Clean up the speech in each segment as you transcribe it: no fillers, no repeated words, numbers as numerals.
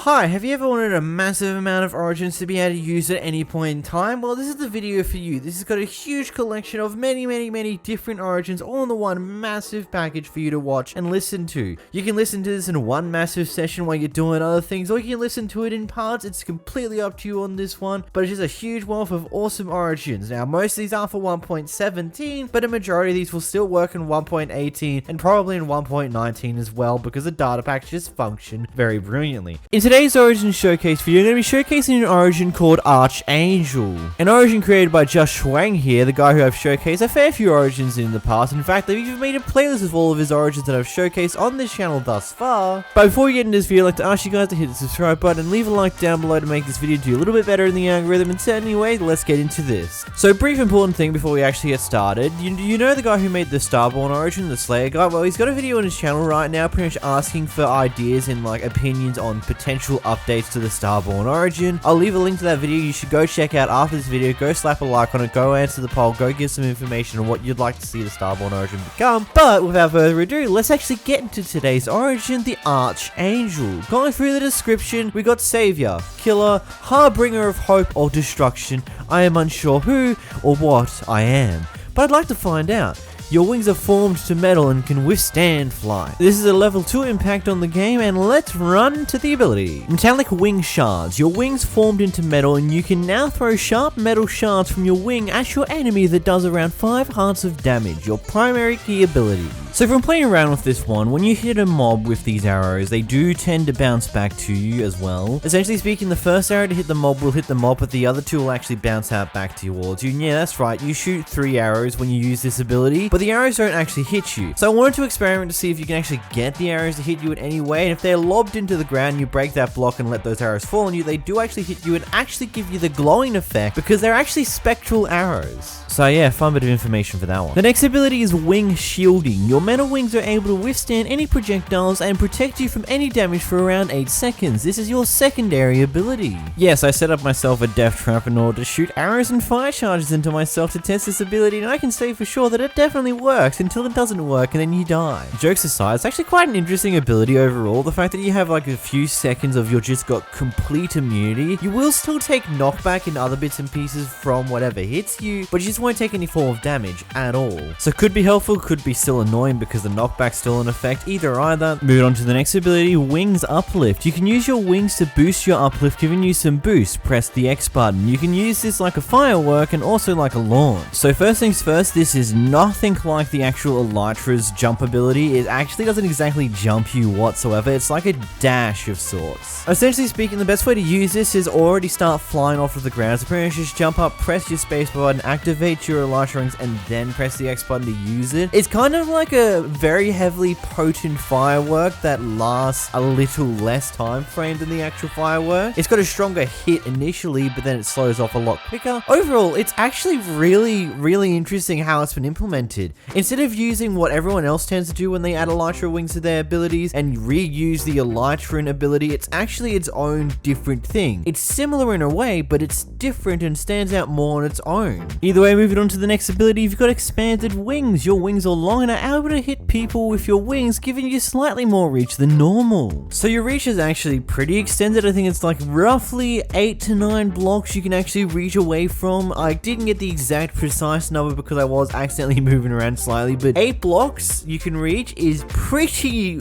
Hi, have you ever wanted a massive amount of origins to be able to use at any point in time? Well, this is the video for you. This has got a huge collection of many different origins all in the one massive package for you to watch and listen to. You can listen to this in one massive session while you're doing other things, or you can listen to it in parts. It's completely up to you on this one, but it's just a huge wealth of awesome origins. Now, most of these are for 1.17, but a majority of these will still work in 1.18 and probably in 1.19 as well, because the data packages function very brilliantly. In today's Origin Showcase video, I'm going to be showcasing an Origin called Archangel. An Origin created by Just Schwang here, the guy who I've showcased a fair few Origins in the past. In fact, I've even made a playlist of all of his Origins that I've showcased on this channel thus far. But before we get into this video, I'd like to ask you guys to hit the subscribe button and leave a like down below to make this video do a little bit better in the algorithm. And so anyway, let's get into this. So, brief important thing before we actually get started. You know the guy who made the Starborne Origin, the Slayer guy? Well, he's got a video on his channel right now pretty much asking for ideas and like opinions on potential updates to the Starborne Origin. I'll leave a link to that video. You should go check out after this video. Go slap a like on it, go answer the poll, go give some information on what you'd like to see the Starborne Origin become. But without further ado, let's actually get into today's Origin, the Archangel. Going through the description, we got Savior, Killer, Harbinger of Hope or Destruction. I am unsure who or what I am, but I'd like to find out. Your wings are formed to metal and can withstand flight. This is a level 2 impact on the game, and let's run to the ability. Metallic wing shards. Your wings formed into metal, and you can now throw sharp metal shards from your wing at your enemy that does around 5 hearts of damage, your primary key ability. So from playing around with this one, when you hit a mob with these arrows, they do tend to bounce back to you as well. Essentially speaking, the first arrow to hit the mob will hit the mob, but the other two will actually bounce out back towards you. And yeah, that's right, you shoot 3 arrows when you use this ability, but the arrows don't actually hit you. So I wanted to experiment to see if you can actually get the arrows to hit you in any way, and if they're lobbed into the ground, you break that block and let those arrows fall on you, they do actually hit you and actually give you the glowing effect, because they're actually spectral arrows. So yeah, fun bit of information for that one. The next ability is Wing Shielding. Your metal wings are able to withstand any projectiles and protect you from any damage for around 8 seconds. This is your secondary ability. Yes, I set up myself a death trap in order to shoot arrows and fire charges into myself to test this ability, and I can say for sure that it definitely works until it doesn't work and then you die. Jokes aside, it's actually quite an interesting ability overall. The fact that you have like a few seconds of you've just got complete immunity. You will still take knockback in other bits and pieces from whatever hits you, but you just won't take any form of damage at all. So could be helpful, could be still annoying because the knockback's still in effect. Either. Moving on to the next ability, Wings Uplift. You can use your wings to boost your uplift, giving you some boost. Press the X button. You can use this like a firework and also like a launch. So first things first, this is nothing like the actual Elytra's jump ability. It actually doesn't exactly jump you whatsoever. It's like a dash of sorts. Essentially speaking, the best way to use this is already start flying off of the ground. So pretty much just jump up, press your space button, activate your Elytra rings, and then press the X button to use it. It's kind of like a very heavily potent firework that lasts a little less time frame than the actual firework. It's got a stronger hit initially, but then it slows off a lot quicker. Overall, it's actually really interesting how it's been implemented. Instead of using what everyone else tends to do when they add Elytra wings to their abilities and reuse the Elytran ability, it's actually its own different thing. It's similar in a way, but it's different and stands out more on its own. Either way, moving on to the next ability, you've got Expanded Wings. Your wings are long and are able to hit people with your wings, giving you slightly more reach than normal. So your reach is actually pretty extended. I think it's like roughly 8 to 9 blocks you can actually reach away from. I didn't get the exact precise number because I was accidentally moving around slightly, but 8 blocks you can reach is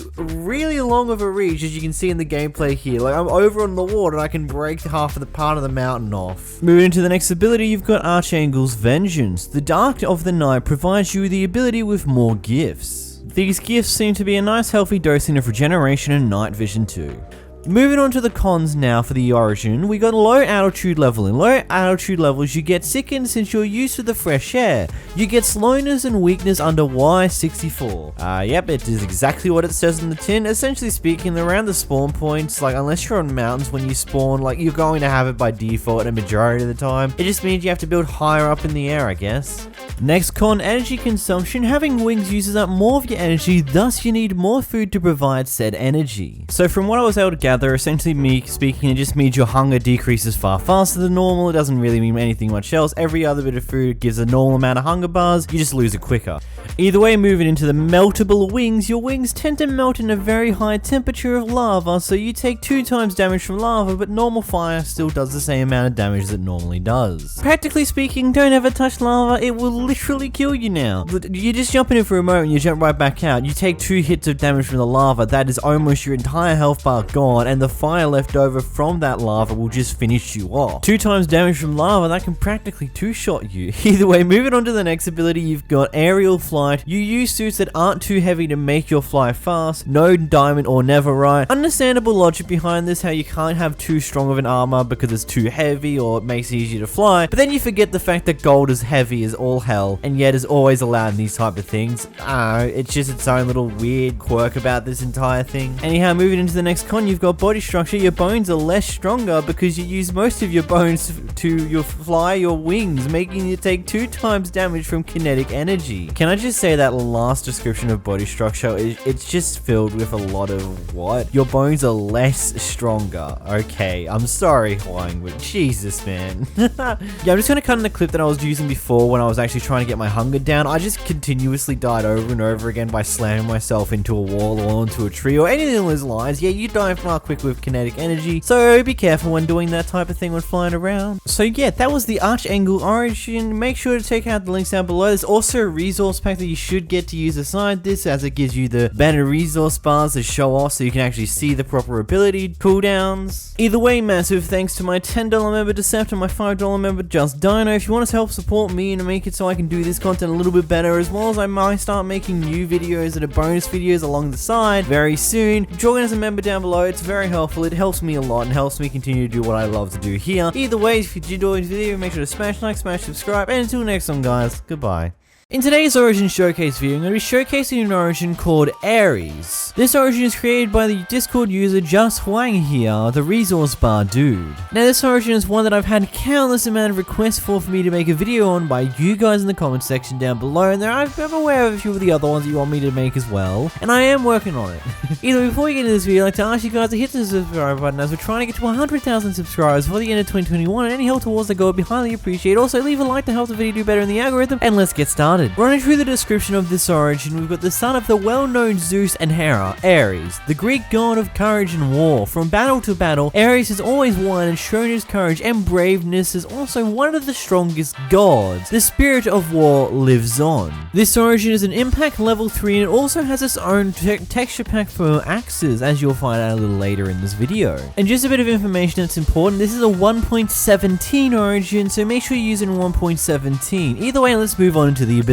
really long of a reach, as you can see in the gameplay here. Like, I'm over on the water and I can break half of the part of the mountain off. Moving into the next ability, you've got Archangel's Vengeance. The Dark of the Night provides you the ability with more gifts. These gifts seem to be a nice healthy dosing of regeneration and night vision too. Moving on to the cons now for the Origin, we got low altitude level. In low altitude levels, you get sickened since you're used to the fresh air. You get slowness and weakness under Y64. Yep, it is exactly what it says in the tin. Essentially speaking, around the spawn points, like unless you're on mountains when you spawn, like you're going to have it by default a majority of the time. It just means you have to build higher up in the air, I guess. Next con, energy consumption. Having wings uses up more of your energy, thus you need more food to provide said energy. So from what I was able to gather, essentially me speaking, it just means your hunger decreases far faster than normal. It doesn't really mean anything much else. Every other bit of food gives a normal amount of hunger bars, you just lose it quicker. Either way, moving into the meltable wings, your wings tend to melt in a very high temperature of lava, so you take 2 times damage from lava, but normal fire still does the same amount of damage as it normally does. Practically speaking, don't ever touch lava, it will literally kill you now. You just jump in it for a moment and you jump right back out. You take 2 hits of damage from the lava, that is almost your entire health bar gone, and the fire left over from that lava will just finish you off. 2 times damage from lava, that can practically 2-shot you. Either way, moving on to the next ability, you've got aerial flight. You use suits that aren't too heavy to make your fly fast, no diamond or netherite. Understandable logic behind this, how you can't have too strong of an armor because it's too heavy or it makes it easier to fly, but then you forget the fact that gold is heavy as all hell, and yet is always allowed in these type of things. It's just its own little weird quirk about this entire thing. Anyhow, moving into the next con, you've got body structure. Your bones are less stronger because you use most of your bones to fly your wings, making you take 2 times damage from kinetic energy. Can I just say that last description of body structure, it's just filled with a lot of what? Your bones are less stronger. Okay, I'm sorry, Huang, but Jesus, man. Yeah, I'm just gonna cut in the clip that I was using before when I was actually trying to get my hunger down. I just continuously died over and over again by slamming myself into a wall or onto a tree or anything along those lines. Yeah, you die far quick with kinetic energy, so be careful when doing that type of thing when flying around. So yeah, that was the Archangel origin. Make sure to check out the links down below. There's also a resource pack that you should get to use aside this, as it gives you the better resource bars to show off so you can actually see the proper ability cooldowns. Either way, massive thanks to my $10 member Deceptor and my $5 member Just Dino. If you want to help support me and make it so I can do this content a little bit better, as well as I might start making new videos that are bonus videos along the side very soon, join as a member down below. It's very helpful. It helps me a lot and helps me continue to do what I love to do here. Either way, if you did enjoy this video, make sure to smash like, smash subscribe, and until next time guys, goodbye. In today's Origin Showcase video, I'm going to be showcasing an Origin called Ares. This Origin is created by the Discord user Just Huang here, the resource bar dude. Now this Origin is one that I've had countless amount of requests for me to make a video on by you guys in the comment section down below, and I'm aware of a few of the other ones that you want me to make as well, and I am working on it. Either way, before we get into this video, I'd like to ask you guys to hit the subscribe button as we're trying to get to 100,000 subscribers before the end of 2021, and any help towards that goal would be highly appreciated. Also, leave a like to help the video do better in the algorithm, and let's get started. Running through the description of this origin, we've got the son of the well-known Zeus and Hera, Ares, the Greek god of courage and war. From battle to battle, Ares has always won and shown his courage and braveness as also one of the strongest gods. The spirit of war lives on. This origin is an impact level 3 and it also has its own texture pack for axes, as you'll find out a little later in this video. And just a bit of information that's important, this is a 1.17 origin, so make sure you're using 1.17. Either way, let's move on to the abilities.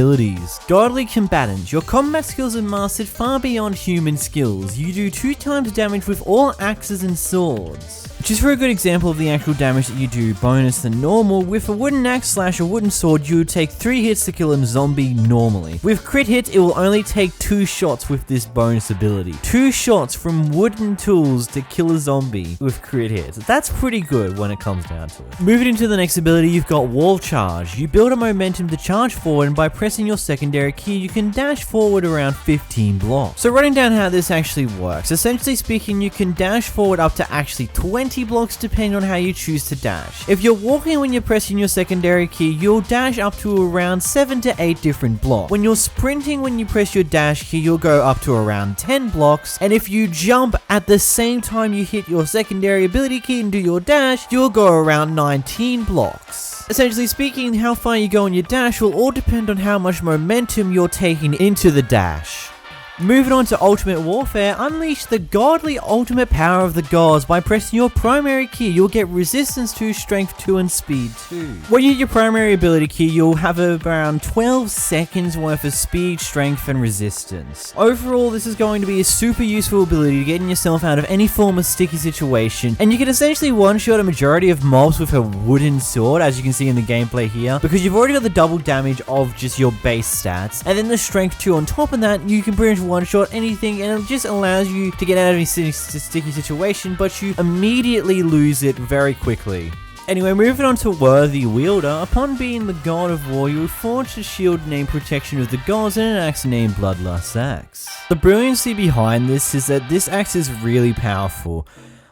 Godly combatant, your combat skills are mastered far beyond human skills. You do 2 times damage with all axes and swords. Just for a good example of the actual damage that you do bonus than normal, with a wooden axe slash a wooden sword you would take 3 hits to kill a zombie normally. With crit hit it will only take 2 shots with this bonus ability. 2 shots from wooden tools to kill a zombie with crit hits. That's pretty good when it comes down to it. Moving into the next ability, you've got wall charge. You build a momentum to charge forward, and by pressing your secondary key you can dash forward around 15 blocks. So writing down how this actually works, essentially speaking you can dash forward up to actually 20 blocks depending on how you choose to dash. If you're walking when you're pressing your secondary key, you'll dash up to around 7 to 8 different blocks. When you're sprinting when you press your dash key, you'll go up to around 10 blocks, and if you jump at the same time you hit your secondary ability key and do your dash, you'll go around 19 blocks. Essentially speaking, how far you go on your dash will all depend on how much momentum you're taking into the dash. Moving on to Ultimate Warfare, unleash the godly ultimate power of the gods. By pressing your primary key, you'll get resistance 2, strength 2, and speed 2. When you hit your primary ability key, you'll have around 12 seconds worth of speed, strength, and resistance. Overall, this is going to be a super useful ability to getting yourself out of any form of sticky situation, and you can essentially one-shot a majority of mobs with a wooden sword, as you can see in the gameplay here, because you've already got the double damage of just your base stats, and then the strength 2 on top of that, you can pretty much one-shot anything, and it just allows you to get out of any sticky situation, but you immediately lose it very quickly. Anyway, moving on to Worthy Wielder. Upon being the god of war, you forged a shield named Protection of the Gods and an axe named Bloodlust Axe. The brilliancy behind this is that this axe is really powerful.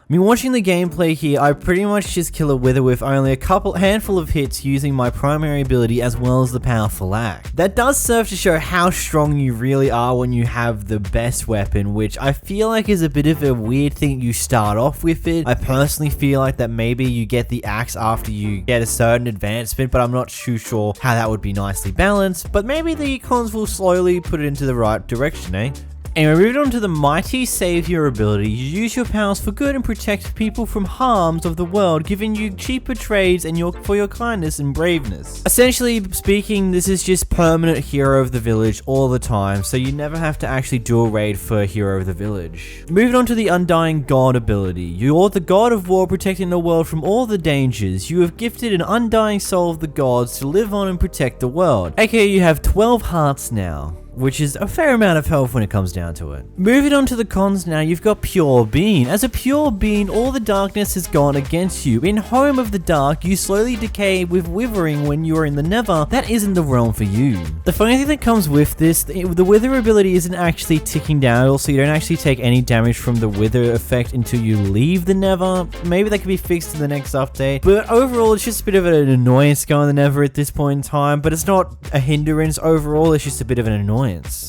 I mean, watching the gameplay here, I pretty much just kill a wither with only a handful of hits using my primary ability as well as the powerful axe. That does serve to show how strong you really are when you have the best weapon, which I feel like is a bit of a weird thing you start off with it. I personally feel like that maybe you get the axe after you get a certain advancement, but I'm not too sure how that would be nicely balanced, but maybe the cons will slowly put it into the right direction, eh? Anyway, moving on to the Mighty Savior ability. You use your powers for good and protect people from harms of the world, giving you cheaper trades and for your kindness and braveness. Essentially speaking, this is just permanent Hero of the Village all the time, so you never have to actually do a raid for Hero of the Village. Moving on to the Undying God ability. You're the God of War, protecting the world from all the dangers. You have gifted an undying soul of the gods to live on and protect the world. AKA you have 12 hearts now, which is a fair amount of health when it comes down to it. Moving on to the cons now, you've got Pure Being. As a Pure Being, all the darkness has gone against you. In Home of the Dark, you slowly decay with withering when you are in the Nether. That isn't the realm for you. The funny thing that comes with this, the Wither ability isn't actually ticking down, also you don't actually take any damage from the Wither effect until you leave the Nether. Maybe that could be fixed in the next update, but overall it's just a bit of an annoyance going in the Nether at this point in time, but it's not a hindrance overall, it's just a bit of an annoyance.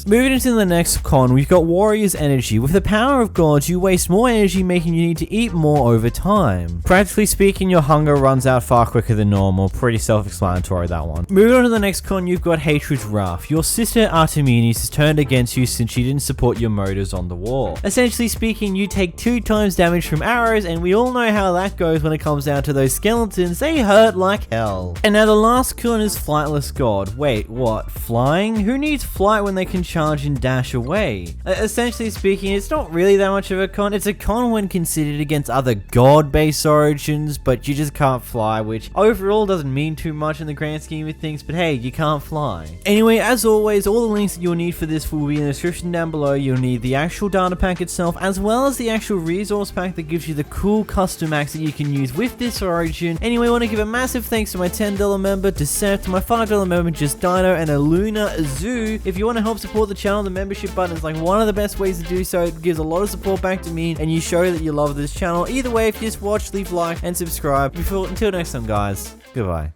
Moving into the next con, we've got Warrior's Energy. With the power of gods, you waste more energy, making you need to eat more over time. Practically speaking, your hunger runs out far quicker than normal. Pretty self-explanatory, that one. Moving on to the next con, you've got Hatred's Wrath. Your sister Artemides has turned against you since she didn't support your motives on the war. Essentially speaking, you take 2 times damage from arrows, and we all know how that goes when it comes down to those skeletons. They hurt like hell. And now the last con is Flightless God. Wait, what? Flying? Who needs flight when they can charge and dash away? Essentially speaking, it's not really that much of a con. It's a con when considered against other god-based origins, but you just can't fly, which overall doesn't mean too much in the grand scheme of things, but hey, you can't fly. Anyway, as always, all the links that you'll need for this will be in the description down below. You'll need the actual data pack itself, as well as the actual resource pack that gives you the cool custom acts that you can use with this origin. Anyway, I want to give a massive thanks to my $10 member, Descent, to my $5 member, Just Dino, and a Luna Zoo. If you want to help support the channel, the membership button is like one of the best ways to do so. It gives a lot of support back to me, and you show that you love this channel. Either way, if you just watch, leave a like and subscribe. Until next time, guys, goodbye.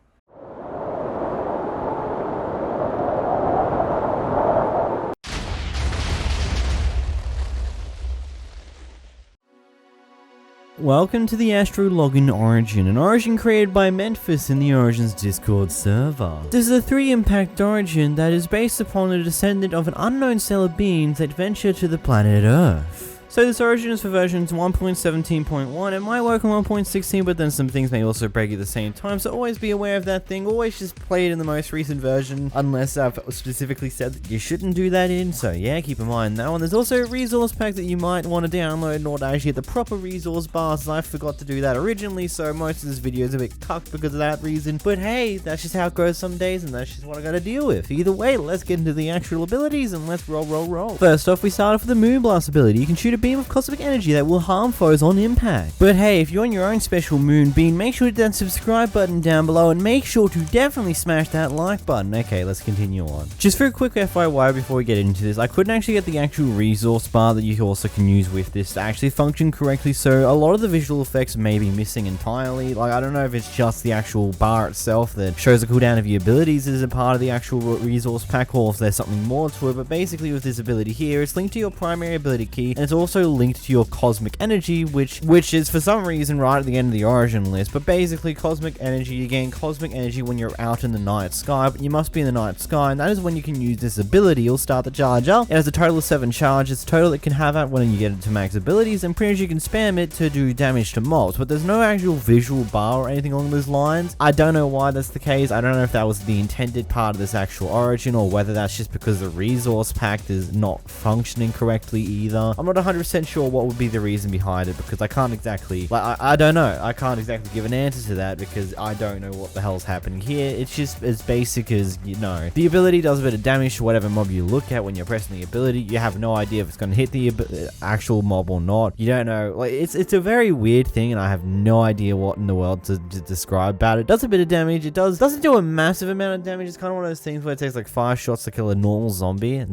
Welcome to the Astrologin origin, an origin created by Memphis in the Origins Discord server. This is a 3-impact origin that is based upon a descendant of an unknown cell of beings that venture to the planet Earth. So this origin is for versions 1.17.1, it might work on 1.16, but then some things may also break at the same time, so always be aware of that thing. Always just play it in the most recent version, unless I've specifically said that you shouldn't do that in, so yeah, keep in mind that one. There's also a resource pack that you might want to download in order to actually get the proper resource bars. I forgot to do that originally, so most of this video is a bit cucked because of that reason, but hey, that's just how it goes some days, and that's just what I gotta deal with. Either way, let's get into the actual abilities, and let's roll. First off, we start off with the Moonblast ability. You can shoot a beam of cosmic energy that will harm foes on impact. But hey, if you're on your own special moon beam, make sure to hit that subscribe button down below, and make sure to definitely smash that like button. Okay, let's continue on. Just for a quick FYI before we get into this, I couldn't actually get the actual resource bar that you also can use with this to actually function correctly, so a lot of the visual effects may be missing entirely. Like, I don't know if it's just the actual bar itself that shows the cooldown of your abilities as a part of the actual resource pack, or if there's something more to it, but basically with this ability here, it's linked to your primary ability key, and it's also linked to your cosmic energy, which is for some reason right at the end of the origin list. But basically, cosmic energy, you gain cosmic energy when you're out in the night sky, but you must be in the night sky, and that is when you can use this ability. You'll start the charge up. It has a total of 7 charges total it can have at when you get it to max abilities, and pretty much you can spam it to do damage to mobs, but there's no actual visual bar or anything along those lines. I don't know why that's the case. I don't know if that was the intended part of this actual origin, or whether that's just because the resource pack is not functioning correctly either. I'm not 100% sure what would be the reason behind it, because I can't exactly, like, I don't know. I can't exactly give an answer to that because I don't know what the hell's happening here. It's just as basic as, you know, the ability does a bit of damage to whatever mob you look at when you're pressing the ability. You have no idea if it's going to hit the actual mob or not. You don't know. Like, it's a very weird thing, and I have no idea what in the world to describe about it. It does a bit of damage. It doesn't do a massive amount of damage. It's kind of one of those things where it takes like 5 shots to kill a normal zombie. It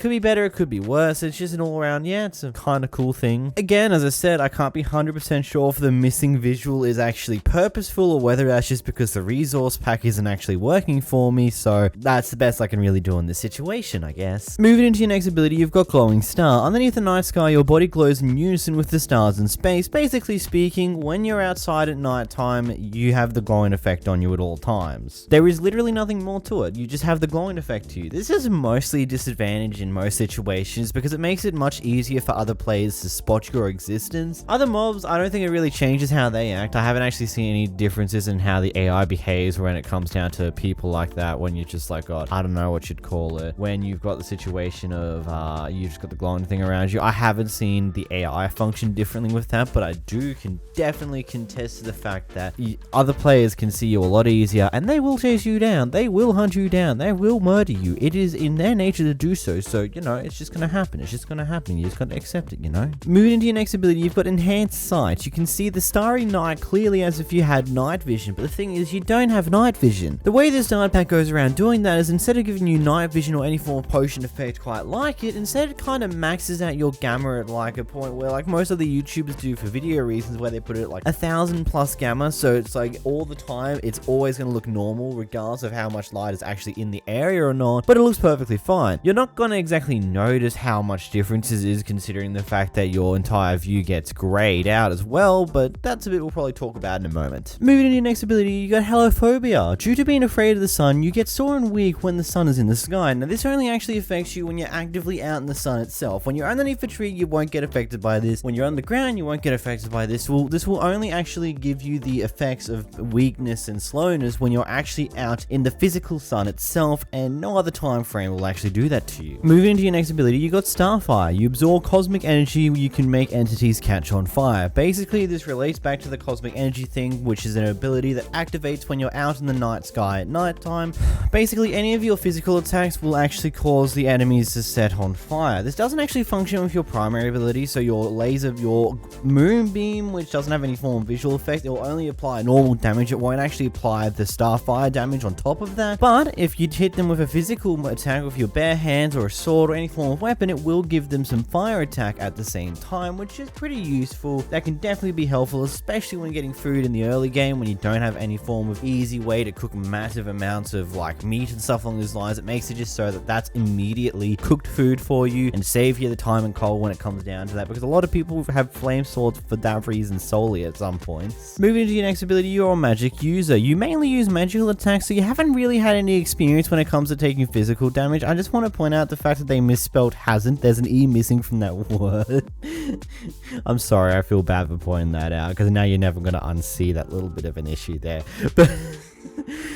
could be better. It could be worse. It's it's just an all-around, yeah, it's a kind of cool thing. Again, as I said, I can't be 100% sure if the missing visual is actually purposeful or whether that's just because the resource pack isn't actually working for me, so that's the best I can really do in this situation, I guess. Moving into your next ability, you've got Glowing Star. Underneath the night sky, your body glows in unison with the stars in space. Basically speaking, when you're outside at night time, you have the glowing effect on you at all times. There is literally nothing more to it. You just have the glowing effect to you. This is mostly a disadvantage in most situations because it makes it much easier for other players to spot your existence. Other mobs, I don't think it really changes how they act. I haven't actually seen any differences in how the AI behaves when it comes down to people like that, when you're just like, God, I don't know what you'd call it. When you've got the situation of, you just got the glowing thing around you. I haven't seen the AI function differently with that, but I can definitely contest to the fact that other players can see you a lot easier and they will chase you down. They will hunt you down. They will murder you. It is in their nature to do so. So, you know, it's just going to happen. It's just going to happen. You just got to accept it, you know? Moving into your next ability, you've got Enhanced Sight. You can see the starry night clearly as if you had night vision, but the thing is you don't have night vision. The way this diet pack goes around doing that is instead of giving you night vision or any form of potion effect quite like it, instead it kind of maxes out your gamma at like a point where like most of the YouTubers do for video reasons, where they put it at like 1,000+ gamma, so it's like all the time it's always going to look normal regardless of how much light is actually in the area or not, but it looks perfectly fine. You're not going to exactly notice how much difference it is considering the fact that your entire view gets grayed out as well, but that's a bit we'll probably talk about in a moment. Moving into your next ability, you got Halophobia. Due to being afraid of the sun, you get sore and weak when the sun is in the sky. Now this only actually affects you when you're actively out in the sun itself. When you're underneath a tree, you won't get affected by this. When you're underground, you won't get affected by this. This will only actually give you the effects of weakness and slowness when you're actually out in the physical sun itself, and no other time frame will actually do that to you. Moving into your next ability, you got Starfire. You absorb cosmic energy, you can make entities catch on fire. Basically, this relates back to the cosmic energy thing, which is an ability that activates when you're out in the night sky at night time. Basically, any of your physical attacks will actually cause the enemies to set on fire. This doesn't actually function with your primary ability, so your laser, your moonbeam, which doesn't have any form of visual effect, it will only apply normal damage. It won't actually apply the Starfire damage on top of that. But if you hit them with a physical attack with your bare hands or a sword or any form of weapon, it will give them some fire attack at the same time, which is pretty useful. That can definitely be helpful, especially when getting food in the early game when you don't have any form of easy way to cook massive amounts of like meat and stuff along those lines. It makes it just so that that's immediately cooked food for you and save you the time and coal when it comes down to that, because a lot of people have flame swords for that reason solely at some points. Moving to your next ability, you're a magic user. You mainly use magical attacks, so you haven't really had any experience when it comes to taking physical damage. I just want to point out the fact that they misspelled hasn't. There's an E missing from that word. I'm sorry, I feel bad for pointing that out, because now you're never going to unsee that little bit of an issue there. But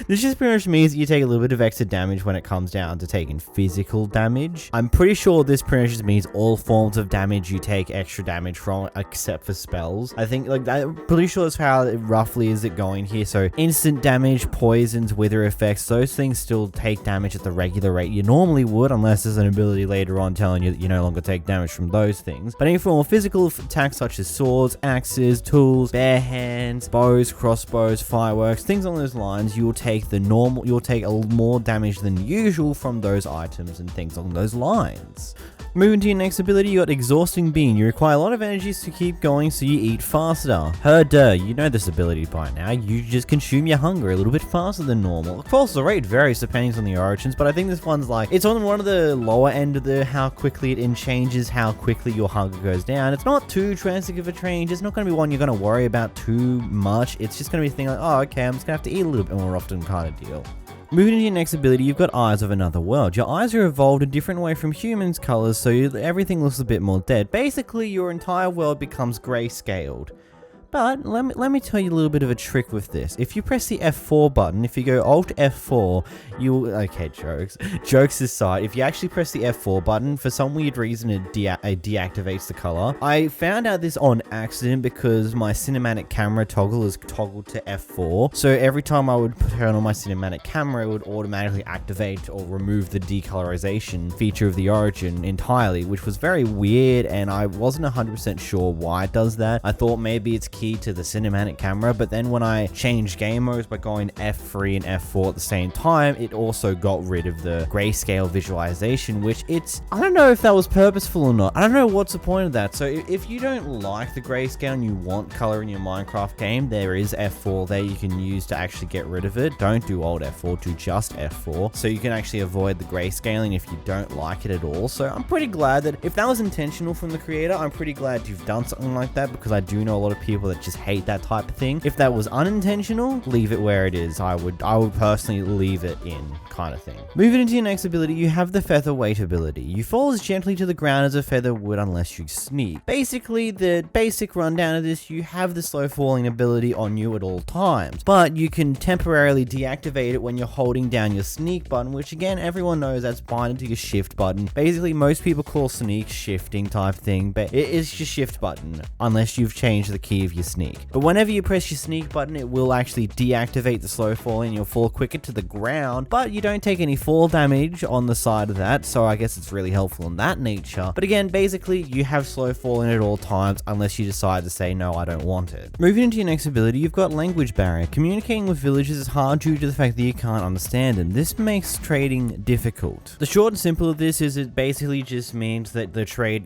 this just pretty much means that you take a little bit of extra damage when it comes down to taking physical damage. I'm pretty sure this pretty much just means all forms of damage you take extra damage from, except for spells. I think, like, I'm pretty sure that's how it roughly is it going here. So instant damage, poisons, wither effects, those things still take damage at the regular rate you normally would, unless there's an ability later on telling you that you no longer take damage from those things. But any form of physical attacks such as swords, axes, tools, bare hands, bows, crossbows, fireworks, things along those lines, you'll take more damage than usual from those items and things along those lines. Moving to your next ability, you got Exhausting Being. You require a lot of energies to keep going, so you eat faster. You know this ability by now. You just consume your hunger a little bit faster than normal. Of course, the rate varies depending on the origins, but I think this one's like, it's on one of the lower end of the how quickly it changes how quickly your hunger goes down. It's not too drastic of a change. It's not going to be one you're going to worry about too much. It's just going to be a thing like, oh, okay, I'm just going to have to eat a little bit more often kind of deal. Moving into your next ability, you've got Eyes of Another World. Your eyes are evolved a different way from humans' colors, so everything looks a bit more dead. Basically, your entire world becomes grayscaled. But let me tell you a little bit of a trick with this. If you press the F4 button, if you go Alt F4, okay, jokes aside, if you actually press the F4 button, for some weird reason it deactivates the color. I found out this on accident because my cinematic camera toggle is toggled to F4. So every time I would turn on my cinematic camera, it would automatically activate or remove the decolorization feature of the origin entirely, which was very weird, and I wasn't 100% sure why it does that. I thought maybe it's key to the cinematic camera, but then when I changed game modes by going F3 and F4 at the same time, it also got rid of the grayscale visualization, which I don't know if that was purposeful or not. I don't know what's the point of that. So if you don't like the grayscale and you want color in your Minecraft game, there is F4 there you can use to actually get rid of it. Don't do Alt F4, do just F4. So you can actually avoid the grayscaling if you don't like it at all. So I'm pretty glad that if that was intentional from the creator, I'm pretty glad you've done something like that, because I do know a lot of people that just hate that type of thing. If that was unintentional, leave it where it is. I would personally leave it in, kind of thing. Moving into your next ability, you have the featherweight ability. You fall as gently to the ground as a feather would unless you sneak. Basically, the basic rundown of this, you have the slow falling ability on you at all times, but you can temporarily deactivate it when you're holding down your sneak button, which again, everyone knows that's binded to your shift button. Basically, most people call sneak shifting type thing, but it is your shift button unless you've changed the key of your sneak. But whenever you press your sneak button, it will actually deactivate the slow falling. You'll fall quicker to the ground, but you don't take any fall damage on the side of that, so I guess it's really helpful in that nature. But again, basically, you have slow falling at all times unless you decide to say, no, I don't want it. Moving into your next ability, you've got language barrier. Communicating with villagers is hard due to the fact that you can't understand them. This makes trading difficult. The short and simple of this is it basically just means that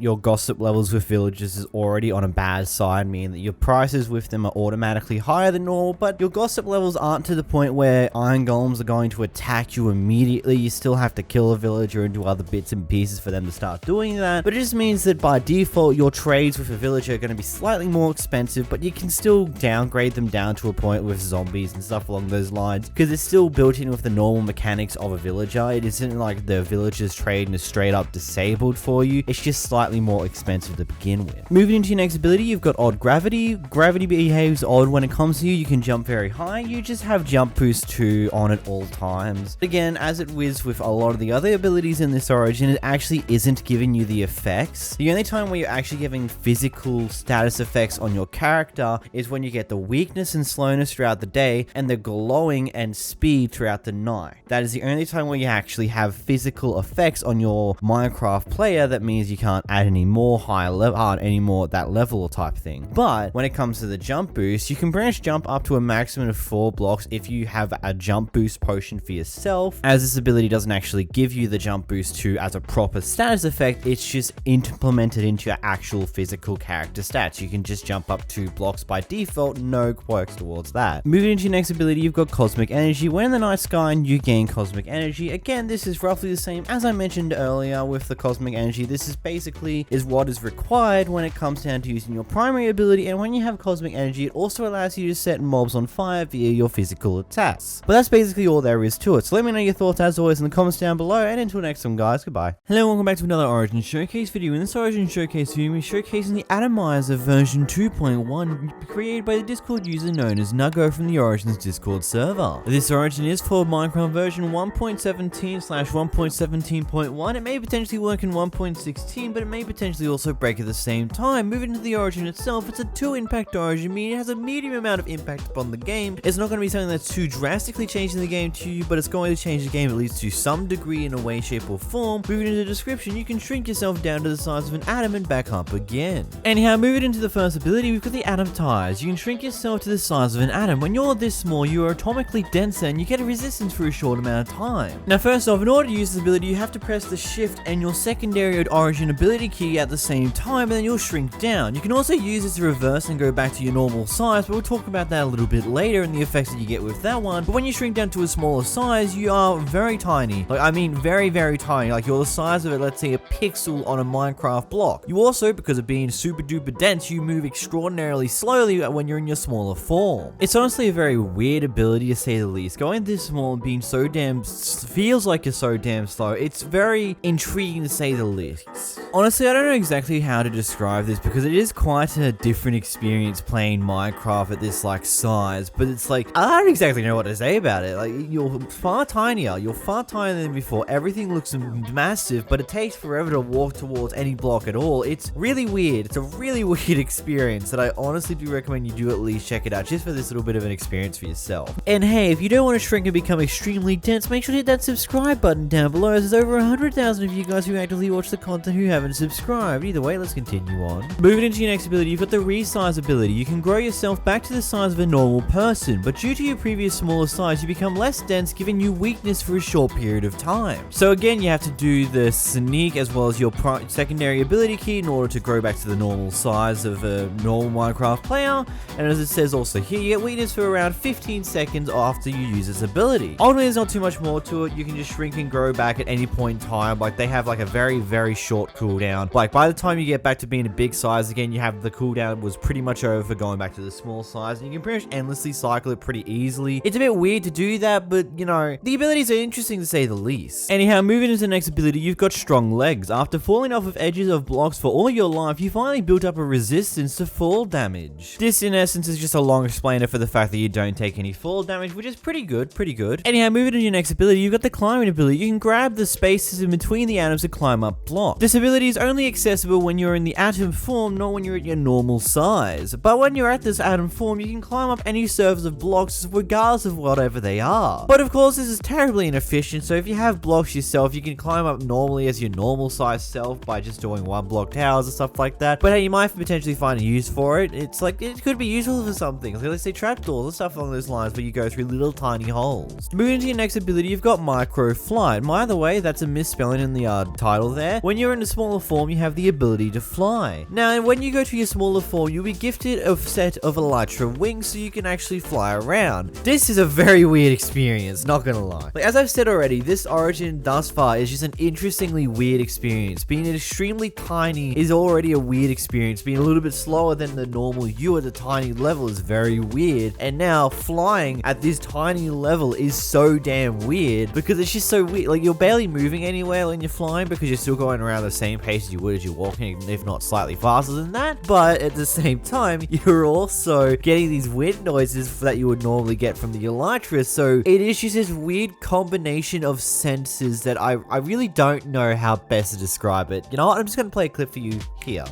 your gossip levels with villagers is already on a bad side, meaning that your prices with them are automatically higher than normal, but your gossip levels aren't to the point where iron golems are going to attack you immediately. You still have to kill a villager and do other bits and pieces for them to start doing that, but it just means that by default, your trades with a villager are going to be slightly more expensive, but you can still downgrade them down to a point with zombies and stuff along those lines, because it's still built in with the normal mechanics of a villager. It isn't like the villager's trade is straight up disabled for you. It's just slightly more expensive to begin with. Moving into your next ability, you've got odd gravity. Gravity behaves odd when it comes to you. You can jump very high. You just have jump boost 2 on at all times. Again, as it is with a lot of the other abilities in this origin, it actually isn't giving you the effects. The only time where you're actually giving physical status effects on your character is when you get the weakness and slowness throughout the day and the glowing and speed throughout the night. That is the only time where you actually have physical effects on your Minecraft player. That means you can't add any more higher level, any more that level type thing. But when it comes to the jump boost, you can branch jump up to a maximum of 4 blocks if you have a jump boost potion for yourself. As this ability doesn't actually give you the jump boost 2 as a proper status effect, it's just implemented into your actual physical character stats. You can just jump up 2 blocks by default, no quirks towards that. Moving into your next ability, you've got cosmic energy. When in the night sky, you gain cosmic energy. Again, this is roughly the same as I mentioned earlier with the cosmic energy. This is basically what is required when it comes down to using your primary ability, and when you have cosmic energy, it also allows you to set mobs on fire via your physical attacks. But that's basically all there is to it. So let me know your thoughts as always in the comments down below, and until next time guys, goodbye. Hello and welcome back to another Origin Showcase video. In this Origin Showcase video, we're showcasing the Atomizier version 2.1 created by the Discord user known as Nuggo from the Origins Discord server. This Origin is for Minecraft version 1.17/1.17.1. It may potentially work in 1.16, but it may potentially also break at the same time. Moving into the Origin itself, it's a 2 impact Origin, meaning it has a medium amount of impact upon the game. It's not going to be something that's too drastically changing the game to you, but it's going to change the game at least to some degree in a way, shape or form. Moving into the description, you can shrink yourself down to the size of an atom and back up again. Anyhow, moving into the first ability, we've got the Atomizier. You can shrink yourself to the size of an atom. When you're this small, you are atomically denser and you get a resistance for a short amount of time. Now first off, in order to use this ability, you have to press the shift and your secondary Origin ability key at the same time, and then you'll shrink down. You can also use this to reverse and go back to your normal size, but we'll talk about that a little bit later and the effects that you get with that one. But when you shrink down to a smaller size, you are very tiny. Like, I mean very, very tiny. Like, you're the size of it, let's say a pixel on a Minecraft block. You also, because of being super duper dense, you move extraordinarily slowly when you're in your smaller form. It's honestly a very weird ability to say the least. Going this small and being so damn feels like you're so damn slow. It's very intriguing to say the least. Honestly, I don't know exactly how to describe this because it is quite a different experience playing Minecraft at this like size, but it's like, I don't exactly know what to say about it. Like, you're far tinier. You're far tinier than before. Everything looks massive, but it takes forever to walk towards any block at all. It's really weird. It's a really weird experience that I honestly do recommend you do at least check it out just for this little bit of an experience for yourself. And hey, if you don't want to shrink and become extremely dense, make sure to hit that subscribe button down below, as there's over 100,000 of you guys who actively watch the content who haven't subscribed. Either way, let's continue on. Moving into your next ability, you've got the resize ability, you can grow yourself back to the size of a normal person, but due to your previous smaller size, you become less dense, giving you weakness for a short period of time. So again, you have to do the sneak as well as your secondary ability key in order to grow back to the normal size of a normal Minecraft player. And as it says also here, you get weakness for around 15 seconds after you use this ability. Ultimately, there's not too much more to it. You can just shrink and grow back at any point in time. Like, they have like a very, very short cooldown. Like, by the time you get back to being a big size again, you have the cooldown was pretty much over for going back to the small size, and you can pretty much endlessly cycle it pretty easily. It's a bit weird to do that, but you know, the abilities are interesting to say the least. Anyhow, moving into the next ability, you've got strong legs. After falling off of edges of blocks for all your life, you finally built up a resistance to fall damage. This in essence is just a long explainer for the fact that you don't take any fall damage, which is pretty good. Anyhow, moving into your next ability, you've got the climbing ability. You can grab the spaces in between the atoms to climb up blocks. This ability is only accessible when you're in the atom form, not when you're at your normal size. But when you're at this atom form, you can climb up any surface of blocks regardless of whatever they are. But of course, this is terribly inefficient, so if you have blocks yourself, you can climb up normally as your normal size self by just doing one block towers and stuff like that. But hey, you might potentially find a use for it. It's like, it could be useful for something. Like, let's say trapdoors and stuff along those lines where you go through little tiny holes. Moving into your next ability, you've got micro flight. By the way, that's a misspelling in the title there. When you're in a smaller form, you have the ability to fly. Now, when you go to your smaller form, you'll be gifted a set of elytra wings so you can actually fly around. This is a very weird experience, not gonna lie. Like, as I've said already, this origin thus far is just an interestingly weird experience. Being extremely tiny is already a weird experience. Being a little bit slower than the normal you at a tiny level is very weird. And now flying at this tiny level is so damn weird because it's just so weird. Like, you're barely moving anywhere when you're flying because you're still going around the same pace as you would as you're walking, if not slightly faster than that. But at the same time, you're also getting these wind noises that you would normally get from the elytra. So it is just this weird combination of senses that I really don't know how best to describe it. You know what? I'm just going to play a clip for you here.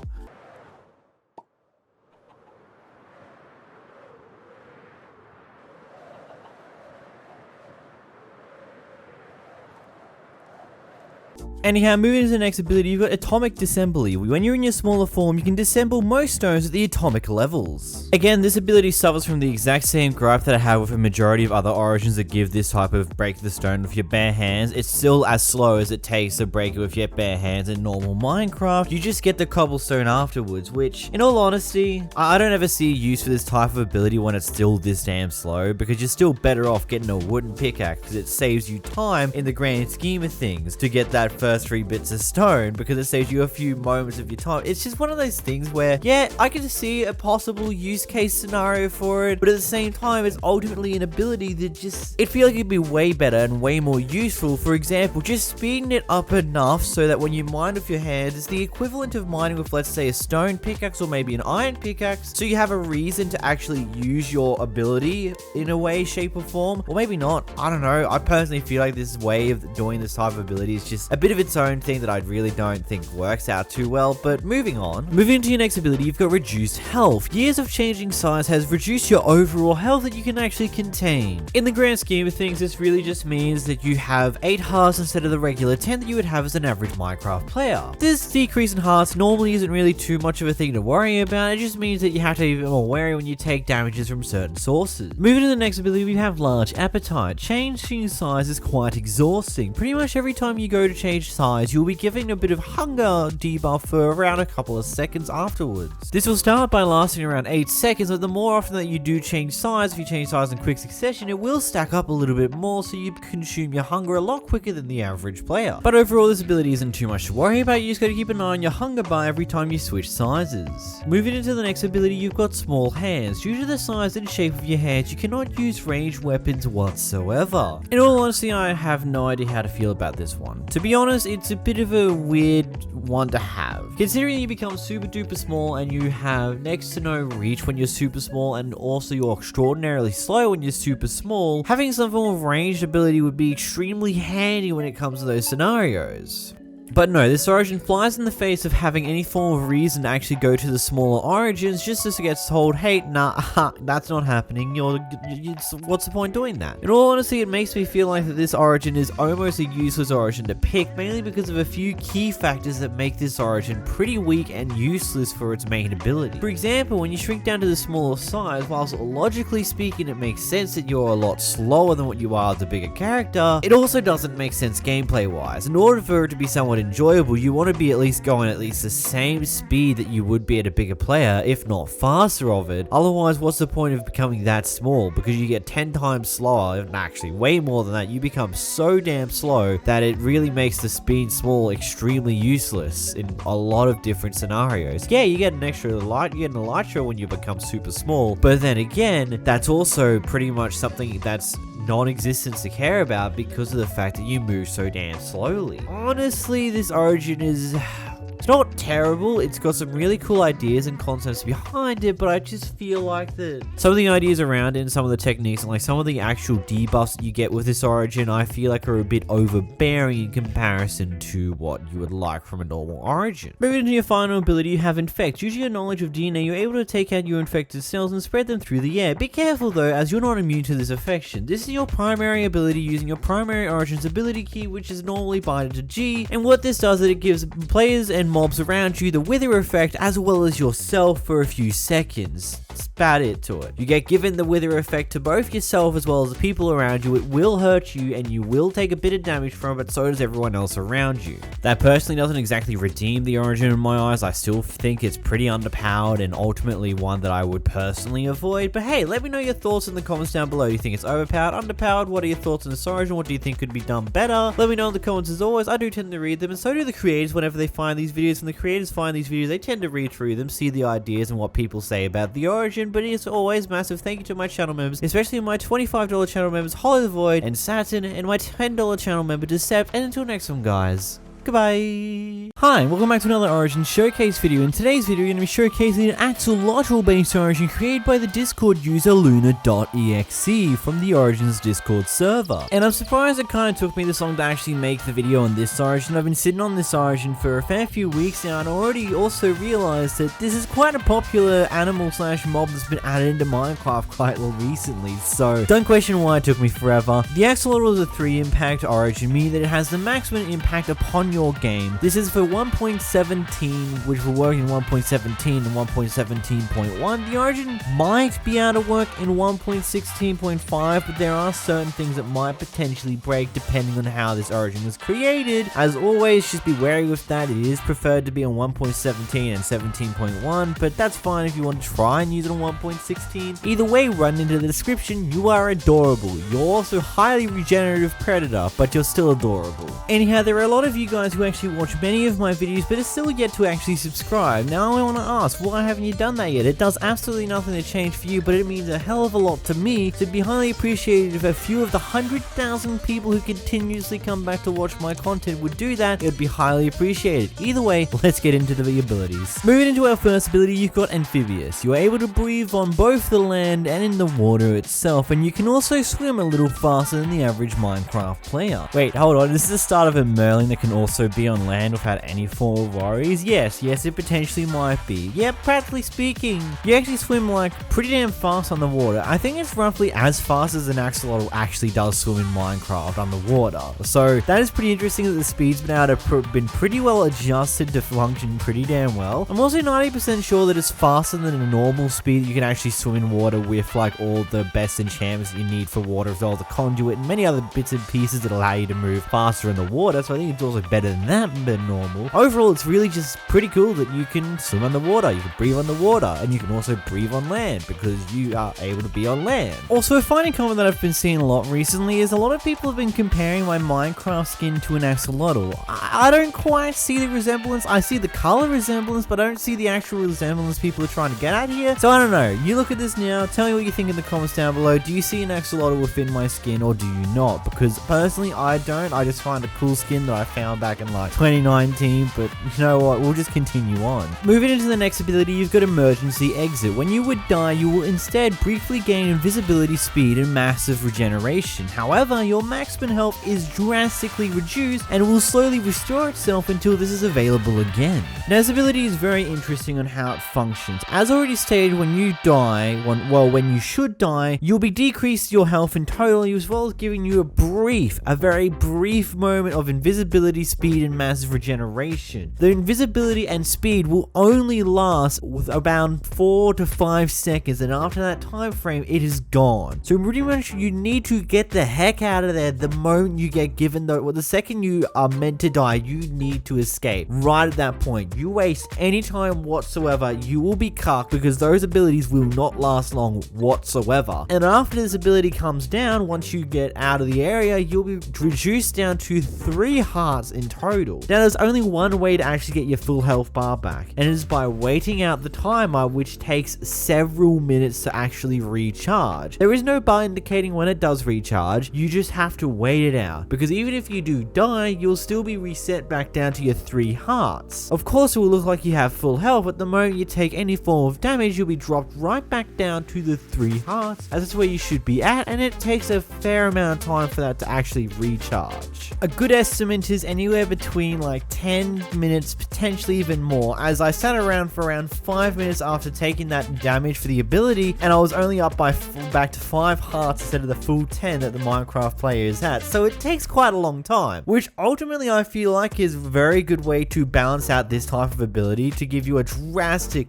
Anyhow, moving to the next ability, you've got Atomic Disassembly. When you're in your smaller form, you can disassemble most stones at the atomic levels. Again, this ability suffers from the exact same gripe that I have with a majority of other origins that give this type of break the stone with your bare hands. It's still as slow as it takes to break it with your bare hands in normal Minecraft. You just get the cobblestone afterwards, which, in all honesty, I don't ever see a use for this type of ability when it's still this damn slow, because you're still better off getting a wooden pickaxe because it saves you time in the grand scheme of things to get that first 3 bits of stone, because it saves you a few moments of your time. It's just one of those things where, yeah, I can see a possible use case scenario for it, but at the same time, it's ultimately an ability that just, it feels like it'd be way better and way more useful. For example, just speeding it up enough so that when you mine with your hands, it's the equivalent of mining with, let's say, a stone pickaxe or maybe an iron pickaxe, so you have a reason to actually use your ability in a way, shape, or form. Or maybe not. I don't know. I personally feel like this way of doing this type of ability is just a bit of its own thing that I really don't think works out too well. But moving on. Moving into your next ability, you've got reduced health. Years of changing size has reduced your overall health that you can actually contain. In the grand scheme of things, this really just means that you have 8 hearts instead of the regular 10 that you would have as an average Minecraft player. This decrease in hearts normally isn't really too much of a thing to worry about. It just means that you have to be a bit more wary when you take damages from certain sources. Moving to the next ability, we have large appetite. Changing size is quite exhausting. Pretty much every time you go to change size, you'll be given a bit of hunger debuff for around a couple of seconds afterwards. This will start by lasting around 8 seconds, but the more often that you do change size, if you change size in quick succession, it will stack up a little bit more, so you consume your hunger a lot quicker than the average player. But overall, this ability isn't too much to worry about. You just gotta keep an eye on your hunger bar every time you switch sizes. Moving into the next ability, you've got small hands. Due to the size and shape of your hands, you cannot use ranged weapons whatsoever. In all honesty, I have no idea how to feel about this one. To be honest, it's a bit of a weird one to have. Considering you become super duper small and you have next to no reach when you're super small, and also you're extraordinarily slow when you're super small, having some form of ranged ability would be extremely handy when it comes to those scenarios. But no, this origin flies in the face of having any form of reason to actually go to the smaller origins just as it gets told, hey, nah, that's not happening. What's the point doing that? In all honesty, it makes me feel like that this origin is almost a useless origin to pick, mainly because of a few key factors that make this origin pretty weak and useless for its main ability. For example, when you shrink down to the smaller size, whilst logically speaking it makes sense that you're a lot slower than what you are as a bigger character, it also doesn't make sense gameplay wise. In order for it to be somewhat enjoyable, you want to be at least going at least the same speed that you would be at a bigger player, if not faster of it. Otherwise, what's the point of becoming that small? Because you get 10 times slower, and actually way more than that. You become so damn slow that it really makes the speed small extremely useless in a lot of different scenarios. Yeah, you get an extra light, you get an elytra when you become super small, but then again, that's also pretty much something that's non-existent to care about because of the fact that you move so damn slowly. Honestly, this origin is... it's not terrible, it's got some really cool ideas and concepts behind it, but I just feel like that some of the ideas around it and some of the techniques and like some of the actual debuffs that you get with this origin, I feel like are a bit overbearing in comparison to what you would like from a normal origin. Moving into your final ability, you have Infect. Using your knowledge of DNA, you're able to take out your infected cells and spread them through the air. Be careful though, as you're not immune to this infection. This is your primary ability using your primary origin's ability key, which is normally binded to G, and what this does is it gives players and mobs around you the wither effect as well as yourself for a few seconds. That's about it to it. You get given the wither effect to both yourself as well as the people around you. It will hurt you and you will take a bit of damage from it, but so does everyone else around you. That personally doesn't exactly redeem the origin in my eyes. I still think it's pretty underpowered and ultimately one that I would personally avoid. But hey, let me know your thoughts in the comments down below. Do you think it's overpowered, underpowered? What are your thoughts on this origin? What do you think could be done better? Let me know in the comments as always. I do tend to read them, and so do the creators whenever they find these videos. When the creators find these videos, they tend to read through them, see the ideas and what people say about the origin. But as always, massive thank you to my channel members, especially my $25 channel members Hollow the Void and Saturn, and my $10 channel member Decept. And until next one, guys, goodbye. Hi, welcome back to another Origin Showcase video. In today's video, we're going to be showcasing an Axolotl based Origin created by the Discord user Luna.exe from the Origins Discord server. And I'm surprised it kind of took me this long to actually make the video on this Origin. I've been sitting on this Origin for a fair few weeks now, and I already also realized that this is quite a popular animal slash mob that's been added into Minecraft quite recently, so don't question why it took me forever. The Axolotl is a 3 impact Origin, meaning that it has the maximum impact upon your game. This is for 1.17, which will work in 1.17 and 1.17.1. The Origin might be able to work in 1.16.5, but there are certain things that might potentially break depending on how this Origin was created. As always, just be wary with that. It is preferred to be on 1.17 and 17.1, but that's fine if you want to try and use it on 1.16. Either way, run into the description. You are adorable. You're also highly regenerative predator, but you're still adorable. Anyhow, there are a lot of you guys who actually watch many of my videos but are still yet to actually subscribe. Now I want to ask, why haven't you done that yet? It does absolutely nothing to change for you, but it means a hell of a lot to me. So it'd be highly appreciated if a few of the 100,000 people who continuously come back to watch my content would do that. It would be highly appreciated. Either way, let's get into the abilities. Moving into our first ability, you've got Amphibious. You're able to breathe on both the land and in the water itself, and you can also swim a little faster than the average Minecraft player. Wait, hold on, this is the start of a Merlin that can also be on land without any form of worries? Yes, it potentially might be. Yeah, practically speaking, you actually swim like pretty damn fast on the water. I think it's roughly as fast as an Axolotl actually does swim in Minecraft underwater. So that is pretty interesting that the speed's been pretty well adjusted to function pretty damn well. I'm also 90% sure that it's faster than a normal speed you can actually swim in water with like all the best enchantments that you need for water, as well as the conduit and many other bits and pieces that allow you to move faster in the water. So I think it's also better than that than normal. Overall, it's really just pretty cool that you can swim underwater, you can breathe underwater, and you can also breathe on land because you are able to be on land. Also, a funny comment that I've been seeing a lot recently is a lot of people have been comparing my Minecraft skin to an Axolotl. I don't quite see the resemblance. I see the color resemblance, but I don't see the actual resemblance people are trying to get at here. So I don't know. You look at this now, tell me what you think in the comments down below. Do you see an Axolotl within my skin or do you not? Because personally, I don't. I just find a cool skin that I found back back in like 2019, but you know what, we'll just continue on. Moving into the next ability, you've got Emergency Exit. When you would die, you will instead briefly gain invisibility, speed, and massive regeneration. However, your maximum health is drastically reduced and will slowly restore itself until this is available again. Now, this ability is very interesting on how it functions. As already stated, when you die, when you should die, you'll be decreased your health in total, as well as giving you a very brief moment of invisibility, speed, and massive regeneration. The invisibility and speed will only last with around 4 to 5 seconds, and after that time frame, it is gone. So pretty much you need to get the heck out of there the moment you get given the second you are meant to die, you need to escape. Right at that point, you waste any time whatsoever, you will be cucked because those abilities will not last long whatsoever. And after this ability comes down, once you get out of the area, you'll be reduced down to 3 hearts in total. Now, there's only one way to actually get your full health bar back, and it is by waiting out the timer, which takes several minutes to actually recharge. There is no bar indicating when it does recharge, you just have to wait it out, because even if you do die, you'll still be reset back down to your 3 hearts. Of course, it will look like you have full health, but the moment you take any form of damage, you'll be dropped right back down to the 3 hearts, as that's where you should be at, and it takes a fair amount of time for that to actually recharge. A good estimate is anywhere between like 10 minutes, potentially even more, as I sat around for around 5 minutes after taking that damage for the ability, and I was only up back to 5 hearts instead of the full 10 that the Minecraft player is at. So it takes quite a long time, which ultimately I feel like is a very good way to balance out this type of ability to give you a drastic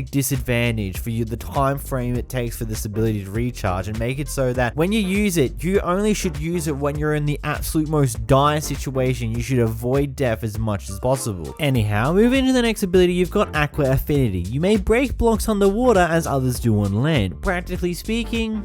disadvantage for you, the time frame it takes for this ability to recharge, and make it so that when you use it, you only should use it when you're in the absolute most dire situation. You should avoid death as much as possible. Anyhow, moving to the next ability, you've got Aqua Affinity. You may break blocks underwater as others do on land. Practically speaking,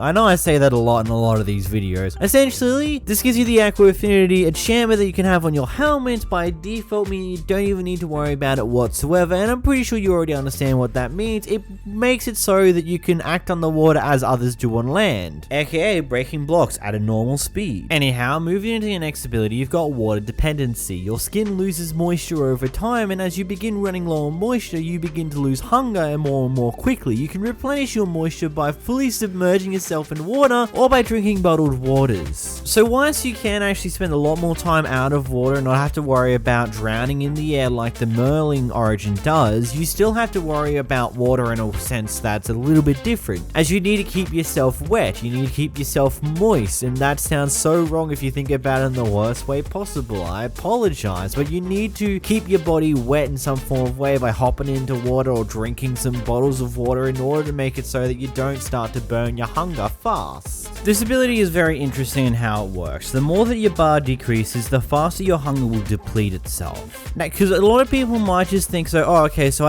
I know I say that a lot in a lot of these videos. Essentially, this gives you the Aqua Affinity, enchantment that you can have on your helmet by default, meaning you don't even need to worry about it whatsoever, and I'm pretty sure you already understand what that means. It makes it so that you can act underwater as others do on land, aka breaking blocks at a normal speed. Anyhow, moving into your next ability, you've got Water Dependency. Your skin loses moisture over time, and as you begin running low on moisture, you begin to lose hunger and more quickly. You can replenish your moisture by fully submerging yourself in water or by drinking bottled waters. So whilst you can actually spend a lot more time out of water and not have to worry about drowning in the air like the Merlin origin does, you still have to worry about water in a sense that's a little bit different, as you need to keep yourself wet, you need to keep yourself moist, and that sounds so wrong if you think about it in the worst way possible. I apologize, but you need to keep your body wet in some form of way by hopping into water or drinking some bottles of water in order to make it so that you don't start to burn your hunger fast. This ability is very interesting in how it works. The more that your bar decreases, the faster your hunger will deplete itself. Now, because a lot of people might just think so, oh, okay, so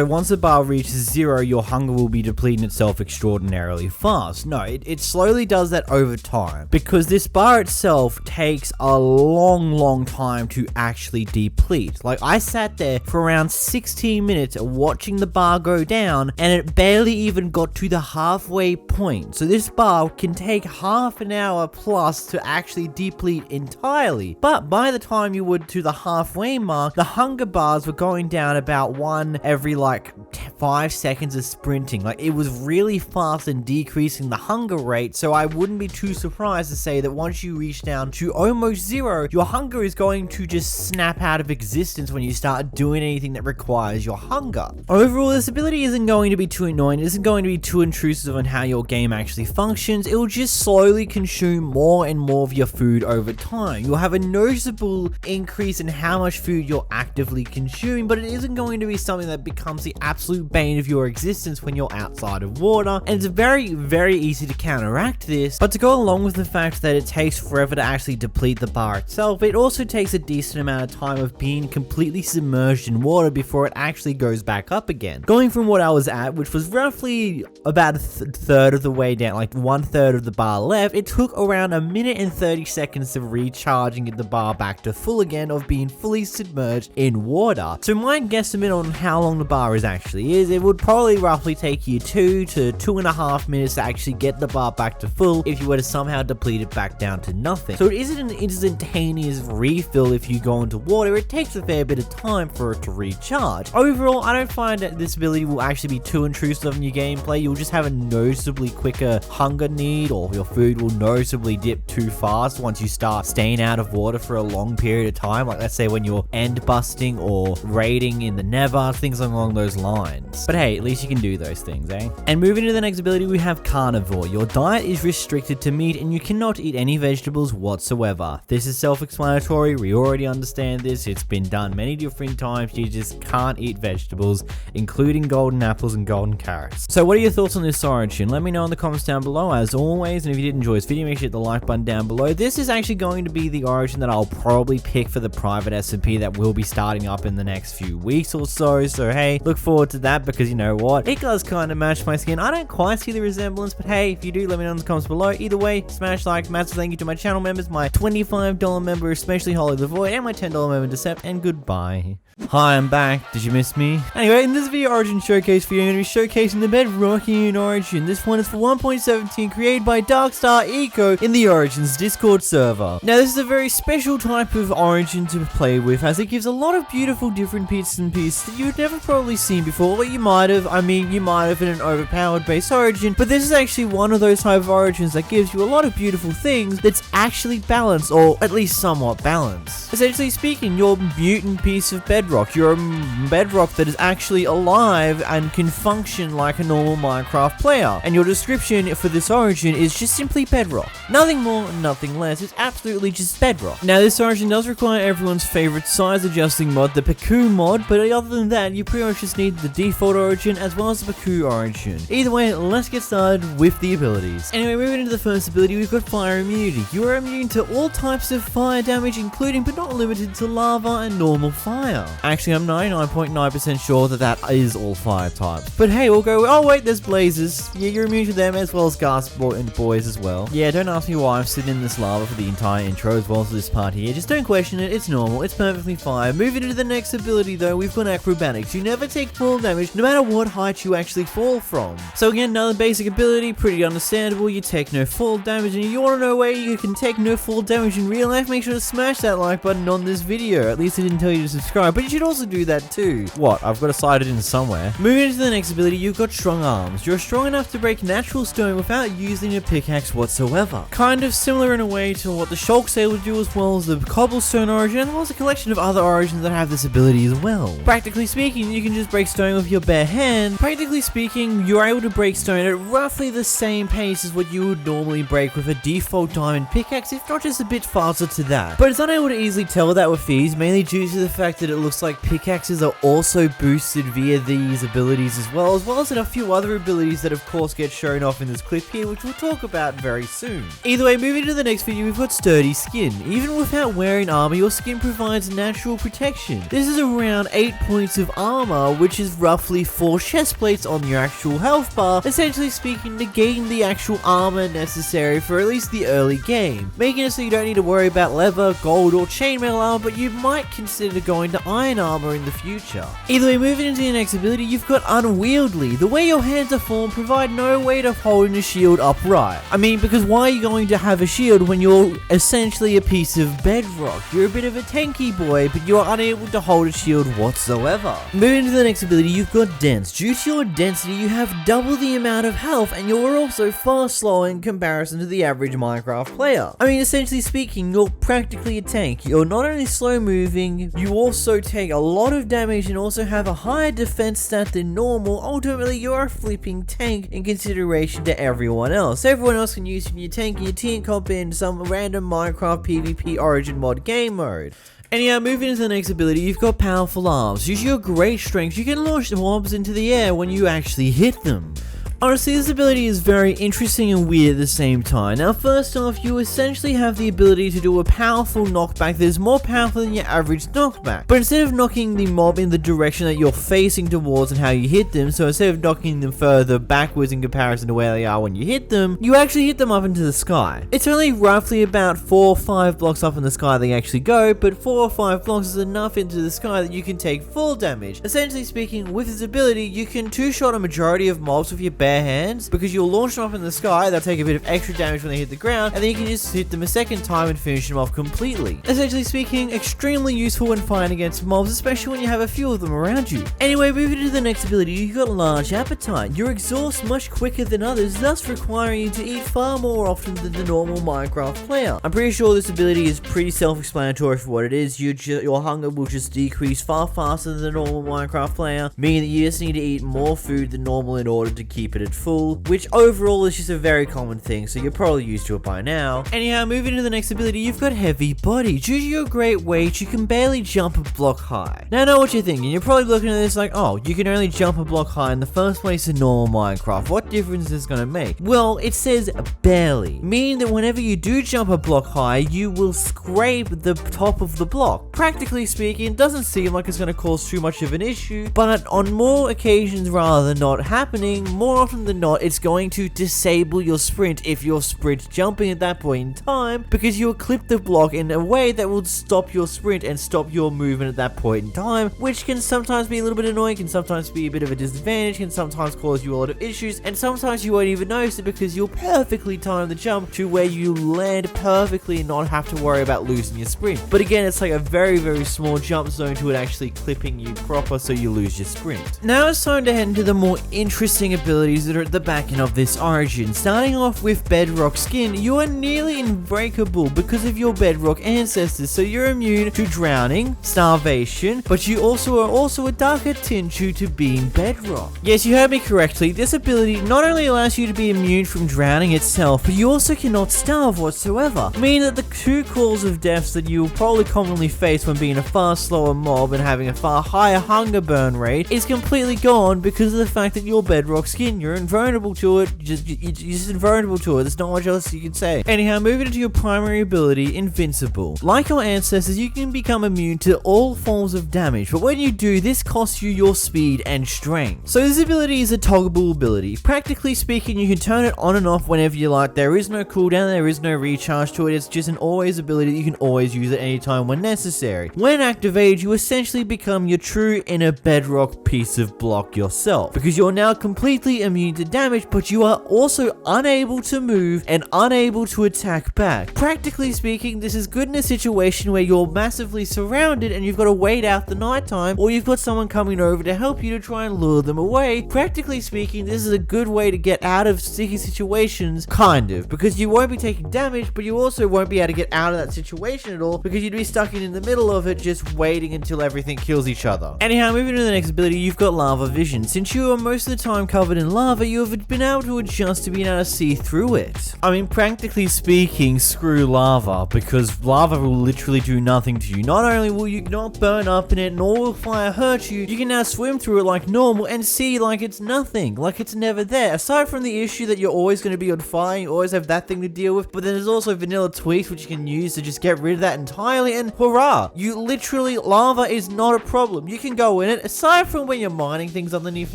once the bar reaches 0, your hunger will be depleting itself extraordinarily fast. No, it slowly does that over time, because this bar itself takes a long time to actually deplete. Like, I sat there for around 16 minutes watching the bar go down, and it barely even got to the halfway point. So this bar can take half an hour plus to actually deplete entirely. But by the time you were to the halfway mark, the hunger bars were going down about 1 every like 5 seconds of sprinting. Like, it was really fast and decreasing the hunger rate, so I wouldn't be too surprised to say that once you reach down to almost 0, your hunger is going to just snap out of existence when you start doing anything that requires your hunger. Overall, this ability isn't going to be too annoying, it isn't going to be too intrusive on how your game actually functions. It will just slowly consume more and more of your food over time. You'll have a noticeable increase in how much food you're actively consuming, but it isn't going to be something that becomes the absolute bane of your existence when you're outside of water, and it's very easy to counteract this. But to go along with the fact that it takes forever to actually deplete the bar itself, it also takes a decent amount of time of being completely submerged in water before it actually goes back up again. Going from what I was at, which was roughly about a third of the way down, like 1/3 of the bar left, it took around 1 minute and 30 seconds of recharging the bar back to full again of being fully submerged in water. So my guesstimate on how long the bar actually is, it would probably roughly take you 2 to 2.5 minutes to actually get the bar back to full if you were to somehow deplete it back down to nothing. So it isn't as intense instantaneous refill if you go into water. It takes a fair bit of time for it to recharge. Overall, I don't find that this ability will actually be too intrusive in your gameplay. You'll just have a noticeably quicker hunger need, or your food will noticeably dip too fast once you start staying out of water for a long period of time. Like, let's say when you're end busting or raiding in the Nether, things along those lines. But hey, at least you can do those things, eh? And moving to the next ability, we have Carnivore. Your diet is restricted to meat and you cannot eat any vegetables whatsoever. This is self-explanatory. We already understand this. It's been done many different times. You just can't eat vegetables, including golden apples and golden carrots. So what are your thoughts on this origin? Let me know in the comments down below, as always. And if you did enjoy this video, make sure to hit the like button down below. This is actually going to be the origin that I'll probably pick for the private SMP that will be starting up in the next few weeks or so. So hey, look forward to that, because you know what? It does kind of match my skin. I don't quite see the resemblance, but hey, if you do, let me know in the comments below. Either way, smash like. Massive thank you to my channel members, my $25 member, especially Holly the Void, and my $10 member, Decept, and goodbye. Hi, I'm back. Did you miss me? Anyway, in this video origin showcase video, I'm going to be showcasing the Bedrockean origin. This one is for 1.17, created by Darkstar Eco in the Origins Discord server. Now, this is a very special type of origin to play with, as it gives a lot of beautiful different bits and pieces that you've never probably seen before. Well, you might have. I mean, you might have in an overpowered base origin, but this is actually one of those type of origins that gives you a lot of beautiful things that's actually balanced, or at least somewhat balanced. Essentially speaking, your mutant piece of bedrock. You're a bedrock that is actually alive and can function like a normal Minecraft player. And your description for this origin is just simply bedrock. Nothing more, nothing less. It's absolutely just bedrock. Now, this origin does require everyone's favorite size adjusting mod, the Paku mod, but other than that, you pretty much just need the default origin as well as the Paku origin. Either way, let's get started with the abilities. Anyway, moving into the first ability, we've got Fire Immunity. You are immune to all types of fire damage, including but not limited to lava and normal fire. Actually, I'm 99.9% sure that that is all fire types. But hey, we'll go, oh wait, there's blazes. Yeah, you're immune to them, as well as gas boys as well. Yeah, don't ask me why I'm sitting in this lava for the entire intro, as well as this part here. Just don't question it, it's normal, it's perfectly fine. Moving into the next ability though, we've got Acrobatics. You never take fall damage, no matter what height you actually fall from. So again, another basic ability, pretty understandable. You take no fall damage, and you want to know where you can take no fall damage in real life, make sure to smash that like button on this video. At least I didn't tell you to subscribe, but you should also do that too. What? I've got to slide it in somewhere. Moving into the next ability, you've got Strong Arms. You're strong enough to break natural stone without using a pickaxe whatsoever. Kind of similar in a way to what the Shulk Sail would do, as well as the Cobblestone origin, as well as a collection of other origins that have this ability as well. Practically speaking, you can just break stone with your bare hand. Practically speaking, you're able to break stone at roughly the same pace as what you would normally break with a default diamond pickaxe, if not just a bit faster to that. But it's unable to easily tell that with these, mainly due to the fact that it looks like pickaxes are also boosted via these abilities as well as a few other abilities that of course get shown off in this clip here, which we'll talk about very soon. Either way, moving to the next video, we've got Sturdy Skin. Even without wearing armor, your skin provides natural protection. This is around 8 points of armor, which is roughly 4 chest plates on your actual health bar, essentially speaking, negating the actual armor necessary for at least the early game, making it so you don't need to worry about leather, gold, or chainmail armor, but you might consider going to iron armor in the future. Either way, moving into your next ability, you've got Unwieldy. The way your hands are formed provide no way of holding a shield upright. I mean, because why are you going to have a shield when you're essentially a piece of bedrock? You're a bit of a tanky boy, but you are unable to hold a shield whatsoever. Moving to the next ability, you've got Dense. Due to your density, you have double the amount of health, and you're also far slower in comparison to the average Minecraft player. I mean, essentially speaking, you're practically a tank. You're not only slow moving, you also take a lot of damage and also have a higher defense stat than normal. Ultimately, you're a flipping tank in consideration to everyone else. Everyone else can use your tank and your TNT comp in some random Minecraft PvP Origin mod game mode. Anyhow, moving into the next ability, you've got Powerful Arms. Due to your great strength, you can launch mobs into the air when you actually hit them. Honestly, this ability is very interesting and weird at the same time. Now, first off, you essentially have the ability to do a powerful knockback that is more powerful than your average knockback. But instead of knocking the mob in the direction that you're facing towards and how you hit them, so instead of knocking them further backwards in comparison to where they are when you hit them, you actually hit them up into the sky. It's only roughly about 4 or 5 blocks up in the sky they actually go, but 4 or 5 blocks is enough into the sky that you can take full damage. Essentially speaking, with this ability, you can two-shot a majority of mobs with your bare hands, because you'll launch them up in the sky, they'll take a bit of extra damage when they hit the ground, and then you can just hit them a second time and finish them off completely. Essentially speaking, extremely useful when fighting against mobs, especially when you have a few of them around you. Anyway, moving to the next ability, you've got Large Appetite. You exhaust much quicker than others, thus requiring you to eat far more often than the normal Minecraft player. I'm pretty sure this ability is pretty self-explanatory for what it is. Your hunger will just decrease far faster than the normal Minecraft player, meaning that you just need to eat more food than normal in order to keep it at full, which overall is just a very common thing, so you're probably used to it by now. Anyhow, moving to the next ability, you've got Heavy Body. Due to your great weight, you can barely jump a block high. Now I know what you're thinking. You're probably looking at this like, oh, you can only jump a block high in the first place in normal Minecraft. What difference is this gonna make? Well, it says barely, meaning that whenever you do jump a block high, you will scrape the top of the block. Practically speaking, it doesn't seem like it's gonna cause too much of an issue, but on more occasions rather than not happening, more often than not, it's going to disable your sprint if you're sprint jumping at that point in time, because you'll clip the block in a way that will stop your sprint and stop your movement at that point in time, which can sometimes be a little bit annoying, can sometimes be a bit of a disadvantage, can sometimes cause you a lot of issues, and sometimes you won't even notice it because you'll perfectly time the jump to where you land perfectly and not have to worry about losing your sprint. But again, it's like a very, very small jump zone to it actually clipping you proper so you lose your sprint. Now it's time to head into the more interesting abilities that are at the back end of this origin. Starting off with Bedrock Skin, you are nearly unbreakable because of your Bedrock ancestors, so you're immune to drowning, starvation, but you are a darker tinge due to being Bedrock. Yes, you heard me correctly. This ability not only allows you to be immune from drowning itself, but you also cannot starve whatsoever, meaning that the two cause of deaths that you will probably commonly face when being a far slower mob and having a far higher hunger burn rate is completely gone because of the fact that you're Bedrock Skin. You're invulnerable to it. You're just invulnerable to it. There's not much else you can say. Anyhow, moving into your primary ability, Invincible. Like your ancestors, you can become immune to all forms of damage, but when you do, this costs you your speed and strength. So this ability is a toggleable ability. Practically speaking, you can turn it on and off whenever you like. There is no cooldown, there is no recharge to it. It's just an always ability that you can always use at any time when necessary. When activated, you essentially become your true inner Bedrock piece of block yourself, because you're now completely immune to damage, but you are also unable to move and unable to attack back. Practically speaking, this is good in a situation where you're massively surrounded and you've got to wait out the nighttime, or you've got someone coming over to help you to try and lure them away. Practically speaking, this is a good way to get out of sticky situations, kind of, because you won't be taking damage, but you also won't be able to get out of that situation at all, because you'd be stuck in the middle of it just waiting until everything kills each other. Anyhow, moving to the next ability, you've got Lava Vision. Since you are most of the time covered in lava, you have been able to adjust to being able to see through it. I mean, practically speaking, screw lava, because lava will literally do nothing to you. Not only will you not burn up in it, nor will fire hurt you, you can now swim through it like normal and see like it's nothing, like it's never there. Aside from the issue that you're always going to be on fire, you always have that thing to deal with, but then there's also vanilla tweaks which you can use to just get rid of that entirely, and hurrah! You literally, lava is not a problem. You can go in it. Aside from when you're mining things underneath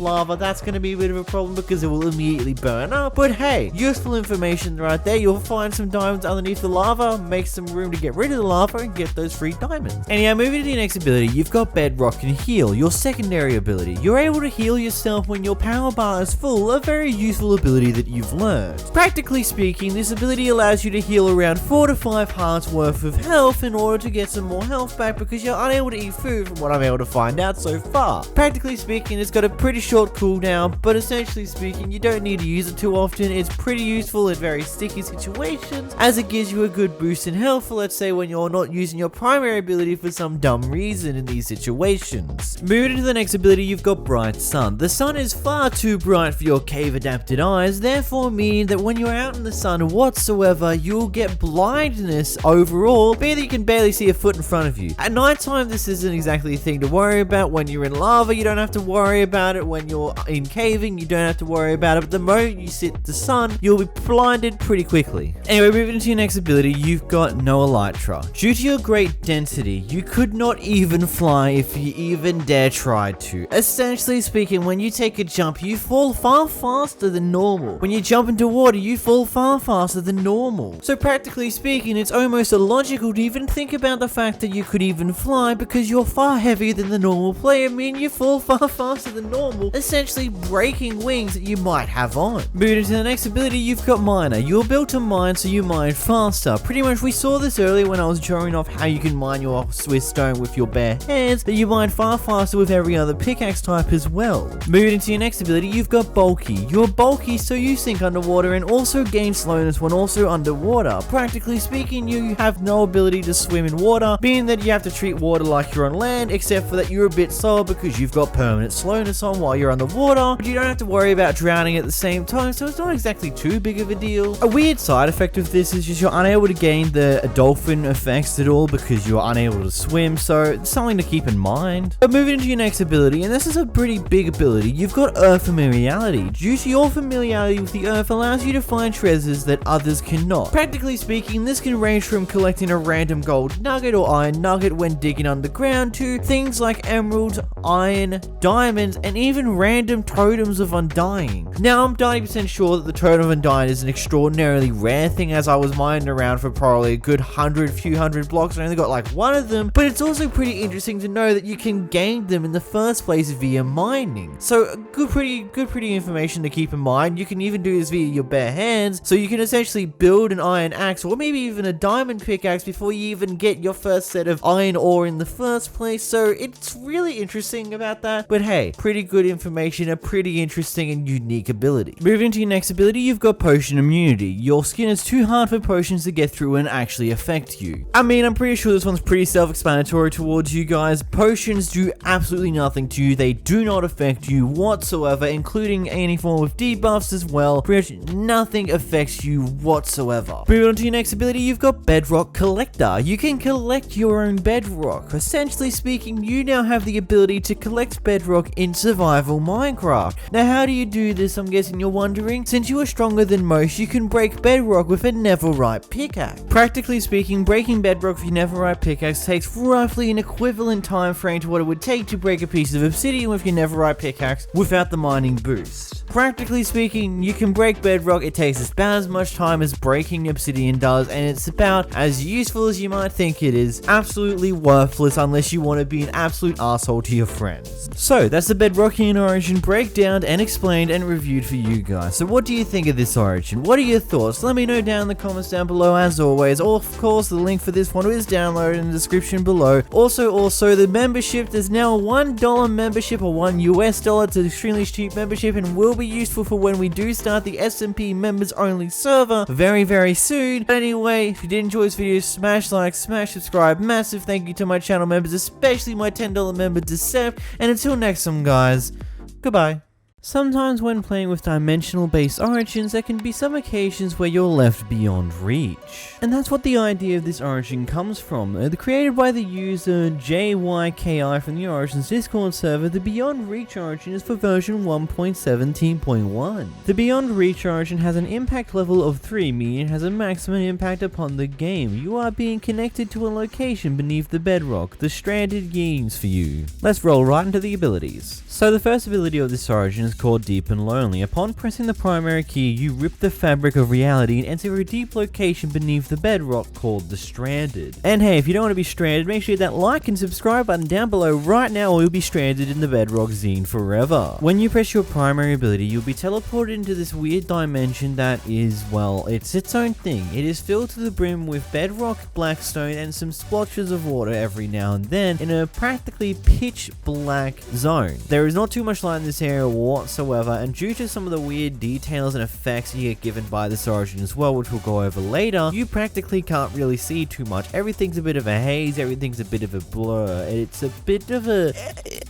lava, that's going to be a bit of a problem because it will immediately burn up, but hey, useful information right there. You'll find some diamonds underneath the lava, make some room to get rid of the lava and get those free diamonds. Anyhow, moving to your next ability, you've got Bedrock and Heal, your secondary ability. You're able to heal yourself when your power bar is full, a very useful ability that you've learned. Practically speaking, this ability allows you to heal around 4 to 5 hearts worth of health in order to get some more health back, because you're unable to eat food from what I'm able to find out so far. Practically speaking, it's got a pretty short cooldown, but essentially speaking, you don't need to use it too often. It's pretty useful in very sticky situations, as it gives you a good boost in health for, let's say, when you're not using your primary ability for some dumb reason in these situations. Moving into the next ability, you've got Bright Sun. The sun is far too bright for your cave adapted eyes, therefore meaning that when you're out in the sun whatsoever, you'll get blindness overall, being that you can barely see a foot in front of you. At nighttime, this isn't exactly a thing to worry about. When you're in lava, you don't have to worry about it. When you're in caving, you don't have to worry about it. But the moment you sit the sun, you'll be blinded pretty quickly. Anyway, moving into your next ability, you've got No Elytra. Due to your great density, you could not even fly if you even dare try to. Essentially speaking, when you take a jump, you fall far faster than normal. When you jump into water, you fall far faster than normal. So practically speaking, it's almost illogical to even think about the fact that you could even fly, because you're far heavier than the normal player, meaning you fall far faster than normal, essentially breaking wings things that you might have on. Moving into the next ability, you've got Miner. You're built to mine, so you mine faster. Pretty much we saw this earlier when I was showing off how you can mine your Swiss stone with your bare hands, but you mine far faster with every other pickaxe type as well. Moving into your next ability, you've got Bulky. You're bulky, so you sink underwater and also gain slowness when also underwater. Practically speaking, you have no ability to swim in water, being that you have to treat water like you're on land, except for that you're a bit slower because you've got permanent slowness on while you're underwater, but you don't have to worry about drowning at the same time, so it's not exactly too big of a deal. A weird side effect of this is just you're unable to gain the dolphin effects at all because you're unable to swim, so it's something to keep in mind. But moving into your next ability, and this is a pretty big ability, you've got Earth Familiarity. Due to your familiarity with the Earth allows you to find treasures that others cannot. Practically speaking, this can range from collecting a random gold nugget or iron nugget when digging underground to things like emeralds, iron, diamonds, and even random totems of undying. Now, I'm 90% sure that the totem of undying is an extraordinarily rare thing, as I was mining around for probably a good few hundred blocks and I only got like one of them, but it's also pretty interesting to know that you can gain them in the first place via mining. So good pretty information to keep in mind. You can even do this via your bare hands, so you can essentially build an iron axe or maybe even a diamond pickaxe before you even get your first set of iron ore in the first place, so it's really interesting about that. But hey, pretty good information, a pretty interesting and unique ability. Moving to your next ability, you've got Potion Immunity. Your skin is too hard for potions to get through and actually affect you. I mean, I'm pretty sure this one's pretty self-explanatory towards you guys. Potions do absolutely nothing to you. They do not affect you whatsoever, including any form of debuffs as well. Pretty much nothing affects you whatsoever. Moving on to your next ability, you've got Bedrock Collector. You can collect your own bedrock. Essentially speaking, you now have the ability to collect bedrock in survival Minecraft. Now, how do you do this? I'm guessing you're wondering. Since you are stronger than most, you can break bedrock with a netherite pickaxe. Practically speaking, breaking bedrock with your netherite pickaxe takes roughly an equivalent time frame to what it would take to break a piece of obsidian with your netherite pickaxe without the mining boost. Practically speaking, you can break bedrock. It takes about as much time as breaking obsidian does, and it's about as useful as you might think it is. Absolutely worthless unless you want to be an absolute asshole to your friends. So that's the Bedrockean origin breakdown and explained and reviewed for you guys. So what do you think of this origin? What are your thoughts? Let me know down in the comments down below as always. Of course, the link for this one is downloaded in the description below. Also the membership, there's now a $1 membership or $1 it's an extremely cheap membership and will be useful for when we do start the SMP members only server very soon. But anyway, if you did enjoy this video, smash like, smash subscribe. Massive thank you to my channel members, especially my $10 member Decept, and until next time guys, goodbye. Sometimes when playing with dimensional-based origins, there can be some occasions where you're left beyond reach. And that's what the idea of this origin comes from. Created by the user JYKI from the Origins Discord server, the Beyond Reach origin is for version 1.17.1. The Beyond Reach origin has an impact level of 3, meaning it has a maximum impact upon the game. You are being connected to a location beneath the bedrock. The stranded means for you. Let's roll right into the abilities. So the first ability of this origin is called Deep and Lonely. Upon pressing the primary key, you rip the fabric of reality and enter a deep location beneath the bedrock called the Stranded. And hey, if you don't want to be stranded, make sure you hit that like and subscribe button down below right now or you'll be stranded in the bedrock zine forever. When you press your primary ability, you'll be teleported into this weird dimension that is, well, it's its own thing. It is filled to the brim with bedrock, blackstone, and some splotches of water every now and then in a practically pitch black zone. There is not too much light in this area whatsoever, and due to some of the weird details and effects you get given by this origin as well, which we'll go over later, you practically can't really see too much. Everything's a bit of a haze, everything's a bit of a blur. It's a bit of a...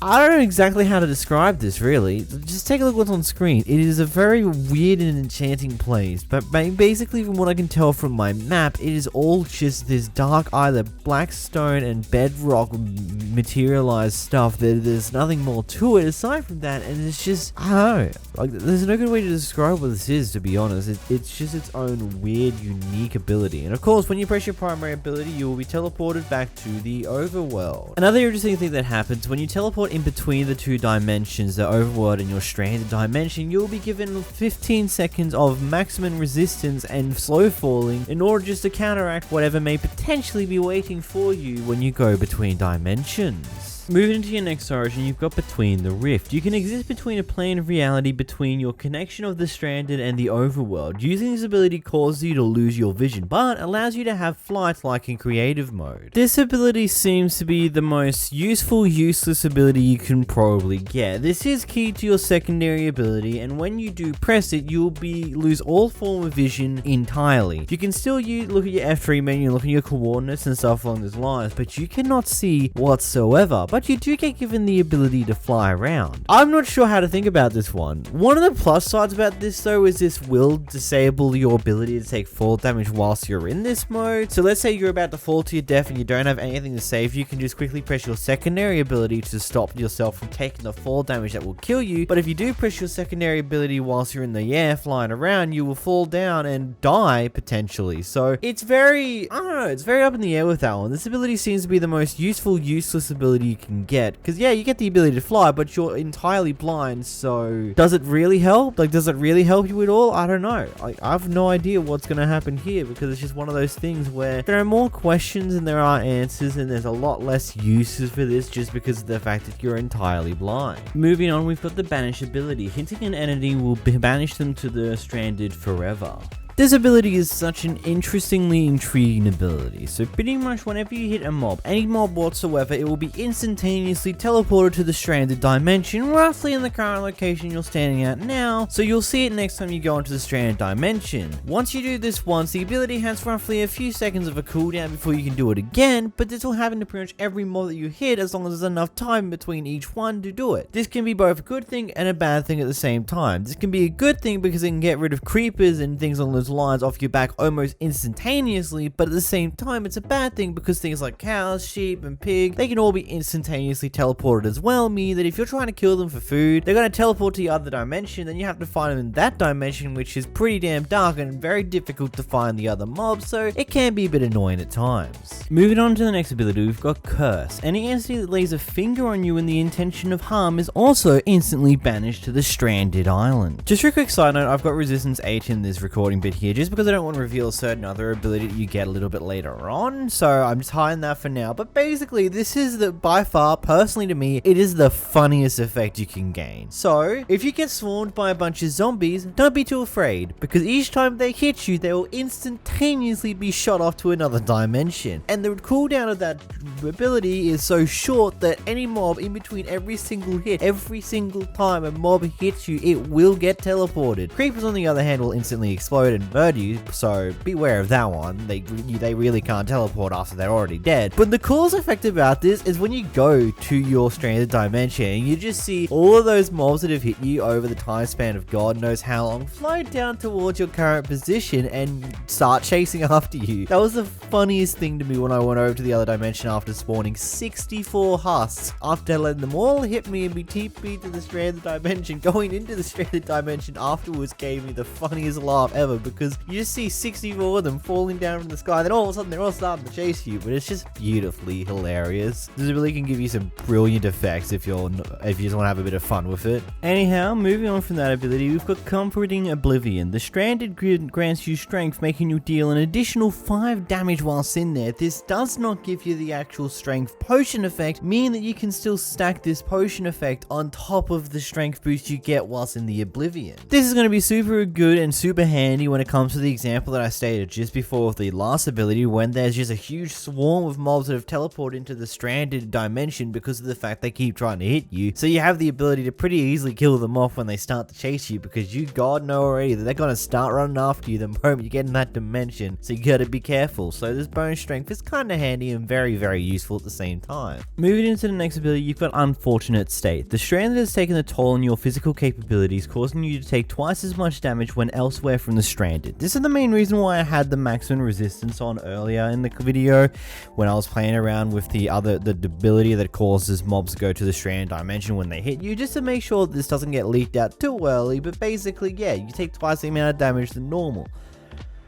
I don't know exactly how to describe this really. Just take a look what's on screen. It is a very weird and enchanting place, but basically from what I can tell from my map, it is all just this dark either black stone and bedrock materialized stuff. There's nothing more to it aside from that, and it's just, I don't know, like, there's no good way to describe what this is, to be honest. It's just its own weird, unique ability. And of course, when you press your primary ability, you will be teleported back to the overworld. Another interesting thing that happens when you teleport in between the two dimensions, the overworld and your stranded dimension, you'll be given 15 seconds of maximum resistance and slow falling in order just to counteract whatever may potentially be waiting for you when you go between dimensions. Moving into your next origin, you've got Between the Rift. You can exist between a plane of reality between your connection of the Stranded and the overworld. Using this ability causes you to lose your vision, but allows you to have flight like in creative mode. This ability seems to be the most useful, useless ability you can probably get. This is key to your secondary ability, and when you do press it, you'll lose all form of vision entirely. You can still look at your F3 menu, look at your coordinates and stuff along those lines, but you cannot see whatsoever. But you do get given the ability to fly around. I'm not sure how to think about this one. One of the plus sides about this though is this will disable your ability to take fall damage whilst you're in this mode. So let's say you're about to fall to your death and you don't have anything to save, you can just quickly press your secondary ability to stop yourself from taking the fall damage that will kill you. But if you do press your secondary ability whilst you're in the air flying around, you will fall down and die potentially. So it's very, I don't know, it's very up in the air with that one. This ability seems to be the most useful, useless ability you can get, because yeah, you get the ability to fly, but you're entirely blind. So does it really help? Like, does it really help you at all? I don't know. I have no idea what's going to happen here, because it's just one of those things where there are more questions than there are answers, and there's a lot less uses for this just because of the fact that you're entirely blind. Moving on, we've got the Banish ability. Hinting an entity will banish them to the Stranded forever. This ability is such an interestingly intriguing ability. So pretty much whenever you hit a mob, any mob whatsoever, it will be instantaneously teleported to the Stranded dimension, roughly in the current location you're standing at now, so you'll see it next time you go into the Stranded dimension. Once you do this once, the ability has roughly a few seconds of a cooldown before you can do it again, but this will happen to pretty much every mob that you hit as long as there's enough time between each one to do it. This can be both a good thing and a bad thing at the same time. This can be a good thing because it can get rid of creepers and things along those lines off your back almost instantaneously, but at the same time it's a bad thing because things like cows, sheep and pig, they can all be instantaneously teleported as well, meaning that if you're trying to kill them for food, they're going to teleport to the other dimension, then you have to find them in that dimension, which is pretty damn dark and very difficult to find the other mobs, so it can be a bit annoying at times. Moving on to the next ability, we've got Curse. Any entity that lays a finger on you in the intention of harm is also instantly banished to the Stranded island. Just for a quick side note, I've got Resistance 8 in this recording bit here, just because I don't want to reveal a certain other ability that you get a little bit later on, so I'm just hiding that for now. But basically, this is by far, personally to me, it is the funniest effect you can gain. So, if you get swarmed by a bunch of zombies, don't be too afraid, because each time they hit you, they will instantaneously be shot off to another dimension. And the cooldown of that ability is so short that any mob in between every single hit, every single time a mob hits you, it will get teleported. Creepers, on the other hand, will instantly explode and murder you, so beware of that one. They really can't teleport after they're already dead. But the coolest effect about this is when you go to your Stranded dimension and you just see all of those mobs that have hit you over the time span of God knows how long float down towards your current position and start chasing after you. That was the funniest thing to me when I went over to the other dimension after spawning 64 husks. After letting them all hit me and be TP'd to the Stranded dimension, going into the Stranded dimension afterwards gave me the funniest laugh ever, because you just see 64 of them falling down from the sky, then all of a sudden they're all starting to chase you, but it's just beautifully hilarious. This really can give you some brilliant effects if you just want to have a bit of fun with it. Anyhow, moving on from that ability, we've got Comforting Oblivion. The Stranded grants you strength, making you deal an additional 5 damage whilst in there. This does not give you the actual strength potion effect, meaning that you can still stack this potion effect on top of the strength boost you get whilst in the Oblivion. This is going to be super good and super handy when it comes to the example that I stated just before with the last ability, when there's just a huge swarm of mobs that have teleported into the Stranded dimension because of the fact they keep trying to hit you. So you have the ability to pretty easily kill them off when they start to chase you, because you God know already that they're going to start running after you the moment you get in that dimension. So you gotta be careful. So this bonus strength is kind of handy and very, very useful at the same time. Moving into the next ability, you've got Unfortunate State. The Stranded has taken a toll on your physical capabilities, causing you to take twice as much damage when elsewhere from the Stranded. This is the main reason why I had the maximum resistance on earlier in the video when I was playing around with the ability that causes mobs to go to the Stranded dimension when they hit you, just to make sure that this doesn't get leaked out too early. But basically, yeah, you take twice the amount of damage than normal.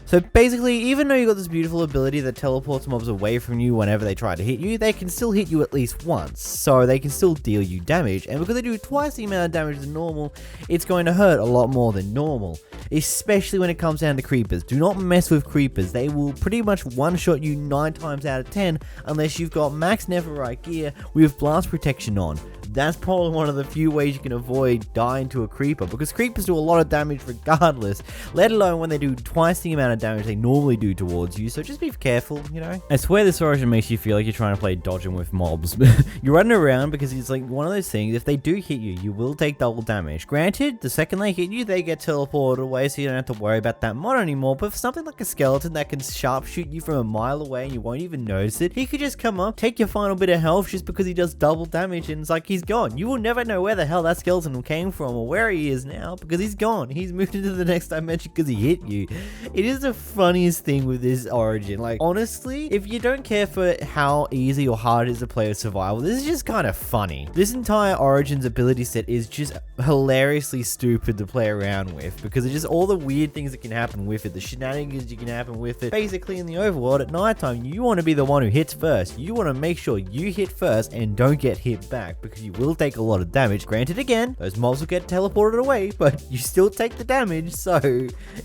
So basically, even though you got this beautiful ability that teleports mobs away from you whenever they try to hit you, they can still hit you at least once, so they can still deal you damage, and because they do twice the amount of damage than normal, it's going to hurt a lot more than normal, especially when it comes down to creepers. Do not mess with creepers. They will pretty much one-shot you 9 times out of 10 unless you've got max Nether Heir gear with blast protection on. That's probably one of the few ways you can avoid dying to a creeper, because creepers do a lot of damage regardless, let alone when they do twice the amount of damage they normally do towards you, so just be careful, you know? I swear this origin makes you feel like you're trying to play dodging with mobs. You're running around because it's like one of those things, if they do hit you, you will take double damage. Granted, the second they hit you, they get teleported away, so you don't have to worry about that mod anymore, but for something like a skeleton that can sharpshoot you from a mile away and you won't even notice it, he could just come up, take your final bit of health just because he does double damage, and it's like he's gone. You will never know where the hell that skeleton came from or where he is now, because he's gone. He's moved into the next dimension because he hit you. It is the funniest thing with this origin. Like, honestly, if you don't care for how easy or hard it is to play with survival, this is just kind of funny. This entire Origin's ability set is just hilariously stupid to play around with, because it's just all the weird things that can happen with it, the shenanigans you can happen with it. Basically, in the overworld at nighttime, you want to be the one who hits first. You want to make sure you hit first and don't get hit back, because you will take a lot of damage. Granted, again, those mobs will get teleported away, but you still take the damage, so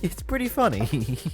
it's pretty funny.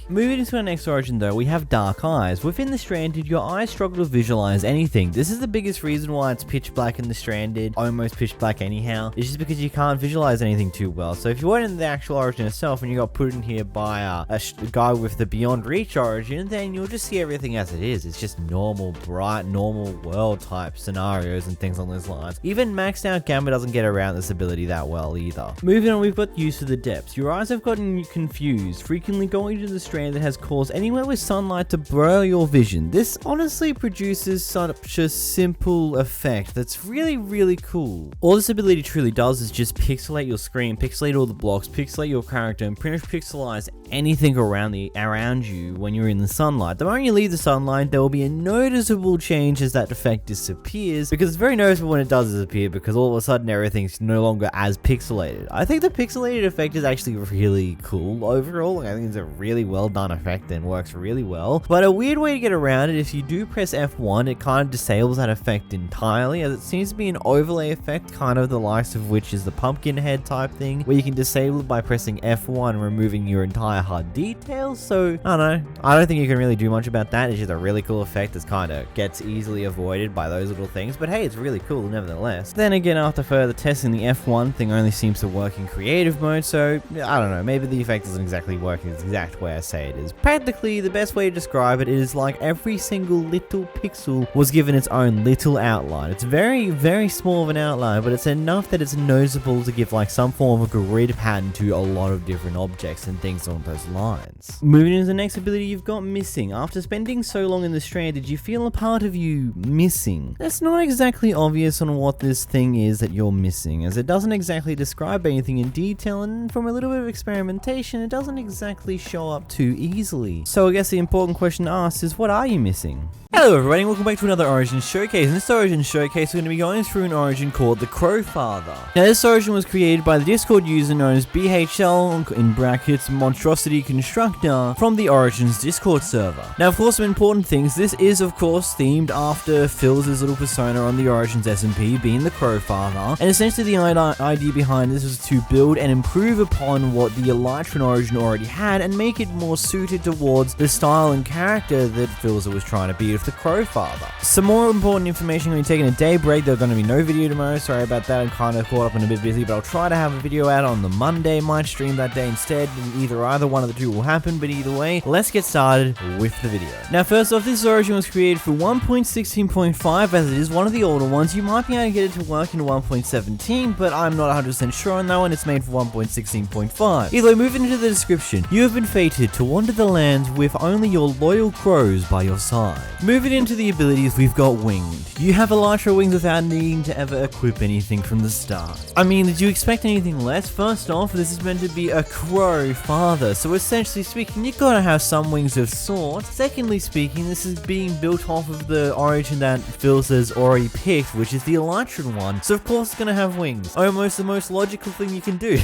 Moving into our next origin though, we have dark eyes. Within the Stranded, your eyes struggle to visualize anything. This is the biggest reason why it's pitch black in the Stranded, almost pitch black anyhow. It's just because you can't visualize anything too well. So if you weren't in the actual origin itself and you got put in here by a guy with the Beyond Reach origin, then you'll just see everything as it is. It's just normal, bright, normal world type scenarios and things along those lines. Even maxed out Gamma doesn't get around this ability that well either. Moving on, we've got use of the depths. Your eyes have gotten confused, frequently going to the strand that has caused anywhere with sunlight to blur your vision. This honestly produces such a simple effect that's really cool. All this ability truly does is just pixelate your screen, pixelate all the blocks, pixelate your character, and pretty much pixelize anything around you when you're in the sunlight. The moment you leave the sunlight, there will be a noticeable change as that effect disappears, because it's very noticeable when it does disappear, because all of a sudden everything's no longer as pixelated. I think the pixelated effect is actually really cool overall. I think it's a really well done effect and works really well. But a weird way to get around it, if you do press F1, it kind of disables that effect entirely, as it seems to be an overlay effect, kind of the likes of which is the pumpkin head type thing, where you can disable it by pressing F1, removing your entire HUD details. So I don't know. I don't think you can really do much about that. It's just a really cool effect that kind of gets easily avoided by those little things. But hey, it's really cool nevertheless. Then again, after further testing, the F1 thing only seems to work in creative mode, so I don't know, maybe the effect doesn't exactly work in the exact way I say it is. Practically, the best way to describe it is like every single little pixel was given its own little outline. It's very small of an outline, but it's enough that it's noticeable to give like some form of a grid pattern to a lot of different objects and things along those lines. Moving into the next ability, you've got missing. After spending so long in the Stranded, you feel a part of you missing. That's not exactly obvious on what this thing is that you're missing, as it doesn't exactly describe anything in detail, and from a little bit of experimentation, it doesn't exactly show up too easily. So I guess the important question to ask is, what are you missing? Hello everybody, welcome back to another Origin Showcase. In this Origin Showcase, we're going to be going through an Origin called the Crowfather. Now this Origin was created by the Discord user known as BHL, in brackets, Monstrosity Constructor, from the Origin's Discord server. Now of course, some important things, this is of course themed after Phil's little persona on the Origin's SMP, being the Crowfather, and essentially the idea behind this was to build and improve upon what the Elytran Origin already had, and make it more suited towards the style and character that Phil's was trying to be the Crowfather. Some more important information, when you're taking a day break, there's going to be no video tomorrow, sorry about that, I'm kind of caught up and a bit busy, but I'll try to have a video out on the Monday, might stream that day instead, either one of the two will happen, but either way, let's get started with the video. Now first off, this Origin was created for 1.16.5, as it is one of the older ones. You might be able to get it to work in 1.17, but I'm not 100% sure on that one. It's made for 1.16.5. Either way, moving into the description, you have been fated to wander the lands with only your loyal crows by your side. Moving into the abilities, we've got Winged. You have Elytra wings without needing to ever equip anything from the start. I mean, did you expect anything less? First off, this is meant to be a Crowfather, so essentially speaking, you gotta have some wings of sorts. Secondly speaking, this is being built off of the Origin that Phil has already picked, which is the Elytra Ashen One, so of course it's gonna have wings. Almost the most logical thing you can do.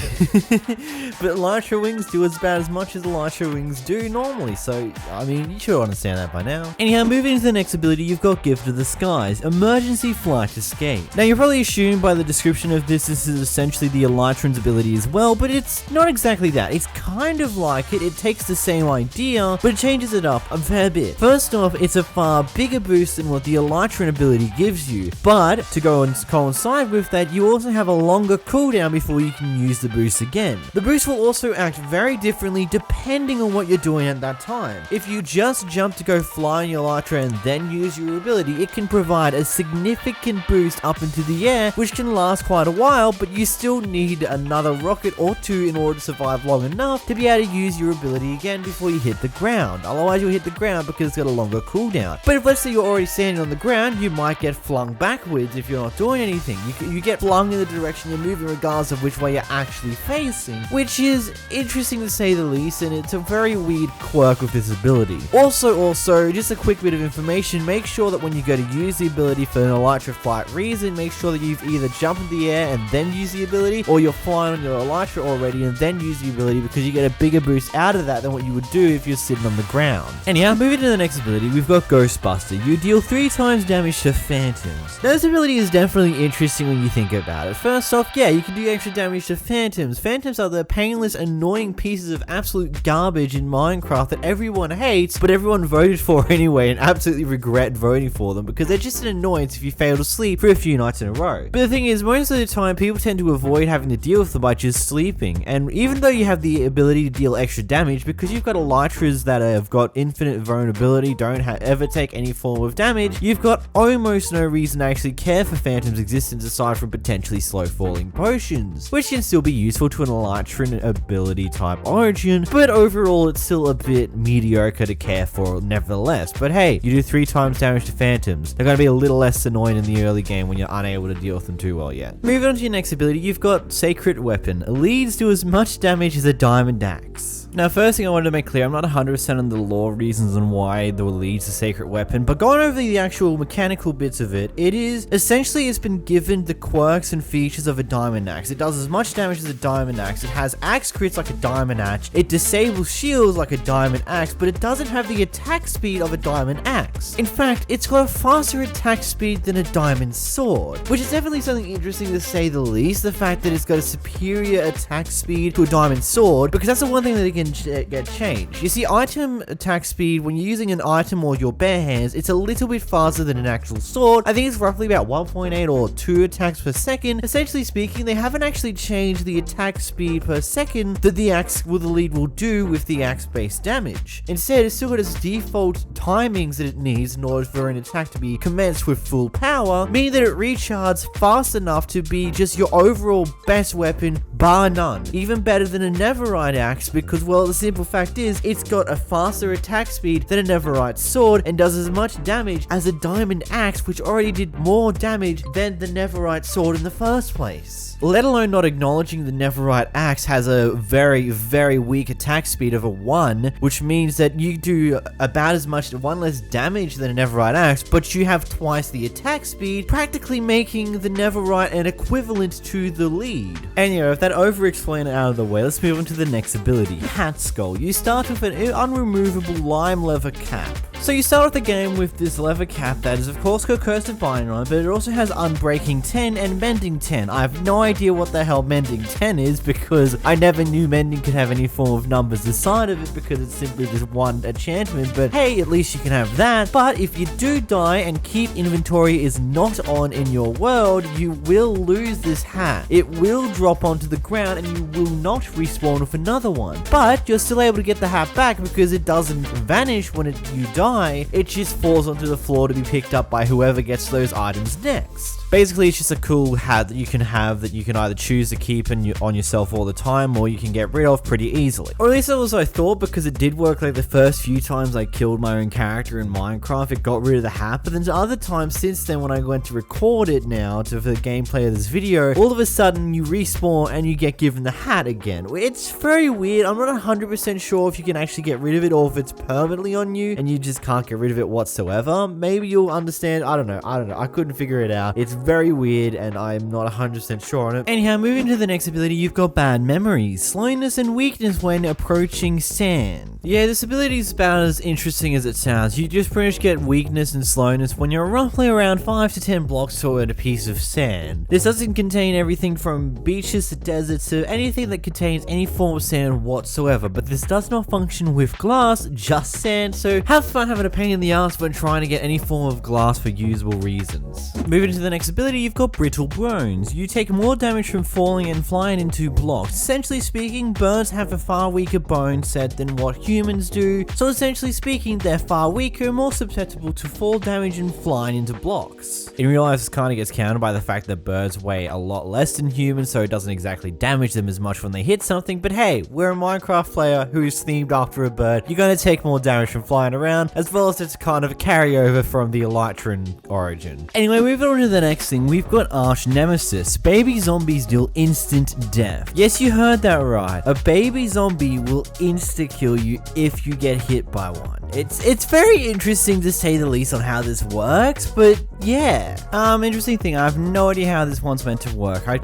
But Elytra wings do about as much as Elytra wings do normally, so I mean, you should understand that by now. Anyhow, moving into the next ability, you've got Gift of the Skies, Emergency Flight Escape. Now you're probably assumed by the description of this is essentially the Elytran's ability as well, but it's not exactly that. It's kind of like it. It takes the same idea, but it changes it up a fair bit. First off, it's a far bigger boost than what the Elytran ability gives you, but to go and coincide with that, you also have a longer cooldown before you can use the boost again. The boost will also act very differently depending on what you're doing at that time. If you just jump to go fly in your Elytra and then use your ability, it can provide a significant boost up into the air, which can last quite a while, but you still need another rocket or two in order to survive long enough to be able to use your ability again before you hit the ground. Otherwise you'll hit the ground because it's got a longer cooldown. But if let's say you're already standing on the ground, you might get flung backwards if you're not doing anything. You get flung in the direction you're moving regardless of which way you're actually facing, which is interesting to say the least, and it's a very weird quirk of this ability. Also, just a quick bit of information, make sure that when you go to use the ability for an Elytra flight reason, make sure that you've either jumped in the air and then use the ability, or you're flying on your Elytra already and then use the ability, because you get a bigger boost out of that than what you would do if you're sitting on the ground. Anyhow, moving to the next ability, we've got Ghostbuster. You deal 3 times damage to phantoms. Now this ability is definitely interesting when you think about it. First off, yeah, you can do extra damage to phantoms. Phantoms are the painless, annoying pieces of absolute garbage in Minecraft that everyone hates, but everyone voted for anyway and absolutely regret voting for them because they're just an annoyance if you fail to sleep for a few nights in a row. But the thing is, most of the time people tend to avoid having to deal with them by just sleeping, and even though you have the ability to deal extra damage, because you've got Elytras that have got infinite vulnerability, don't ever take any form of damage, you've got almost no reason to actually care for Phantom's existence aside from potentially slow falling potions, which can still be useful to an Elytran ability type origin, but overall it's still a bit mediocre to care for nevertheless. But hey, you do 3 times damage to Phantoms. They're going to be a little less annoying in the early game when you're unable to deal with them too well yet. Moving on to your next ability, you've got Sacred Weapon. Leads do as much damage as a diamond axe. Now, first thing I wanted to make clear, I'm not 100% on the lore reasons on why the leads a Sacred Weapon, but going over the actual mechanical bits of it, it is essentially it's been given the quirks and features of a diamond axe. It does as much damage as a diamond axe. It has axe crits like a diamond axe. It disables shields like a diamond axe, but it doesn't have the attack speed of a diamond axe. In fact, it's got a faster attack speed than a diamond sword, which is definitely something interesting to say the least. The fact that it's got a superior attack speed to a diamond sword, because that's the one thing that it can get changed. You see, item attack speed, when you're using an item or your bare hands, it's a little bit faster than an actual sword. I think it's roughly about 1.8 or 2 attacks per second. Essentially speaking, they haven't actually changed the attack speed per second that the axe with the lead will do with the axe based damage. Instead, it's still got its default timings that it needs in order for an attack to be commenced with full power, meaning that it recharges fast enough to be just your overall best weapon, bar none. Even better than a Netherite axe, because, well, the simple fact is, it's got a faster attack speed than a Netherite sword and does as much damage as a diamond axe, which already did more damage than the Netherite sword in the first place. Let alone not acknowledging the Netherite axe has a very, very weak attack speed of a 1, which means that you do about as much, 1 less damage than a Netherite axe, but you have twice the attack speed, practically making the Netherite an equivalent to the lead. Anyway, with that over-explain out of the way, let's move on to the next ability, Hat Skull. You start with an unremovable lime leather cap. So you start off the game with this leather cap that is of course got Curse of Binding on it, but it also has Unbreaking 10 and Mending 10. I have no idea what the hell Mending 10 is, because I never knew Mending could have any form of numbers aside of it, because it's simply just one enchantment, but hey, at least you can have that. But if you do die and keep inventory is not on in your world, you will lose this hat. It will drop onto the ground and you will not respawn with another one, but you're still able to get the hat back because it doesn't vanish when you die. It just falls onto the floor to be picked up by whoever gets those items next. Basically, it's just a cool hat that you can have that you can either choose to keep on yourself all the time, or you can get rid of pretty easily. Or at least that was what I thought, because it did work like the first few times I killed my own character in Minecraft, it got rid of the hat, but then other times since then when I went to record it now for the gameplay of this video, all of a sudden you respawn and you get given the hat again. It's very weird. I'm not 100% sure if you can actually get rid of it or if it's permanently on you and you just can't get rid of it whatsoever. Maybe you'll understand. I don't know. I couldn't figure it out. It's very weird and I'm not 100% sure on it. Anyhow, moving to the next ability, you've got Bad Memories, slowness and weakness when approaching sand. Yeah, this ability is about as interesting as it sounds. You just pretty much get weakness and slowness when you're roughly around 5 to 10 blocks toward a piece of sand. This doesn't contain everything from beaches to deserts to anything that contains any form of sand whatsoever, but this does not function with glass, just sand, so have fun having a pain in the ass when trying to get any form of glass for usable reasons. Moving to the next ability, you've got Brittle Bones. You take more damage from falling and flying into blocks. Essentially speaking, birds have a far weaker bone set than what humans do, so essentially speaking, they're far weaker, more susceptible to fall damage and flying into blocks. In real life, this kind of gets countered by the fact that birds weigh a lot less than humans, so it doesn't exactly damage them as much when they hit something, but hey, we're a Minecraft player who's themed after a bird. You're going to take more damage from flying around, as well as it's kind of a carryover from the Elytran origin. Anyway, moving on to the next thing, we've got Arch Nemesis. Baby zombies deal instant death. Yes, you heard that right. A baby zombie will insta-kill you if you get hit by one. It's very interesting to say the least on how this works, but yeah. Interesting thing, I have no idea how this one's meant to work. I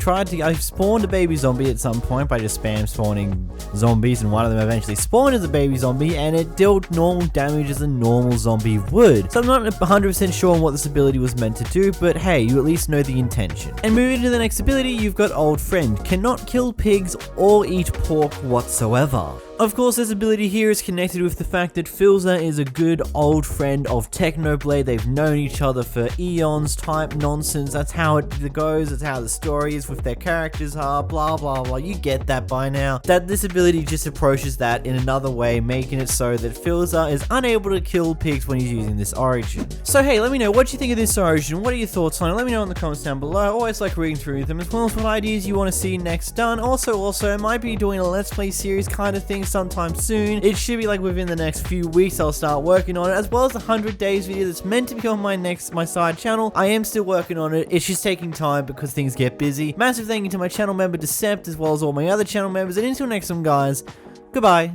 spawned a baby zombie at some point by just spam spawning zombies, and one of them eventually spawned as a baby zombie, and it dealt normal damage as a normal zombie would. So I'm not 100% sure on what this ability was meant to do, but hey, you at least know the intention. And moving to the next ability, you've got Old Friend. Cannot kill pigs or eat pork whatsoever. Of course, this ability here is connected with the fact that Filcher is a good old friend of Technoblade. They've known each other for eons type nonsense. That's how it goes. That's how the story is with their characters are, blah, blah, blah. You get that by now. That this ability just approaches that in another way, making it so that Filcher is unable to kill pigs when he's using this origin. So hey, let me know what you think of this origin. What are your thoughts on it? Let me know in the comments down below. I always like reading through them, as well as what ideas you want to see next done. Also, I might be doing a Let's Play series kind of thing sometime soon. It should be like within the next few weeks. I'll start working on it, as well as the 100 days video that's meant to be on my side channel. I am still working on it. It's just taking time because things get busy. Massive thank you to my channel member Decept, as well as all my other channel members, and until next time guys, goodbye.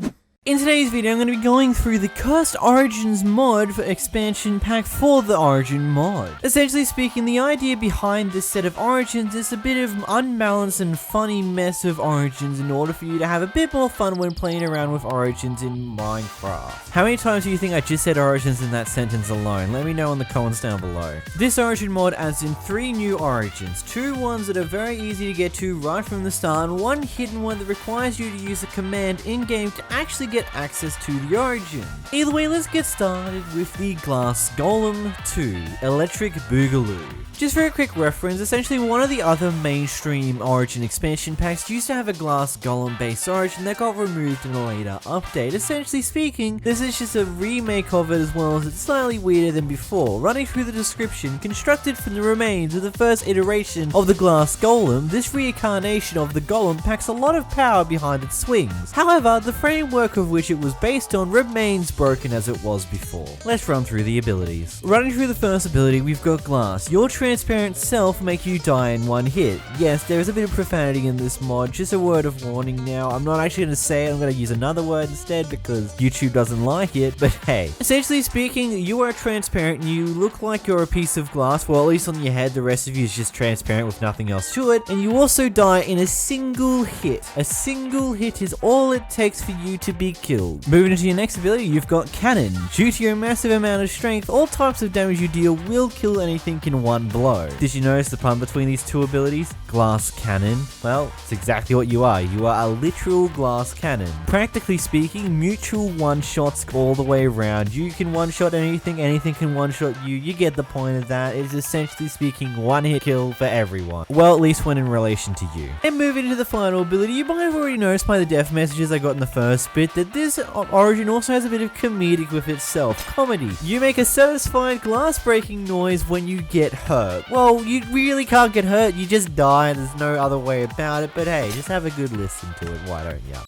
In today's video, I'm going to be going through the Cursed Origins mod for expansion pack for the Origin mod. Essentially speaking, the idea behind this set of origins is a bit of unbalanced and funny mess of origins in order for you to have a bit more fun when playing around with origins in Minecraft. How many times do you think I just said origins in that sentence alone? Let me know in the comments down below. This origin mod adds in 3 new origins, 2 ones that are very easy to get to right from the start, and 1 hidden one that requires you to use a command in-game to actually get access to the origin. Either way, let's get started with the Glass Golem 2 Electric Boogaloo. Just for a quick reference, essentially one of the other mainstream Origin expansion packs used to have a Glass Golem based Origin that got removed in a later update. Essentially speaking, this is just a remake of it, as well as it's slightly weirder than before. Running through the description, constructed from the remains of the first iteration of the Glass Golem, this reincarnation of the Golem packs a lot of power behind its swings. However, the framework of which it was based on remains broken as it was before. Let's run through the abilities. Running through the first ability, we've got Glass. Your transparent self make you die in 1 hit. Yes, there is a bit of profanity in this mod, just a word of warning now. I'm not actually going to say it, I'm going to use another word instead because YouTube doesn't like it, but hey. Essentially speaking, you are transparent and you look like you're a piece of glass, well at least on your head, the rest of you is just transparent with nothing else to it, and you also die in a single hit. A single hit is all it takes for you to be killed. Moving into your next ability, you've got Cannon. Due to your massive amount of strength, all types of damage you deal will kill anything in 1 blow. Did you notice the pun between these 2 abilities? Glass Cannon. Well, it's exactly what you are. You are a literal glass cannon. Practically speaking, mutual one-shots all the way around. You can one-shot anything, anything can one-shot you. You get the point of that. It's essentially speaking 1-hit kill for everyone. Well, at least when in relation to you. And moving into the final ability, you might have already noticed by the death messages I got in the first bit that this origin also has a bit of comedic with itself. Comedy. You make a satisfying glass-breaking noise when you get hurt. Well, you really can't get hurt, you just die, and there's no other way about it, but hey, just have a good listen to it, why don't ya?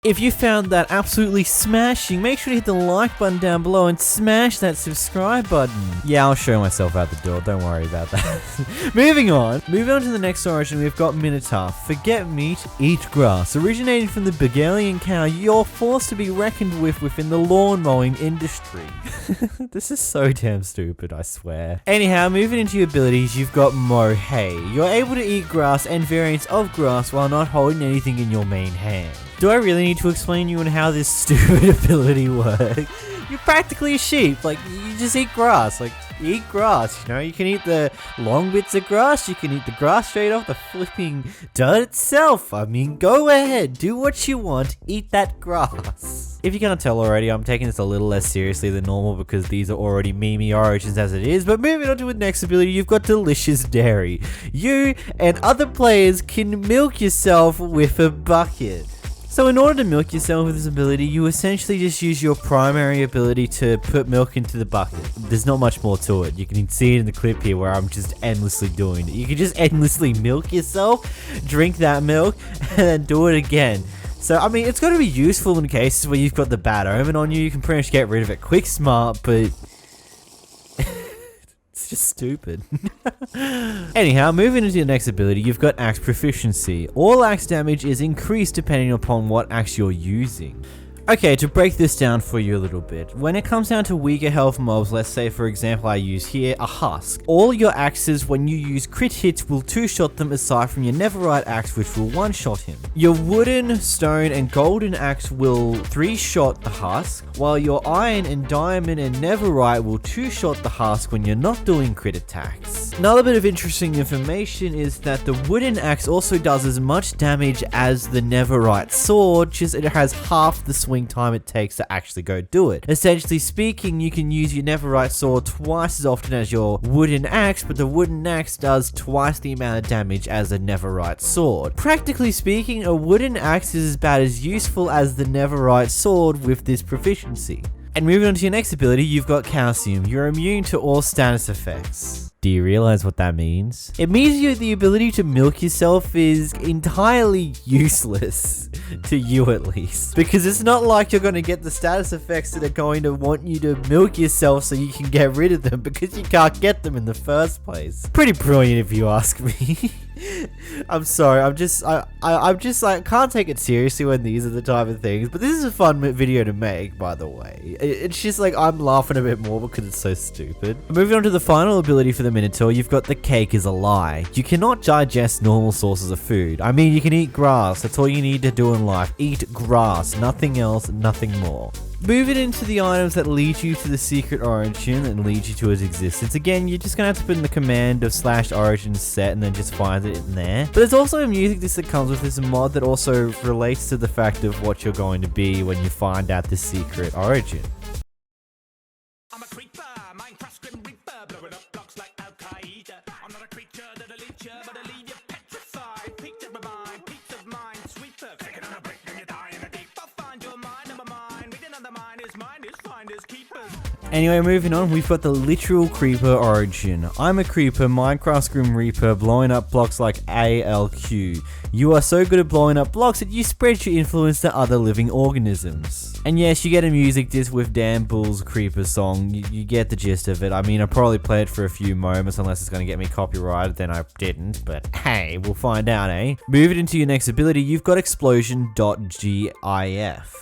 If you found that absolutely smashing, make sure to hit the like button down below and smash that subscribe button. Yeah, I'll show myself out the door, don't worry about that. Moving on to the next origin, we've got Minotaur. Forget meat, eat grass. Originating from the Bedrockean cow, you're forced to be reckoned with within the lawn mowing industry. This is so damn stupid, I swear. Anyhow, moving into your abilities, you've got Mow Hay. You're able to eat grass and variants of grass while not holding anything in your main hand. Do I really need to explain to you on how this stupid ability works? You're practically a sheep, like, you just eat grass, like, you eat grass, you know? You can eat the long bits of grass, you can eat the grass straight off the flipping dirt itself. I mean, go ahead, do what you want, eat that grass. If you can't tell already, I'm taking this a little less seriously than normal because these are already memey origins as it is, but moving on to the next ability, you've got Delicious Dairy. You and other players can milk yourself with a bucket. So in order to milk yourself with this ability, you essentially just use your primary ability to put milk into the bucket. There's not much more to it. You can see it in the clip here where I'm just endlessly doing it. You can just endlessly milk yourself, drink that milk, and then do it again. So, I mean, it's got to be useful in cases where you've got the bad omen on you. You can pretty much get rid of it quick, smart, but it's just stupid. Anyhow, moving into your next ability, you've got Axe Proficiency. All axe damage is increased depending upon what axe you're using. Okay, to break this down for you a little bit, when it comes down to weaker health mobs, let's say for example I use here a husk. All your axes when you use crit hits will 2-shot them aside from your netherite axe which will 1-shot him. Your wooden, stone and golden axe will 3-shot the husk, while your iron and diamond and netherite will 2-shot the husk when you're not doing crit attacks. Another bit of interesting information is that the wooden axe also does as much damage as the netherite sword, just it has half the swing time it takes to actually go do it. Essentially speaking, you can use your netherite sword twice as often as your wooden axe, but the wooden axe does twice the amount of damage as a netherite sword. Practically speaking, a wooden axe is about as useful as the netherite sword with this proficiency. And moving on to your next ability, you've got Calcium. You're immune to all status effects. Do you realize what that means? It means the ability to milk yourself is entirely useless, to you at least. Because it's not like you're going to get the status effects that are going to want you to milk yourself so you can get rid of them, because you can't get them in the first place. Pretty brilliant if you ask me. I'm sorry, I'm just like, can't take it seriously when these are the type of things, but this is a fun video to make, by the way. It's just like, I'm laughing a bit more because it's so stupid. Moving on to the final ability for the Minotaur, you've got the Cake is a Lie. You cannot digest normal sources of food. I mean, you can eat grass, that's all you need to do in life. Eat grass, nothing else, nothing more. Moving into the items that lead you to the secret origin and lead you to its existence. Again, you're just going to have to put in the command of /origin set and then just find it in there. But there's also a music disc that comes with this mod that also relates to the fact of what you're going to be when you find out the secret origin. I'm a creeper, Minecraft Grim Reaper, blowing up blocks like Al-Qaeda. I'm not a creature that'll eat you, but I'll leave you petrified. Peach of my mind, peace of mind, sweeper. Take it on a break and you die in a deep. I'll find your mind and my mind. Reading on the mind is finders, keepers. Anyway, moving on, we've got the literal creeper origin. I'm a creeper, Minecraft Grim Reaper, blowing up blocks like ALQ. You are so good at blowing up blocks that you spread your influence to other living organisms. And yes, you get a music disc with Dan Bull's Creeper song. You get the gist of it. I mean, I probably play it for a few moments unless it's going to get me copyrighted, then I didn't. But hey, we'll find out, eh? Moving into your next ability, you've got Explosion.gif.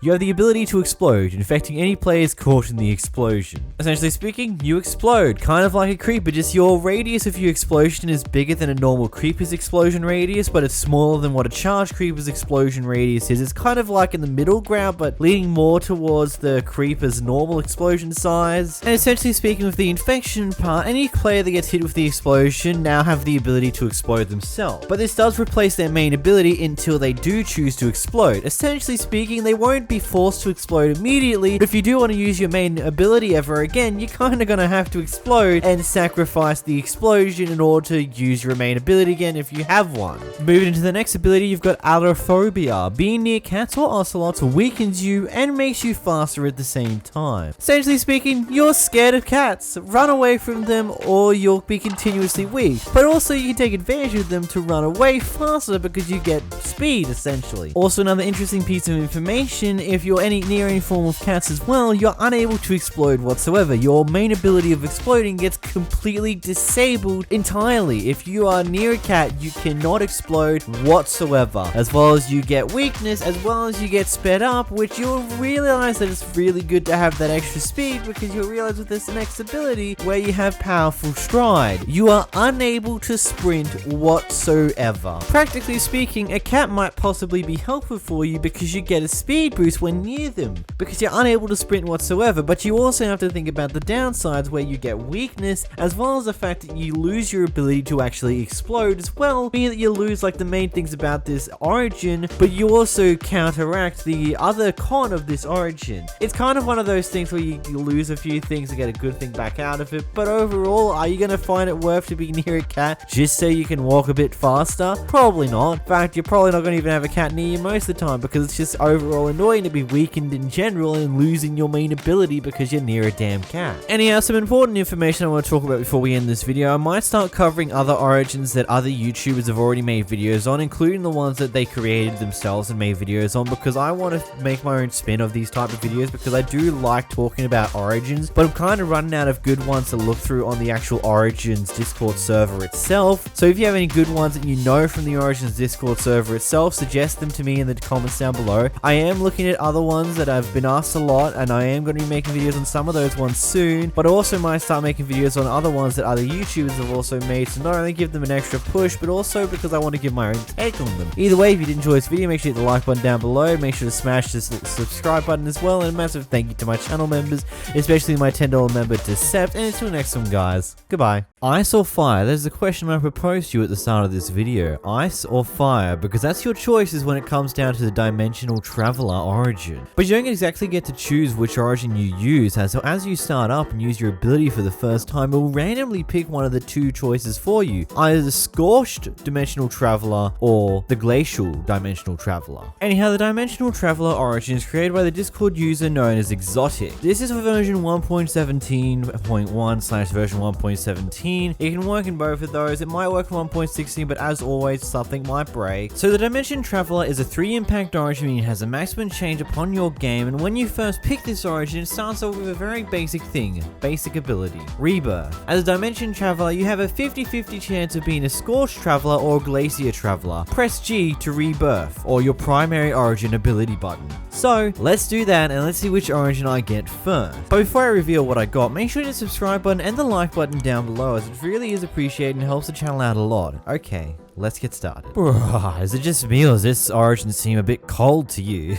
You have the ability to explode, infecting any players caught in the explosion. Essentially speaking, you explode, kind of like a creeper, just your radius of your explosion is bigger than a normal creeper's explosion radius, but it's smaller than what a charged creeper's explosion radius is. It's kind of like in the middle ground, but leaning more towards the creeper's normal explosion size. And essentially speaking, with the infection part, any player that gets hit with the explosion now have the ability to explode themselves. But this does replace their main ability until they do choose to explode. Essentially speaking, they won't be forced to explode immediately, but if you do want to use your main ability ever again, you're kind of going to have to explode and sacrifice the explosion in order to use your main ability again if you have one. Moving into the next next ability, you've got Allophobia. Being near cats or ocelots weakens you and makes you faster at the same time. Essentially speaking, you're scared of cats. Run away from them or you'll be continuously weak. But also you can take advantage of them to run away faster because you get speed, essentially. Also, another interesting piece of information, if you're near any form of cats as well, you're unable to explode whatsoever. Your main ability of exploding gets completely disabled entirely. If you are near a cat, you cannot explode whatsoever. As well as you get weakness, as well as you get sped up, which you'll realize that it's really good to have that extra speed because you'll realize with this next ability where you have powerful stride, you are unable to sprint whatsoever. Practically speaking, a cat might possibly be helpful for you because you get a speed boost when near them because you're unable to sprint whatsoever, but you also have to think about the downsides where you get weakness as well as the fact that you lose your ability to actually explode as well, meaning that you lose like the main things about this origin, but you also counteract the other con of this origin. It's kind of one of those things where you lose a few things to get a good thing back out of it, but overall, are you going to find it worth to be near a cat just so you can walk a bit faster? Probably not. In fact, you're probably not going to even have a cat near you most of the time because it's just overall annoying to be weakened in general and losing your main ability because you're near a damn cat. Anyhow, some important information I want to talk about before we end this video. I might start covering other origins that other YouTubers have already made videos on, including the ones that they created themselves and made videos on, because I want to make my own spin of these type of videos because I do like talking about origins, but I'm kind of running out of good ones to look through on the actual Origins Discord server itself. So if you have any good ones that you know from the Origins Discord server itself, suggest them to me in the comments down below. I am looking at other ones that I've been asked a lot, and I am going to be making videos on some of those ones soon, but I also might start making videos on other ones that other YouTubers have also made to not only give them an extra push, but also because I want to give my own take on them. Either way, if you did enjoy this video, make sure to hit the like button down below, make sure to smash this subscribe button as well, and a massive thank you to my channel members, especially my $10 member Decept, and until next time guys, goodbye. Ice or fire? There's a question I proposed to you at the start of this video. Ice or fire? Because that's your choices when it comes down to the Dimensional Traveler origin. But you don't exactly get to choose which origin you use, so as you start up and use your ability for the first time, it will randomly pick one of the two choices for you. Either the Scorched Dimensional Traveler or the Glacial Dimensional Traveler. Anyhow, the Dimensional Traveler origin is created by the Discord user known as Exotic. This is for version 1.17.1/version 1.17. It can work in both of those. It might work in 1.16, but as always, something might break. So the Dimension Traveler is a 3 impact origin, meaning it has a maximum change upon your game, and when you first pick this origin, it starts off with a very basic thing, basic ability, Rebirth. As a Dimension Traveler, you have a 50-50 chance of being a Scorched Traveler or Glacier Traveler. Press G to rebirth, or your primary origin ability button. So, let's do that and let's see which origin I get first. But before I reveal what I got, make sure to hit the subscribe button and the like button down below, as it really is appreciated and helps the channel out a lot. Okay, let's get started. Is it just me or does this origin seem a bit cold to you?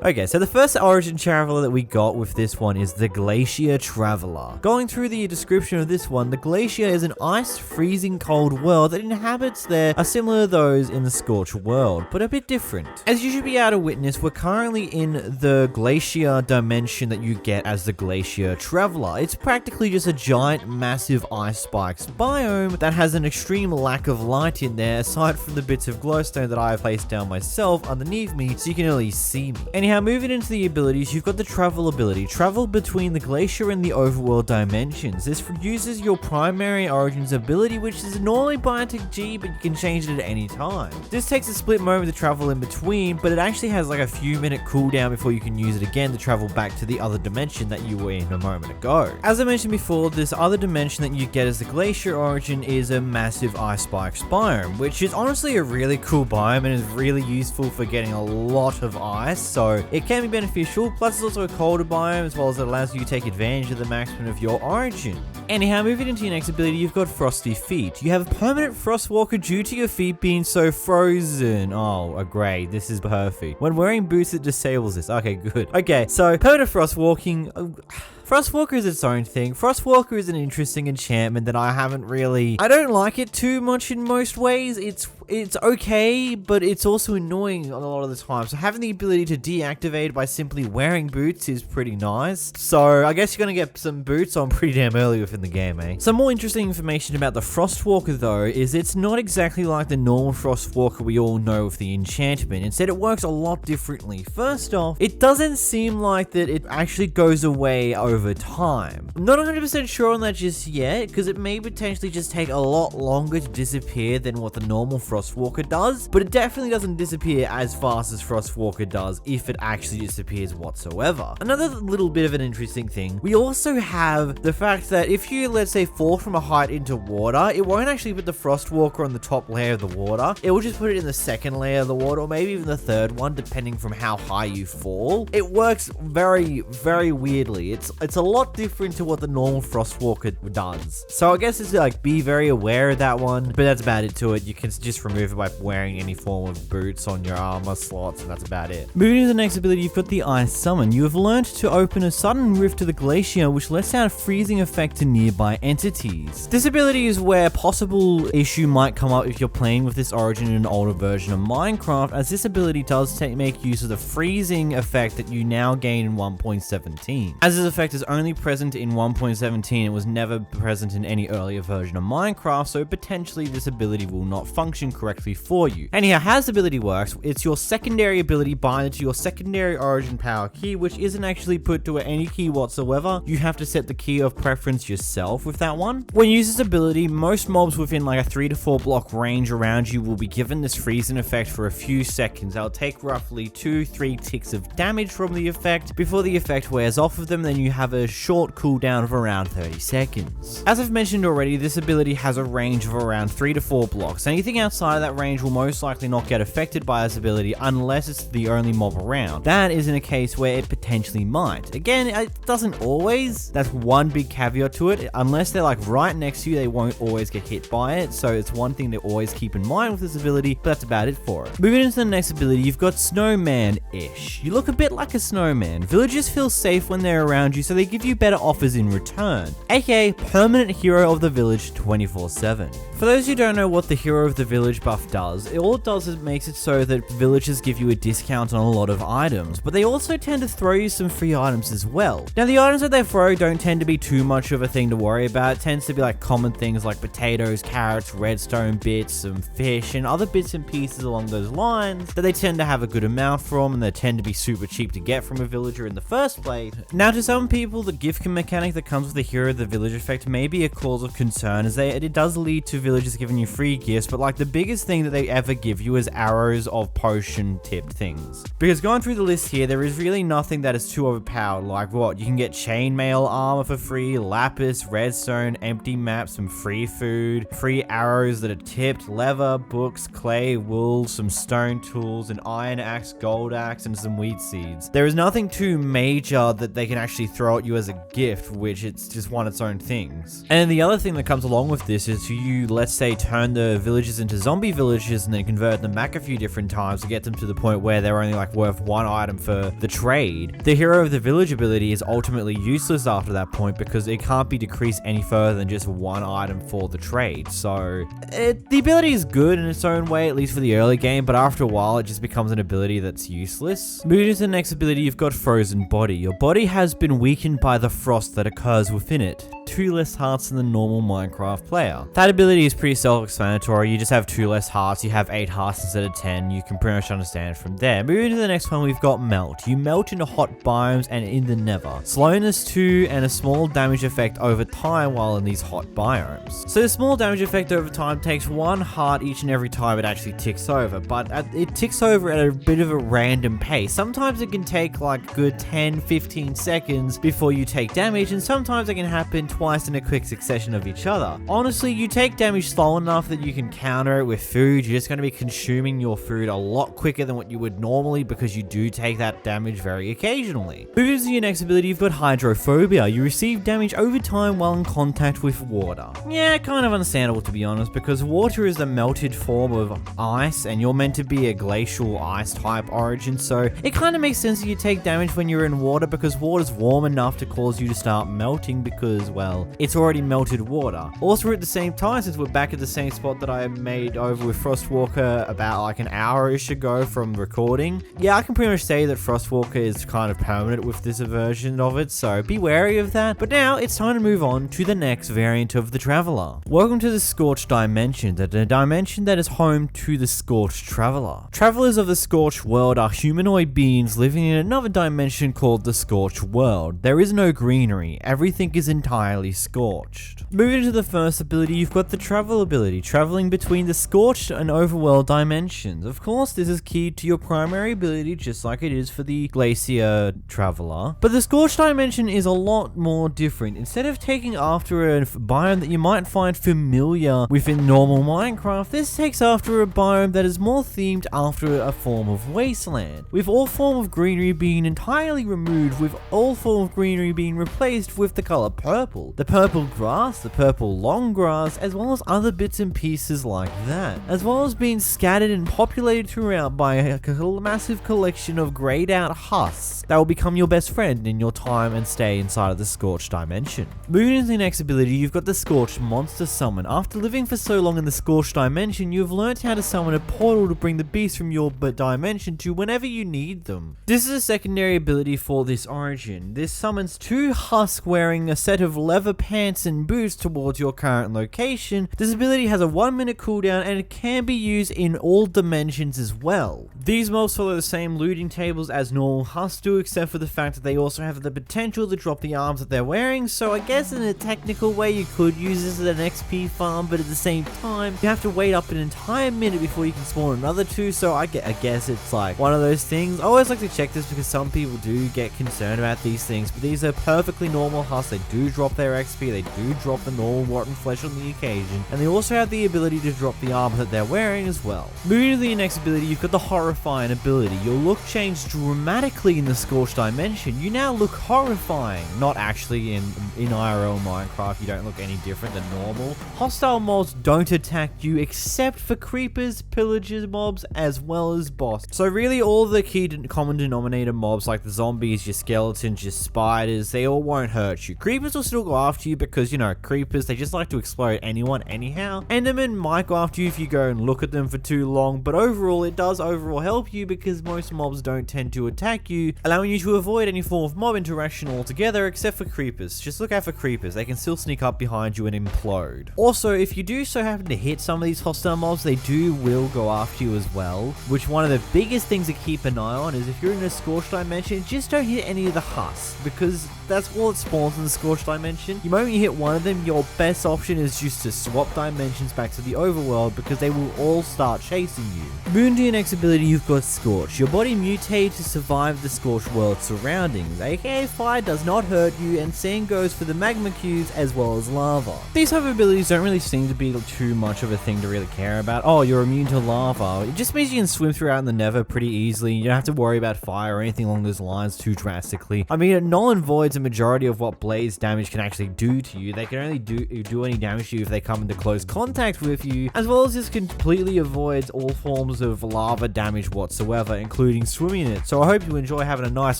Okay, so the first origin traveler that we got with this one is the Glacier Traveler. Going through the description of this one, the Glacier is an iced, freezing cold world that inhabits there are similar to those in the Scorched world, but a bit different. As you should be able to witness, we're currently in the Glacier dimension that you get as the Glacier Traveler. It's practically just a giant, massive ice spikes biome that has an extreme lack of light in there, aside from the bits of glowstone that I have placed down myself underneath me so you can at least see me. Anyhow, moving into the abilities, you've got the travel ability. Travel between the glacier and the overworld dimensions. This uses your primary origin's ability, which is normally binding G, but you can change it at any time. This takes a split moment to travel in between, but it actually has like a few minute cooldown before you can use it again to travel back to the other dimension that you were in a moment ago. As I mentioned before, this other dimension that you get as the glacier origin is a massive ice spikes biome, which is honestly a really cool biome and is really useful for getting a lot of ice, so it can be beneficial. Plus it's also a colder biome, as well as it allows you to take advantage of the maximum of your origin. Anyhow, moving into your next ability, you've got Frosty Feet. You have a permanent Frostwalker due to your feet being so frozen. Oh, great. This is perfect. When wearing boots, it disables this. Okay, good. Okay, so permanent Frostwalking... Frostwalker is its own thing. Frostwalker is an interesting enchantment that I don't like it too much in most ways. It's it's okay, but it's also annoying a lot of the time. So having the ability to deactivate by simply wearing boots is pretty nice. So I guess you're gonna get some boots on pretty damn early within the game, eh? Some more interesting information about the Frostwalker though is it's not exactly like the normal Frostwalker we all know with the enchantment. Instead, it works a lot differently. First off, it doesn't seem like that it actually goes away over time. I'm not 100% sure on that just yet, because it may potentially just take a lot longer to disappear than what the normal Frostwalker does, but it definitely doesn't disappear as fast as Frostwalker does if it actually disappears whatsoever. Another little bit of an interesting thing, we also have the fact that if you, let's say, fall from a height into water, it won't actually put the Frostwalker on the top layer of the water. It will just put it in the second layer of the water, or maybe even the third one, depending from how high you fall. It works very, very weirdly. It's a lot different to what the normal Frostwalker does. So I guess it's like, be very aware of that one, but that's about it to it. You can just remove it by wearing any form of boots on your armor slots, and that's about it. Moving to the next ability, you've got the Ice Summon. You have learned to open a sudden rift to the glacier, which lets out a freezing effect to nearby entities. This ability is where a possible issue might come up if you're playing with this origin in an older version of Minecraft, as this ability does make use of the freezing effect that you now gain in 1.17. As this effect is only present in 1.17, it was never present in any earlier version of Minecraft, so potentially this ability will not function correctly for you. Anyhow, how this ability works, it's your secondary ability binded to your secondary origin power key, which isn't actually put to any key whatsoever. You have to set the key of preference yourself with that one. When you use this ability, most mobs within like a 3 to 4 block range around you will be given this freezing effect for a few seconds. That'll take roughly 2-3 ticks of damage from the effect before the effect wears off of them. Then you have a short cooldown of around 30 seconds. As I've mentioned already, this ability has a range of around 3 to 4 blocks. Anything outside of that range will most likely not get affected by this ability unless it's the only mob around. That is in a case where it potentially might. Again, it doesn't always. That's one big caveat to it. Unless they're like right next to you, they won't always get hit by it. So it's one thing to always keep in mind with this ability, but that's about it for it. Moving into the next ability, you've got Snowman-ish. You look a bit like a snowman. Villagers feel safe when they're around you, so they give you better offers in return, aka permanent hero of the village 24/7. For those who don't know what the hero of the village buff does, all it does is it makes it so that villagers give you a discount on a lot of items, but they also tend to throw you some free items as well. Now the items that they throw don't tend to be too much of a thing to worry about. It tends to be like common things like potatoes, carrots, redstone bits, some fish, and other bits and pieces along those lines that they tend to have a good amount from, and they tend to be super cheap to get from a villager in the first place. Now to some people, the gift mechanic that comes with the hero of the village effect may be a cause of concern, as it does lead to villagers giving you free gifts, but like the biggest thing that they ever give you is arrows of potion tipped things. Because going through the list here, there is really nothing that is too overpowered. Like what? You can get chainmail armor for free, lapis, redstone, empty maps, some free food, free arrows that are tipped, leather, books, clay, wool, some stone tools, an iron axe, gold axe, and some wheat seeds. There is nothing too major that they can actually throw at you as a gift, which it's just one of its own things. And the other thing that comes along with this is you, let's say, turn the villages into zombie villages and then convert them back a few different times to get them to the point where they're only like worth one item for the trade. The hero of the village ability is ultimately useless after that point because it can't be decreased any further than just one item for the trade. So the ability is good in its own way, at least for the early game, but after a while it just becomes an ability that's useless. Moving to the next ability, you've got Frozen Body. Your body has been weakened by the frost that occurs within it. 2 less hearts than the normal Minecraft player. That ability is pretty self-explanatory. You just have 2 less hearts. You have 8 hearts instead of 10. You can pretty much understand from there. Moving to the next one, we've got Melt. You melt into hot biomes and in the Nether. Slowness 2 and a small damage effect over time while in these hot biomes. So the small damage effect over time takes 1 heart each and every time it actually ticks over, but it ticks over at a bit of a random pace. Sometimes it can take like good 10-15 seconds before you take damage, and sometimes it can happen twice in a quick succession of each other. Honestly, you take damage slow enough that you can counter it with food. You're just going to be consuming your food a lot quicker than what you would normally because you do take that damage very occasionally. Moving to your next ability, you've got Hydrophobia. You receive damage over time while in contact with water. Yeah, kind of understandable to be honest, because water is a melted form of ice and you're meant to be a glacial ice type origin, so it kind of makes sense that you take damage when you're in water because water's warm enough to cause you to start melting because, well, well, it's already melted water. Also at the same time, since we're back at the same spot that I made over with Frostwalker about like an hour-ish ago from recording, yeah, I can pretty much say that Frostwalker is kind of permanent with this version of it, so be wary of that. But now it's time to move on to the next variant of the Traveler. Welcome to the Scorched Dimension, the dimension that is home to the Scorched Traveler. Travelers of the Scorched World are humanoid beings living in another dimension called the Scorched World. There is no greenery, everything is entirely scorched. Moving to the first ability, you've got the travel ability, traveling between the Scorched and Overworld dimensions. Of course, this is key to your primary ability, just like it is for the Glacier Traveler. But the Scorched dimension is a lot more different. Instead of taking after a biome that you might find familiar within normal Minecraft, this takes after a biome that is more themed after a form of wasteland, with all form of greenery being entirely removed, with all form of greenery being replaced with the color purple. The purple grass, the purple long grass, as well as other bits and pieces like that, as well as being scattered and populated throughout by a massive collection of grayed out husks that will become your best friend in your time and stay inside of the Scorched dimension. Moving into the next ability, you've got the Scorched Monster Summon. After living for so long in the Scorched dimension, you've learned how to summon a portal to bring the beasts from your dimension to whenever you need them. This is a secondary ability for this origin. This summons two husks wearing a set of leather pants and boots towards your current location. This ability has a 1 minute cooldown and it can be used in all dimensions as well. These mobs follow the same looting tables as normal husks do, except for the fact that they also have the potential to drop the arms that they're wearing, so I guess in a technical way you could use this as an XP farm, but at the same time you have to wait up an entire minute before you can spawn another two, so I guess it's like one of those things. I always like to check this because some people do get concerned about these things, but these are perfectly normal husks. They do drop their XP, they do drop the normal rotten flesh on the occasion, and they also have the ability to drop the armor that they're wearing as well. Moving to the next ability, you've got the Horrifying ability. Your look changed dramatically in the Scorched dimension. You now look horrifying. Not actually in IRL Minecraft, you don't look any different than normal. Hostile mobs don't attack you except for creepers, pillagers mobs, as well as boss. So really all the key common denominator mobs like the zombies, your skeletons, your spiders, they all won't hurt you. Creepers will still go after you because, you know, creepers, they just like to explode anyone anyhow. Endermen might go after you if you go and look at them for too long, but overall it does overall help you because most mobs don't tend to attack you, allowing you to avoid any form of mob interaction altogether except for creepers. Just look out for creepers, they can still sneak up behind you and implode. Also, if you do so happen to hit some of these hostile mobs, they will go after you as well, which one of the biggest things to keep an eye on is if you're in a Scorched dimension, just don't hit any of the husks, because that's all it spawns in the Scorched dimension. The moment you hit one of them, your best option is just to swap dimensions back to the overworld because they will all start chasing you. Moving to your next ability, you've got Scorch. Your body mutates to survive the Scorched world surroundings, aka fire does not hurt you, and same goes for the magma cubes as well as lava. These type of abilities don't really seem to be too much of a thing to really care about. Oh, you're immune to lava. It just means you can swim throughout in the Nether pretty easily. You don't have to worry about fire or anything along those lines too drastically. I mean, it null and voids a majority of what blaze damage can actually do to you. They can only do any damage to you if they come into close contact with you, as well as this completely avoids all forms of lava damage whatsoever, including swimming in it. So I hope you enjoy having a nice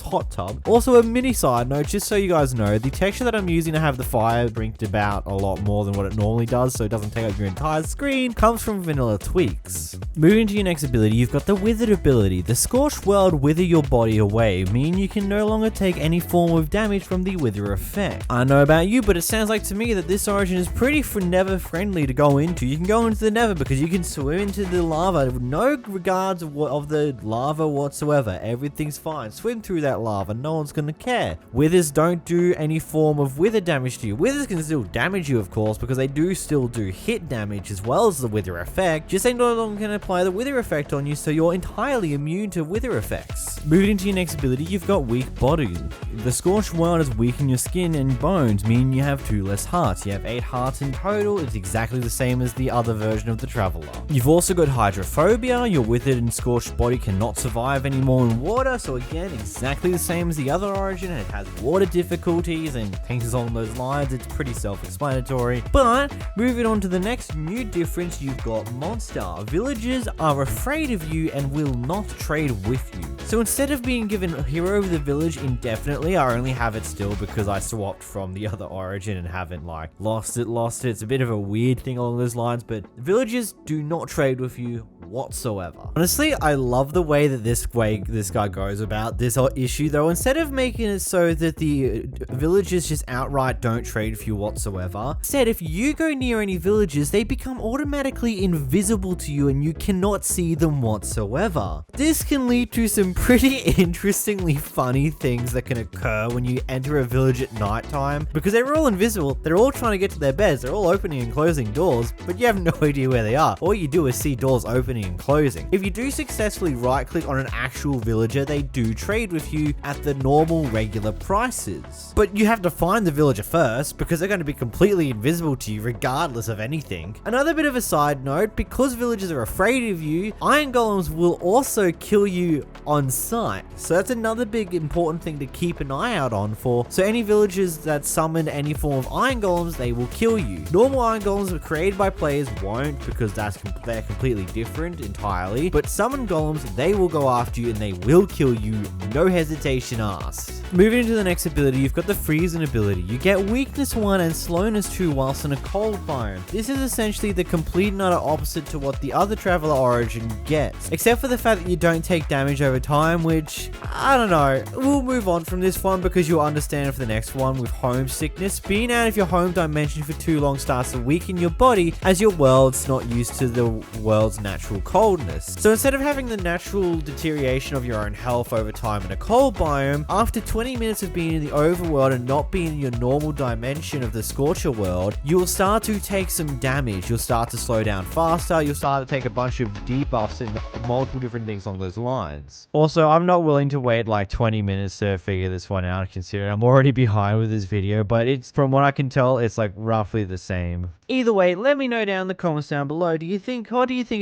hot tub. Also, a mini side note, just so you guys know, the texture that I'm using to have the fire bring about a lot more than what it normally does, so it doesn't take up your entire screen, comes from vanilla tweaks. Moving to your next ability, you've got the Withered ability. The Scorched world wither your body away, meaning you can no longer take any form of damage from the wither effect. I don't know about you, but it sounds like to me that this origin is pretty Nether friendly to go into. You can go into the Nether because you can swim into the lava with no regards of the lava whatsoever. Everything's fine. Swim through that lava, no one's gonna care. Withers don't do any form of wither damage to you. Withers can still damage you, of course, because they do still do hit damage as well as the wither effect. Just they no longer can apply the wither effect on you, so you're entirely immune to wither effects. Moving into your next ability, you've got Weak Body. The Scorched world has weakened your skin and bones, meaning you have 2 less hearts. You have 8 hearts in total. It's exactly the same as the other version of the Traveler. You've also got Hydrophobia. Your withered and scorched body cannot survive anymore in water, so again, exactly the same as the other origin, and it has water difficulties and things along those lines. It's pretty self-explanatory. But moving on to the next new difference, you've got Monster. Villagers are afraid of you and will not trade with you. So instead of being given Hero of the Village indefinitely, I only have it still because I swapped from the other origin and haven't like lost it. It's a bit of a weird thing along those lines, but villagers do not trade with you whatsoever. Honestly, I love the way that this guy goes about this whole issue though. Instead of making it so that the villagers just outright don't trade with you whatsoever, instead if you go near any villagers, they become automatically invisible to you and you cannot see them whatsoever. This can lead to some pretty interestingly funny things that can occur when you enter a village at night time, because they're all invisible, they're all trying to get to their beds, they're all opening and closing doors, but you have no idea where they are. All you do is see doors opening and closing. If you do successfully right click on an actual villager, they do trade with you at the normal regular prices. But you have to find the villager first, because they're going to be completely invisible to you regardless of anything. Another bit of a side note, because villagers are afraid of you, iron golems will also kill you on sight. So that's another big important thing to keep an eye out on for. So any villagers that summon any form of iron golems, they will kill you. Normal iron golems are created by players won't, because they're completely different entirely. But summon golems, they will go after you and they will kill you, no hesitation asked. Moving into the next ability, you've got the freezing ability. You get weakness 1 and slowness 2 whilst in a cold biome. This is essentially the complete and utter opposite to what the other Traveler origin gets, except for the fact that you don't take damage over time, which, I don't know, we'll move on from this one because you'll understand for the next one. With homesickness, being out of your home dimension for too long starts to weaken your body as your world's not used to the world's natural coldness. So instead of having the natural deterioration of your own health over time in a cold biome, after 20 minutes of being in the overworld and not being in your normal dimension of the Scorcher world, you will start to take some damage. You'll start to slow down faster, you'll start to take a bunch of debuffs and multiple different things along those lines. Also, I'm not willing to wait like 20 minutes to figure this one out, considering I'm already behind with this video, but it's, from what I can tell, it's like roughly the same. Either way, let me know down in the comments down below, what do you think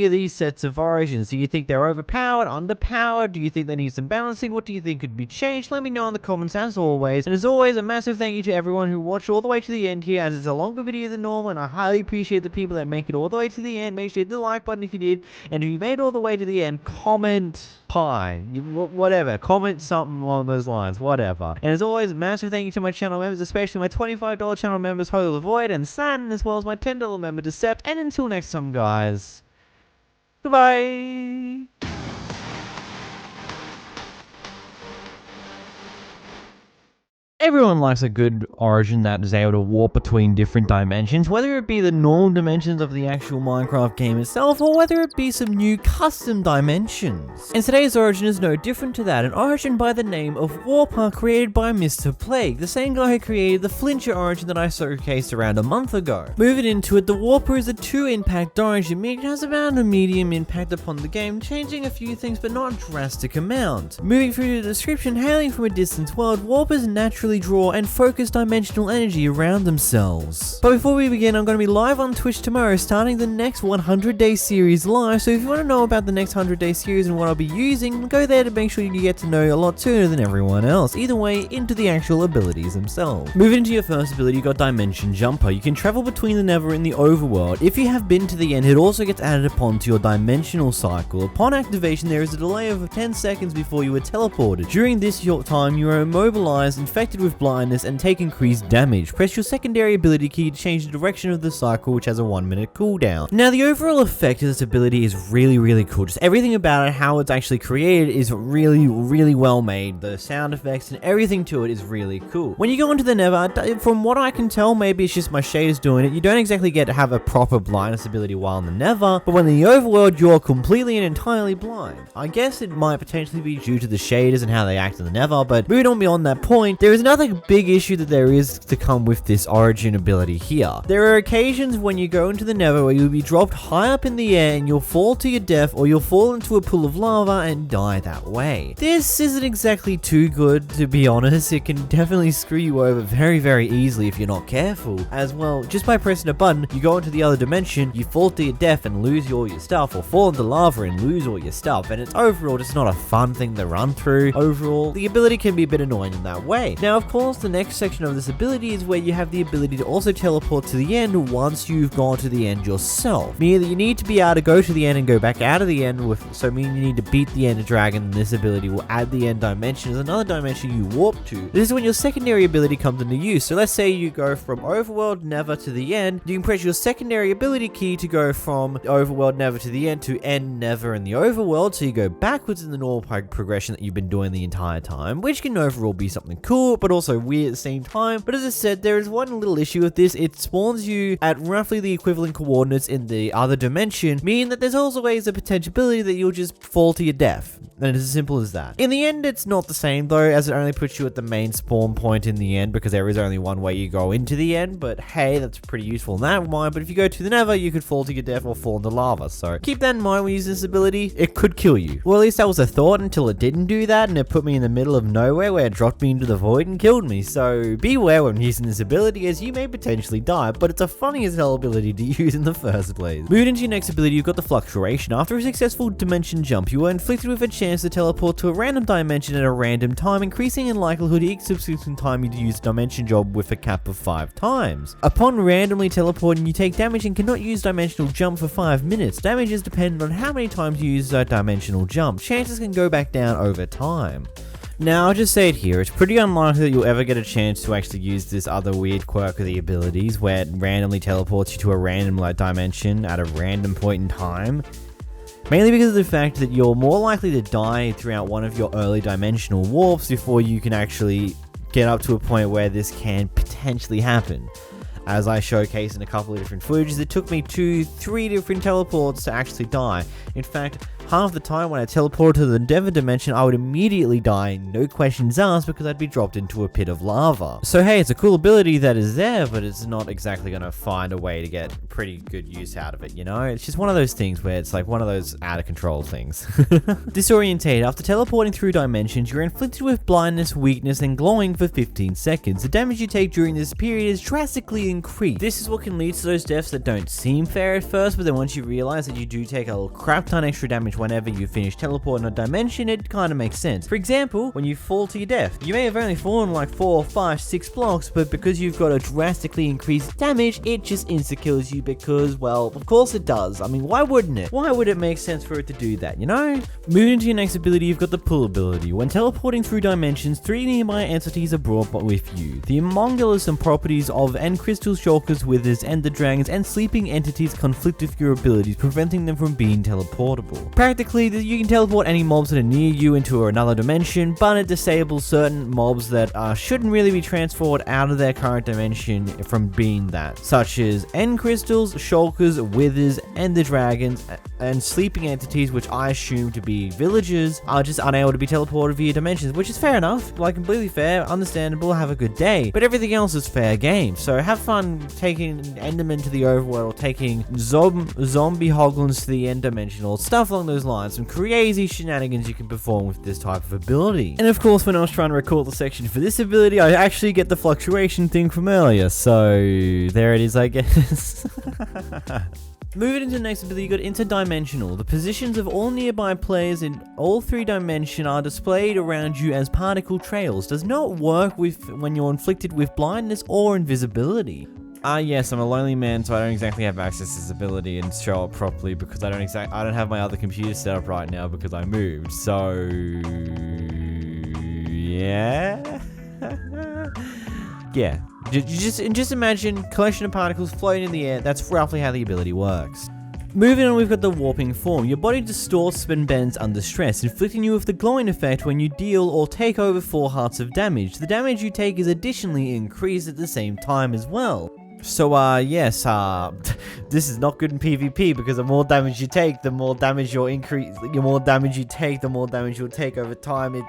of these sets of origins? Do you think they're overpowered, underpowered? Do you think they need some balancing? What do you think could be changed? Let me know in the comments as always. And as always, a massive thank you to everyone who watched all the way to the end here, as it's a longer video than normal, and I highly appreciate the people that make it all the way to the end. Make sure you hit the like button if you did, and if you made it all the way to the end, comment pie, whatever, comment something along those lines, whatever. And as always, a massive thank you to my channel members, especially my $25 channel members, Holy Void and San, as well as my $10 member, Decept. And until next time, guys, goodbye. Everyone likes a good origin that is able to warp between different dimensions, whether it be the normal dimensions of the actual Minecraft game itself, or whether it be some new custom dimensions. And today's origin is no different to that, an origin by the name of Warper, created by Mr. Plague, the same guy who created the Filcher origin that I showcased around a month ago. Moving into it, the Warper is a 2-impact origin, meaning it has about a medium impact upon the game, changing a few things but not a drastic amount. Moving through the description, hailing from a distant world, Warpers naturally draw and focus dimensional energy around themselves. But before we begin, I'm going to be live on Twitch tomorrow, starting the next 100-day series live, so if you want to know about the next 100-day series and what I'll be using, go there to make sure you get to know a lot sooner than everyone else. Either way, into the actual abilities themselves. Moving into your first ability, you got Dimension Jumper. You can travel between the Nether and the Overworld. If you have been to the end, it also gets added upon to your dimensional cycle. Upon activation, there is a delay of 10 seconds before you are teleported. During this short time, you are immobilized, infected with blindness, and take increased damage. Press your secondary ability key to change the direction of the cycle, which has a 1-minute cooldown. Now, the overall effect of this ability is really cool. Just everything about it, how it's actually created, is really well made. The sound effects and everything to it is really cool. When you go into the Nether, from what I can tell, maybe it's just my shaders doing it, you don't exactly get to have a proper blindness ability while in the Nether, but when in the Overworld, you're completely and entirely blind. I guess it might potentially be due to the shaders and how they act in the Nether, but moving on beyond that point, there is another big issue that there is to come with this origin ability here. There are occasions when you go into the Nether where you'll be dropped high up in the air and you'll fall to your death, or you'll fall into a pool of lava and die that way. This isn't exactly too good, to be honest. It can definitely screw you over very easily if you're not careful. As well, just by pressing a button, you go into the other dimension, you fall to your death and lose all your stuff, or fall into lava and lose all your stuff, and it's overall just not a fun thing to run through. Overall, the ability can be a bit annoying in that way. Now, of course, the next section of this ability is where you have the ability to also teleport to the end once you've gone to the end yourself. Meaning that you need to be able to go to the end and go back out of the end so meaning you need to beat the Ender Dragon, and this ability will add the end dimension as another dimension you warp to. This is when your secondary ability comes into use. So let's say you go from Overworld Never to the end, you can press your secondary ability key to go from Overworld Never to the end to end Never in the Overworld, so you go backwards in the normal progression that you've been doing the entire time, which can overall be something cool, but also weird at the same time. But as I said, there is one little issue with this. It spawns you at roughly the equivalent coordinates in the other dimension, meaning that there's always a potentiality that you'll just fall to your death. And it's as simple as that. In the end, it's not the same though, as it only puts you at the main spawn point in the end, because there is only one way you go into the end, but hey, that's pretty useful in that mind. But if you go to the Nether, you could fall to your death or fall into lava, so keep that in mind when using this ability. It could kill you. Well, at least that was a thought until it didn't do that, and it put me in the middle of nowhere where it dropped me into the void and killed me. So beware when using this ability, as you may potentially die, but it's a funny as hell ability to use in the first place. Moving into your next ability, you've got the Fluctuation. After a successful dimension jump, you are inflicted with a chance to teleport to a random dimension at a random time, increasing in likelihood each subsequent time you use dimension job with a cap of 5 times. Upon randomly teleporting, you take damage and cannot use dimensional jump for 5 minutes. Damage is dependent on how many times you use that dimensional jump. Chances can go back down over time. Now, I'll just say it here, it's pretty unlikely that you'll ever get a chance to actually use this other weird quirk of the abilities where it randomly teleports you to a random dimension at a random point in time. Mainly because of the fact that you're more likely to die throughout one of your early dimensional warps before you can actually get up to a point where this can potentially happen. As I showcased in a couple of different footages, it took me 2-3 different teleports to actually die. In fact, half the time when I teleported to the Nether dimension, I would immediately die, no questions asked, because I'd be dropped into a pit of lava. So hey, it's a cool ability that is there, but it's not exactly going to find a way to get pretty good use out of it, you know? It's just one of those things where it's like one of those out of control things. Disorientated. After teleporting through dimensions, you're inflicted with blindness, weakness, and glowing for 15 seconds. The damage you take during this period is drastically increased. This is what can lead to those deaths that don't seem fair at first, but then once you realize that you do take a crap ton extra damage whenever you finish teleporting a dimension, it kind of makes sense. For example, when you fall to your death, you may have only fallen like 4, 5, 6 blocks, but because you've got a drastically increased damage, it just insta-kills you because, well, of course it does. I mean, why wouldn't it? Why would it make sense for it to do that, you know? Moving to your next ability, you've got the Pull ability. When teleporting through dimensions, 3 nearby entities are brought with you. The homunculus and properties of End Crystal, Shulkers, Withers, Ender Dragons, and sleeping entities conflict with your abilities, preventing them from being teleportable. Practically, you can teleport any mobs that are near you into another dimension, but it disables certain mobs that shouldn't really be transferred out of their current dimension from being that, such as End Crystals, Shulkers, Withers, Ender Dragons, and sleeping entities, which I assume to be villagers, are just unable to be teleported via dimensions, which is fair enough, like completely fair, understandable, have a good day, but everything else is fair game. So have fun taking Endermen to the overworld, or taking zombie hoglins to the end dimensional, stuff along those lines. Some crazy shenanigans you can perform with this type of ability. And of course, when I was trying to record the section for this ability, I actually get the fluctuation thing from earlier, so there it is, I guess. Moving into the next ability, you got Interdimensional. The positions of all nearby players in all 3 dimensions are displayed around you as particle trails. Does not work when you're inflicted with blindness or invisibility. Yes, I'm a lonely man, so I don't exactly have access to this ability and show up properly because I don't have my other computer set up right now because I moved. So yeah. Yeah. Just imagine collection of particles floating in the air. That's roughly how the ability works. Moving on, we've got the Warping Form. Your body distorts and bends under stress, inflicting you with the glowing effect when you deal or take over 4 hearts of damage. The damage you take is additionally increased at the same time as well. So, yes, this is not good in PvP because the more damage you take, the more damage you'll increase. The more damage you take, the more damage you'll take over time.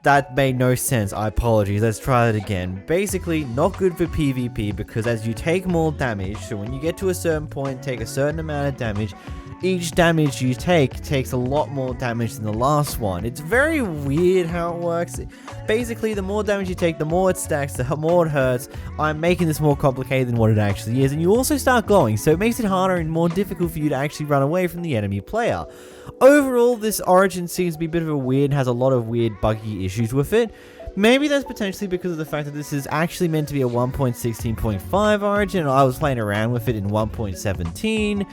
That made no sense. I apologize. Let's try that again. Basically, not good for PvP because as you take more damage, so when you get to a certain point, take a certain amount of damage, each damage you take takes a lot more damage than the last one. It's very weird how it works. Basically, the more damage you take, the more it stacks, the more it hurts. I'm making this more complicated than what it actually is, and you also start glowing, so it makes it harder and more difficult for you to actually run away from the enemy player. Overall, this origin seems to be a bit of a weird, has a lot of weird buggy issues with it. Maybe that's potentially because of the fact that this is actually meant to be a 1.16.5 origin, and I was playing around with it in 1.17.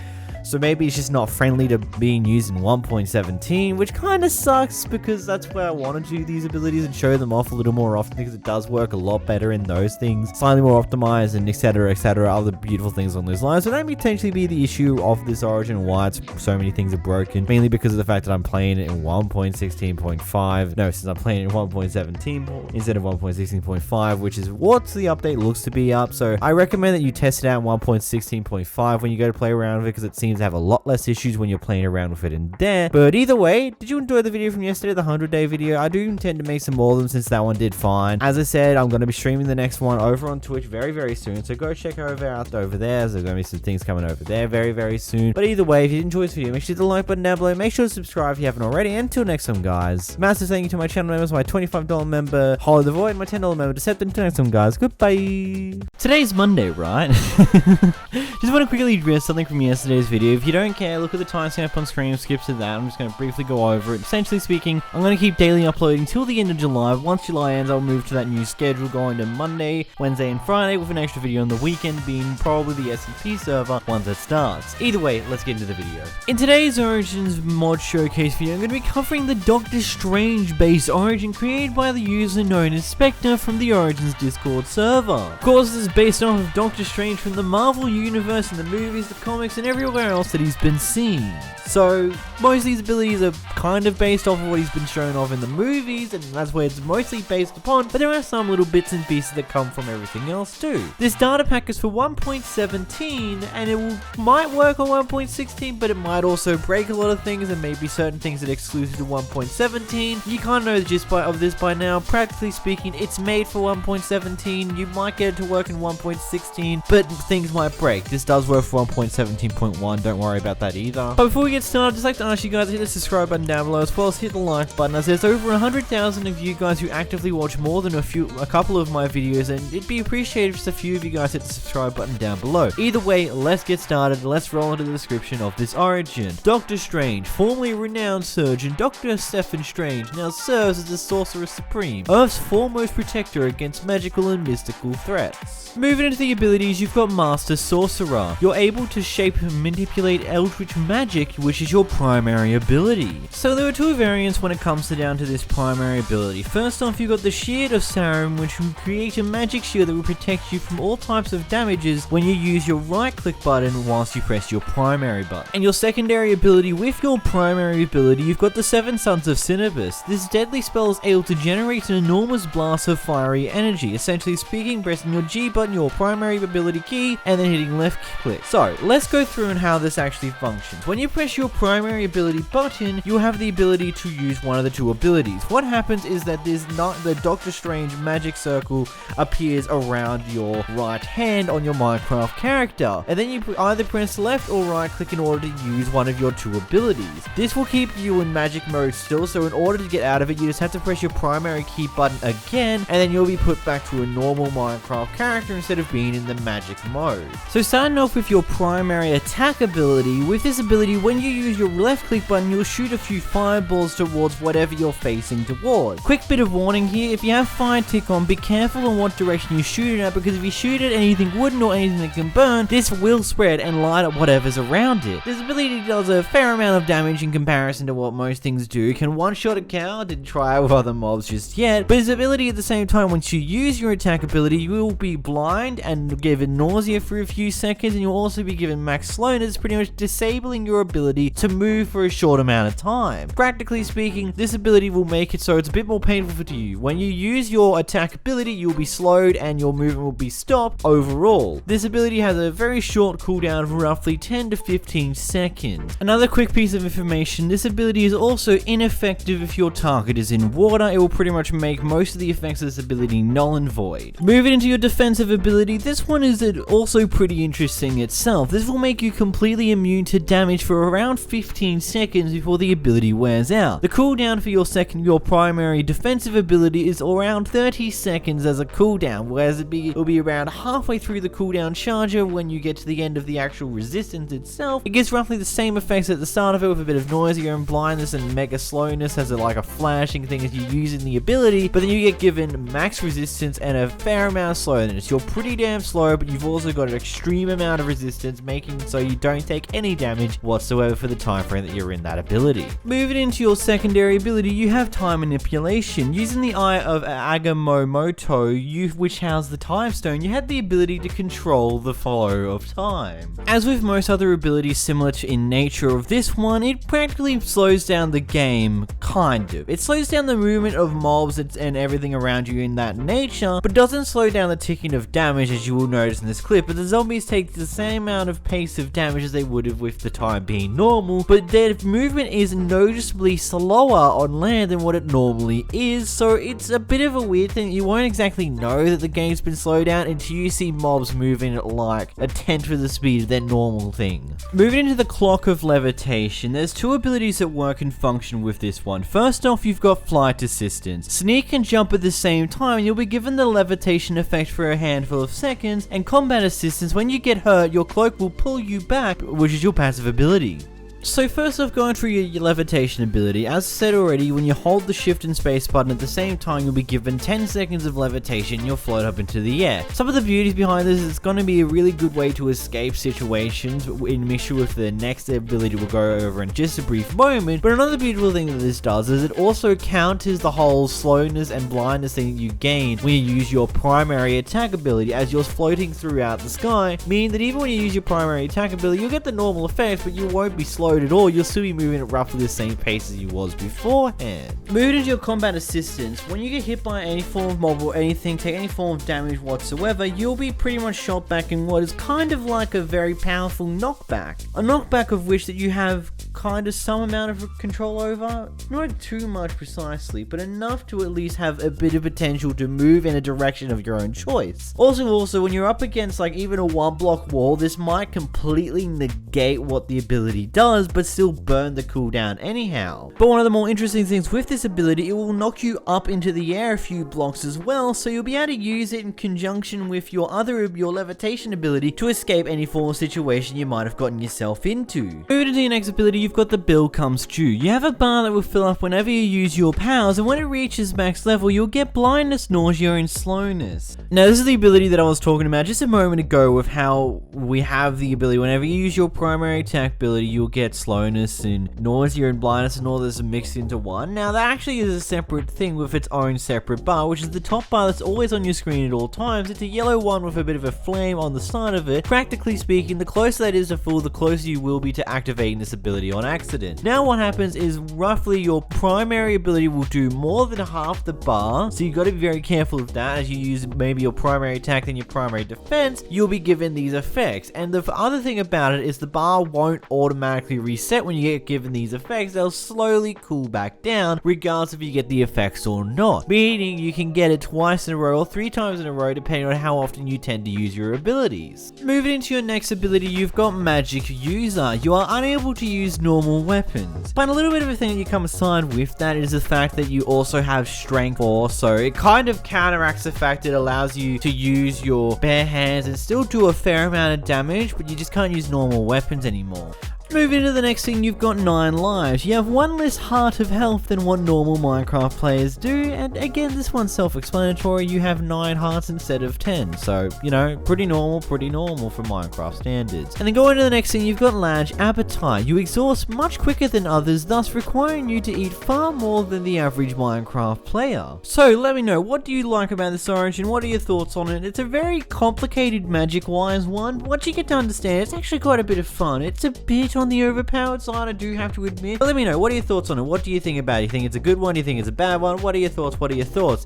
So maybe it's just not friendly to being used in 1.17, which kind of sucks because that's where I want to do these abilities and show them off a little more often, because it does work a lot better in those things, slightly more optimized and etc, other beautiful things on those lines. So that may potentially be the issue of this origin, why it's so many things are broken, mainly because of the fact that I'm playing it in 1.16.5, no, since I'm playing it in 1.17 instead of 1.16.5, which is what the update looks to be up. So I recommend that you test it out in 1.16.5 when you go to play around with it, because it seems to have a lot less issues when you're playing around with it in there. But either way, did you enjoy the video from yesterday, the 100-day video? I do intend to make some more of them since that one did fine. As I said, I'm going to be streaming the next one over on Twitch very, very soon, so go check out over there. There's going to be some things coming over there very, very soon. But either way, if you enjoyed this video, make sure to hit the like button down below, make sure to subscribe if you haven't already. Until next time, guys, massive thank you to my channel members, my $25 member Hollow the Void, my $10 member Deception. Until next time, guys, goodbye. Today's Monday, right? Just want to quickly address something from yesterday's video. If you don't care, look at the timestamp on screen, skip to that. I'm just going to briefly go over it. Essentially speaking, I'm going to keep daily uploading till the end of July. Once July ends, I'll move to that new schedule, going to Monday, Wednesday, and Friday, with an extra video on the weekend being probably the SCP server once it starts. Either way, let's get into the video. In today's Origins mod showcase video, I'm going to be covering the Doctor Strange based origin created by the user known as Spectre from the Origins Discord server. Of course, this is based off of Doctor Strange from the Marvel Universe and the movies, the comics, and everywhere else that he's been seen. So most of these abilities are kind of based off of what he's been shown off in the movies, and that's where it's mostly based upon, but there are some little bits and pieces that come from everything else too. This data pack is for 1.17, and it might work on 1.16, but it might also break a lot of things, and maybe certain things that are exclusive to 1.17. You kind of know the gist of this by now. Practically speaking, it's made for 1.17. You might get it to work in 1.16, but things might break. This does work for 1.17.1, don't worry about that either. But before we get started, I'd just like to ask you guys to hit the subscribe button down below, as well as hit the like button, as there's over 100,000 of you guys who actively watch more than a couple of my videos, and it'd be appreciated if just a few of you guys hit the subscribe button down below. Either way, let's get started. Let's roll into the description of this origin. Doctor Strange, formerly renowned surgeon Dr. Stephen Strange, now serves as the Sorcerer Supreme, Earth's foremost protector against magical and mystical threats. Moving into the abilities, you've got Master Sorcerer. You're able to shape and manipulate eldritch magic, which is your primary ability. So there are two variants when it comes down to this primary ability. First off, you've got the Shield of Sarum, which will create a magic shield that will protect you from all types of damages when you use your right click button whilst you press your primary button. And your secondary ability with your primary ability, you've got the Seven Sons of Sinnabis. This deadly spell is able to generate an enormous blast of fiery energy. Essentially speaking, pressing your G button, your primary ability key, and then hitting left click. So let's go through and how this actually functions. When you press your primary ability button, you'll have the ability to use one of the two abilities. What happens is that the Doctor Strange magic circle appears around your right hand on your Minecraft character, and then you either press left or right click in order to use one of your two abilities. This will keep you in magic mode still, so in order to get out of it, you just have to press your primary key button again, and then you'll be put back to a normal Minecraft character instead of being in the magic mode. So starting off with your primary attack ability, with this ability, when you use your left click button, you'll shoot a few fireballs towards whatever you're facing towards. Quick bit of warning here, if you have fire tick on, be careful on what direction you shoot it at, because if you shoot at anything wooden or anything that can burn, this will spread and light up whatever's around it. This ability does a fair amount of damage in comparison to what most things do. Can one-shot a cow, didn't try it with other mobs just yet, but his ability at the same time, once you use your attack ability, you will be blind and given nausea for a few seconds, and you'll also be given max slowness, pretty much disabling your ability to move for a short amount of time. Practically speaking, this ability will make it so it's a bit more painful for you. When you use your attack ability, you'll be slowed and your movement will be stopped overall. This ability has a very short cooldown of roughly 10 to 15 seconds. Another quick piece of information, this ability is also ineffective if your target is in water. It will pretty much make most of the effects of this ability null and void. Moving into your defensive ability, this one is also pretty interesting purchasing itself, this will make you completely immune to damage for around 15 seconds before the ability wears out. The cooldown for your primary defensive ability is around 30 seconds as a cooldown, whereas it'll be around halfway through the cooldown charger when you get to the end of the actual resistance itself. It gets roughly the same effects at the start of it with a bit of noise, and blindness and mega slowness as like a flashing thing as you using the ability, but then you get given max resistance and a fair amount of slowness. You're pretty damn slow, but you've also got an extreme amount of resistance, making so you don't take any damage whatsoever for the time frame that you're in that ability. Moving into your secondary ability, you have time manipulation. Using the Eye of Agamotto, which housed the time stone, you had the ability to control the flow of time. As with most other abilities similar to in nature of this one, it practically slows down the game, kind of. It slows down the movement of mobs and everything around you in that nature, but doesn't slow down the ticking of damage, as you will notice in this clip. But the zombies take the same amount of pace of damage as they would have with the time being normal, but their movement is noticeably slower on land than what it normally is, so it's a bit of a weird thing. You won't exactly know that the game's been slowed down until you see mobs moving at like a tenth of the speed of their normal thing. Moving into the Clock of Levitation, there's two abilities that work and function with this one. First off, you've got Flight Assistance. Sneak and jump at the same time, you'll be given the levitation effect for a handful of seconds, and Combat Assistance, when you get hurt, your cloak will pull you back, which is your passive ability. So first off, going through your levitation ability, as said already, when you hold the shift and space button at the same time, you'll be given 10 seconds of levitation, you'll float up into the air. Some of the beauties behind this is it's going to be a really good way to escape situations in mixture with the next ability we'll go over in just a brief moment. But another beautiful thing that this does is it also counters the whole slowness and blindness thing you gain when you use your primary attack ability, as you're floating throughout the sky, meaning that even when you use your primary attack ability, you'll get the normal effects, but you won't be slowed at all. You'll still be moving at roughly the same pace as you was beforehand. Moving into your combat assistance, when you get hit by any form of mob or anything, take any form of damage whatsoever, you'll be pretty much shot back in what is kind of like a very powerful knockback. A knockback of which that you have kind of some amount of control over, not too much precisely, but enough to at least have a bit of potential to move in a direction of your own choice. Also, when you're up against like even a one block wall, this might completely negate what the ability does, but still burn the cooldown anyhow. But one of the more interesting things with this ability, it will knock you up into the air a few blocks as well, so you'll be able to use it in conjunction with your levitation ability to escape any form of situation you might have gotten yourself into. Moving into your next ability, you've got the Bill Comes Due. You have a bar that will fill up whenever you use your powers, and when it reaches max level, you'll get blindness, nausea, and slowness. Now, this is the ability that I was talking about just a moment ago with how we have the ability, whenever you use your primary attack ability, you'll get slowness and nausea and blindness and all this mixed into one. Now, that actually is a separate thing with its own separate bar, which is the top bar that's always on your screen at all times. It's a yellow one with a bit of a flame on the side of it. Practically speaking, the closer that is to full, the closer you will be to activating this ability on accident. Now, what happens is roughly your primary ability will do more than half the bar, so you've got to be very careful of that. As you use maybe your primary attack and your primary defense, you'll be given these effects. And the other thing about it is the bar won't automatically reset when you get given these effects. They'll slowly cool back down regardless if you get the effects or not, meaning you can get it twice in a row or 3 times in a row depending on how often you tend to use your abilities. Moving into your next ability, you've got Magic User. You are unable to use normal weapons, but a little bit of a thing that you come aside with that is the fact that you also have Strength 4, so it kind of counteracts the fact it allows you to use your bare hands and still do a fair amount of damage, but you just can't use normal weapons anymore. Moving into the next thing, you've got 9 lives. You have 1 less heart of health than what normal Minecraft players do, and again, this one's self-explanatory. You have 9 hearts instead of 10, so, you know, pretty normal for Minecraft standards. And then going to the next thing, you've got Large Appetite. You exhaust much quicker than others, thus requiring you to eat far more than the average Minecraft player. So, let me know, what do you like about this origin? What are your thoughts on it? It's a very complicated magic-wise one, but once you get to understand, it's actually quite a bit of fun. It's a bit on the overpowered side, I do have to admit. But let me know, what are your thoughts on it? What do you think about it? You think it's a good one? Do you think it's a bad one? What are your thoughts?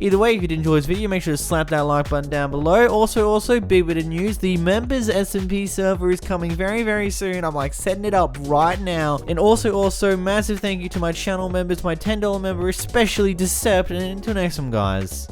Either way, if you did enjoy this video, make sure to slap that like button down below. Also, big bit of news, the members SMP server is coming very, very soon. I'm like setting it up right now. And also, massive thank you to my channel members, my $10 member, especially Decept. And until next time, guys,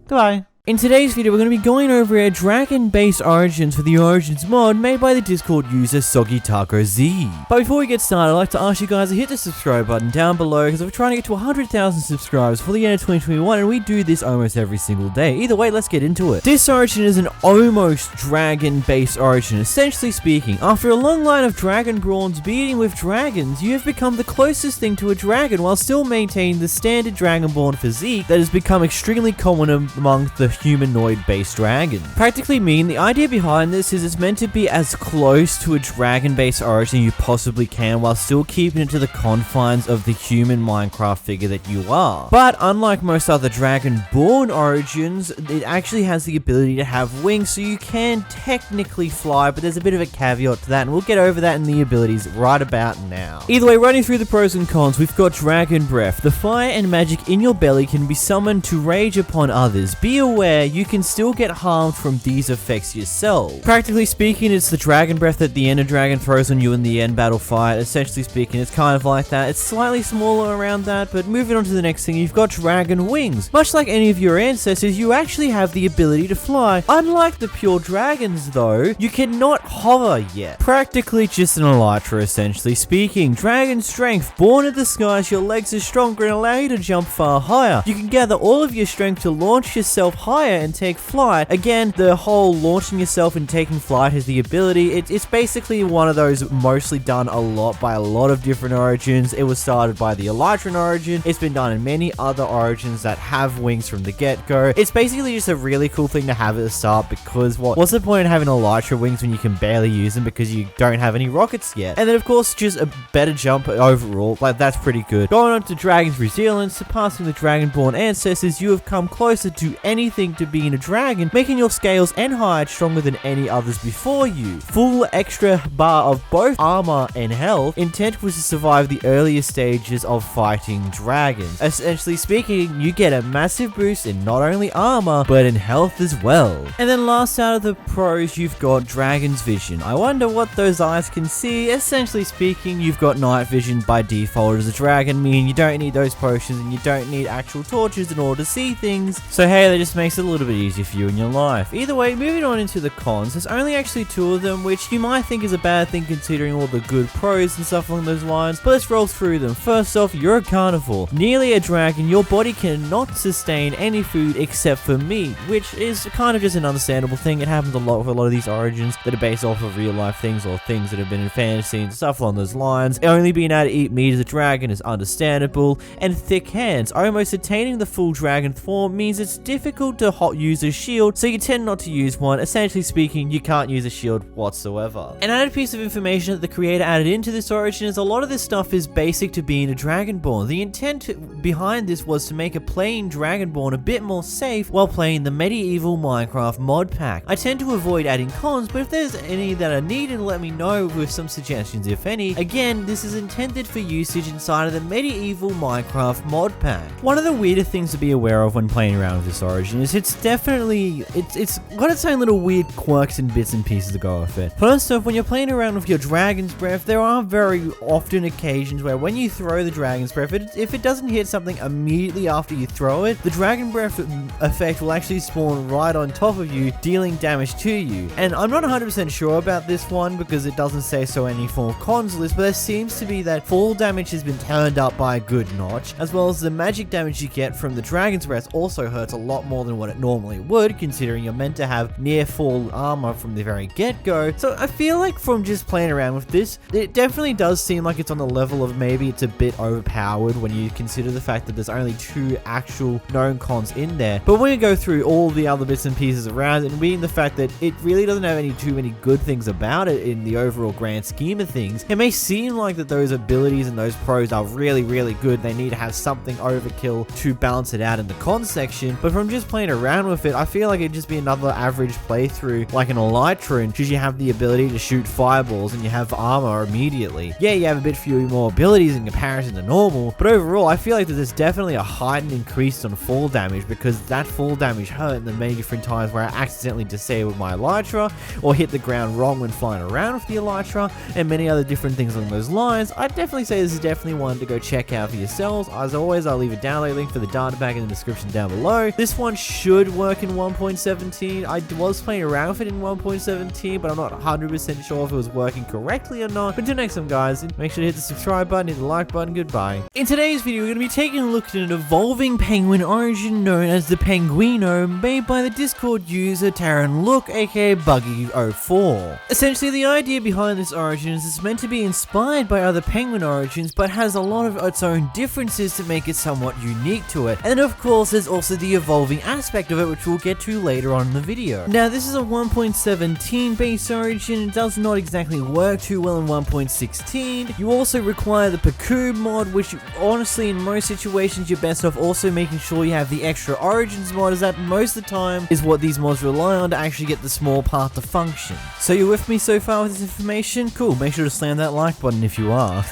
goodbye. In today's video, we're going to be going over our dragon-based origins for the Origins mod made by the Discord user SoggyTacoZ. But before we get started, I'd like to ask you guys to hit the subscribe button down below because we're trying to get to 100,000 subscribers for the end of 2021 and we do this almost every single day. Either way, let's get into it. This origin is an almost dragon-based origin. Essentially speaking, after a long line of dragonborns beating with dragons, you have become the closest thing to a dragon while still maintaining the standard dragonborn physique that has become extremely common among the humanoid-based dragon. Practically mean, the idea behind this is it's meant to be as close to a dragon-based origin you possibly can while still keeping it to the confines of the human Minecraft figure that you are. But unlike most other dragon-born origins, it actually has the ability to have wings, so you can technically fly, but there's a bit of a caveat to that, and we'll get over that in the abilities right about now. Either way, running through the pros and cons, we've got Dragon Breath. The fire and magic in your belly can be summoned to rage upon others. Be aware you can still get harmed from these effects yourself. Practically speaking, it's the dragon breath that the ender dragon throws on you in the end battle fight. Essentially speaking, it's kind of like that. It's slightly smaller around that, but moving on to the next thing, you've got dragon wings. Much like any of your ancestors, you actually have the ability to fly. Unlike the pure dragons though, you cannot hover yet. Practically just an elytra, essentially speaking. Dragon strength. Born in the skies, your legs are stronger and allow you to jump far higher. You can gather all of your strength to launch yourself higher and take flight. Again, the whole launching yourself and taking flight has the ability. It's basically one of those mostly done a lot by a lot of different origins. It was started by the Elytran origin. It's been done in many other origins that have wings from the get-go. It's basically just a really cool thing to have at the start because what's the point in having Elytra wings when you can barely use them because you don't have any rockets yet? And then of course just a better jump overall. Like that's pretty good. Going on to Dragon's Resilience, surpassing the Dragonborn ancestors, you have come closer to anything to being a dragon, making your scales and hide stronger than any others before you. Full extra bar of both armor and health. Intent was to survive the earlier stages of fighting dragons. Essentially speaking, you get a massive boost in not only armor, but in health as well. And then last out of the pros, you've got Dragon's Vision. I wonder what those eyes can see. Essentially speaking, you've got night vision by default as a dragon, meaning you don't need those potions and you don't need actual torches in order to see things. So hey, that just makes it a little bit easier for you in your life. Either way, moving on into the cons, there's only actually two of them, which you might think is a bad thing considering all the good pros and stuff along those lines, but let's roll through them. First off, you're a carnivore. Nearly a dragon, your body cannot sustain any food except for meat, which is kind of just an understandable thing. It happens a lot with a lot of these origins that are based off of real life things or things that have been in fantasy and stuff along those lines. Only being able to eat meat as a dragon is understandable, and thick hands. Almost attaining the full dragon form means it's difficult to use a shield, so you tend not to use one. Essentially speaking, you can't use a shield whatsoever. An added piece of information that the creator added into this origin is a lot of this stuff is basic to being a dragonborn. The intent behind this was to make a playing dragonborn a bit more safe while playing the medieval Minecraft mod pack. I tend to avoid adding cons, but if there's any that are needed, let me know with some suggestions if any. Again, this is intended for usage inside of the medieval Minecraft mod pack. One of the weirder things to be aware of when playing around with this origin is it's definitely, it's got its own little weird quirks and bits and pieces to go with it. First off, when you're playing around with your Dragon's Breath, there are very often occasions where when you throw the Dragon's Breath, if it doesn't hit something immediately after you throw it, the Dragon Breath effect will actually spawn right on top of you, dealing damage to you. And I'm not 100% sure about this one because it doesn't say so in any form of cons list, but there seems to be that fall damage has been turned up by a good notch, as well as the magic damage you get from the Dragon's Breath also hurts a lot more than what it normally would, considering you're meant to have near full armor from the very get-go. So I feel like from just playing around with this, it definitely does seem like it's on the level of maybe it's a bit overpowered when you consider the fact that there's only two actual known cons in there. But when you go through all the other bits and pieces around it, and being the fact that it really doesn't have too many good things about it in the overall grand scheme of things, it may seem like that those abilities and those pros are really, really good. They need to have something overkill to balance it out in the con section, but from just playing around with it, I feel like it'd just be another average playthrough like an Elytran, because you have the ability to shoot fireballs and you have armor immediately. Yeah, you have a bit few more abilities in comparison to normal, but overall I feel like that there's definitely a heightened increase on fall damage because that fall damage hurt in the many different times where I accidentally disabled my Elytra or hit the ground wrong when flying around with the Elytra and many other different things along those lines. I'd definitely say this is definitely one to go check out for yourselves. As always, I'll leave a download link for the data pack in the description down below. This one should work in 1.17. I was playing around with it in 1.17, but I'm not 100% sure if it was working correctly or not. But until next time, guys, make sure to hit the subscribe button, hit the like button. Goodbye. In today's video, we're going to be taking a look at an evolving penguin origin known as the Penguino, made by the Discord user Taran Look, aka Buggy04. Essentially, the idea behind this origin is it's meant to be inspired by other penguin origins, but has a lot of its own differences to make it somewhat unique to it. And of course, there's also the evolving aspect of it, which we'll get to later on in the video. Now, this is a 1.17 base origin. It does not exactly work too well in 1.16. You also require the Pacoob mod, which honestly, in most situations, you're best off also making sure you have the extra origins mod, as that most of the time is what these mods rely on to actually get the small part to function. So you're with me so far with this information? Cool, make sure to slam that like button if you are.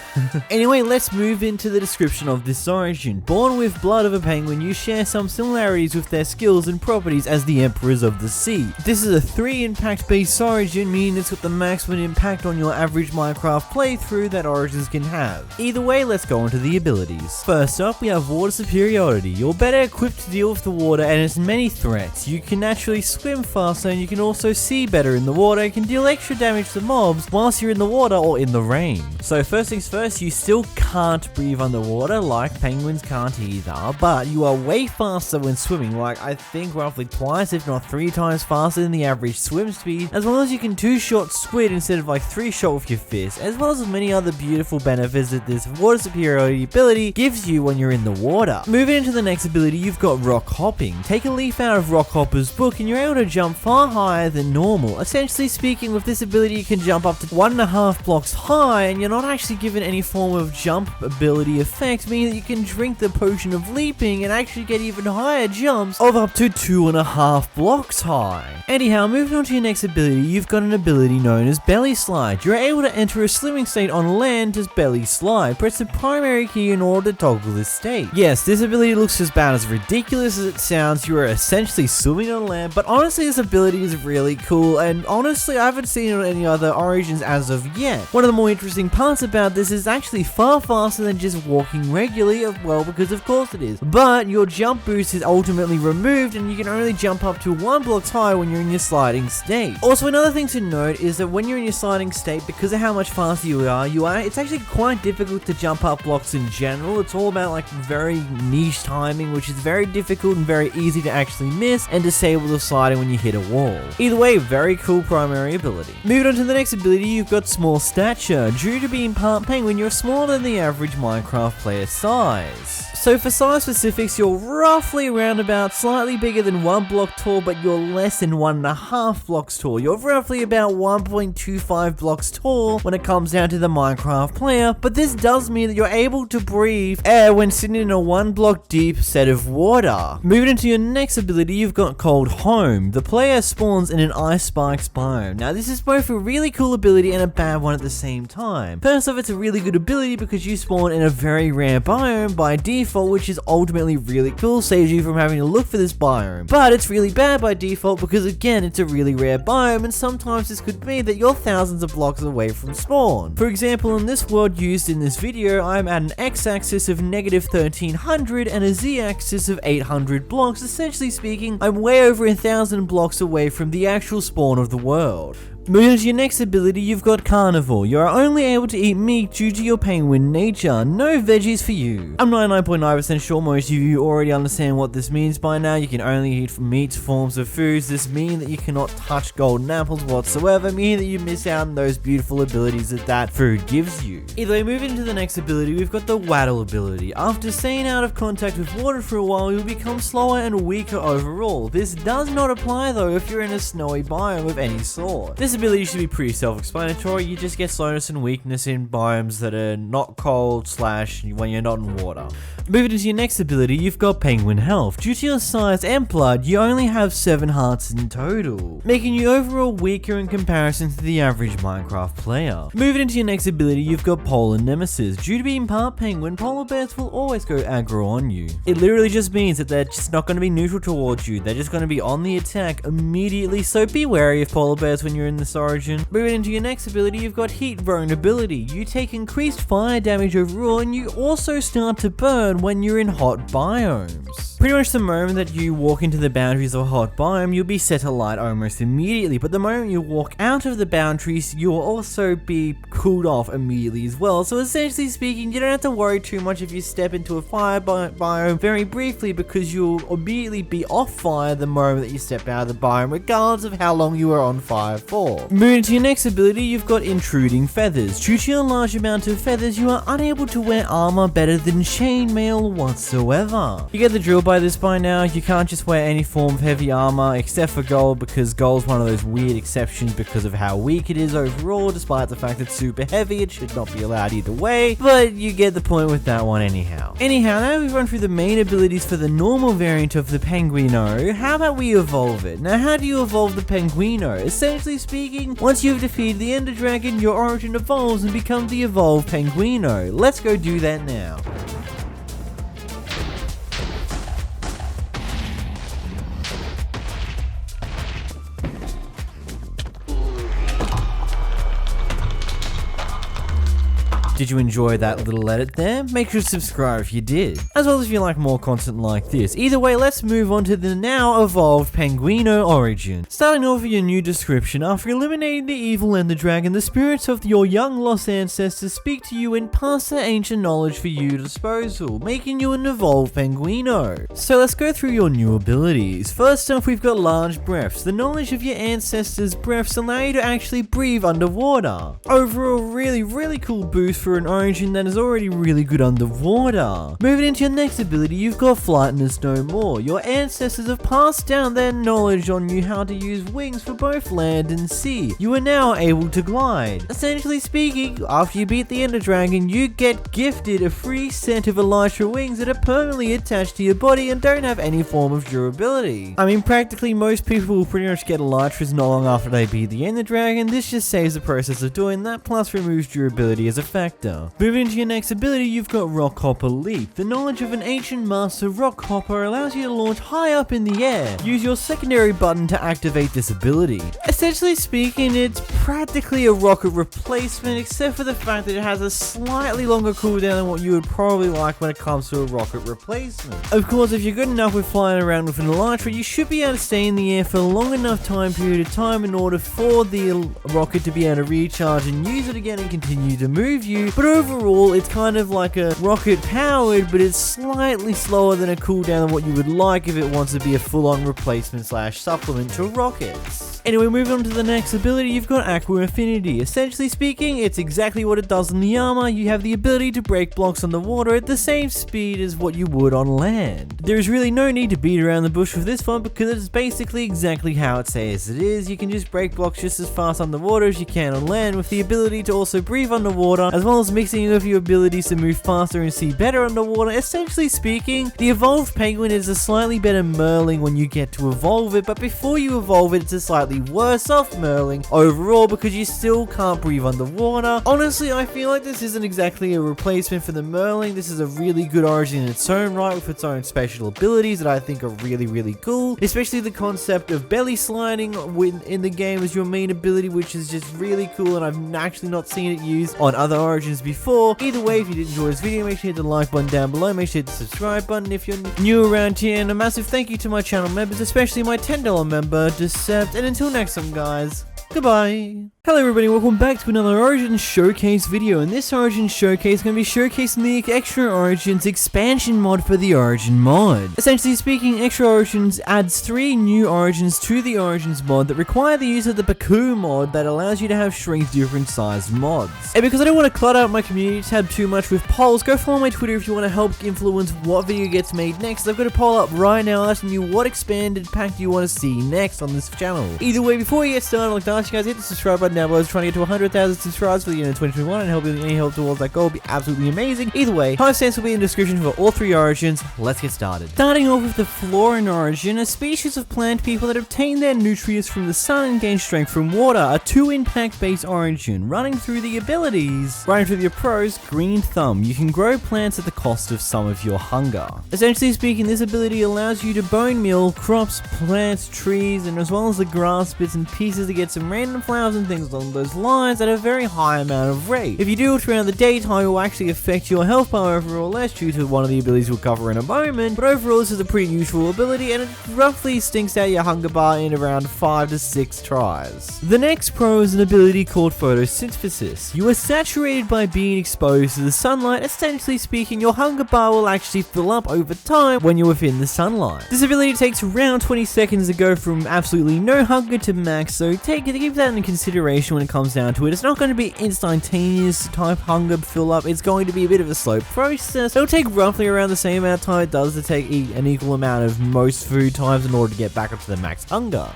Anyway, let's move into the description of this origin. Born with blood of a penguin, you share some similarities with their skills and properties as the Emperors of the Sea. This is a 3 impact based origin, meaning it's got the maximum impact on your average Minecraft playthrough that origins can have. Either way, let's go into the abilities. First up, we have water superiority. You're better equipped to deal with the water and its many threats. You can naturally swim faster, and you can also see better in the water and can deal extra damage to mobs whilst you're in the water or in the rain. So first things first, you still can't breathe underwater like penguins can't either, but you are way faster when swimming, like I think roughly twice if not 3 times faster than the average swim speed, as well as you can 2-shot squid instead of like 3-shot with your fist, as well as many other beautiful benefits that this water superiority ability gives you when you're in the water. Moving into the next ability, you've got rock hopping. Take a leaf out of Rock Hopper's book and you're able to jump far higher than normal. Essentially speaking, with this ability you can jump up to 1.5 blocks high, and you're not actually given any form of jump ability effect, meaning that you can drink the potion of leaping and actually get even higher jumps of up to 2.5 blocks high. Anyhow, moving on to your next ability, you've got an ability known as belly slide. You're able to enter a swimming state on land as belly slide. Press the primary key in order to toggle this state. Yes, this ability looks as bad as ridiculous as it sounds. You are essentially swimming on land, but honestly this ability is really cool, and honestly I haven't seen it on any other origins as of yet. One of the more interesting parts about this is actually far faster than just walking regularly, well, because of course it is. But your jump boost is ultimately removed, and you can only jump up to 1 block high when you're in your sliding state. Also, another thing to note is that when you're in your sliding state, because of how much faster you are, it's actually quite difficult to jump up blocks in general. It's all about like very niche timing, which is very difficult and very easy to actually miss and disable the sliding when you hit a wall. Either way, very cool primary ability. Moving on to the next ability, you've got small stature. Due to being part penguin, you're smaller than the average Minecraft player size. So for size specifics, you're roughly around about slightly bigger than 1 block tall, but you're less than 1.5 blocks tall. You're roughly about 1.25 blocks tall when it comes down to the Minecraft player, but this does mean that you're able to breathe air when sitting in a 1 block deep set of water. Moving into your next ability, you've got Cold Home. The player spawns in an ice spikes biome. Now this is both a really cool ability and a bad one at the same time. First off, it's a really good ability because you spawn in a very rare biome by default, which is ultimately really cool, saves you from having to look for this biome. But it's really bad by default because again, it's a really rare biome, and sometimes this could mean that you're thousands of blocks away from spawn. For example, in this world used in this video, I'm at an x-axis of -1300 and a z-axis of 800 blocks. Essentially speaking, I'm way over 1,000 blocks away from the actual spawn of the world. Moving on to your next ability, you've got Carnivore. You're only able to eat meat due to your penguin nature. No veggies for you. I'm 99.9% sure most of you already understand what this means by now. You can only eat meat forms of foods. This means that you cannot touch golden apples whatsoever, meaning that you miss out on those beautiful abilities that that food gives you. Either way, moving into the next ability, we've got the Waddle ability. After staying out of contact with water for a while, you'll become slower and weaker overall. This does not apply though if you're in a snowy biome of any sort. This ability should be pretty self-explanatory. You just get slowness and weakness in biomes that are not cold / when you're not in water. Moving into your next ability, you've got Penguin Health. Due to your size and blood, you only have 7 hearts in total, making you overall weaker in comparison to the average Minecraft player. Moving into your next ability, you've got Polar Nemesis. Due to being part penguin, polar bears will always go aggro on you. It literally just means that they're just not going to be neutral towards you. They're just going to be on the attack immediately, so be wary of polar bears when you're in this origin. Moving into your next ability, you've got Heat Vulnerability. You take increased fire damage overall, and you also start to burn when you're in hot biomes. Pretty much the moment that you walk into the boundaries of a hot biome, you'll be set alight almost immediately, but the moment you walk out of the boundaries, you'll also be cooled off immediately as well. So essentially speaking, you don't have to worry too much if you step into a fire biome very briefly, because you'll immediately be off fire the moment that you step out of the biome, regardless of how long you were on fire for. Moving to your next ability, you've got Intruding Feathers. Due to your large amount of feathers, you are unable to wear armor better than chainmail whatsoever. You get the drill by this by now. You can't just wear any form of heavy armor except for gold, because gold's one of those weird exceptions because of how weak it is overall. Despite the fact it's super heavy, it should not be allowed either way, but you get the point with that one anyhow. Now we've run through the main abilities for the normal variant of the Penguino. How about we evolve it? Now, how do you evolve the Penguino? Essentially speaking, once you've defeated the Ender Dragon, your origin evolves and becomes the evolved Penguino. Let's go do that now. Did you enjoy that little edit there? Make sure to subscribe if you did, as well as if you like more content like this. Either way, let's move on to the now evolved Penguino origin. Starting off with your new description, after eliminating the evil Ender Dragon, the spirits of your young lost ancestors speak to you and pass their ancient knowledge for your disposal, making you an evolved Penguino. So let's go through your new abilities. First off, we've got Large Breaths. The knowledge of your ancestors' breaths allow you to actually breathe underwater. Overall, really cool boost for an origin that is already really good underwater. Moving into your next ability, you've got Flightless No More. Your ancestors have passed down their knowledge on you how to use wings for both land and sea. You are now able to glide. Essentially speaking, after you beat the Ender Dragon, you get gifted a free set of Elytra wings that are permanently attached to your body and don't have any form of durability. I mean, practically most people will pretty much get Elytras not long after they beat the Ender Dragon. This just saves the process of doing that, plus removes durability as a factor. Moving into your next ability, you've got Rock Hopper Leap. The knowledge of an ancient master rock hopper allows you to launch high up in the air. Use your secondary button to activate this ability. Essentially speaking, it's practically a rocket replacement, except for the fact that it has a slightly longer cooldown than what you would probably like when it comes to a rocket replacement. Of course, if you're good enough with flying around with an Elytra, you should be able to stay in the air for a long enough time period of time in order for the rocket to be able to recharge and use it again and continue to move you. But overall, it's kind of like a rocket powered, but it's slightly slower than a cooldown than what you would like if it wants to be a full-on replacement / supplement to rockets. Anyway, moving on to the next ability, you've got Aqua Affinity. Essentially speaking, it's exactly what it does in the armor. You have the ability to break blocks on the water at the same speed as what you would on land. There is really no need to beat around the bush with this one, because it's basically exactly how it says it is. You can just break blocks just as fast on the water as you can on land, with the ability to also breathe underwater, as well as mixing with your abilities to move faster and see better underwater. Essentially speaking, the evolved penguin is a slightly better merling when you get to evolve it, but before you evolve it, it's a slightly worse off merling overall, because you still can't breathe underwater. Honestly, I feel like this isn't exactly a replacement for the merling. This is a really good origin in its own right, with its own special abilities that I think are really cool, especially the concept of belly sliding in the game as your main ability, which is just really cool, and I've actually not seen it used on other origins before. Either way, if you did enjoy this video, make sure you hit the like button down below, make sure you hit the subscribe button if you're new around here, and a massive thank you to my channel members, especially my $10 member, Decept, and until next time guys, goodbye. Hello everybody, welcome back to another Origins Showcase video. In this Origins Showcase, I'm going to be showcasing the Extra Origins expansion mod for the Origin mod. Essentially speaking, Extra Origins adds 3 new Origins to the Origins mod that require the use of the Baku mod that allows you to have shrink different sized mods. And because I don't want to clutter up my community tab too much with polls, go follow my Twitter if you want to help influence what video gets made next. I've got a poll up right now asking you what expanded pack do you want to see next on this channel. Either way, before we get started, I'd like to ask you guys to hit the subscribe button god, now I was trying to get to 100,000 subscribers for the end of 2021 and help any help towards that goal would be absolutely amazing. Either way, timestamps will be in the description for all 3 origins. Let's get started. Starting off with the Floran origin, a species of plant people that obtain their nutrients from the sun and gain strength from water, a 2 impact based origin. Running through the abilities, running through your pros, green thumb. You can grow plants at the cost of some of your hunger. Essentially speaking, this ability allows you to bone meal crops, plants, trees, and as well as the grass bits and pieces to get some random flowers and things along those lines at a very high amount of rate. If you do it around the daytime, it will actually affect your health bar overall less due to one of the abilities we'll cover in a moment, but overall this is a pretty useful ability and it roughly stinks out your hunger bar in around 5 to 6 tries. The next pro is an ability called photosynthesis. You are saturated by being exposed to the sunlight. Essentially speaking, your hunger bar will actually fill up over time when you're within the sunlight. This ability takes around 20 seconds to go from absolutely no hunger to max, so keep that in consideration when it comes down to it. It's not going to be instantaneous type hunger fill up, it's going to be a bit of a slow process. It'll take roughly around the same amount of time it does to take an equal amount of most food times in order to get back up to the max hunger.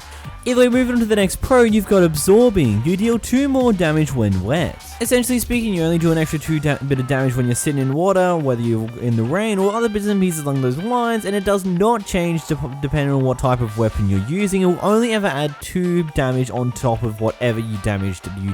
Either way, moving on to the next pro, you've got absorbing. You deal 2 more damage when wet. Essentially speaking, you only do an extra 2 bit of damage when you're sitting in water, whether you're in the rain or other bits and pieces along those lines, and it does not change depending on what type of weapon you're using. It will only ever add 2 damage on top of whatever you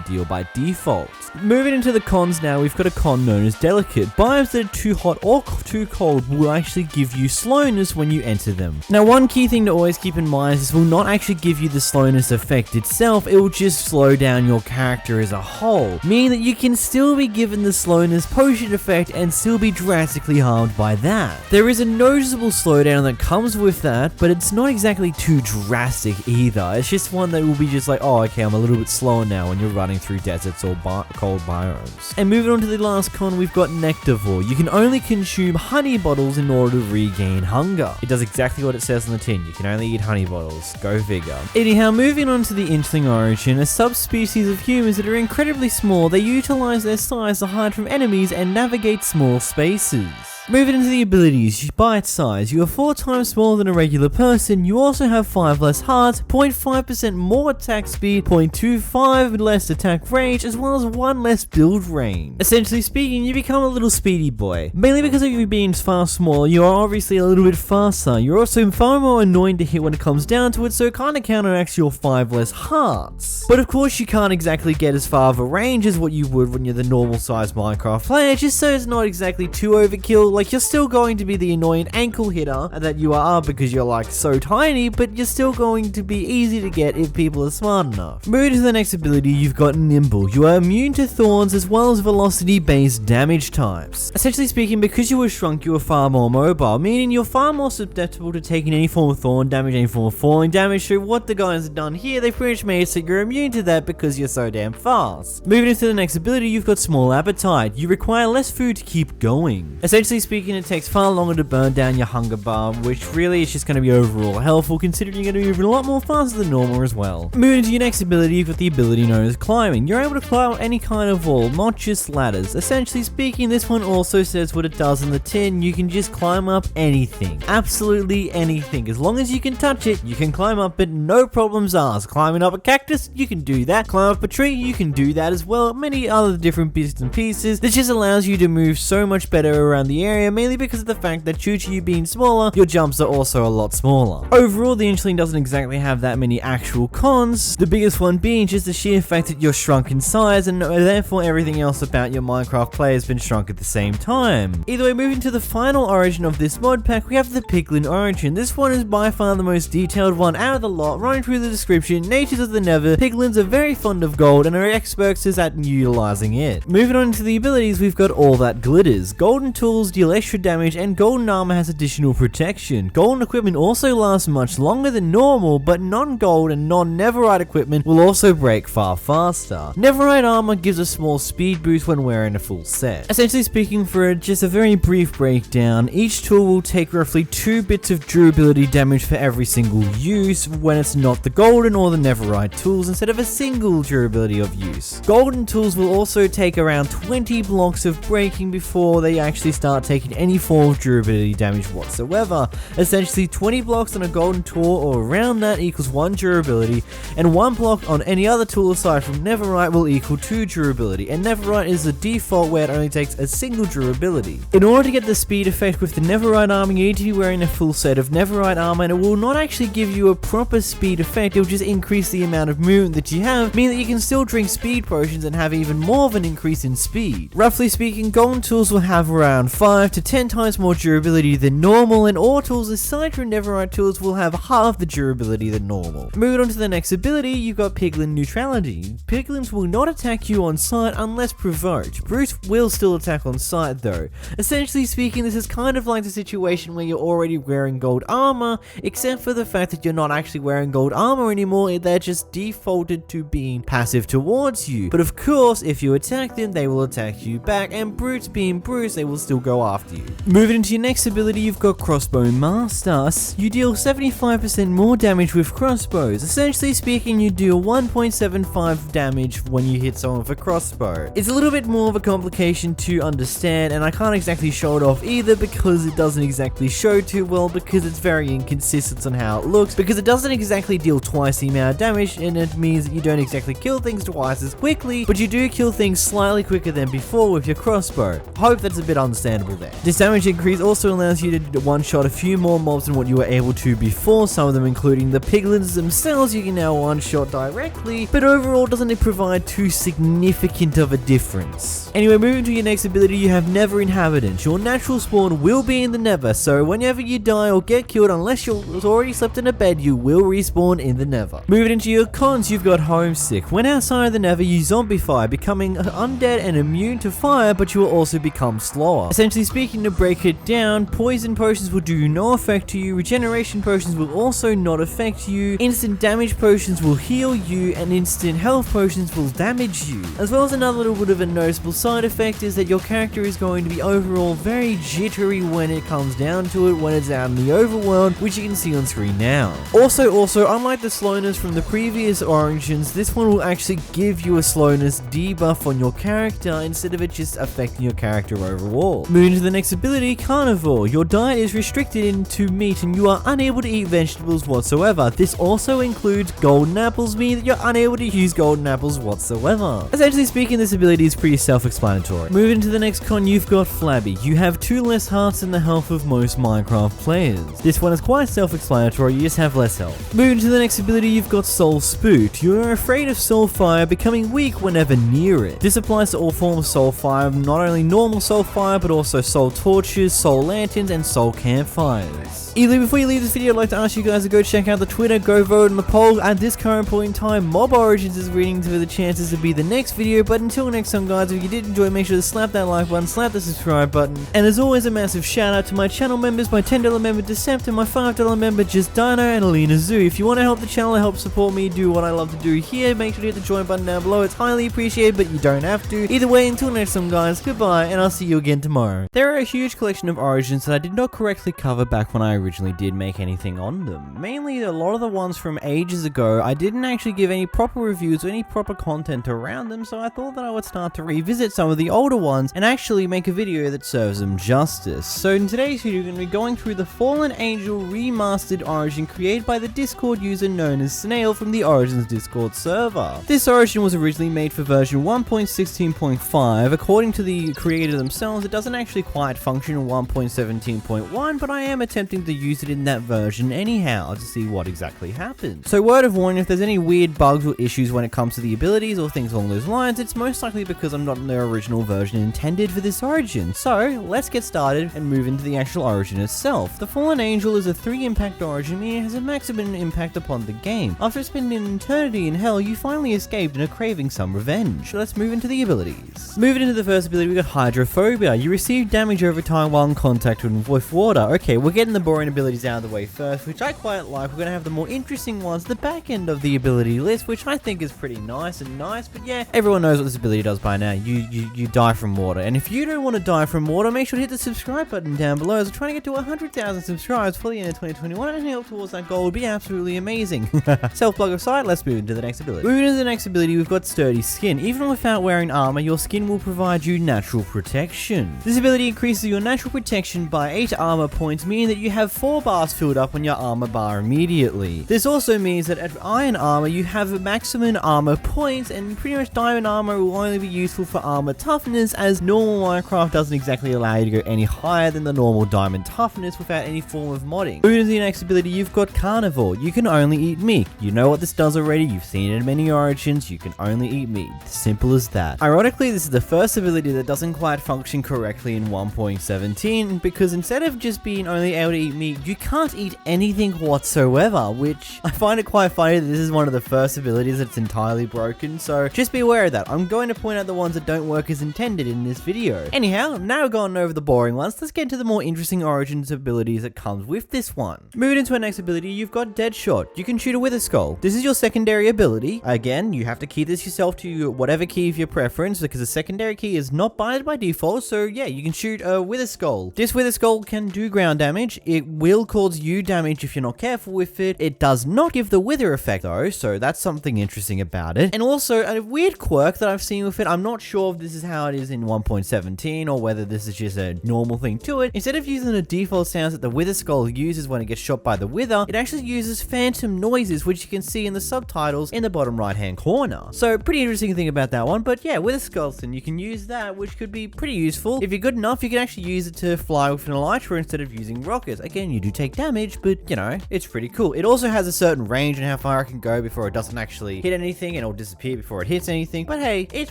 deal by default. Moving into the cons now, we've got a con known as delicate. Biomes that are too hot or too cold will actually give you slowness when you enter them. Now, one key thing to always keep in mind is this will not actually give you the slowness effect itself, it will just slow down your character as a whole, meaning that you can still be given the slowness potion effect and still be drastically harmed by that. There is a noticeable slowdown that comes with that, but it's not exactly too drastic either. It's just one that will be just like, oh okay, I'm a little bit slower now when you're running through deserts or cold biomes. And moving on to the last con, we've got Nectarvore. You can only consume honey bottles in order to regain hunger. It does exactly what it says on the tin, you can only eat honey bottles. Go figure. Anyhow, moving on to the Inchling origin, a subspecies of humans that are incredibly small. They utilize their size to hide from enemies and navigate small spaces. Moving into the abilities, bite size, you are 4 times smaller than a regular person, you also have 5 less hearts, 0.5% more attack speed, 0.25 less attack range, as well as 1 less build range. Essentially speaking, you become a little speedy boy. Mainly because of you being far smaller, you are obviously a little bit faster, you're also far more annoying to hit when it comes down to it, so it kinda counteracts your 5 less hearts. But of course you can't exactly get as far of a range as what you would when you're the normal sized Minecraft player, just so it's not exactly too overkill. Like, you're still going to be the annoying ankle hitter that you are because you're like so tiny, but you're still going to be easy to get if people are smart enough. Moving to the next ability, you've got Nimble. You are immune to thorns as well as velocity based damage types. Essentially speaking, because you were shrunk, you are far more mobile, meaning you're far more susceptible to taking any form of thorn damage, any form of falling damage. So what the guys have done here, they've pretty much made it so you're immune to that because you're so damn fast. Moving into the next ability, you've got Small Appetite. You require less food to keep going. Essentially speaking, it takes far longer to burn down your hunger bar, which really is just going to be overall helpful considering you're going to be moving a lot more faster than normal as well. Moving to your next ability, you've got the ability known as climbing. You're able to climb any kind of wall, not just ladders. Essentially speaking, this one also says what it does in the tin. You can just climb up anything. Absolutely anything. As long as you can touch it, you can climb up it, no problems asked. Climbing up a cactus, you can do that. Climb up a tree, you can do that as well. Many other different bits and pieces. This just allows you to move so much better around the area, mainly because of the fact that due to you being smaller, your jumps are also a lot smaller. Overall, the Inchling doesn't exactly have that many actual cons, the biggest one being just the sheer fact that you're shrunk in size and therefore everything else about your Minecraft play has been shrunk at the same time. Either way, moving to the final origin of this mod pack, we have the Piglin origin. This one is by far the most detailed one out of the lot. Running through the description, natures of the Nether, Piglins are very fond of gold and are experts at utilizing it. Moving on to the abilities, we've got All That Glitters. Golden tools deal extra damage and golden armor has additional protection. Golden equipment also lasts much longer than normal, but non-gold and non-netherite equipment will also break far faster. Netherite armor gives a small speed boost when wearing a full set. Essentially speaking, for just a very brief breakdown, each tool will take roughly 2 bits of durability damage for every single use when it's not the golden or the netherite tools instead of a single durability of use. Golden tools will also take around 20 blocks of breaking before they actually start taking any form of durability damage whatsoever. Essentially 20 blocks on a golden tool or around that equals 1 durability, and 1 block on any other tool aside from Netherite will equal 2 durability, and Netherite is the default where it only takes a single durability. In order to get the speed effect with the Netherite armor, you need to be wearing a full set of Netherite armor, and it will not actually give you a proper speed effect, it will just increase the amount of movement that you have, meaning that you can still drink speed potions and have even more of an increase in speed. Roughly speaking, golden tools will have around 5 to 10 times more durability than normal, and ore tools aside from Netherite tools will have half the durability than normal. Moving on to the next ability, you've got Piglin Neutrality. Piglins will not attack you on sight unless provoked. Brutes will still attack on sight though. Essentially speaking, this is kind of like the situation where you're already wearing gold armor, except for the fact that you're not actually wearing gold armor anymore, they're just defaulted to being passive towards you. But of course, if you attack them, they will attack you back, and brutes being brutes, they will still go after you. Moving into your next ability, you've got Crossbow Master. You deal 75% more damage with crossbows. Essentially speaking, you deal 1.75 damage when you hit someone with a crossbow. It's a little bit more of a complication to understand, and I can't exactly show it off either because it doesn't exactly show too well, because it's very inconsistent on how it looks, because it doesn't exactly deal twice the amount of damage, and it means that you don't exactly kill things twice as quickly, but you do kill things slightly quicker than before with your crossbow. Hope that's a bit understandable there. This damage increase also allows you to one-shot a few more mobs than what you were able to before, some of them including the piglins themselves you can now one-shot directly, but overall doesn't it provide too significant of a difference. Anyway, moving to your next ability, you have Nether Inhabitant. Your natural spawn will be in the Nether, so whenever you die or get killed, unless you've already slept in a bed, you will respawn in the Nether. Moving into your cons, you've got Homesick. When outside of the Nether, you zombify, becoming undead and immune to fire, but you will also become slower. Essentially speaking, to break it down, poison potions will do no effect to you, regeneration potions will also not affect you, instant damage potions will heal you, and instant health potions will damage you. As well as another little bit of a noticeable side effect is that your character is going to be overall very jittery when it comes down to it when it's out in the overworld, which you can see on screen now. Also, unlike the slowness from the previous origins, this one will actually give you a slowness debuff on your character instead of it just affecting your character overall. Moving to the next ability, Carnivore. Your diet is restricted into meat and you are unable to eat vegetables whatsoever. This also includes golden apples, meaning that you're unable to use golden apples whatsoever. Essentially speaking, this ability is pretty self-explanatory. Moving to the next con, you've got Flabby. You have 2 less hearts than the health of most Minecraft players. This one is quite self-explanatory, you just have less health. Moving to the next ability, you've got Soul Spoot. You are afraid of soul fire, becoming weak whenever near it. This applies to all forms of soul fire, not only normal soul fire, but also soul torches, soul lanterns, and soul campfires. Before you leave this video, I'd like to ask you guys to go check out the Twitter, go vote on the poll. At this current point in time, Mob Origins is reading for the chances to be the next video, but until next time guys, if you did enjoy, make sure to slap that like button, slap the subscribe button, and as always, a massive shout out to my channel members, my $10 member Deceptor, my $5 member Just Dino, and Alina Zoo. If you want to help the channel and help support me do what I love to do here, make sure to hit the join button down below. It's highly appreciated, but you don't have to. Either way, until next time guys, goodbye, and I'll see you again tomorrow. There are a huge collection of origins that I did not correctly cover back when I originally did make anything on them. Mainly a lot of the ones from ages ago, I didn't actually give any proper reviews or any proper content around them, so I thought that I would start to revisit some of the older ones and actually make a video that serves them justice. So in today's video, we're going to be going through the Fallen Angel Remastered origin created by the Discord user known as Snail from the Origins Discord server. This origin was originally made for version 1.16.5. According to the creator themselves, it doesn't actually quite function in 1.17.1, but I am attempting to use it in that version anyhow to see what exactly happens. So word of warning, if there's any weird bugs or issues when it comes to the abilities or things along those lines, it's most likely because I'm not in the original version intended for this origin. So let's get started and move into the actual origin itself. The Fallen Angel is a 3 impact origin, meaning it has a maximum impact upon the game. After spending an eternity in hell, you finally escaped and are craving some revenge. So let's move into the abilities. Moving into the first ability, we got Hydrophobia. You receive damage over time while in contact with water. Okay, we're getting the boring abilities out of the way first, which I quite like. We're going to have the more interesting ones, the back end of the ability list, which I think is pretty nice, but yeah, everyone knows what this ability does by now. You die from water, and if you don't want to die from water, make sure to hit the subscribe button down below, as we're trying to get to 100,000 subscribers for the end of 2021, and help towards that goal would be absolutely amazing. Self-plug aside, let's move into the next ability. Moving into the next ability, we've got Sturdy Skin. Even without wearing armor, your skin will provide you natural protection. This ability ability increases your natural protection by 8 armor points, meaning that you have 4 bars filled up on your armor bar immediately. This also means that at iron armor you have a maximum armor points, and pretty much diamond armor will only be useful for armor toughness, as normal Minecraft doesn't exactly allow you to go any higher than the normal diamond toughness without any form of modding. Moving to the next ability, you've got Carnivore. You can only eat meat. You know what this does already, you've seen it in many origins, you can only eat meat. Simple as that. Ironically, this is the first ability that doesn't quite function correctly in 1.17, because instead of just being only able to eat meat, you can't eat anything whatsoever, which I find it quite funny that this is one of the first abilities that's entirely broken, so just be aware of that. I'm going to point out the ones that don't work as intended in this video. Anyhow, now we've gone over the boring ones, let's get into the more interesting origins abilities that comes with this one. Moving into our next ability, you've got Deadshot. You can shoot a Wither Skull. This is your secondary ability. Again, you have to key this yourself to whatever key of your preference, because the secondary key is not binded by default, so yeah, you can shoot a Wither Skull. This Wither Skull can do ground damage. It will cause you damage if you're not careful with it. It does not give the Wither effect though, so that's something interesting about it. And also, a weird quirk that I've seen with it, I'm not sure if this is how it is in 1.17 or whether this is just a normal thing to it. Instead of using the default sounds that the Wither Skull uses when it gets shot by the Wither, it actually uses phantom noises, which you can see in the subtitles in the bottom right hand corner. So pretty interesting thing about that one, but yeah, Wither Skeleton, you can use that, which could be pretty useful. If you're good enough, you can actually use it to fly with an elytra instead of using rockets. Again, you do take damage, but you know, it's pretty cool. It also has a certain range and how far it can go before it doesn't actually hit anything, and it'll disappear before it hits anything, but hey, it's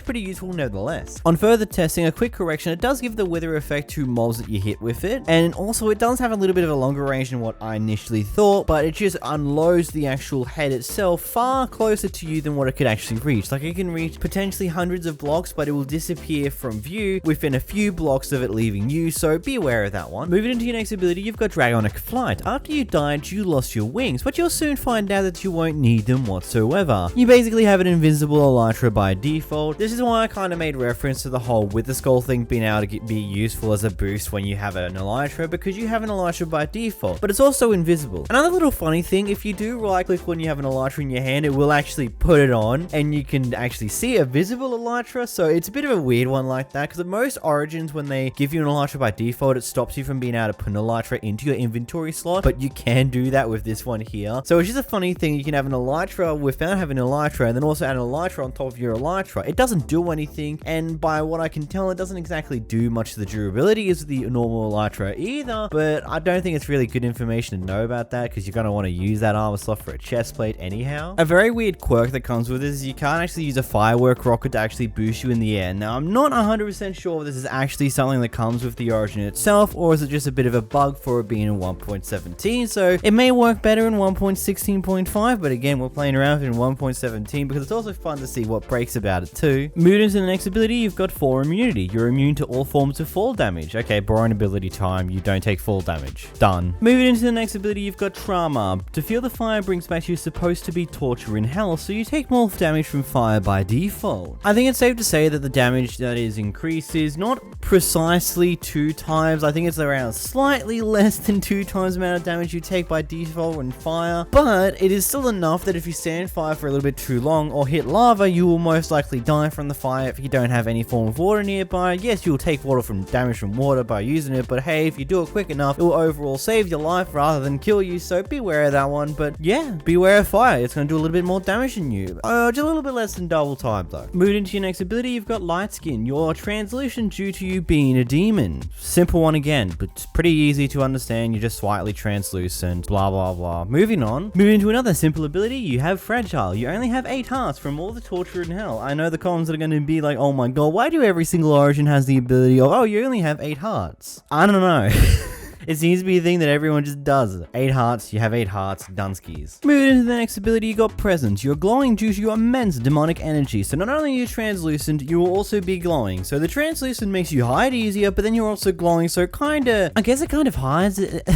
pretty useful nevertheless. On further testing, a quick correction, it does give the Wither effect to mobs that you hit with it, and also it does have a little bit of a longer range than what I initially thought, but it just unloads the actual head itself far closer to you than what it could actually reach. Like, it can reach potentially hundreds of blocks, but it will disappear from view within a few blocks of it leaving you, so be aware of that one. Moving into your next ability, you've got Dragonic Flight. After you died, you lost your wings, but you'll soon find out that you won't need them whatsoever. You basically have an invincible elytra by default. This is why I kind of made reference to the whole Wither Skull thing being able to be useful as a boost when you have an elytra, because you have an elytra by default, but it's also invisible. Another little funny thing, if you do right click when you have an elytra in your hand, it will actually put it on, and you can actually see a visible elytra, so it's a bit of a weird one like that, because at most origins, when they give you an elytra by default, it stops you from being able to put an elytra into your inventory slot, but you can do that with this one here. So it's just a funny thing, you can have an elytra without having an elytra, and then also add an elytra on top of your elytra. It doesn't do anything, and by what I can tell, it doesn't exactly do much to the durability as the normal elytra either, but I don't think it's really good information to know about that, because you're going to want to use that armor slot for a chest plate anyhow. A very weird quirk that comes with this is you can't actually use a firework rocket to actually boost you in the air. Now, I'm not 100% sure if this is actually something that comes with the origin itself, or is it just a bit of a bug for it being in 1.17, so it may work better in 1.16.5, but again, we're playing around with it in 1.17 because it's also fun to see what breaks about it too. Moving into the next ability, you've got Fall Immunity. You're immune to all forms of fall damage. Okay, boring ability time, you don't take fall damage. Done. Moving into the next ability, you've got Trauma. To feel the fire brings back you supposed to be torture in hell, so you take more damage from fire by default. I think it's safe to say that the damage that is increased is not precisely 2 times. I think it's around slightly less than 2 times the amount of damage you take by default when fire, but it is still enough that if you stand fire for a little bit too long or hit lava, you will most likely die from the fire if you don't have any form of water nearby. Yes, you'll take water from damage from water by using it, but hey, if you do it quick enough, it will overall save your life rather than kill you, so beware of that one. But yeah, beware of fire. It's going to do a little bit more damage than you. Just a little bit less than double time though. Moving into your next ability, you've got Light Skin. You're translucent due to you being a demon. Simple one again, but it's pretty easy to understand. You're just slightly translucent, blah blah blah. Moving on. Moving to another simple ability, you have Fragile. You only have 8 hearts from all the torture in hell. I know the comments that are going to be like, oh my god, why do every single origin has the ability of, oh, you only have 8 hearts? I don't know. It seems to be a thing that everyone just does. 8 hearts, you have 8 hearts, Dunskies. Moving into the next ability, you got Presence. You're glowing due to your immense demonic energy. So not only are you translucent, you will also be glowing. So the translucent makes you hide easier, but then you're also glowing, so I guess it kind of hides it.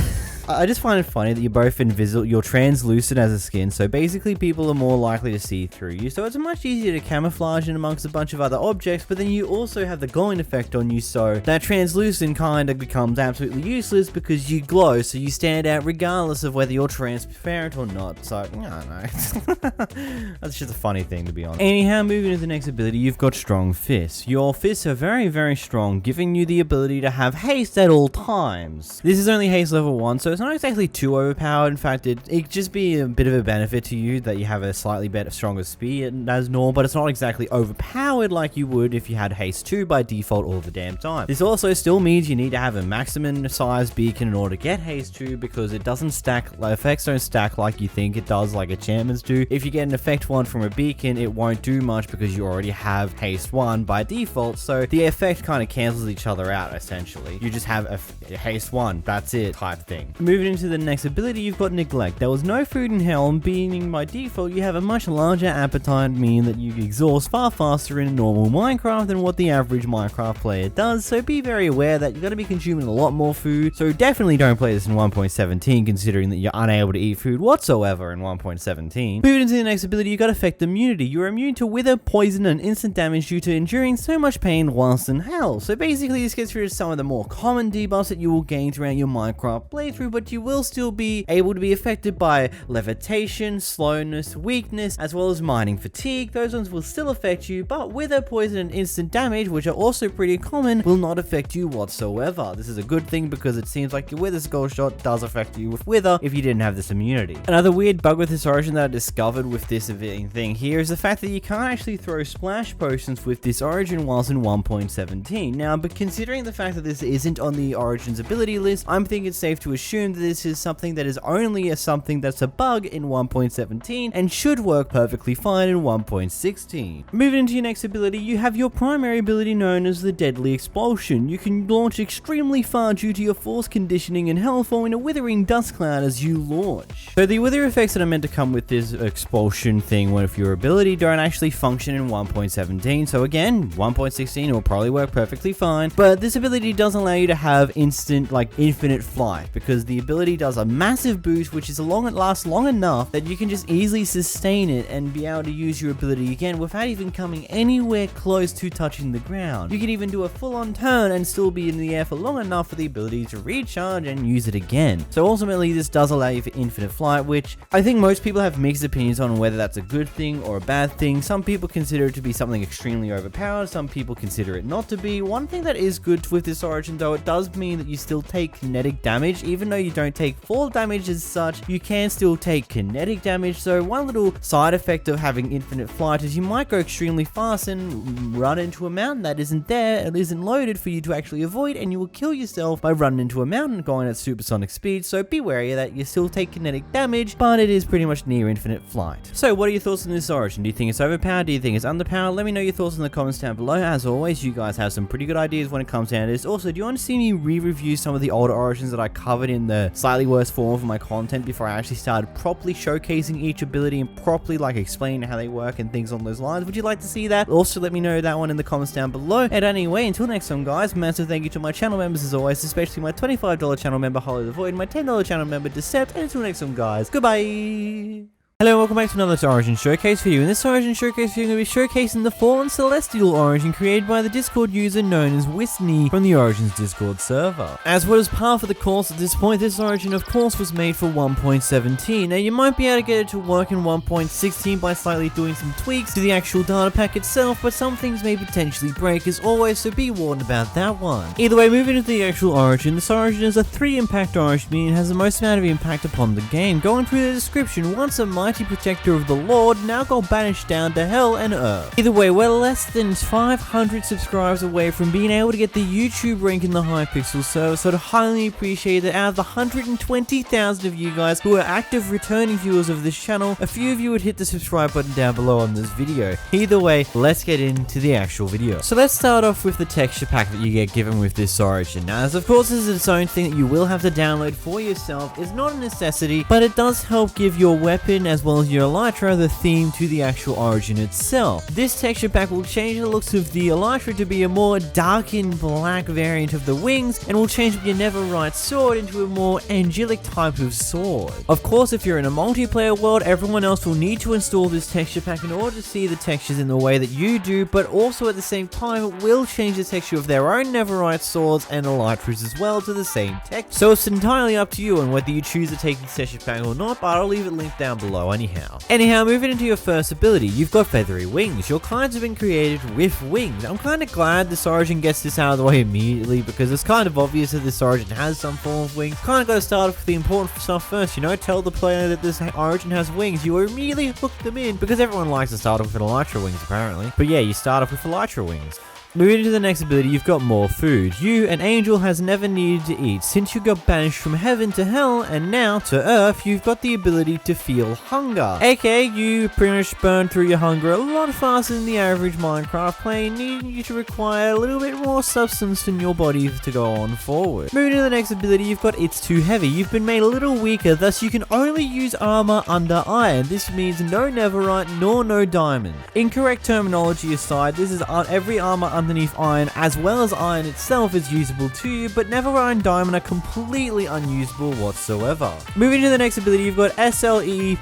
I just find it funny that you're both invisible, you're translucent as a skin, so basically people are more likely to see through you, so it's much easier to camouflage in amongst a bunch of other objects, but then you also have the glowing effect on you, so that translucent kind of becomes absolutely useless because you glow, so you stand out regardless of whether you're transparent or not. So, I don't know. That's just a funny thing, to be honest. Anyhow, moving to the next ability, you've got Strong Fists. Your fists are very, very strong, giving you the ability to have haste at all times. This is only haste level 1, so it's not exactly too overpowered. In fact, it'd just be a bit of a benefit to you that you have a slightly better, stronger speed as normal, but it's not exactly overpowered like you would if you had haste 2 by default all the damn time. This also still means you need to have a maximum size beacon in order to get haste 2 because it doesn't stack, effects don't stack like you think it does, like enchantments do. If you get an effect 1 from a beacon, it won't do much because you already have haste 1 by default, so the effect kind of cancels each other out essentially. You just have a haste 1, that's it type thing. Moving into the next ability, you've got Neglect. There was no food in hell, and being by default, you have a much larger appetite, meaning that you exhaust far faster in normal Minecraft than what the average Minecraft player does, so be very aware that you're going to be consuming a lot more food, so definitely don't play this in 1.17 considering that you're unable to eat food whatsoever in 1.17. Moving into the next ability, you got Effect Immunity. You're immune to wither, poison, and instant damage due to enduring so much pain whilst in hell. So basically this gets rid of some of the more common debuffs that you will gain throughout your Minecraft playthrough, but you will still be able to be affected by levitation, slowness, weakness, as well as mining fatigue. Those ones will still affect you, but wither, poison, and instant damage, which are also pretty common, will not affect you whatsoever. This is a good thing because it seems like your wither skull shot does affect you with wither if you didn't have this immunity. Another weird bug with this origin that I discovered with this thing here is the fact that you can't actually throw splash potions with this origin whilst in 1.17. Now, but considering the fact that this isn't on the origin's ability list, I'm thinking it's safe to assume that this is something that is only something that's a bug in 1.17 and should work perfectly fine in 1.16. Moving into your next ability, you have your primary ability known as the Deadly Expulsion. You can launch extremely far due to your force conditioning and health, forming a withering dust cloud as you launch. So the wither effects that are meant to come with this expulsion thing with your ability don't actually function in 1.17, so again, 1.16 will probably work perfectly fine, but this ability does allow you to have instant, like infinite flight, because the ability does a massive boost, which is lasts long enough that you can just easily sustain it and be able to use your ability again without even coming anywhere close to touching the ground. You can even do a full-on turn and still be in the air for long enough for the ability to recharge and use it again. So ultimately, this does allow you for infinite flight, which I think most people have mixed opinions on whether that's a good thing or a bad thing. Some people consider it to be something extremely overpowered, some people consider it not to be. One thing that is good with this origin though, it does mean that you still take kinetic damage. Even though you don't take fall damage as such, you can still take kinetic damage. So one little side effect of having infinite flight is you might go extremely fast and run into a mountain that isn't there, it isn't loaded for you to actually avoid, and you will kill yourself by running into a mountain going at supersonic speed. So be wary of that. You still take kinetic damage, but it is pretty much near infinite flight. So what are your thoughts on this origin? Do you think it's overpowered? Do you think it's underpowered? Let me know your thoughts in the comments down below. As always, you guys have some pretty good ideas when it comes down to this. Also, do you want to see me re-review some of the older origins that I covered in the slightly worse form of my content before I actually started properly showcasing each ability and properly like explaining how they work and things on those lines? Would you like to see that? Also, let me know that one in the comments down below. And anyway, until next time guys, massive thank you to my channel members as always, especially my $25 channel member Hollow the Void, my $10 channel member Decept, and until next time guys, goodbye! Hello and welcome back to another Origin Showcase video. In this Origin Showcase video, I'm going to be showcasing the Fallen Celestial Origin created by the Discord user known as Whitney from the Origins Discord server. As what is par for the course at this point, this Origin of course was made for 1.17. Now you might be able to get it to work in 1.16 by slightly doing some tweaks to the actual data pack itself, but some things may potentially break as always, so be warned about that one. Either way, moving into the actual Origin, this Origin is a 3 impact Origin, meaning it has the most amount of impact upon the game. Going through the description, once a mighty protector of the Lord, now got banished down to hell and earth. Either way, we're less than 500 subscribers away from being able to get the YouTube rank in the Hypixel server, so I'd highly appreciate that out of the 120,000 of you guys who are active returning viewers of this channel, a few of you would hit the subscribe button down below on this video. Either way, let's get into the actual video. So let's start off with the texture pack that you get given with this Origin. Now, as of course this is its own thing that you will have to download for yourself, it's not a necessity, but it does help give your weapon as well as your elytra the theme to the actual origin itself. This texture pack will change the looks of the elytra to be a more darkened black variant of the wings, and will change your Netherite sword into a more angelic type of sword. Of course, if you're in a multiplayer world, everyone else will need to install this texture pack in order to see the textures in the way that you do, but also at the same time it will change the texture of their own Netherite swords and elytras as well to the same texture. So it's entirely up to you on whether you choose to take this texture pack or not, but I'll leave it linked down below anyhow. Moving into your first ability, you've got feathery wings. Your kinds have been created with wings. I'm kind of glad this origin gets this out of the way immediately, because it's kind of obvious that this origin has some form of wings. Kind of got to start off with the important stuff first, you know, tell the player that this origin has wings. You immediately hook them in, because everyone likes to start off with elytra wings apparently. But yeah, you start off with elytra wings. Moving into the next ability, you've got more food. You, an angel, has never needed to eat. Since you got banished from heaven to hell and now to earth, you've got the ability to feel hunger. AKA, you pretty much burn through your hunger a lot faster than the average Minecraft player, needing you to require a little bit more substance in your body to go on forward. Moving to the next ability, you've got It's Too Heavy. You've been made a little weaker, thus you can only use armor under iron. This means no netherite nor no diamond. Incorrect terminology aside, this is every armor underneath iron as well as iron itself is usable to you, but netherite and diamond are completely unusable whatsoever. Moving to the next ability, you've got SLEEP ?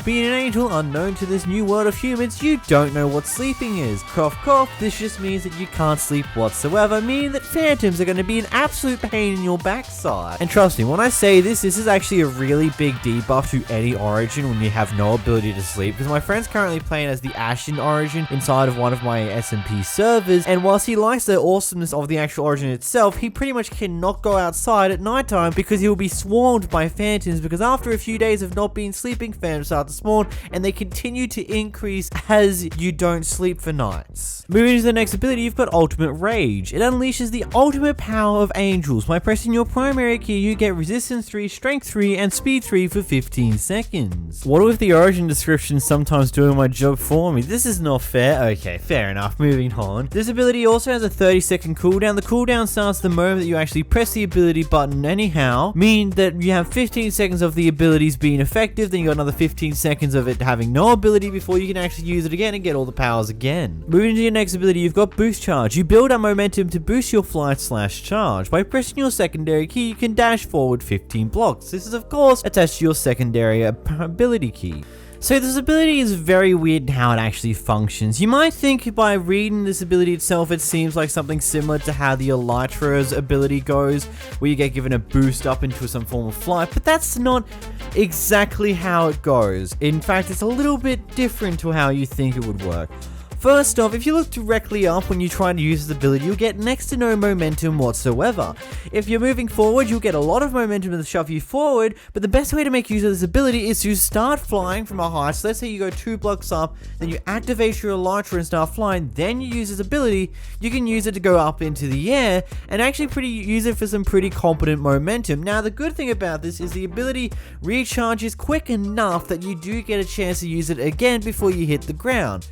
Being an angel unknown to this new world of humans, you don't know what sleeping is. Cough cough, this just means that you can't sleep whatsoever, meaning that phantoms are going to be an absolute pain in your backside. And trust me, when I say this is actually a really big debuff to any origin when you have no ability to sleep, because my friend's currently playing as the Ashen origin inside of one of my SMP servers, and whilst he likes the awesomeness of the actual origin itself, he pretty much cannot go outside at nighttime because he will be swarmed by phantoms, because after a few days of not being sleeping, phantoms start to spawn and they continue to increase as you don't sleep for nights. Moving to the next ability, you've got Ultimate Rage. It unleashes the ultimate power of angels. By pressing your primary key, you get Resistance 3, Strength 3 and Speed 3 for 15 seconds. What with the origin description sometimes doing my job for me? This is not fair. Okay, fair enough, moving on. This ability also has a 30-second cooldown. The cooldown starts the moment that you actually press the ability button anyhow, meaning that you have 15 seconds of the abilities being effective, then you got another 15 seconds of it having no ability before you can actually use it again and get all the powers again. Moving to your next ability, you've got Boost Charge. You build up momentum to boost your flight/charge. By pressing your secondary key, you can dash forward 15 blocks. This is of course attached to your secondary ability key. So this ability is very weird in how it actually functions. You might think by reading this ability itself, it seems like something similar to how the Elytra's ability goes, where you get given a boost up into some form of flight, but that's not exactly how it goes. In fact, it's a little bit different to how you think it would work. First off, if you look directly up when you try to use this ability, you'll get next to no momentum whatsoever. If you're moving forward, you'll get a lot of momentum to shove you forward, but the best way to make use of this ability is to start flying from a height. So let's say you go 2 blocks up, then you activate your elytra and start flying, then you use this ability. You can use it to go up into the air and actually use it for some pretty competent momentum. Now, the good thing about this is the ability recharges quick enough that you do get a chance to use it again before you hit the ground.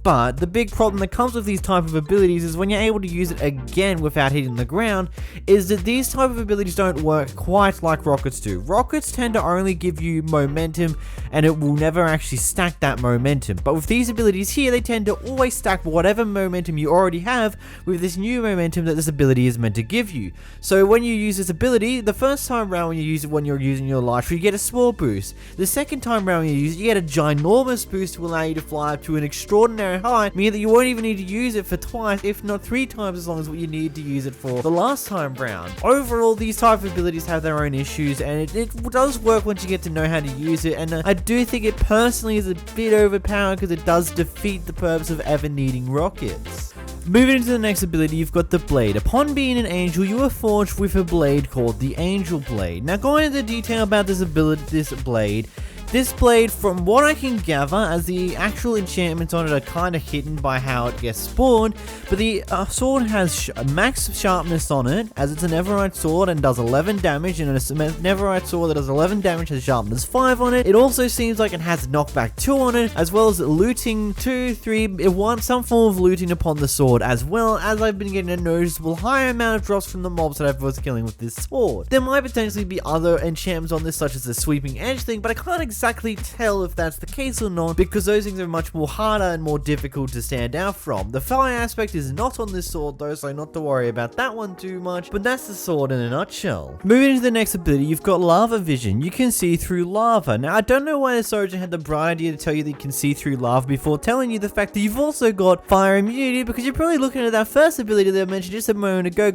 But the big problem that comes with these type of abilities is when you're able to use it again without hitting the ground, is that these type of abilities don't work quite like rockets do. Rockets tend to only give you momentum and it will never actually stack that momentum. But with these abilities here, they tend to always stack whatever momentum you already have with this new momentum that this ability is meant to give you. So when you use this ability, the first time around when you're using your elytra, you get a small boost. The second time around when you use it, you get a ginormous boost to allow you to fly up to an extraordinary high, meaning that you won't even need to use it for twice, if not 3 times as long as what you need to use it for the last time round. Overall, these type of abilities have their own issues, and it does work once you get to know how to use it, and I do think it personally is a bit overpowered because it does defeat the purpose of ever needing rockets. Moving into the next ability, you've got the Blade. Upon being an angel, you are forged with a blade called the Angel Blade. Now, going into detail about this blade, from what I can gather, as the actual enchantments on it are kind of hidden by how it gets spawned, but the sword has max sharpness on it, as it's a Netherite sword and does 11 damage, and a Netherite sword that does 11 damage has sharpness 5 on it. It also seems like it has knockback 2 on it, as well as looting 2, 3, it wants some form of looting upon the sword, as well as I've been getting a noticeable higher amount of drops from the mobs that I was killing with this sword. There might potentially be other enchantments on this, such as the sweeping edge thing, but I can't exactly exactly tell if that's the case or not, because those things are much more harder and more difficult to stand out from. The fire aspect is not on this sword though, so not to worry about that one too much, but that's the sword in a nutshell. Moving into the next ability, you've got lava vision. You can see through lava. Now, I don't know why this origin had the bright idea to tell you that you can see through lava before telling you the fact that you've also got fire immunity, because you're probably looking at that first ability that I mentioned just a moment ago,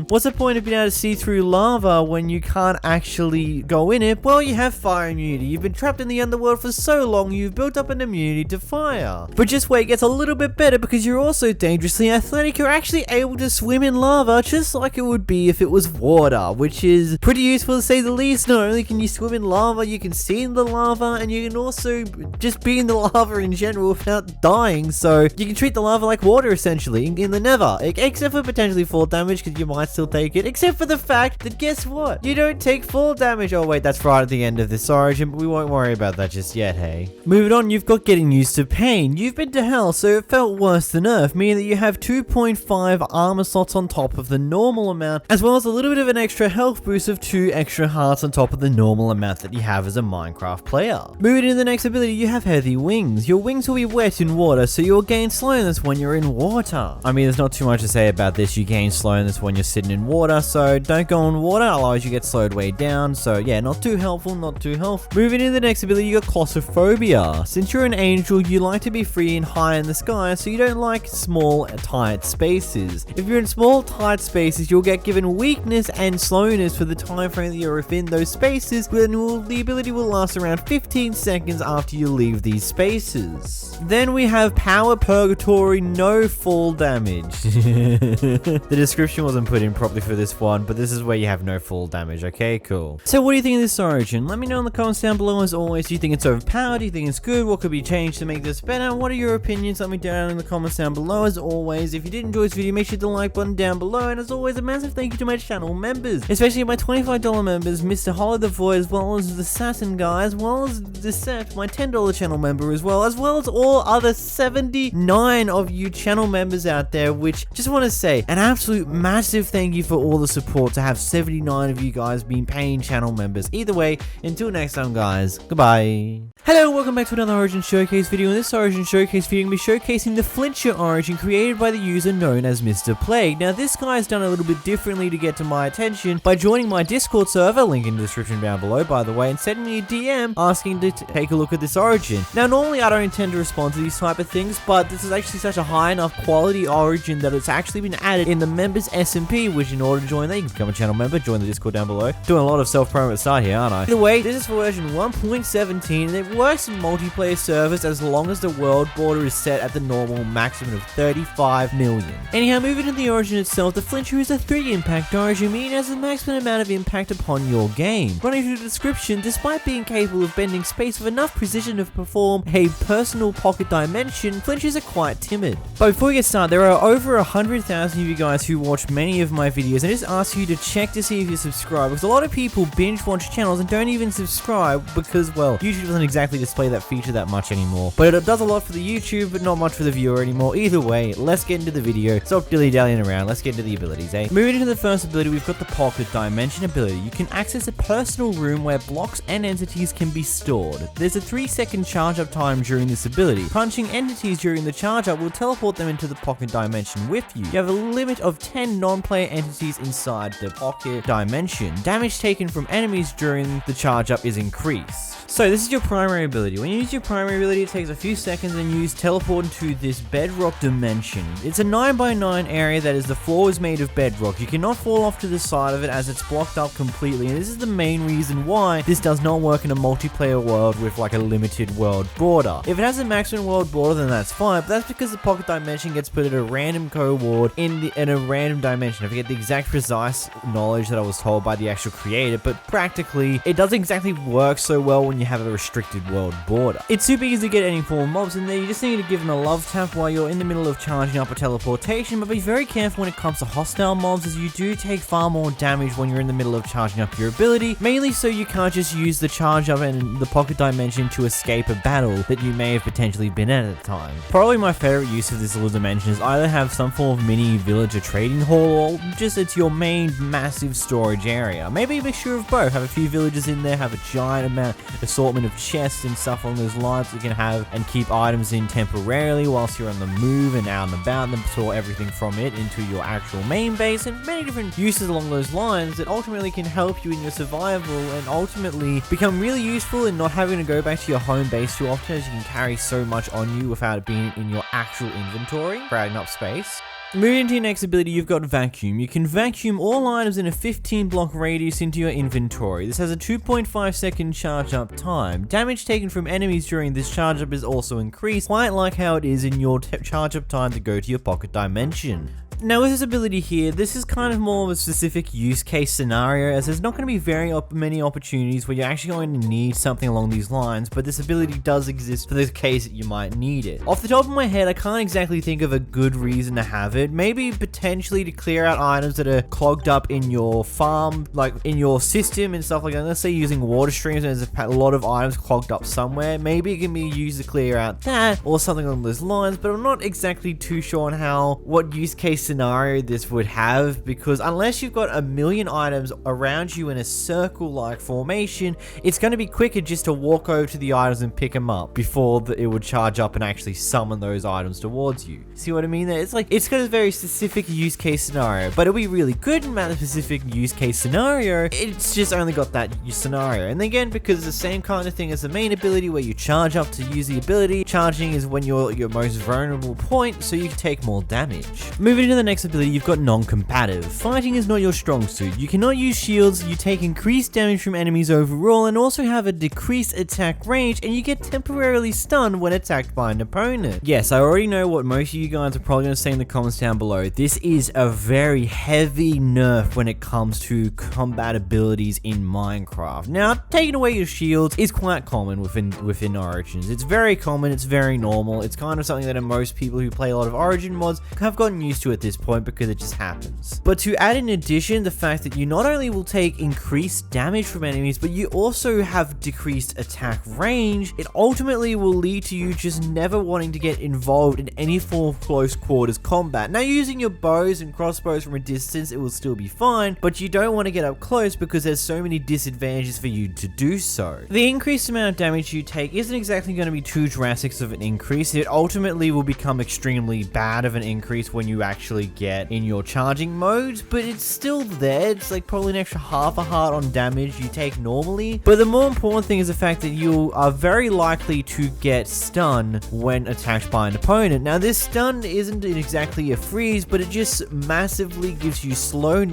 what's the point of being able to see through lava when you can't actually go in it? Well, you have fire immunity. You've been trapped in the underworld for so long, you've built up an immunity to fire. But just wait, it gets a little bit better because you're also dangerously athletic. You're actually able to swim in lava just like it would be if it was water, which is pretty useful to say the least. Not only can you swim in lava, you can see in the lava, and you can also just be in the lava in general without dying. So you can treat the lava like water essentially in the Nether, except for potentially fall damage because you might still take it, except for the fact that guess what? You don't take fall damage. Oh wait, that's right at the end of this origin, but we won't worry about that just yet, hey. Moving on, you've got getting used to pain. You've been to hell, so it felt worse than earth, meaning that you have 2.5 armor slots on top of the normal amount, as well as a little bit of an extra health boost of 2 extra hearts on top of the normal amount that you have as a Minecraft player. Moving into the next ability, you have heavy wings. Your wings will be wet in water, so you'll gain slowness when you're in water. I mean, there's not too much to say about this. You gain slowness when you're sitting in water, so don't go in water, otherwise you get slowed way down. So yeah, not too helpful, not too helpful. Moving into the next ability, you got claustrophobia. Since you're an angel, you like to be free and high in the sky, so you don't like small, tight spaces. If you're in small, tight spaces, you'll get given weakness and slowness for the time frame that you're within those spaces, but the ability will last around 15 seconds after you leave these spaces. Then we have power purgatory, no fall damage. The description wasn't put in properly for this one, but this is where you have no fall damage. Okay, cool. So what do you think of this origin? Let me know in the comments down below. As always, do you think it's overpowered? Do you think it's good? What could be changed to make this better? What are your opinions? Let me down in the comments down below. As always, if you did enjoy this video, make sure to like button down below, and as always, a massive thank you to my channel members, especially my $25 members, Mr. Hollow the Void, as well as the Assassin guy, as well as Decept, my $10 channel member as well as all other 79 of you channel members out there, which just want to say an absolute massive thank you for all the support to have 79 of you guys being paying channel members. Either way, until next time guys, goodbye. Hello, welcome back to another Origin Showcase video. In this Origin Showcase video, I'm going to be showcasing the Filcher origin created by the user known as Mr. Plague. Now, this guy's done a little bit differently to get to my attention by joining my Discord server, link in the description down below, by the way, and sending me a DM asking to take a look at this origin. Now, normally I don't intend to respond to these type of things, but this is actually such a high enough quality origin that it's actually been added in the members SMP, which in order to join that, you can become a channel member, join the Discord down below. Doing a lot of self-promo at the start here, aren't I? Either way, this is for version 1.17, and it works in multiplayer servers as long as the world border is set at the normal maximum of 35 million. Anyhow, moving to the origin itself, the Filcher is a 3 impact origin, meaning it has the maximum amount of impact upon your game. Running through the description, despite being capable of bending space with enough precision to perform a personal pocket dimension, Filchers are quite timid. But before we get started, there are over 100,000 of you guys who watch many of my videos, and I just ask you to check to see if you subscribe, because a lot of people binge watch channels and don't even subscribe because, well, YouTube doesn't exactly display that feature that much anymore. But it does a lot for the YouTube, but not much for the viewer anymore. Either way, let's get into the video. Stop dilly-dallying around. Let's get into the abilities, eh? Moving into the first ability, we've got the Pocket Dimension ability. You can access a personal room where blocks and entities can be stored. There's a 3-second charge up time during this ability. Punching entities during the charge up will teleport them into the Pocket Dimension with you. You have a limit of 10 non-player entities inside the Pocket Dimension. Damage taken from enemies during the charge up is increased. So this is your primary ability. When you use your primary ability, it takes a few seconds and you use teleport into this bedrock dimension. It's a 9x9 area that is the floor is made of bedrock. You cannot fall off to the side of it as it's blocked up completely, and this is the main reason why this does not work in a multiplayer world with like a limited world border. If it has a maximum world border, then that's fine, but that's because the Pocket Dimension gets put at a random cohort in a random dimension. I forget the exact precise knowledge that I was told by the actual creator, but practically it doesn't exactly work so well when you have a restricted world border. It's super easy to get any form of mobs in there. You just need to give them a love tap while you're in the middle of charging up a teleportation, but be very careful when it comes to hostile mobs, as you do take far more damage when you're in the middle of charging up your ability, mainly so you can't just use the charge up and the Pocket Dimension to escape a battle that you may have potentially been at the time. Probably my favorite use of this little dimension is either have some form of mini village or trading hall, or just it's your main massive storage area. Maybe a mixture of both. Have a few villages in there, have a giant amount assortment of chests and stuff along those lines you can have and keep items in temporarily whilst you're on the move and out and about, and then store everything from it into your actual main base, and many different uses along those lines that ultimately can help you in your survival and ultimately become really useful in not having to go back to your home base too often, as you can carry so much on you without it being in your actual inventory, crowding up space. Moving into your next ability, you've got Vacuum. You can vacuum all items in a 15 block radius into your inventory. This has a 2.5 second charge up time. Damage taken from enemies during this charge up is also increased, quite like how it is in your charge up time to go to your pocket dimension. Now with this ability here, this is kind of more of a specific use case scenario, as there's not going to be very many opportunities where you're actually going to need something along these lines, but this ability does exist for the case that you might need it. Off the top of my head, I can't exactly think of a good reason to have it. Maybe potentially to clear out items that are clogged up in your farm, like in your system and stuff like that. Let's say using water streams and there's a lot of items clogged up somewhere. Maybe it can be used to clear out that or something along those lines, but I'm not exactly too sure on what use case scenario this would have, because unless you've got a million items around you in a circle-like formation, it's going to be quicker just to walk over to the items and pick them up before it would charge up and actually summon those items towards you. See what I mean there? It's got a very specific use case scenario, but it'll be really good in that specific use case scenario. It's just only got that scenario. And again, because it's the same kind of thing as the main ability where you charge up to use the ability, charging is when you're your most vulnerable point, so you can take more damage. Moving to the next ability, you've got non-combative. Fighting is not your strong suit. You cannot use shields, you take increased damage from enemies overall, and also have a decreased attack range, and you get temporarily stunned when attacked by an opponent. Yes, I already know what most of you guys are probably going to say in the comments down below. This is a very heavy nerf when it comes to combat abilities in Minecraft. Now, taking away your shields is quite common within Origins. It's very common, it's very normal, it's kind of something that most people who play a lot of Origin mods have gotten used to at this point because it just happens. But to add in addition the fact that you not only will take increased damage from enemies, but you also have decreased attack range, it ultimately will lead to you just never wanting to get involved in any form of close quarters combat. Now, using your bows and crossbows from a distance, it will still be fine, but you don't want to get up close because there's so many disadvantages for you to do so. The increased amount of damage you take isn't exactly going to be too drastic of an increase. It ultimately will become extremely bad of an increase when you actually get in your charging mode, but it's still there. It's like probably an extra half a heart on damage you take normally. But the more important thing is the fact that you are very likely to get stunned when attacked by an opponent. Now, this stun isn't exactly a freeze, but it just massively gives you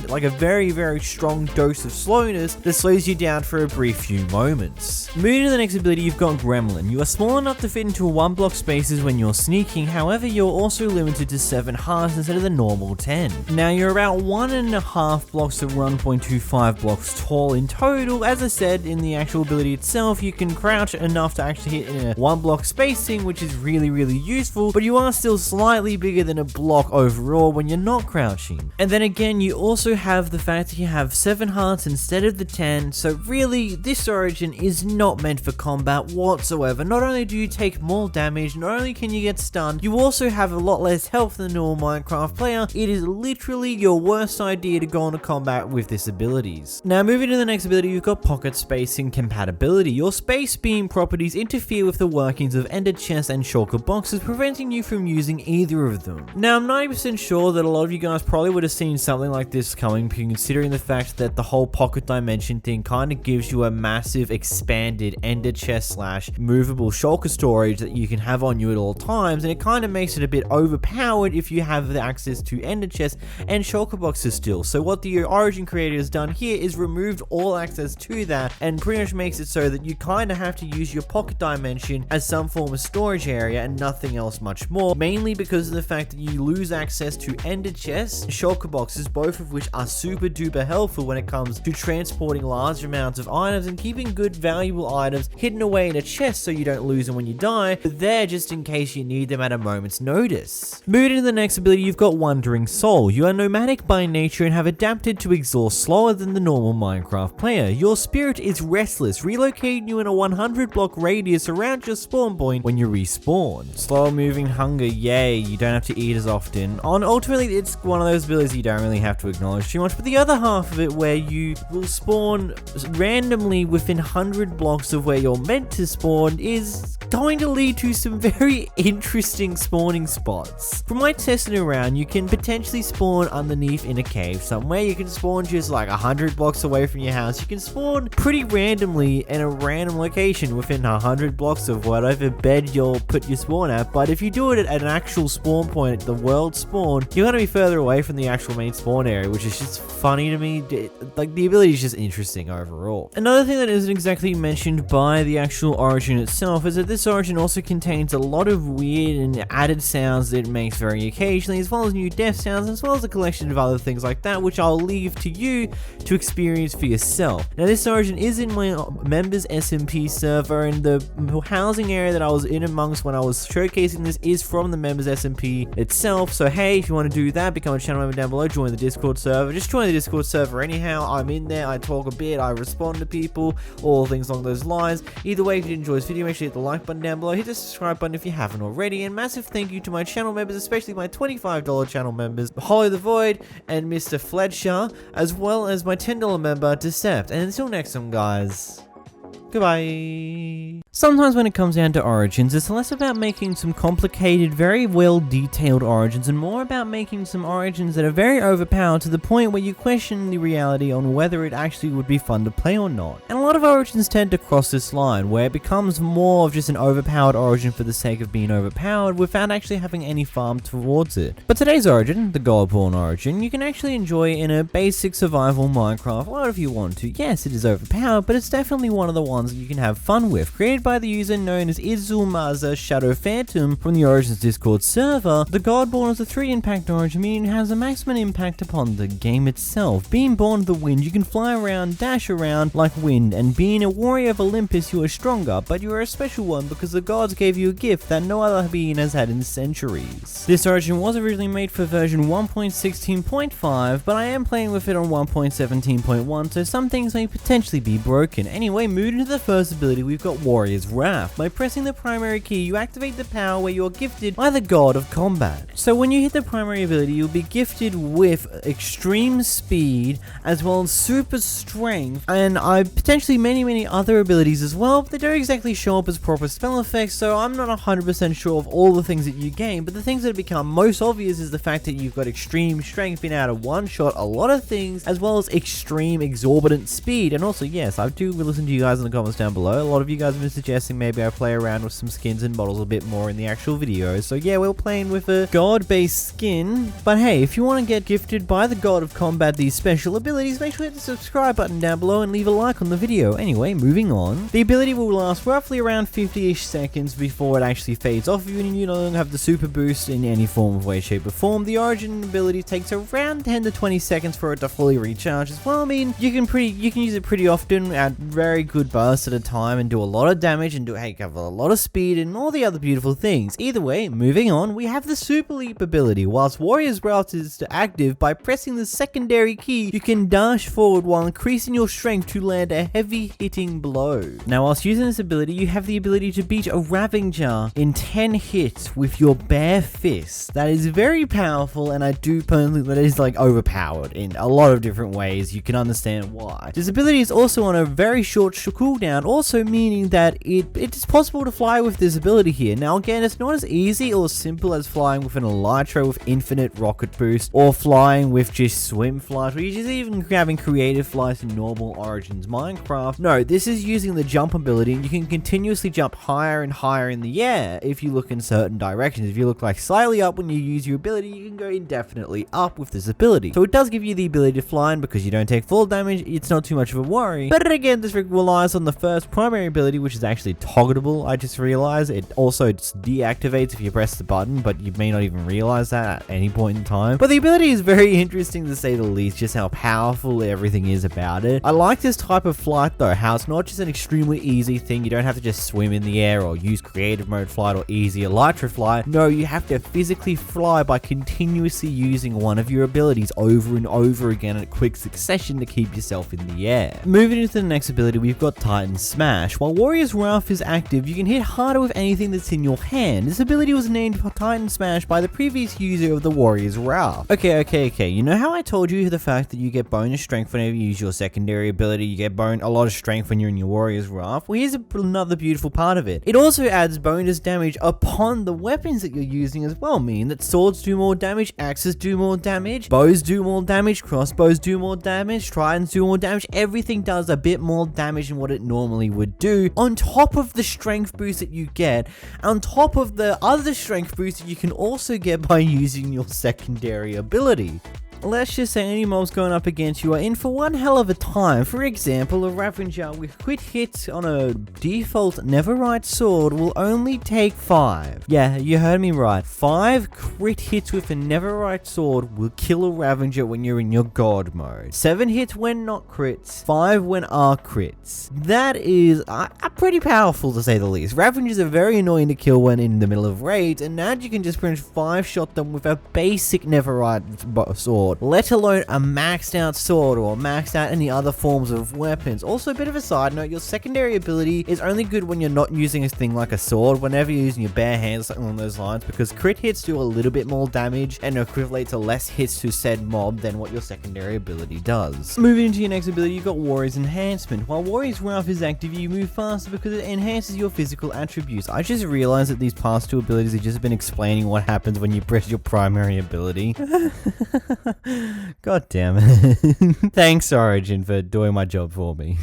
like a very, very strong dose of slowness that slows you down for a brief few moments. Moving to the next ability, you've got Gremlin. You are small enough to fit into 1 block spaces when you're sneaking, however, you're also limited to 7 hearts instead of the normal 10. Now, you're about 1.5 blocks to 1.25 blocks tall in total. As I said, in the actual ability itself, you can crouch enough to actually hit in a 1 block spacing, which is really, really useful, but you are still slightly bigger than a block overall when you're not crouching. And then again, you also have the fact that you have 7 hearts instead of the 10, so really, this Origin is not meant for combat whatsoever. Not only do you take more damage, not only can you get stunned, you also have a lot less health than a normal Minecraft player. It is literally your worst idea to go into combat with this abilities. Now, moving to the next ability, you've got Pocket Spacing Compatibility. Your space beam properties interfere with the workings of Ender Chests and Shulker boxes, preventing you from using either of them. Now, I'm 90% sure that a lot of you guys probably would have seen something like this coming, considering the fact that the whole pocket dimension thing kind of gives you a massive expanded Ender Chest / movable Shulker storage that you can have on you at all times, and it kind of makes it a bit overpowered if you have the access to Ender Chests and Shulker boxes still. So what the Origin creator has done here is removed all access to that and pretty much makes it so that you kind of have to use your pocket dimension as some form of storage area and nothing else much more, mainly because of the fact that you lose access to Ender Chests and Shulker boxes, both of which are super duper helpful when it comes to transporting large amounts of items and keeping good valuable items hidden away in a chest so you don't lose them when you die, but there just in case you need them at a moment's notice. Moving to the next ability, you've got got Wandering Soul. You are nomadic by nature and have adapted to exhaust slower than the normal Minecraft player. Your spirit is restless, relocating you in a 100 block radius around your spawn point when you respawn. Slow moving hunger, yay, you don't have to eat as often. Ultimately, it's one of those abilities you don't really have to acknowledge too much, but the other half of it where you will spawn randomly within 100 blocks of where you're meant to spawn is going to lead to some very interesting spawning spots. From my testing around, you can potentially spawn underneath in a cave somewhere. You can spawn just like 100 blocks away from your house. You can spawn pretty randomly in a random location within 100 blocks of whatever bed you'll put your spawn at. But if you do it at an actual spawn point, the world spawn, you're going to be further away from the actual main spawn area, which is just funny to me. Like, the ability is just interesting overall. Another thing that isn't exactly mentioned by the actual origin itself is that this origin also contains a lot of weird and added sounds that it makes very occasionally, as well as new death sounds, as well as a collection of other things like that, which I'll leave to you to experience for yourself. Now, this origin is in my members SMP server, and the housing area that I was in amongst when I was showcasing this is from the members SMP itself. So hey, if you want to do that, become a channel member down below, join the Discord server. Just join the Discord server anyhow. I'm in there, I talk a bit, I respond to people, all things along those lines. Either way, if you did enjoy this video, make sure you hit the like button down below, hit the subscribe button if you haven't already, and massive thank you to my channel members, especially my $25 channel members, Hollow the Void and Mr. Fletcher, as well as my $10 member, Decept. And until next time, guys, goodbye. Sometimes when it comes down to origins, it's less about making some complicated, very well detailed origins, and more about making some origins that are very overpowered to the point where you question the reality on whether it actually would be fun to play or not. And a lot of origins tend to cross this line, where it becomes more of just an overpowered origin for the sake of being overpowered without actually having any farm towards it. But today's origin, the Godborne origin, you can actually enjoy in a basic survival Minecraft world if you want to. Yes, it is overpowered, but it's definitely one of the ones that you can have fun with. Created by the user known as Izumaza Shadow Phantom from the Origins Discord server, the Godborne is a 3 impact origin, meaning it has a maximum impact upon the game itself. Being born of the wind, you can fly around, dash around like wind, and being a warrior of Olympus, you are stronger, but you are a special one because the gods gave you a gift that no other being has had in centuries. This origin was originally made for version 1.16.5, but I am playing with it on 1.17.1, so some things may potentially be broken. Anyway, moving to the first ability, we've got Warrior's Wrath. By pressing the primary key, you activate the power where you're gifted by the god of combat. So when you hit the primary ability, you'll be gifted with extreme speed, as well as super strength, and potentially many other abilities as well, but they don't exactly show up as proper spell effects, so I'm not 100% sure of all the things that you gain, but the things that become most obvious is the fact that you've got extreme strength, being able to one-shot a lot of things, as well as extreme exorbitant speed. And also, yes, I do listen to you guys in the comments down below. A lot of you guys have been suggesting maybe I play around with some skins and models a bit more in the actual videos. So yeah, we're playing with a god-based skin. But hey, if you want to get gifted by the god of combat these special abilities, make sure you hit the subscribe button down below and leave a like on the video. Anyway, moving on. The ability will last roughly around 50-ish seconds before it actually fades off of you, and you don't have the super boost in any form of way, shape, or form. The origin ability takes around 10 to 20 seconds for it to fully recharge as well. I mean, you can use it pretty often at very good bursts at a time and do a lot of damage and have a lot of speed and all the other beautiful things. Either way, moving on, we have the Super Leap ability. Whilst Warrior's Wrath is active, by pressing the secondary key, you can dash forward while increasing your strength to land a heavy hitting blow. Now, whilst using this ability, you have the ability to beat a Ravager in 10 hits with your bare fist. That is very powerful, and I do personally that is like overpowered in a lot of different ways. You can understand why. This ability is also on a very short cooldown, also meaning that it is possible to fly with this ability here. Now again, it's not as easy or simple as flying with an Elytra with infinite rocket boost, or flying with just swim flights, or you're just even having creative flights in normal Origins Minecraft. No, this is using the jump ability, and you can continuously jump higher and higher in the air if you look in certain directions. If you look like slightly up when you use your ability, you can go indefinitely up with this ability. So it does give you the ability to fly, and because you don't take full damage, it's not too much of a worry. But again, this relies on the first primary ability, which is actually toggleable, I just realized. It also deactivates if you press the button, but you may not even realize that at any point in time. But the ability is very interesting to say the least, just how powerful everything is about it. I like this type of flight though, how it's not just an extremely easy thing. You don't have to just swim in the air or use creative mode flight or easy elytra flight. No, you have to physically fly by continuously using one of your abilities over and over again in quick succession to keep yourself in the air. Moving into the next ability, we've got Titan Smash. While Warrior's Wrath is active, you can hit harder with anything that's in your hand. This ability was named Titan Smash by the previous user of the Warrior's Wrath. Okay. You know how I told you the fact that you get bonus strength whenever you use your secondary ability, you get a lot of strength when you're in your Warrior's Wrath? Well, here's another beautiful part of it. It also adds bonus damage upon the weapons that you're using as well, meaning that swords do more damage, axes do more damage, bows do more damage, crossbows do more damage, tridents do more damage. Everything does a bit more damage than what it normally would do, on top of the strength boost that you get, on top of the other strength boost that you can also get by using your secondary ability. Let's just say any mobs going up against you are in for one hell of a time. For example, a Ravager with crit hits on a default Netherite sword will only take 5. Yeah, you heard me right. 5 crit hits with a Netherite sword will kill a Ravager when you're in your god mode. 7 hits when not crits, 5 when are crits. That is pretty powerful to say the least. Ravagers are very annoying to kill when in the middle of raids, and now you can just pretty much 5-shot them with a basic Netherite sword, let alone a maxed out sword or maxed out any other forms of weapons. Also, a bit of a side note, your secondary ability is only good when you're not using a thing like a sword, whenever you're using your bare hands, something along those lines, because crit hits do a little bit more damage and equivalent to less hits to said mob than what your secondary ability does. Moving into your next ability, you've got Warrior's Enhancement. While Warrior's Wrath is active, you move faster because it enhances your physical attributes. I just realized that these past two abilities have just been explaining what happens when you press your primary ability. God damn it. Thanks, Origin, for doing my job for me.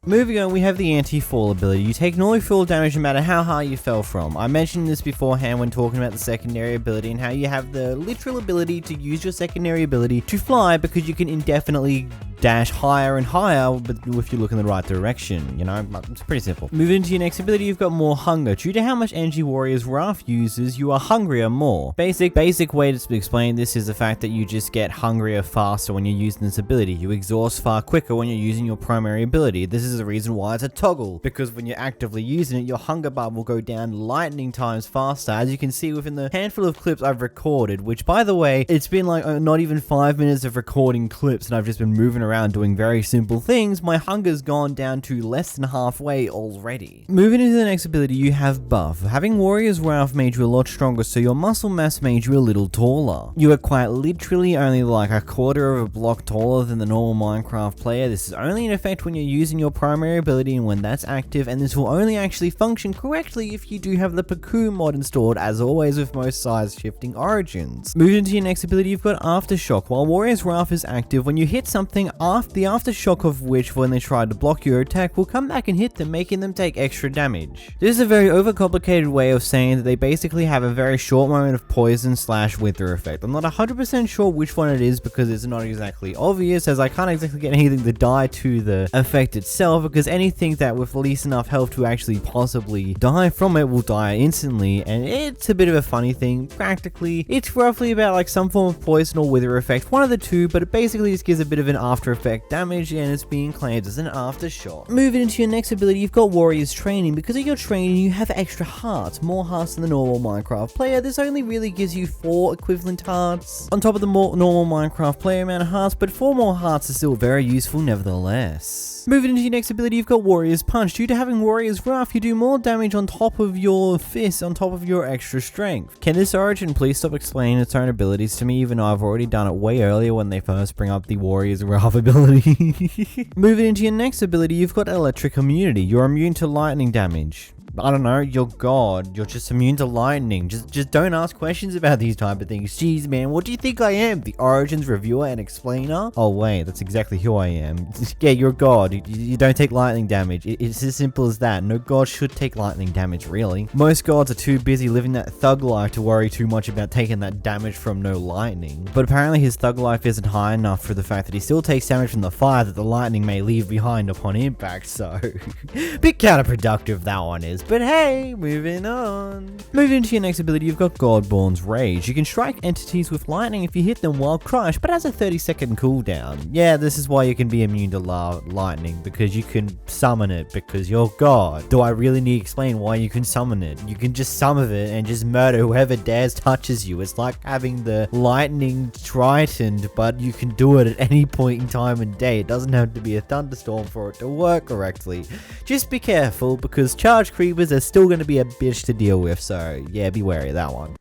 Moving on, we have the anti-fall ability. You take no fall damage no matter how high you fell from. I mentioned this beforehand when talking about the secondary ability and how you have the literal ability to use your secondary ability to fly because you can indefinitely dash higher and higher, but if you look in the right direction, you know, it's pretty simple. Moving into your next ability, you've got more hunger. Due to how much energy Warrior's Wrath uses, you are hungrier more. Basic way to explain this is the fact that you just get hungrier faster when you're using this ability. You exhaust far quicker when you're using your primary ability. This is the reason why it's a toggle, because when you're actively using it, your hunger bar will go down lightning times faster, as you can see within the handful of clips I've recorded, which, by the way, it's been like not even 5 minutes of recording clips and I've just been moving around doing very simple things. My hunger's gone down to less than halfway already. Moving into the next ability, you have buff. Having Warrior's Wrath made you a lot stronger, so your muscle mass made you a little taller. You are quite literally only like a quarter of a block taller than the normal Minecraft player. This is only in effect when you're using your primary ability and when that's active, and this will only actually function correctly if you do have the Paku mod installed, as always with most size shifting origins. Moving into your next ability, you've got Aftershock. While Warrior's Wrath is active, when you hit something, the aftershock of which, when they try to block your attack, will come back and hit them, making them take extra damage. This is a very overcomplicated way of saying that they basically have a very short moment of poison / wither effect. I'm not 100% sure which one it is because it's not exactly obvious, as I can't exactly get anything to die to the effect itself, because anything that with least enough health to actually possibly die from it will die instantly, and it's a bit of a funny thing. Practically, it's roughly about like some form of poison or wither effect, one of the two, but it basically just gives a bit of an after effect damage, and it's being claimed as an aftershock. Moving into your next ability, you've got Warrior's Training. Because of your training, you have extra hearts, more hearts than the normal Minecraft player. This only really gives you 4 equivalent hearts on top of the more normal Minecraft player amount of hearts, but 4 more hearts are still very useful nevertheless. Moving into your next ability, you've got Warrior's Punch. Due to having Warrior's Wrath, you do more damage on top of your fist, on top of your extra strength. Can this origin please stop explaining its own abilities to me, even though I've already done it way earlier when they first bring up the Warrior's Wrath ability? Moving into your next ability, you've got Electric Immunity. You're immune to lightning damage. I don't know, you're God. You're just immune to lightning. Just don't ask questions about these type of things. Jeez, man, what do you think I am? The Origins reviewer and explainer? Oh, wait, that's exactly who I am. Yeah, you're God. You don't take lightning damage. It's as simple as that. No God should take lightning damage, really. Most gods are too busy living that thug life to worry too much about taking that damage from no lightning. But apparently his thug life isn't high enough for the fact that he still takes damage from the fire that the lightning may leave behind upon impact, so bit counterproductive that one is. But hey, moving on. Moving to your next ability, you've got Godborne's Rage. You can strike entities with lightning if you hit them while crushed, but has a 30-second cooldown. Yeah, this is why you can be immune to lightning, because you can summon it because you're God. Do I really need to explain why you can summon it? You can just summon it and just murder whoever dares touches you. It's like having the lightning tritoned, but you can do it at any point in time and day. It doesn't have to be a thunderstorm for it to work correctly. Just be careful, because charge creepers are still going to be a bitch to deal with, so yeah, be wary of that one.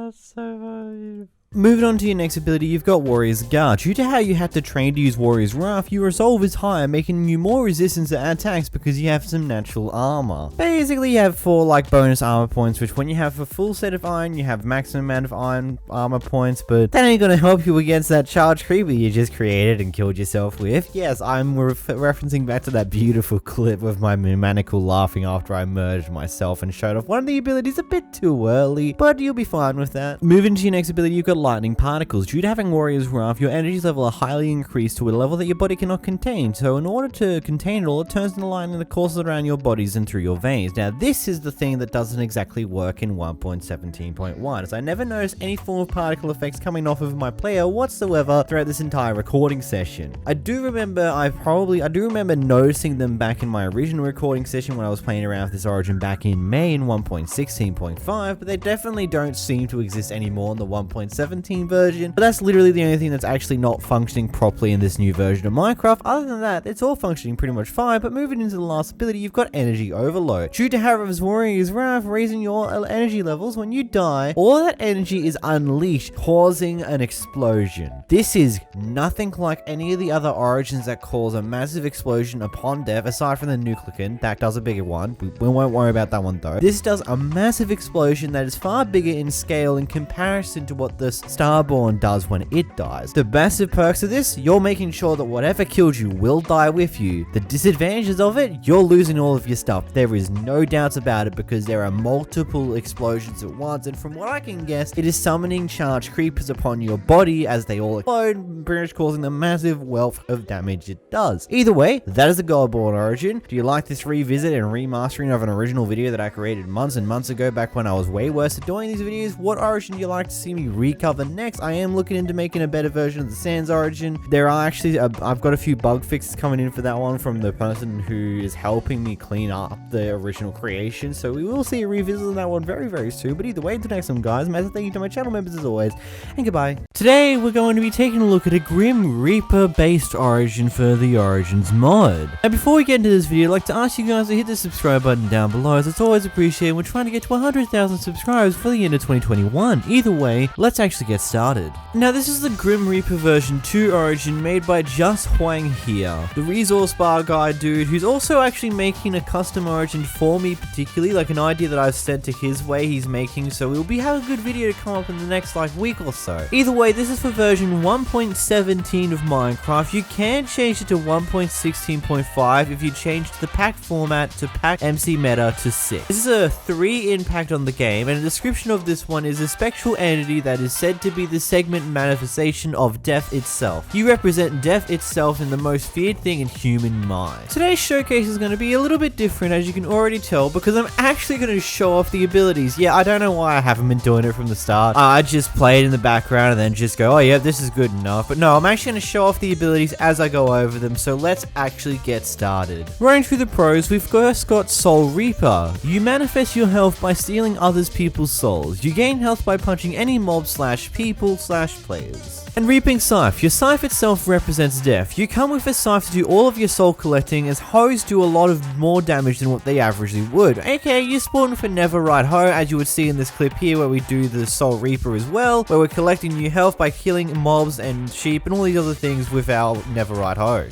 So funny. Moving on to your next ability, you've got Warrior's Guard. Due to how you have to train to use Warrior's Wrath, your resolve is higher, making you more resistant to attacks because you have some natural armor. Basically, you have 4 like bonus armor points, which when you have a full set of iron, you have maximum amount of iron armor points, but that ain't gonna help you against that charge creeper you just created and killed yourself with. Yes, I'm referencing back to that beautiful clip of my maniacal laughing after I merged myself and showed off one of the abilities a bit too early, but you'll be fine with that. Moving to your next ability, you've got Lightning Particles. Due to having Warrior's Wrath, your energy level are highly increased to a level that your body cannot contain, so in order to contain it all, it turns into lightning that courses around your bodies and through your veins. Now, this is the thing that doesn't exactly work in 1.17.1, as I never noticed any form of particle effects coming off of my player whatsoever throughout this entire recording session. I do remember noticing them back in my original recording session when I was playing around with this origin back in May in 1.16.5, but they definitely don't seem to exist anymore in the 1.17 version. But that's literally the only thing that's actually not functioning properly in this new version of Minecraft. Other than that, it's all functioning pretty much fine. But moving into the last ability, you've got Energy Overload. Due to Harrow's Warrior's Wrath raising your energy levels when you die, all that energy is unleashed, causing an explosion. This is nothing like any of the other origins that cause a massive explosion upon death, aside from the Nuclean. That does a bigger one. We won't worry about that one though. This does a massive explosion that is far bigger in scale in comparison to what the Starborne does when it dies. The massive perks of this, you're making sure that whatever kills you will die with you. The disadvantages of it, you're losing all of your stuff. There is no doubts about it because there are multiple explosions at once, and from what I can guess, it is summoning charged creepers upon your body as they all explode, pretty much causing the massive wealth of damage it does. Either way, that is the Godborne origin. Do you like this revisit and remastering of an original video that I created months and months ago back when I was way worse at doing these videos? What origin do you like to see me recover next? I am looking into making a better version of the Sands origin. There are actually, I've got a few bug fixes coming in for that one from the person who is helping me clean up the original creation, so we will see a revisit of that one very, very soon. But either way, until next time guys, massive thank you to my channel members as always, and goodbye. Today, we're going to be taking a look at a Grim Reaper based origin for the Origins mod. And before we get into this video, I'd like to ask you guys to hit the subscribe button down below, as it's always appreciated. We're trying to get to 100,000 subscribers for the end of 2021. Either way, let's actually get started. Now, this is the Grim Reaper version 2 origin made by Just Huang here, the resource bar guy dude who's also actually making a custom origin for me, particularly like an idea that I've sent to his way he's making, so we'll be having a good video to come up in the next like week or so. Either way, this is for version 1.17 of Minecraft. You can change it to 1.16.5 if you change the pack format to pack MC meta to 6. This is a 3 impact on the game, and the description of this one is a spectral entity that is said to be the segment manifestation of death itself. You represent death itself in the most feared thing in human mind. Today's showcase is going to be a little bit different, as you can already tell, because I'm actually going to show off the abilities. Yeah, I don't know why I haven't been doing it from the start. I just play it in the background and then just go, oh yeah, this is good enough. But no, I'm actually going to show off the abilities as I go over them, so let's actually get started. Running through the pros, we've first got Soul Reaper. You manifest your health by stealing others people's souls. You gain health by punching any mob / people/players. And Reaping Scythe. Your scythe itself represents death. You come with a scythe to do all of your soul collecting, as hoes do a lot of more damage than what they averagely would. Okay, you spawn with a Netherite hoe, as you would see in this clip here where we do the Soul Reaper as well, where we're collecting new health by killing mobs and sheep and all these other things with our Netherite hoe.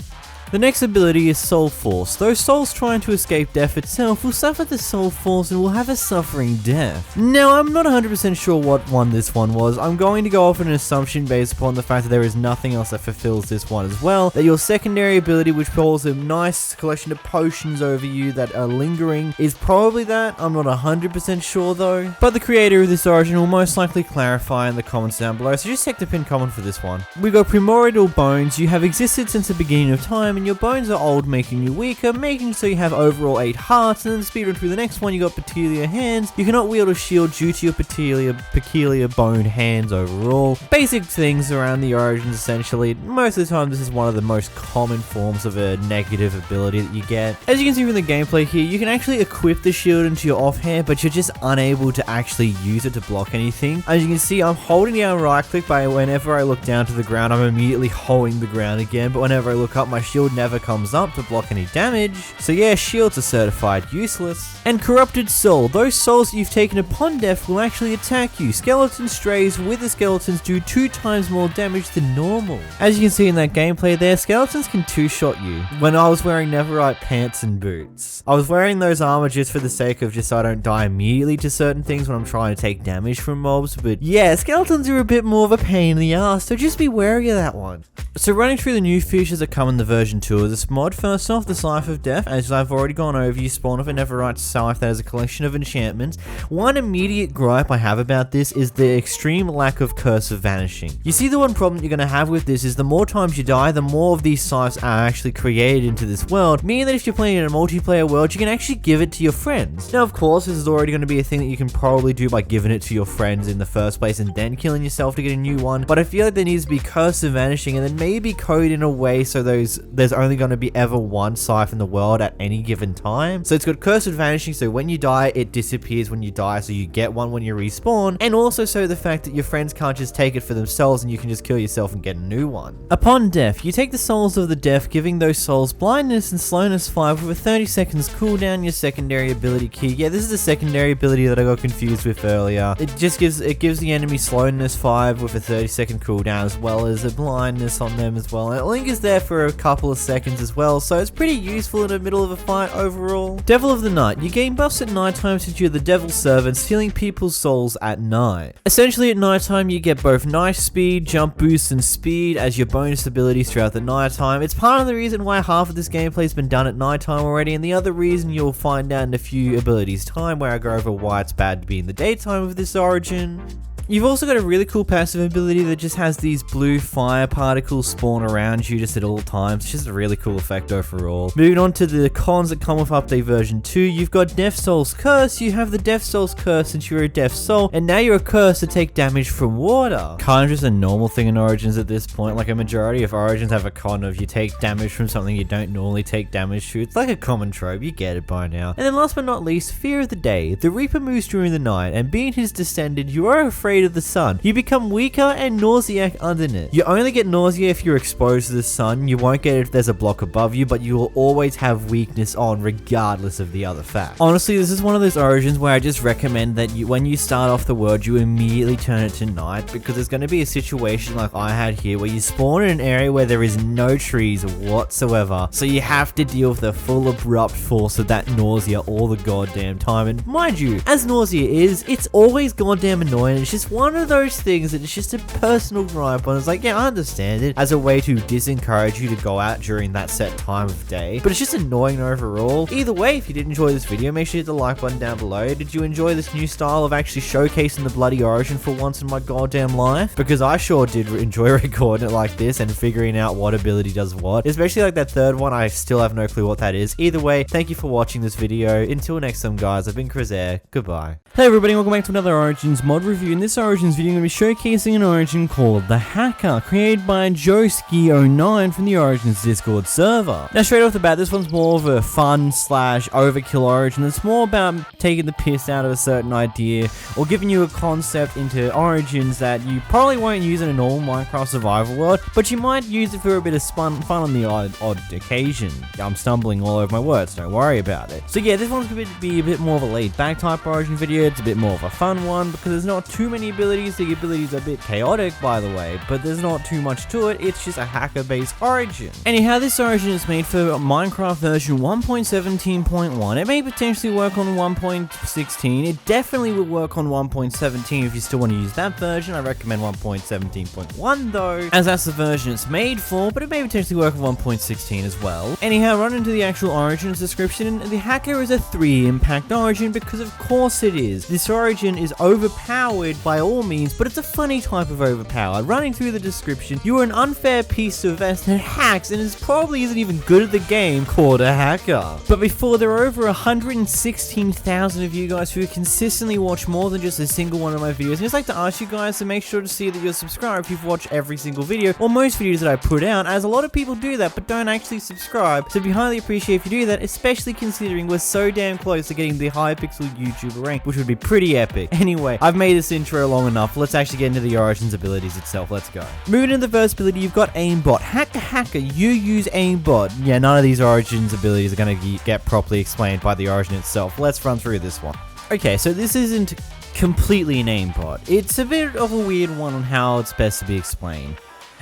The next ability is Soul Force. Those souls trying to escape death itself will suffer the Soul Force and will have a suffering death. Now, I'm not 100% sure what one this one was. I'm going to go off on an assumption based upon the fact that there is nothing else that fulfills this one as well. That your secondary ability, which pulls a nice collection of potions over you that are lingering, is probably that. I'm not 100% sure though. But the creator of this origin will most likely clarify in the comments down below, so just check the pinned comment for this one. We got Primordial Bones. You have existed since the beginning of time, and your bones are old, making you weaker, making so you have overall 8 hearts. And then speedrun through the next one, you got Peculiar Hands. You cannot wield a shield due to your peculiar boned hands overall. Basic things around the origins essentially. Most of the time this is one of the most common forms of a negative ability that you get. As you can see from the gameplay here, you can actually equip the shield into your offhand, but you're just unable to actually use it to block anything. As you can see, I'm holding down right click, but whenever I look down to the ground, I'm immediately holding the ground again, but whenever I look up, my shield never comes up to block any damage. So yeah, shields are certified useless. And Corrupted Soul. Those souls that you've taken upon death will actually attack you. Skeleton strays with the skeletons do 2 times more damage than normal. As you can see in that gameplay there, skeletons can 2-shot you. When I was wearing Netherite pants and boots, I was wearing those armor just for the sake of just so I don't die immediately to certain things when I'm trying to take damage from mobs. But yeah, skeletons are a bit more of a pain in the ass, so just be wary of that one. So running through the new features that come in the version 2 of this mod. First off, the Scythe of Death. As I've already gone over, you spawn with a Netherite scythe that has a collection of enchantments. One immediate gripe I have about this is the extreme lack of Curse of Vanishing. You see, the one problem you're going to have with this is the more times you die, the more of these scythes are actually created into this world, meaning that if you're playing in a multiplayer world, you can actually give it to your friends. Now, of course, this is already going to be a thing that you can probably do by giving it to your friends in the first place and then killing yourself to get a new one, but I feel like there needs to be Curse of Vanishing and then maybe code in a way so there's only going to be ever one scythe in the world at any given time. So it's got Curse of Vanishing, so when you die, it disappears when you die, so you get one when you respawn, and also so the fact that your friends can't just take it for themselves and you can just kill yourself and get a new one. Upon death, you take the souls of the deaf, giving those souls blindness and slowness 5 with a 30 seconds cooldown. Your secondary ability key. Yeah, this is the secondary ability that I got confused with earlier. It gives the enemy slowness 5 with a 30-second cooldown, as well as a blindness on them as well. And it lingers there for a couple of seconds as well, so it's pretty useful in the middle of a fight overall. Devil of the Night. You gain buffs at nighttime since you're the Devil's Servant, stealing people's souls at night. Essentially at nighttime you get both knife speed, jump boost, and speed as your bonus abilities throughout the nighttime. It's part of the reason why half of this gameplay has been done at nighttime already, and the other reason you'll find out in a few abilities time where I go over why it's bad to be in the daytime of this origin. You've also got a really cool passive ability that just has these blue fire particles spawn around you just at all times. It's just a really cool effect overall. Moving on to the cons that come with update version 2, you've got Deaf Soul's Curse. You have the Deaf Soul's Curse since you're a Deaf Soul, and now you're cursed to take damage from water. Kind of just a normal thing in Origins at this point. Like a majority of Origins have a con of you take damage from something you don't normally take damage to. It's like a common trope, you get it by now. And then last but not least, Fear of the Day. The Reaper moves during the night, and being his descendant, you are afraid of the sun. You become weaker and nauseac under it. You only get nausea if you're exposed to the sun. You won't get it if there's a block above you, but you will always have weakness on regardless of the other fact. Honestly, this is one of those origins where I just recommend that when you start off the world, you immediately turn it to night, because there's going to be a situation like I had here where you spawn in an area where there is no trees whatsoever, so you have to deal with the full abrupt force of that nausea all the goddamn time. And mind you, as nausea is, it's always goddamn annoying. It's just one of those things that it's just a personal gripe on. It's like, yeah, I understand it as a way to disencourage you to go out during that set time of day, but it's just annoying overall. Either way, if you did enjoy this video, make sure you hit the like button down below. Did you enjoy this new style of actually showcasing the bloody origin for once in my goddamn life? Because I sure did enjoy recording it like this and figuring out what ability does what, especially like that third one. I still have no clue what that is. Either way, thank you for watching this video. Until next time, guys, I've been Chris Air. Goodbye. Hey everybody, welcome back to another Origins mod review. In this Origins video, I'm going to be showcasing an Origin called The Hacker, created by Joeski09 from the Origins Discord server. Now straight off the bat, this one's more of a fun / overkill Origin. It's more about taking the piss out of a certain idea, or giving you a concept into Origins that you probably won't use in a normal Minecraft survival world, but you might use it for a bit of fun on the odd occasion. I'm stumbling all over my words, don't worry about it. So yeah, this one's going to be a bit more of a laid back type Origin video. It's a bit more of a fun one because there's not too many abilities. The abilities are a bit chaotic, by the way, but there's not too much to it. It's just a hacker-based Origin. Anyhow, this Origin is made for Minecraft version 1.17.1. It may potentially work on 1.16. It definitely will work on 1.17 if you still want to use that version. I recommend 1.17.1 though, as that's the version it's made for, but it may potentially work on 1.16 as well. Anyhow, run into the actual Origins description. The hacker is a 3 impact Origin because of course it is. This Origin is overpowered by all means, but it's a funny type of overpowered. Running through the description, you are an unfair piece of vest that hacks and probably isn't even good at the game, called a hacker. But before, there are over 116,000 of you guys who consistently watch more than just a single one of my videos. And I just like to ask you guys to make sure to see that you're subscribed if you've watched every single video, or most videos that I put out, as a lot of people do that but don't actually subscribe. So it'd be highly appreciated if you do that, especially considering we're so damn close to getting the Hypixel YouTuber rank, which would be pretty epic. Anyway, I've made this intro long enough. Let's actually get into the Origins abilities itself. Let's go. Moving into the first ability, you've got Aimbot. Hacker, you use Aimbot. Yeah, none of these Origins abilities are going to get properly explained by the Origin itself. Let's run through this one. Okay, so this isn't completely an Aimbot. It's a bit of a weird one on how it's best to be explained.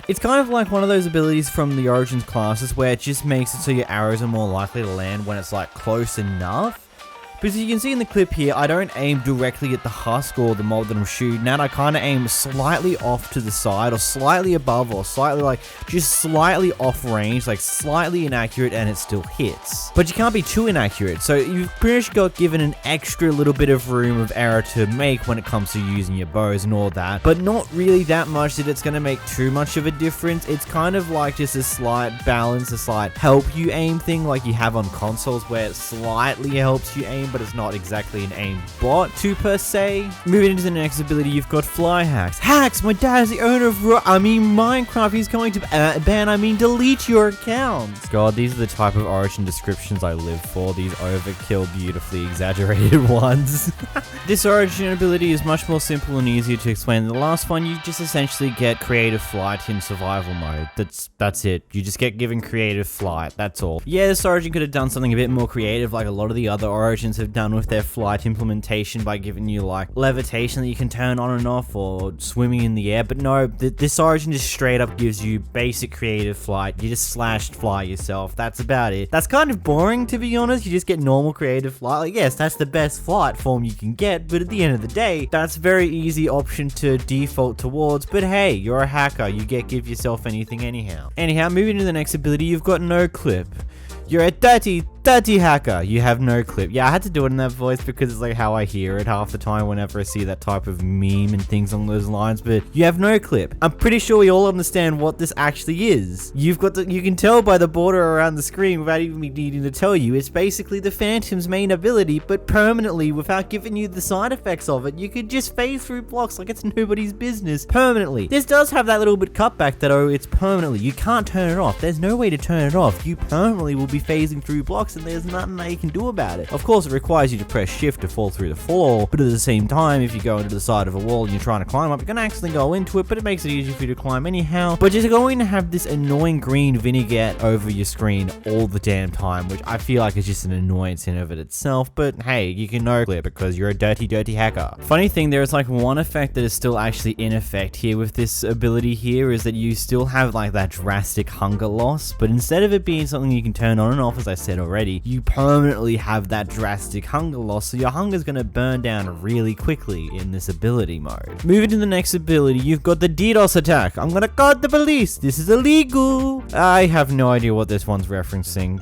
It's kind of like one of those abilities from the Origins classes where it just makes it so your arrows are more likely to land when it's like close enough. Because you can see in the clip here, I don't aim directly at the husk or the mob that I'm shooting at. I kind of aim slightly off to the side, or slightly above, or slightly just slightly off range, like slightly inaccurate, and it still hits. But you can't be too inaccurate, so you've pretty much got given an extra little bit of room of error to make when it comes to using your bows and all that. But not really that much that it's going to make too much of a difference. It's kind of like just a slight balance, a slight help you aim thing like you have on consoles where it slightly helps you aim, but it's not exactly an aim bot per se. Moving into the next ability, you've got Fly Hacks. Hacks! My dad is the owner of Minecraft. He's going to delete your account. God, these are the type of Origin descriptions I live for. These overkill, beautifully exaggerated ones. This Origin ability is much more simple and easier to explain than the last one. You just essentially get creative flight in survival mode. That's it. You just get given creative flight. That's all. Yeah, this Origin could have done something a bit more creative like a lot of the other Origins have done with their flight implementation by giving you like levitation that you can turn on and off, or swimming in the air, but no, this Origin just straight up gives you basic creative flight. You just fly yourself. That's about it. That's kind of boring, to be honest. You just get normal creative flight. Like, yes, that's the best flight form you can get, but at the end of the day, that's a very easy option to default towards. But hey, you're a hacker. You give yourself anything anyhow. Moving to the next ability, you've got No Clip. You're a dirty hacker. You have no clip. Yeah, I had to do it in that voice because it's like how I hear it half the time whenever I see that type of meme and things along those lines, but you have no clip. I'm pretty sure we all understand what this actually is. You can tell by the border around the screen without even me needing to tell you. It's basically the Phantom's main ability, but permanently without giving you the side effects of it. You could just phase through blocks like it's nobody's business permanently. This does have that little bit cutback that, oh, it's permanently. You can't turn it off. There's no way to turn it off. You permanently will be phasing through blocks and there's nothing that you can do about it. Of course, it requires you to press shift to fall through the floor, but at the same time, if you go into the side of a wall and you're trying to climb up, you're going to accidentally go into it, but it makes it easier for you to climb anyhow. But you're going to have this annoying green vignette over your screen all the damn time, which I feel like is just an annoyance in of it itself, but hey, you can no clip because you're a dirty hacker. Funny thing, there is like one effect that is still actually in effect here with this ability here, is that you still have like that drastic hunger loss, but instead of it being something you can turn on and off, as I said already, you permanently have that drastic hunger loss, so your hunger is going to burn down really quickly in this ability mode. Moving to the next ability, you've got the DDoS attack. I'm gonna call the police. This is illegal. I have no idea what this one's referencing.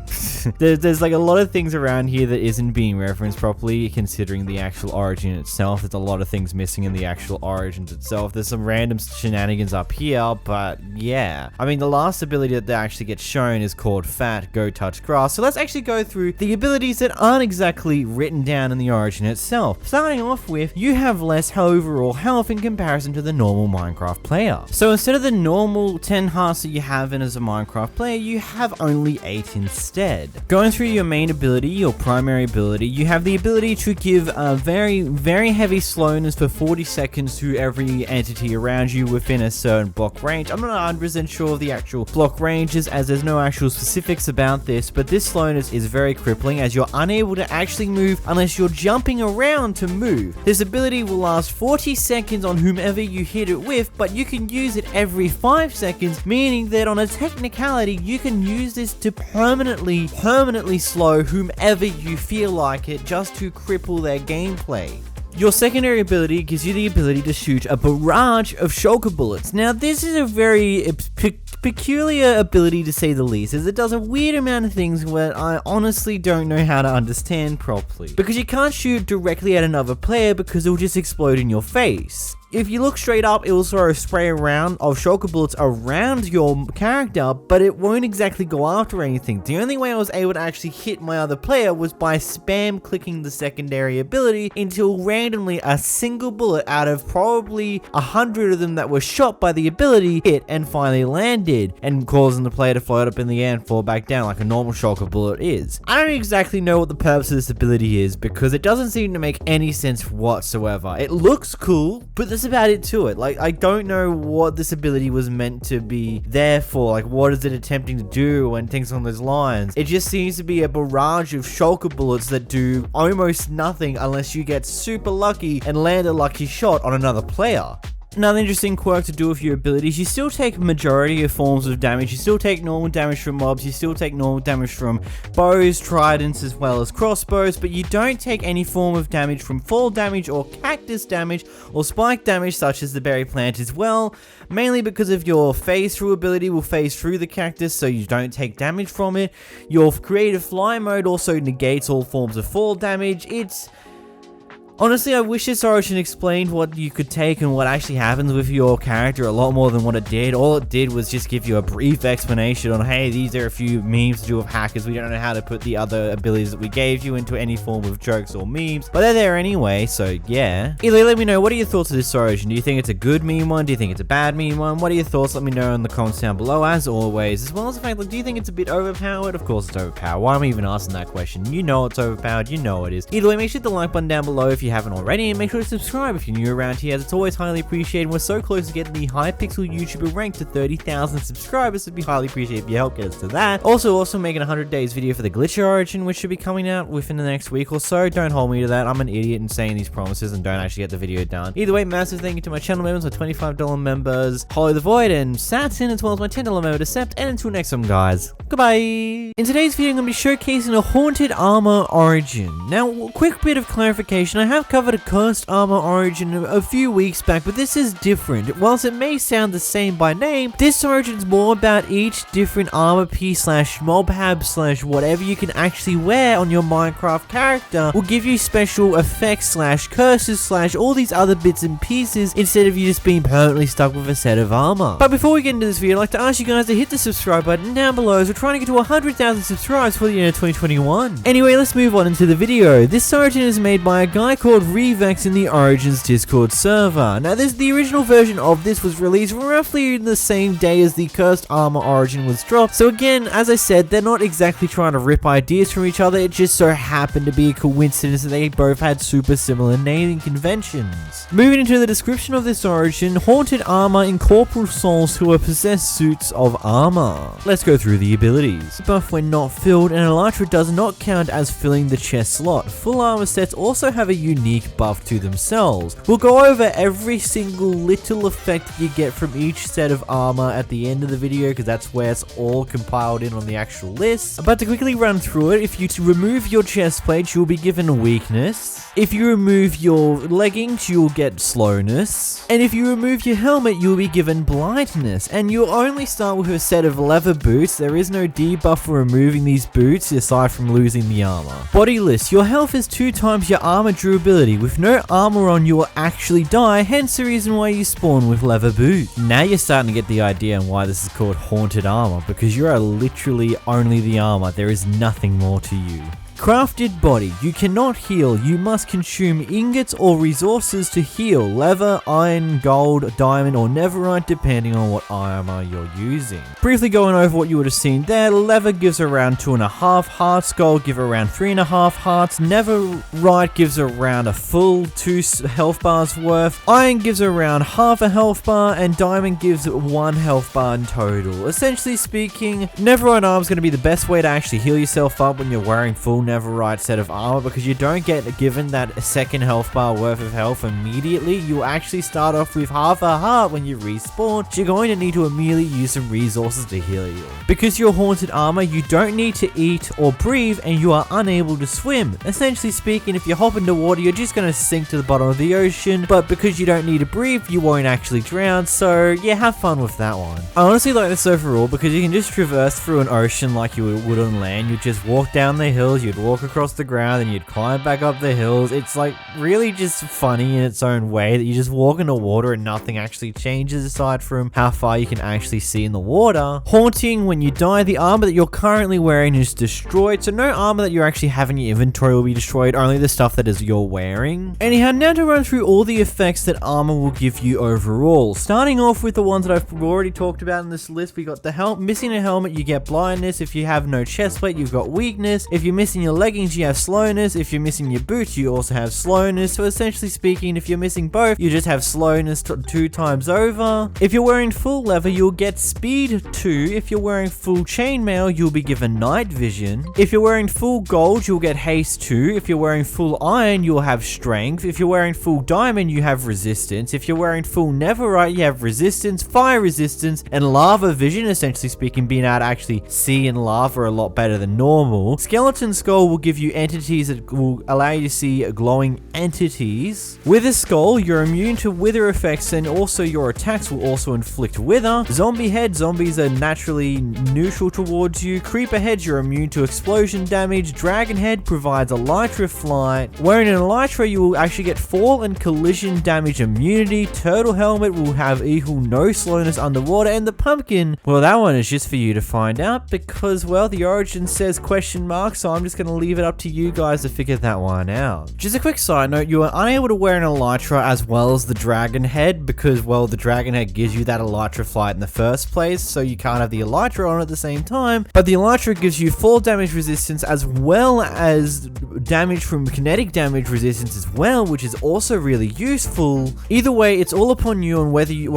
there's like a lot of things around here that isn't being referenced properly, considering the actual Origin itself. There's a lot of things missing in the actual Origins itself. There's some random shenanigans up here, but yeah. I mean, the last ability that actually gets shown is called Fat, Go Touch Grass. So let's actually go go through the abilities that aren't exactly written down in the origin itself. Starting off with, you have less overall health in comparison to the normal Minecraft player. So instead of the normal 10 hearts that you have in as a Minecraft player, you have only 8 instead. Going through your main ability, your primary ability, you have the ability to give a very heavy slowness for 40 seconds to every entity around you within a certain block range. I'm not 100% sure of the actual block ranges as there's no actual specifics about this, but this slowness is very crippling as you're unable to actually move unless you're jumping around to move. This ability will last 40 seconds on whomever you hit it with, but you can use it every 5 seconds, meaning that on a technicality, you can use this to permanently slow whomever you feel like it, just to cripple their gameplay. Your secondary ability gives you the ability to shoot a barrage of shulker bullets. Now, this is a very peculiar ability to say the least, as it does a weird amount of things where I honestly don't know how to understand properly. Because you can't shoot directly at another player because it'll just explode in your face. If you look straight up, it will throw a spray around of shulker bullets around your character, but it won't exactly go after anything. The only way I was able to actually hit my other player was by spam clicking the secondary ability until randomly a single bullet out of probably 100 of them that were shot by the ability hit and finally landed, and causing the player to float up in the air and fall back down like a normal shulker bullet is. I don't exactly know what the purpose of this ability is because it doesn't seem to make any sense whatsoever. It looks cool, but that's about it to it. Like, I don't know what this ability was meant to be there for. Like, what is it attempting to do and things on those lines? It just seems to be a barrage of shulker bullets that do almost nothing unless you get super lucky and land a lucky shot on another player. Another interesting quirk to do with your abilities, you still take majority of forms of damage. You still take normal damage from mobs, you still take normal damage from bows, tridents, as well as crossbows, but you don't take any form of damage from fall damage or cactus damage or spike damage such as the berry plant as well, mainly because of your phase through ability will phase through the cactus so you don't take damage from it. Your creative fly mode also negates all forms of fall damage. Honestly, I wish this origin explained what you could take and what actually happens with your character a lot more than what it did. All it did was just give you a brief explanation on, hey, these are a few memes to do with hackers. We don't know how to put the other abilities that we gave you into any form of jokes or memes, but they're there anyway, so yeah. Either let me know, what are your thoughts of this origin? Do you think it's a good meme one? Do you think it's a bad meme one? What are your thoughts? Let me know in the comments down below, as always, as well as the fact, like, do you think it's a bit overpowered? Of course it's overpowered. Why am I even asking that question? You know it's overpowered, you know it is. Either way, make sure to hit the like button down below if you haven't already, and make sure to subscribe if you're new around here, as it's always highly appreciated. We're so close to getting the Hypixel YouTuber rank to 30,000 subscribers, so it'd be highly appreciated if you help get us to that. Also making a 100 days video for the Glitcher origin, which should be coming out within the next week or so. Don't hold me to that. I'm an idiot in saying these promises and don't actually get the video done. Either way, massive thank you to my channel members, my $25 members, Holly the Void and Satin, as well as my $10 member Decept, and until next time, guys, goodbye. In today's video, I'm going to be showcasing a haunted armor origin. Now, quick bit of clarification, I have covered a cursed armor origin a few weeks back, but this is different. Whilst it may sound the same by name, this origin is more about each different armor piece slash mob hab slash whatever you can actually wear on your Minecraft character will give you special effects slash curses slash all these other bits and pieces instead of you just being permanently stuck with a set of armor. But before we get into this video, I'd like to ask you guys to hit the subscribe button down below as we're trying to get to 100,000 subscribers for the year 2021. Anyway, let's move on into the video. This origin is made by a guy called Revex in the Origins Discord server. Now, the original version of this was released roughly in the same day as the Cursed Armor origin was dropped. So again, as I said, they're not exactly trying to rip ideas from each other. It just so happened to be a coincidence that they both had super similar naming conventions. Moving into the description of this origin, haunted armor incorporeal souls who are possessed suits of armor. Let's go through the abilities. Buff when not filled, and Elytra does not count as filling the chest slot. Full armor sets also have a unique buff to themselves. We'll go over every single little effect you get from each set of armor at the end of the video because that's where it's all compiled in on the actual list. But to quickly run through it, if you remove your chest plate, you'll be given weakness. If you remove your leggings, you'll get slowness. And if you remove your helmet, you'll be given blindness. And you'll only start with a set of leather boots. There is no debuff for removing these boots aside from losing the armor. Bodiless, your health is 2 times your armor durability durability. With no armor on, you will actually die, hence the reason why you spawn with leather boots. Now you're starting to get the idea on why this is called haunted armor, because you are literally only the armor. There is nothing more to you. Crafted body. You cannot heal. You must consume ingots or resources to heal. Leather, iron, gold, diamond, or netherite, depending on what armor you're using. Briefly going over what you would have seen there, leather gives around 2.5 hearts, gold give around 3.5 hearts, netherite gives around a full 2 health bars worth, iron gives around half a health bar, and diamond gives 1 health bar in total. Essentially speaking, netherite armor is going to be the best way to actually heal yourself up when you're wearing full netherite set of armor, because you don't get given that second health bar worth of health immediately. You actually start off with half a heart when you respawn, so you're going to need to immediately use some resources to heal you. Because you're haunted armor, you don't need to eat or breathe, and you are unable to swim. Essentially speaking, if you hop into water, you're just going to sink to the bottom of the ocean, but because you don't need to breathe, you won't actually drown, so yeah, have fun with that one. I honestly like this overall because you can just traverse through an ocean like you would on land. You just walk down the hills, you'd walk across the ground, and you'd climb back up the hills. It's like really just funny in its own way that you just walk into water and nothing actually changes aside from how far you can actually see in the water. Haunting, when you die, the armor that you're currently wearing is destroyed, so no armor that you actually have in your inventory will be destroyed, only the stuff that is you're wearing. Anyhow, now to run through all the effects that armor will give you overall. Starting off with the ones that I've already talked about in this list, we got the missing a helmet, you get blindness. If you have no chest plate, you've got weakness. If you're missing your leggings, you have slowness. If you're missing your boots, you also have slowness. So essentially speaking, if you're missing both, you just have slowness 2 times over. If you're wearing full leather, you'll get speed 2. If you're wearing full chainmail, you'll be given night vision. If you're wearing full gold, you'll get haste 2. If you're wearing full iron, you'll have strength. If you're wearing full diamond, you have resistance. If you're wearing full netherite, you have resistance, fire resistance, and lava vision. Essentially speaking, being able to actually see in lava a lot better than normal. Skeleton skull will give you entities that will allow you to see glowing entities. Wither skull, you're immune to wither effects, and also your attacks will also inflict wither. Zombie head, zombies are naturally neutral towards you. Creeper head, you're immune to explosion damage. Dragon head provides elytra flight. Wearing an elytra, you will actually get fall and collision damage immunity. Turtle helmet will have equal no slowness underwater, and the pumpkin, well, that one is just for you to find out, because, well, the origin says question mark, so I'm just going to leave it up to you guys to figure that one out. Just a quick side note, you are unable to wear an elytra as well as the dragon head, because, well, the dragon head gives you that elytra flight in the first place, so you can't have the elytra on at the same time. But the elytra gives you fall damage resistance as well as damage from kinetic damage resistance as well, which is also really useful. Either way, it's all upon you on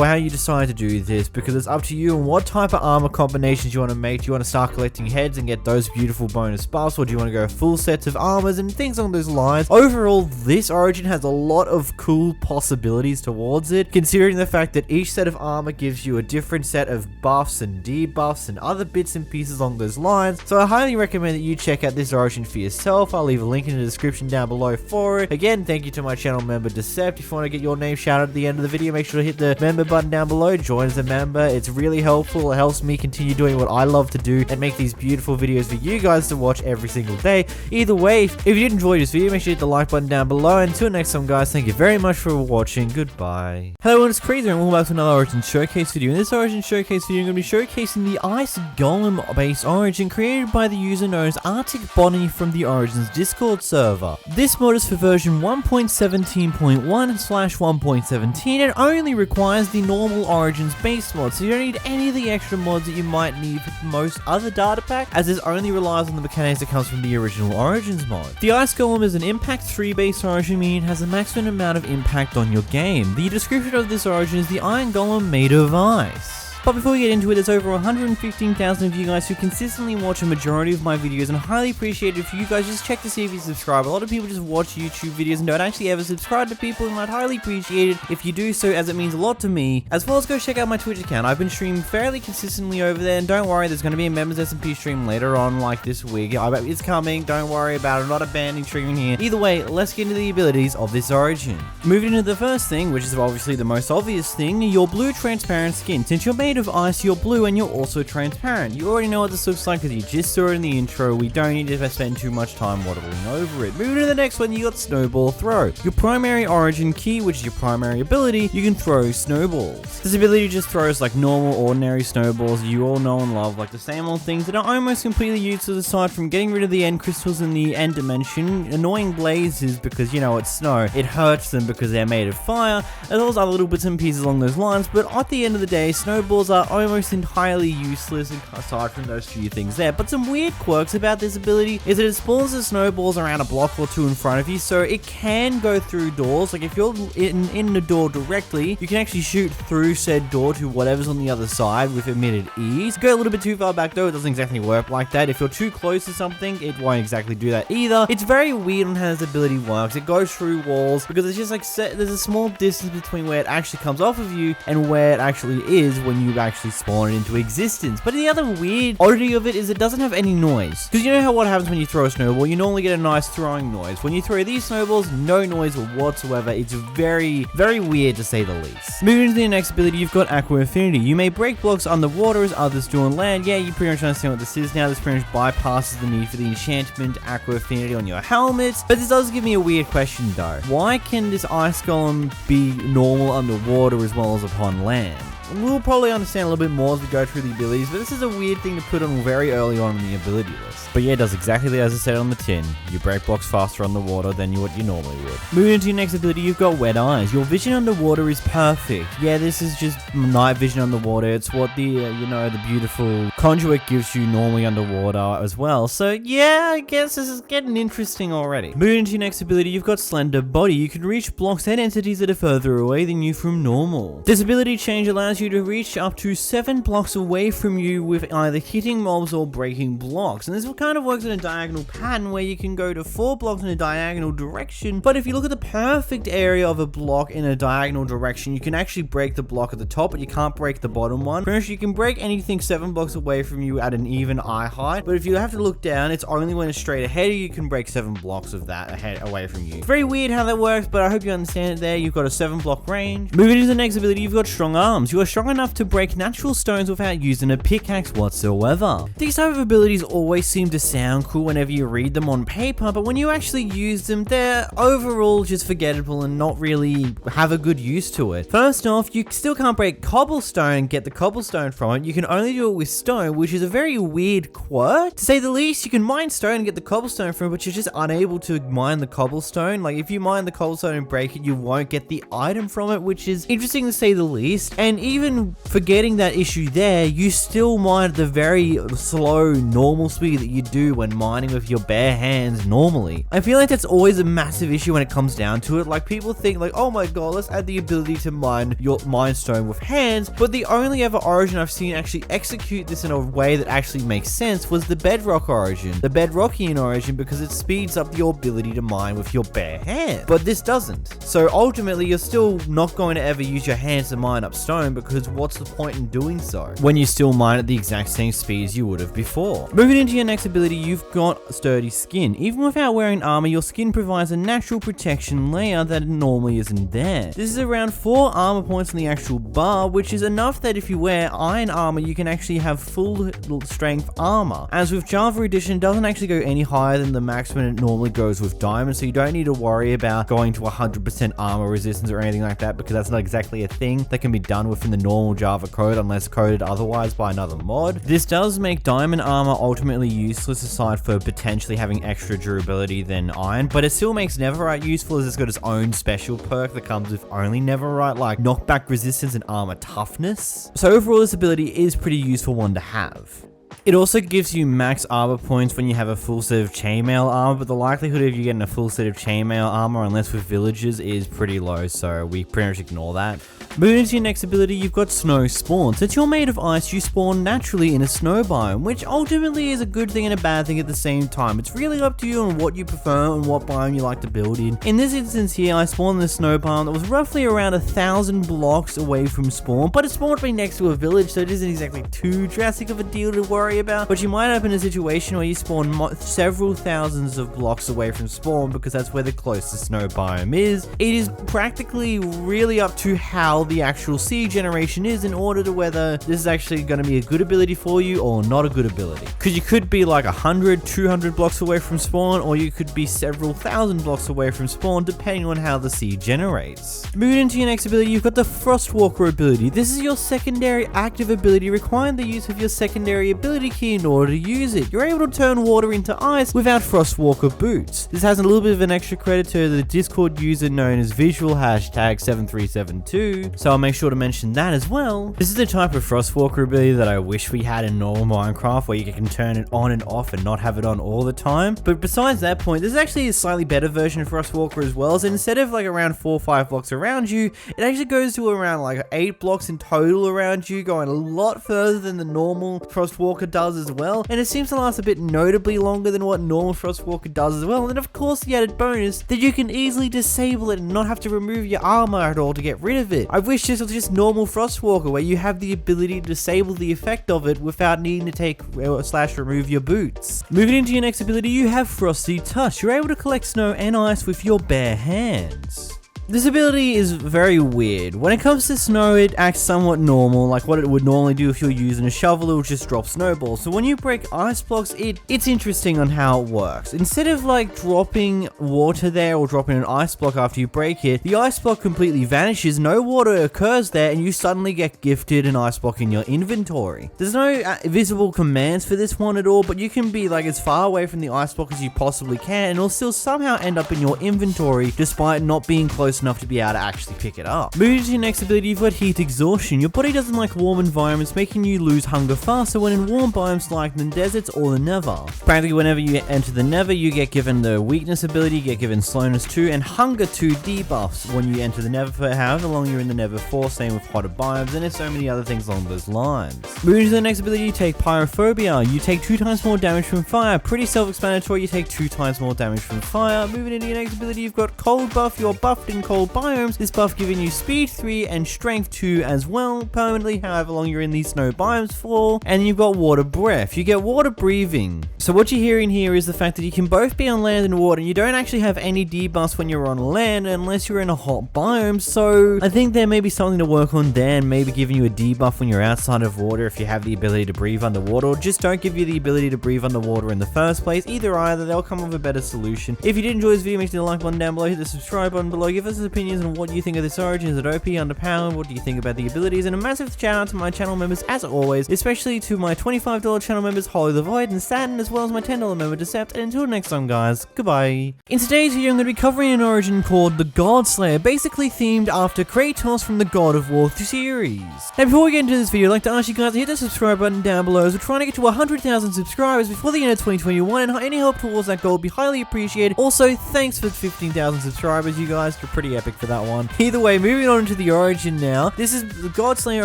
how you decide to do this, because it's up to you on what type of armor combinations you want to make. Do you want to start collecting heads and get those beautiful bonus buffs, or do you want to go full sets of armors and things along those lines? Overall, this origin has a lot of cool possibilities towards it, considering the fact that each set of armor gives you a different set of buffs and debuffs and other bits and pieces along those lines. So I highly recommend that you check out this origin for yourself. I'll leave a link in the description down below for it. Again, thank you to my channel member Decept. If you want to get your name shouted at the end of the video, make sure to hit the member button down below, join as a member. It's really helpful. It helps me continue doing what I love to do and make these beautiful videos for you guys to watch every single day. Either way, if you did enjoy this video, make sure to hit the like button down below. Until next time, guys, thank you very much for watching. Goodbye. Hello everyone, it's Crazy and welcome back to another Origin Showcase video. In this Origin Showcase video, I'm going to be showcasing the Ice Golem based Origin created by the user known as Arctic Bonnie from the Origins Discord server. This mod is for version 1.17.1/1.17 and only requires the normal Origins base mod, so you don't need any of the extra mods that you might need for most other data pack, as this only relies on the mechanics that comes from the original Origins mod. The Ice Golem is an Impact 3 based Origin, meaning it has a maximum amount of impact on your game. The description of this Origin is the Iron Golem made of ice. But before we get into it, there's over 115,000 of you guys who consistently watch a majority of my videos, and I highly appreciate it if you guys just check to see if you subscribe. A lot of people just watch YouTube videos and don't actually ever subscribe to people, and I'd highly appreciate it if you do so, as it means a lot to me. As well as go check out my Twitch account. I've been streaming fairly consistently over there, and don't worry, there's going to be a Members SMP stream later on, like this week. It's coming, don't worry about it, I'm not abandoning streaming here. Either way, let's get into the abilities of this Origin. Moving into the first thing, which is obviously the most obvious thing, your blue transparent skin. Since you're made made of ice, you're blue, and you're also transparent. You already know what this looks like because you just saw it in the intro. We don't need to spend too much time waddling over it. Moving to the next one, you got Snowball Throw. Your primary origin key, which is your primary ability, you can throw snowballs. This ability just throws like normal, ordinary snowballs you all know and love, like the same old things that are almost completely useless aside from getting rid of the end crystals in the end dimension, annoying blazes because, you know, it's snow, it hurts them because they're made of fire, as well as other little bits and pieces along those lines, but at the end of the day, snowballs are almost entirely useless aside from those few things there. But some weird quirks about this ability is that it spawns the snowballs around a block or two in front of you, so it can go through doors. Like if you're in the door directly, you can actually shoot through said door to whatever's on the other side with admitted ease. Go a little bit too far back though, it doesn't exactly work like that. If you're too close to something, it won't exactly do that either. It's very weird on how this ability works. It goes through walls because it's just like there's a small distance between where it actually comes off of you and where it actually is when you actually spawn it into existence. But the other weird oddity of it is it doesn't have any noise. Because you know how what happens when you throw a snowball? You normally get a nice throwing noise. When you throw these snowballs, no noise whatsoever. It's very, very weird to say the least. Moving to the next ability, you've got Aqua Affinity. You may break blocks underwater as others do on land. Yeah, you pretty much understand what this is now. This pretty much bypasses the need for the enchantment Aqua Affinity on your helmet. But this does give me a weird question though. Why can this ice golem be normal underwater as well as upon land? We'll probably understand a little bit more as we go through the abilities, but this is a weird thing to put on very early on in the ability list. But yeah, it does exactly as I said on the tin. You break blocks faster underwater than what you normally would. Moving into your next ability, you've got Wet Eyes. Your vision underwater is perfect. Yeah, this is just night vision underwater. It's what the, the beautiful conduit gives you normally underwater as well. So yeah, I guess this is getting interesting already. Moving into your next ability, you've got Slender Body. You can reach blocks and entities that are further away than you from normal. This ability change allows you to reach up to 7 blocks away from you with either hitting mobs or breaking blocks, and this kind of works in a diagonal pattern where you can go to 4 blocks in a diagonal direction. But if you look at the perfect area of a block in a diagonal direction, you can actually break the block at the top, but you can't break the bottom one. Pretty much you can break anything 7 blocks away from you at an even eye height, but if you have to look down, it's only when it's straight ahead you can break 7 blocks of that away from you. It's very weird how that works, but I hope you understand it there. You've got a 7 block range. Moving to the next ability, you've got Strong Arms. You are strong enough to break natural stones without using a pickaxe whatsoever. These type of abilities always seem to sound cool whenever you read them on paper, but when you actually use them, they're overall just forgettable and not really have a good use to it. First off, you still can't break cobblestone and get the cobblestone from it. You can only do it with stone, which is a very weird quirk. To say the least, you can mine stone and get the cobblestone from it, but you're just unable to mine the cobblestone. Like if you mine the cobblestone and break it, you won't get the item from it, which is interesting to say the least. And even forgetting that issue there, you still mine at the very slow normal speed that you do when mining with your bare hands normally. I feel like that's always a massive issue when it comes down to it. Like people think like, oh my god, let's add the ability to mine your mine stone with hands, but the only ever origin I've seen actually execute this in a way that actually makes sense was the Bedrock origin, the Bedrockean origin, because it speeds up your ability to mine with your bare hands, but this doesn't. So ultimately you're still not going to ever use your hands to mine up stone, because what's the point in doing so when you still mine at the exact same speed as you would have before? Moving into your next ability, you've got Sturdy Skin. Even without wearing armor, your skin provides a natural protection layer that normally isn't there. This is around 4 armor points in the actual bar, which is enough that if you wear iron armor, you can actually have full strength armor. As with Java Edition, it doesn't actually go any higher than the maximum it normally goes with Diamond, so you don't need to worry about going to 100% armor resistance or anything like that, because that's not exactly a thing that can be done within the normal Java code unless coded otherwise by another mod. This does make diamond armor ultimately useless aside for potentially having extra durability than iron, but it still makes Netherite useful as it's got its own special perk that comes with only Netherite, like knockback resistance and armor toughness. So overall this ability is pretty useful one to have. It also gives you max armor points when you have a full set of chainmail armor, but the likelihood of you getting a full set of chainmail armor, unless with villagers, is pretty low, so we pretty much ignore that. Moving into your next ability, you've got Snow Spawn. Since you're made of ice, you spawn naturally in a snow biome, which ultimately is a good thing and a bad thing at the same time. It's really up to you on what you prefer and what biome you like to build in. In this instance here, I spawned in a snow biome that was roughly around 1,000 blocks away from spawn, but it spawned right next to a village, so it isn't exactly too drastic of a deal to worry worry about, but you might end up in a situation where you spawn several thousands of blocks away from spawn because that's where the closest snow biome is. It is practically really up to how the actual seed generation is in order to whether this is actually going to be a good ability for you or not a good ability. Because you could be like 100, 200 blocks away from spawn, or you could be several thousand blocks away from spawn depending on how the seed generates. Moving into your next ability, you've got the Frostwalker ability. This is your secondary active ability requiring the use of your secondary ability key in order to use it. You're able to turn water into ice without Frostwalker boots. This has a little bit of an extra credit to the Discord user known as visual hashtag 7372, so I'll make sure to mention that as well. This is the type of Frostwalker ability that I wish we had in normal Minecraft, where you can turn it on and off and not have it on all the time. But besides that point, there's actually a slightly better version of Frostwalker as well. So instead of like around 4 or 5 blocks around you, it actually goes to around like 8 blocks in total around you, going a lot further than the normal Frostwalker does as well. And it seems to last a bit notably longer than what normal Frostwalker does as well. And then of course the added bonus that you can easily disable it and not have to remove your armor at all to get rid of it. I wish this was just normal Frostwalker, where you have the ability to disable the effect of it without needing to take / remove your boots. Moving into your next ability, you have Frosty Touch. You're able to collect snow and ice with your bare hands. This ability is very weird. When it comes to snow, it acts somewhat normal, like what it would normally do if you're using a shovel. It would just drop snowballs. So when you break ice blocks, it's interesting on how it works. Instead of like dropping water there or dropping an ice block after you break it, the ice block completely vanishes, no water occurs there, and you suddenly get gifted an ice block in your inventory. There's no visible commands for this one at all, but you can be like as far away from the ice block as you possibly can, and it'll still somehow end up in your inventory despite not being close enough to be able to actually pick it up. Moving to your next ability, you've got Heat Exhaustion. Your body doesn't like warm environments, making you lose hunger faster when in warm biomes like the deserts or the Nether. Practically whenever you enter the Nether, you get given the Weakness ability, you get given Slowness 2 and Hunger 2 debuffs when you enter the Nether for however long you're in the Nether for, same with hotter biomes, and there's so many other things along those lines. Moving to the next ability, you take Pyrophobia. You take 2 times more damage from fire. Pretty self-explanatory, you take 2 times more damage from fire. Moving into your next ability, you've got Cold Buff. You're buffed in cold biomes. This buff giving you speed 3 and strength 2 as well, permanently however long you're in these snow biomes for. And you've got water breath. You get water breathing. So what you're hearing here is the fact that you can both be on land and water. You don't actually have any debuffs when you're on land unless you're in a hot biome. So I think there may be something to work on there, and maybe giving you a debuff when you're outside of water if you have the ability to breathe underwater, or just don't give you the ability to breathe underwater in the first place. Either, they'll come up with a better solution. If you did enjoy this video, make sure to like button down below, hit the subscribe button below, give us opinions on what you think of this origin. Is it OP, underpowered? What do you think about the abilities? And a massive shout out to my channel members as always, especially to my $25 channel members Holly the Void and Saturn, as well as my $10 member Decept. And until next time guys, goodbye. In today's video I'm going to be covering an origin called the Godslayer, basically themed after Kratos from the God of War series. Now before we get into this video, I'd like to ask you guys to hit the subscribe button down below, as we're trying to get to 100,000 subscribers before the end of 2021, and any help towards that goal would be highly appreciated. Also, thanks for 15,000 subscribers, you guys. You're pretty epic for that one. Either way, moving on to the origin now. This is the Godslayer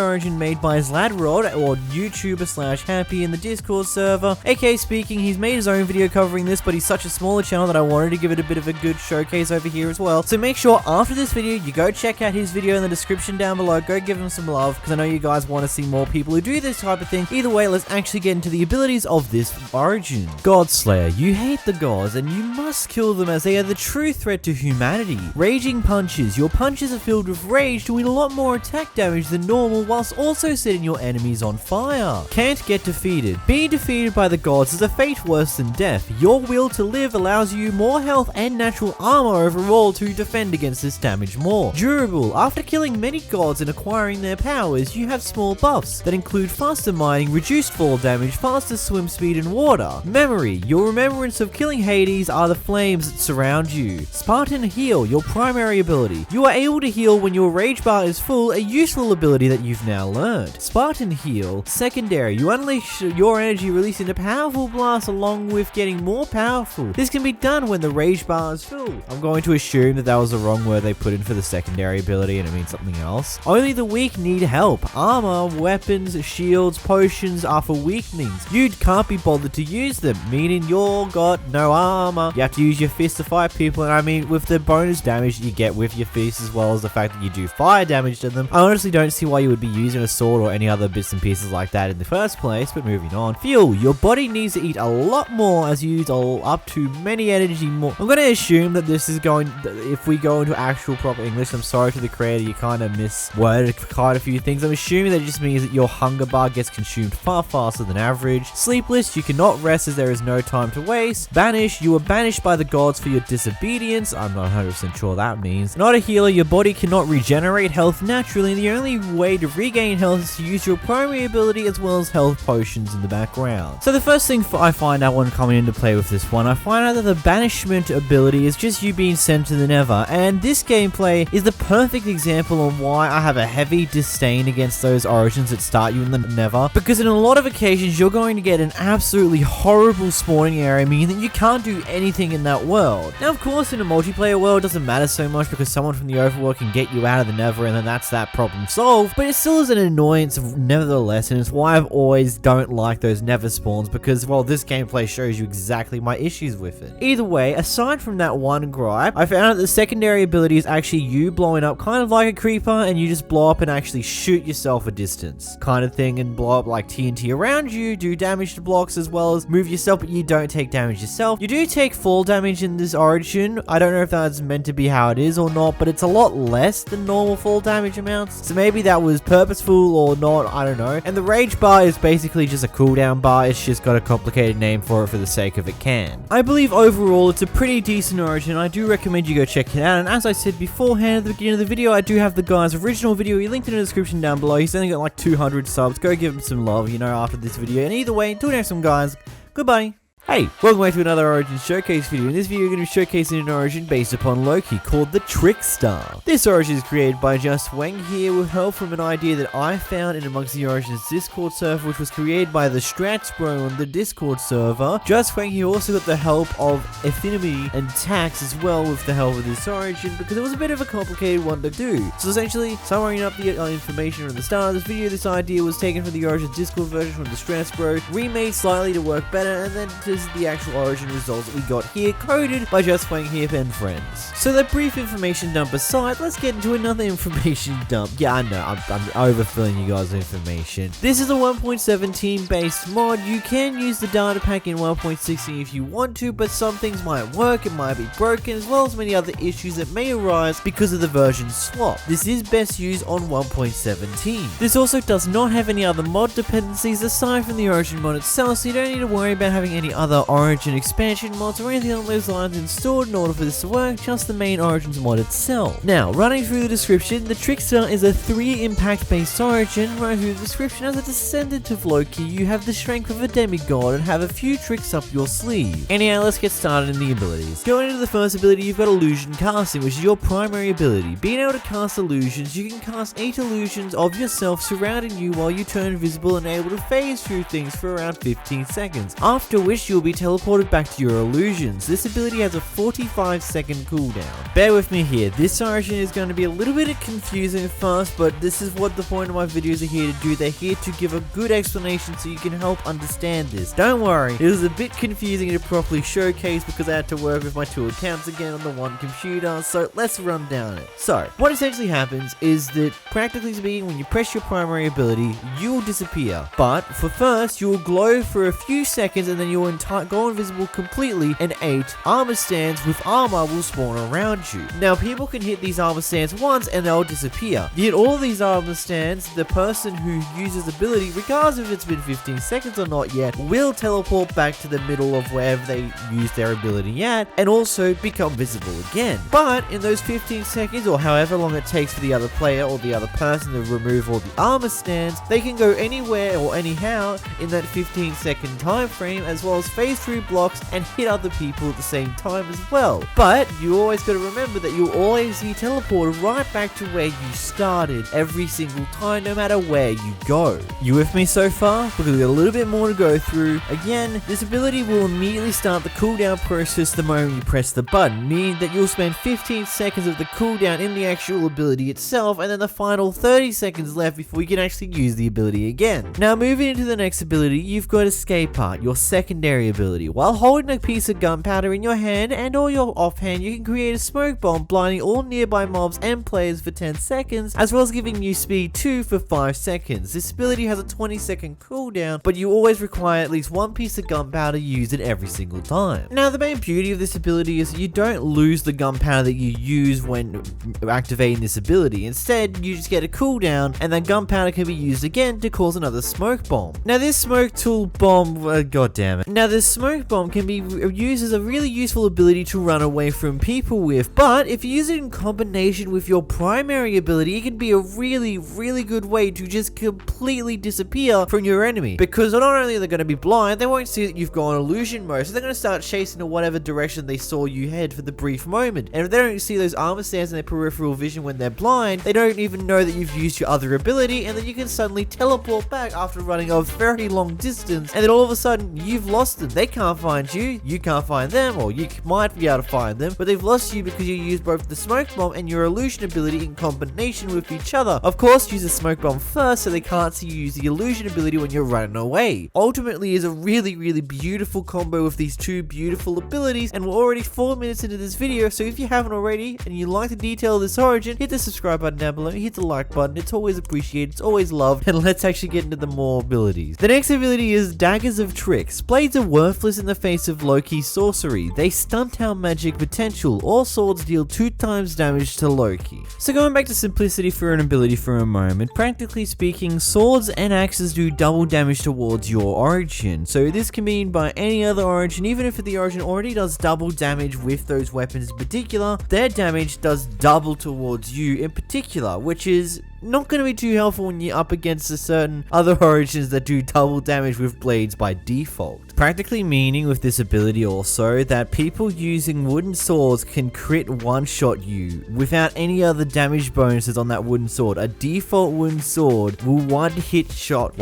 origin made by Zladrod, or YouTuber / Happy in the Discord server. AK speaking, he's made his own video covering this, but he's such a smaller channel that I wanted to give it a bit of a good showcase over here as well. So make sure after this video, you go check out his video in the description down below. Go give him some love, because I know you guys want to see more people who do this type of thing. Either way, let's actually get into the abilities of this origin. Godslayer, you hate the gods, and you must kill them as they are the true threat to humanity. Raging punches. Your punches are filled with rage, doing a lot more attack damage than normal, whilst also setting your enemies on fire. Can't get defeated. Being defeated by the gods is a fate worse than death. Your will to live allows you more health and natural armor overall to defend against this damage more. Durable. After killing many gods and acquiring their powers, you have small buffs that include faster mining, reduced fall damage, faster swim speed, and water. Memory. Your remembrance of killing Hades are the flames that surround you. Spartan Heal. Your primary ability. You are able to heal when your rage bar is full, a useful ability that you've now learned. Spartan Heal. Secondary. You unleash your energy, releasing a powerful blast along with getting more powerful. This can be done when the rage bar is full. I'm going to assume that was the wrong word they put in for the secondary ability and it means something else. Only the weak need help. Armor, weapons, shields, potions are for weaklings. You can't be bothered to use them, meaning you're got no armor. You have to use your fist to fight people, and I mean with the bonus damage that you get get with your feast, as well as the fact that you do fire damage to them, I honestly don't see why you would be using a sword or any other bits and pieces like that in the first place. But moving on. Fuel. Your body needs to eat a lot more as you use up to many energy more. I'm going to assume that this is going, if we go into actual proper English, I'm sorry to the creator, you kind of misworded quite a few things. I'm assuming that it just means that your hunger bar gets consumed far faster than average. Sleepless. You cannot rest as there is no time to waste. Banish. You are banished by the gods for your disobedience. I'm not 100% sure that means. Not a healer. Your body cannot regenerate health naturally. The only way to regain health is to use your primary ability as well as health potions in the background. So the first thing I find out when coming into play with this one, I find out that the banishment ability is just you being sent to the Nether, and this gameplay is the perfect example on why I have a heavy disdain against those origins that start you in the Nether, because in a lot of occasions you're going to get an absolutely horrible spawning area, meaning that you can't do anything in that world. Now of course in a multiplayer world it doesn't matter so much because someone from the overworld can get you out of the Nether and then that's that problem solved, but it still is an annoyance nevertheless, and it's why I've always don't like those Nether spawns, because well, this gameplay shows you exactly my issues with it. Either way, aside from that one gripe, I found out that the secondary ability is actually you blowing up kind of like a creeper, and you just blow up and actually shoot yourself a distance kind of thing, and blow up like TNT around you, do damage to blocks as well as move yourself, but you don't take damage yourself. You do take fall damage in this origin. I don't know if that's meant to be how it is or not, but it's a lot less than normal fall damage amounts, so maybe that was purposeful or not, I don't know. And the rage bar is basically just a cooldown bar. It's just got a complicated name for it for the sake of it can. I believe overall it's a pretty decent origin. I do recommend you go check it out, and as I said beforehand at the beginning of the video, I do have the guy's original video. He linked in the description down below. He's only got like 200 subs. Go give him some love, you know, after this video. And either way, until next time guys, goodbye. Hey, welcome back to another Origin Showcase video. In this video, we're going to be showcasing an Origin based upon Loki called the Trickster. This Origin is created by Just Wang here with help from an idea that I found in amongst the Origin's Discord server, which was created by the Strats Bro on the Discord server. Just Wang here also got the help of Affinity and Tax as well with the help of this Origin, because it was a bit of a complicated one to do. So essentially, summarizing up the information from the start of this video, this idea was taken from the Origin's Discord version from the Strats Bro, remade slightly to work better, and then this is the actual Origin results that we got here, coded by Just Playing Here and friends. So that brief information dump aside, let's get into another information dump. Yeah, I know, I'm overfilling you guys with information. This is a 1.17 based mod. You can use the data pack in 1.16 if you want to, but some things might work, it might be broken, as well as many other issues that may arise because of the version swap. This is best used on 1.17. This also does not have any other mod dependencies aside from the Origin mod itself, so you don't need to worry about having any other Origin expansion mods or anything along those lines installed in order for this to work, just the main Origins mod itself. Now, running through the description, the Trickster is a 3 impact based Origin. Running through the description, as a descendant of Loki, you have the strength of a demigod and have a few tricks up your sleeve. Anyhow, let's get started in the abilities. Going into the first ability, you've got Illusion Casting, which is your primary ability. Being able to cast illusions, you can cast 8 illusions of yourself surrounding you while you turn invisible and able to phase through things for around 15 seconds, after which you'll be teleported back to your illusions. This ability has a 45-second cooldown. Bear with me here, this Origin is going to be a little bit confusing at first, but this is what the point of my videos are here to do. They're here to give a good explanation so you can help understand this. Don't worry, it was a bit confusing to properly showcase because I had to work with my 2 accounts again on the one computer, so let's run down it. So, what essentially happens is that, practically speaking, when you press your primary ability, you will disappear. But, for first, you will glow for a few seconds and then you will go invisible completely, and 8 armor stands with armor will spawn around you. Now, people can hit these armor stands once and they'll disappear. You hit all of these armor stands, the person who uses ability, regardless if it's been 15 seconds or not yet, will teleport back to the middle of wherever they use their ability at, and also become visible again. But in those 15 seconds, or however long it takes for the other player or the other person to remove all the armor stands, they can go anywhere or anyhow in that 15-second time frame, as well as phase through blocks and hit other people at the same time as well. But you always got to remember that you'll always be teleported right back to where you started every single time, no matter where you go. You with me so far? Because we've got a little bit more to go through. Again, this ability will immediately start the cooldown process the moment you press the button, meaning that you'll spend 15 seconds of the cooldown in the actual ability itself, and then the final 30 seconds left before you can actually use the ability again. Now, moving into the next ability, you've got Escape Art, your secondary secondary ability. While holding a piece of gunpowder in your hand and or your offhand, you can create a smoke bomb, blinding all nearby mobs and players for 10 seconds, as well as giving you speed 2 for 5 seconds. This ability has a 20-second cooldown, but you always require at least one piece of gunpowder used in every single time. Now, the main beauty of this ability is that you don't lose the gunpowder that you use when activating this ability. Instead, you just get a cooldown, and then gunpowder can be used again to cause another smoke bomb. Now, this smoke tool bomb, god damn it. Now, this smoke bomb can be used as a really useful ability to run away from people with, but if you use it in combination with your primary ability, it can be a really good way to just completely disappear from your enemy, because not only are they going to be blind, they won't see that you've gone illusion mode, so they're going to start chasing in whatever direction they saw you head for the brief moment. And if they don't see those armor stands in their peripheral vision when they're blind, they don't even know that you've used your other ability, and then you can suddenly teleport back after running a very long distance, and then all of a sudden you've lost them. They can't find you, you can't find them, or you might be able to find them, but they've lost you because you used both the smoke bomb and your illusion ability in combination with each other. Of course, use the smoke bomb first so they can't see you use the illusion ability when you're running away. Ultimately is a really beautiful combo with these two beautiful abilities, and we're already 4 minutes into this video, so if you haven't already and you like the detail of this origin, hit the subscribe button down below, hit the like button, it's always appreciated, it's always loved, and let's actually get into the more abilities. The next ability is Daggers of Tricks. Blades are worthless in the face of Loki's sorcery. They stunt our magic potential. All swords deal 2 times damage to Loki. So going back to simplicity for an ability for a moment, practically speaking, swords and axes do double damage towards your origin. So this can mean by any other origin, even if the origin already does double damage with those weapons in particular, their damage does double towards you in particular, which is not going to be too helpful when you're up against a certain other origins that do double damage with blades by default. Practically meaning with this ability also that people using wooden swords can crit one-shot you without any other damage bonuses on that wooden sword. A default wooden sword will one-shot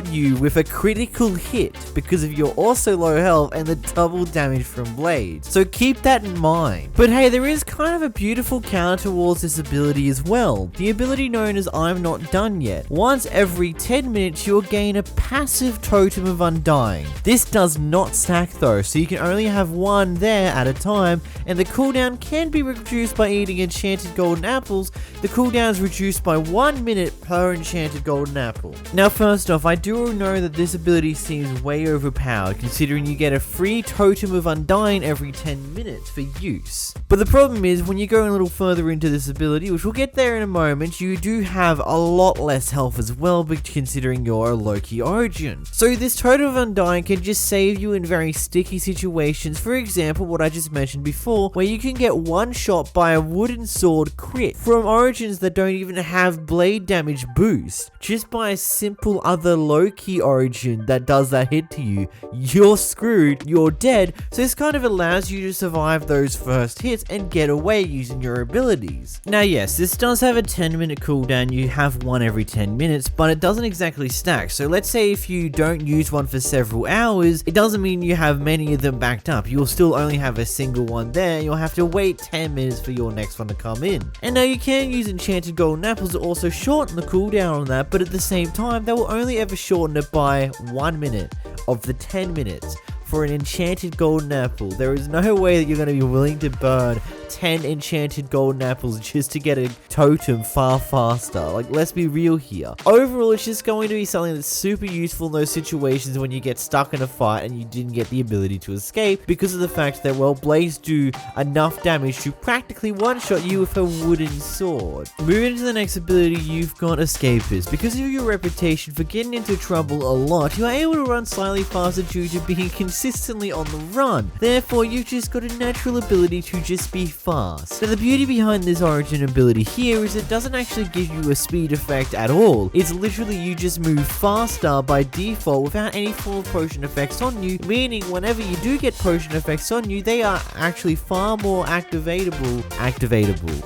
you with a critical hit because of your also low health and the double damage from blades. So keep that in mind. But hey, there is kind of a beautiful counter towards this ability as well. The ability known as I'm Not Done Yet. Once every 10 minutes, you'll gain a passive Totem of Undying. This does not stack though, so you can only have one there at a time, and the cooldown can be reduced by eating enchanted golden apples. The cooldown is reduced by 1 minute per enchanted golden apple. Now first off, I do know that this ability seems way overpowered, considering you get a free Totem of Undying every 10 minutes for use. But the problem is, when you go a little further into this ability, which we'll get there in a moment, you do have a lot less health as well, but considering your Loki origin. So this Totem of Undying can just save you in very sticky situations. For example, what I just mentioned before, where you can get one shot by a wooden sword crit from origins that don't even have blade damage boost. Just by a simple other Loki origin that does that hit to you, you're screwed, you're dead. So this kind of allows you to survive those first hits and get away using your abilities. Now yes, this does have a 10-minute cooldown, you have one every 10 minutes, but it doesn't exactly stack. So let's say if you don't use one for several hours, it doesn't mean you have many of them backed up. You'll still only have a single one there. You'll have to wait 10 minutes for your next one to come in. And now you can use enchanted golden apples to also shorten the cooldown on that, but at the same time, they will only ever shorten it by 1 minute of the 10 minutes. For an enchanted golden apple, there is no way that you're going to be willing to burn 10 enchanted golden apples just to get a totem far faster. Like, let's be real here. Overall, it's just going to be something that's super useful in those situations when you get stuck in a fight and you didn't get the ability to escape because of the fact that, well, blades do enough damage to practically one-shot you with a wooden sword. Moving to the next ability, you've got Escapist. Because of your reputation for getting into trouble a lot, you are able to run slightly faster due to being consistently on the run. Therefore, you've just got a natural ability to just be fast. Now, the beauty behind this origin ability here is it doesn't actually give you a speed effect at all. It's literally you just move faster by default without any form of potion effects on you, meaning whenever you do get potion effects on you, they are actually far more activatable.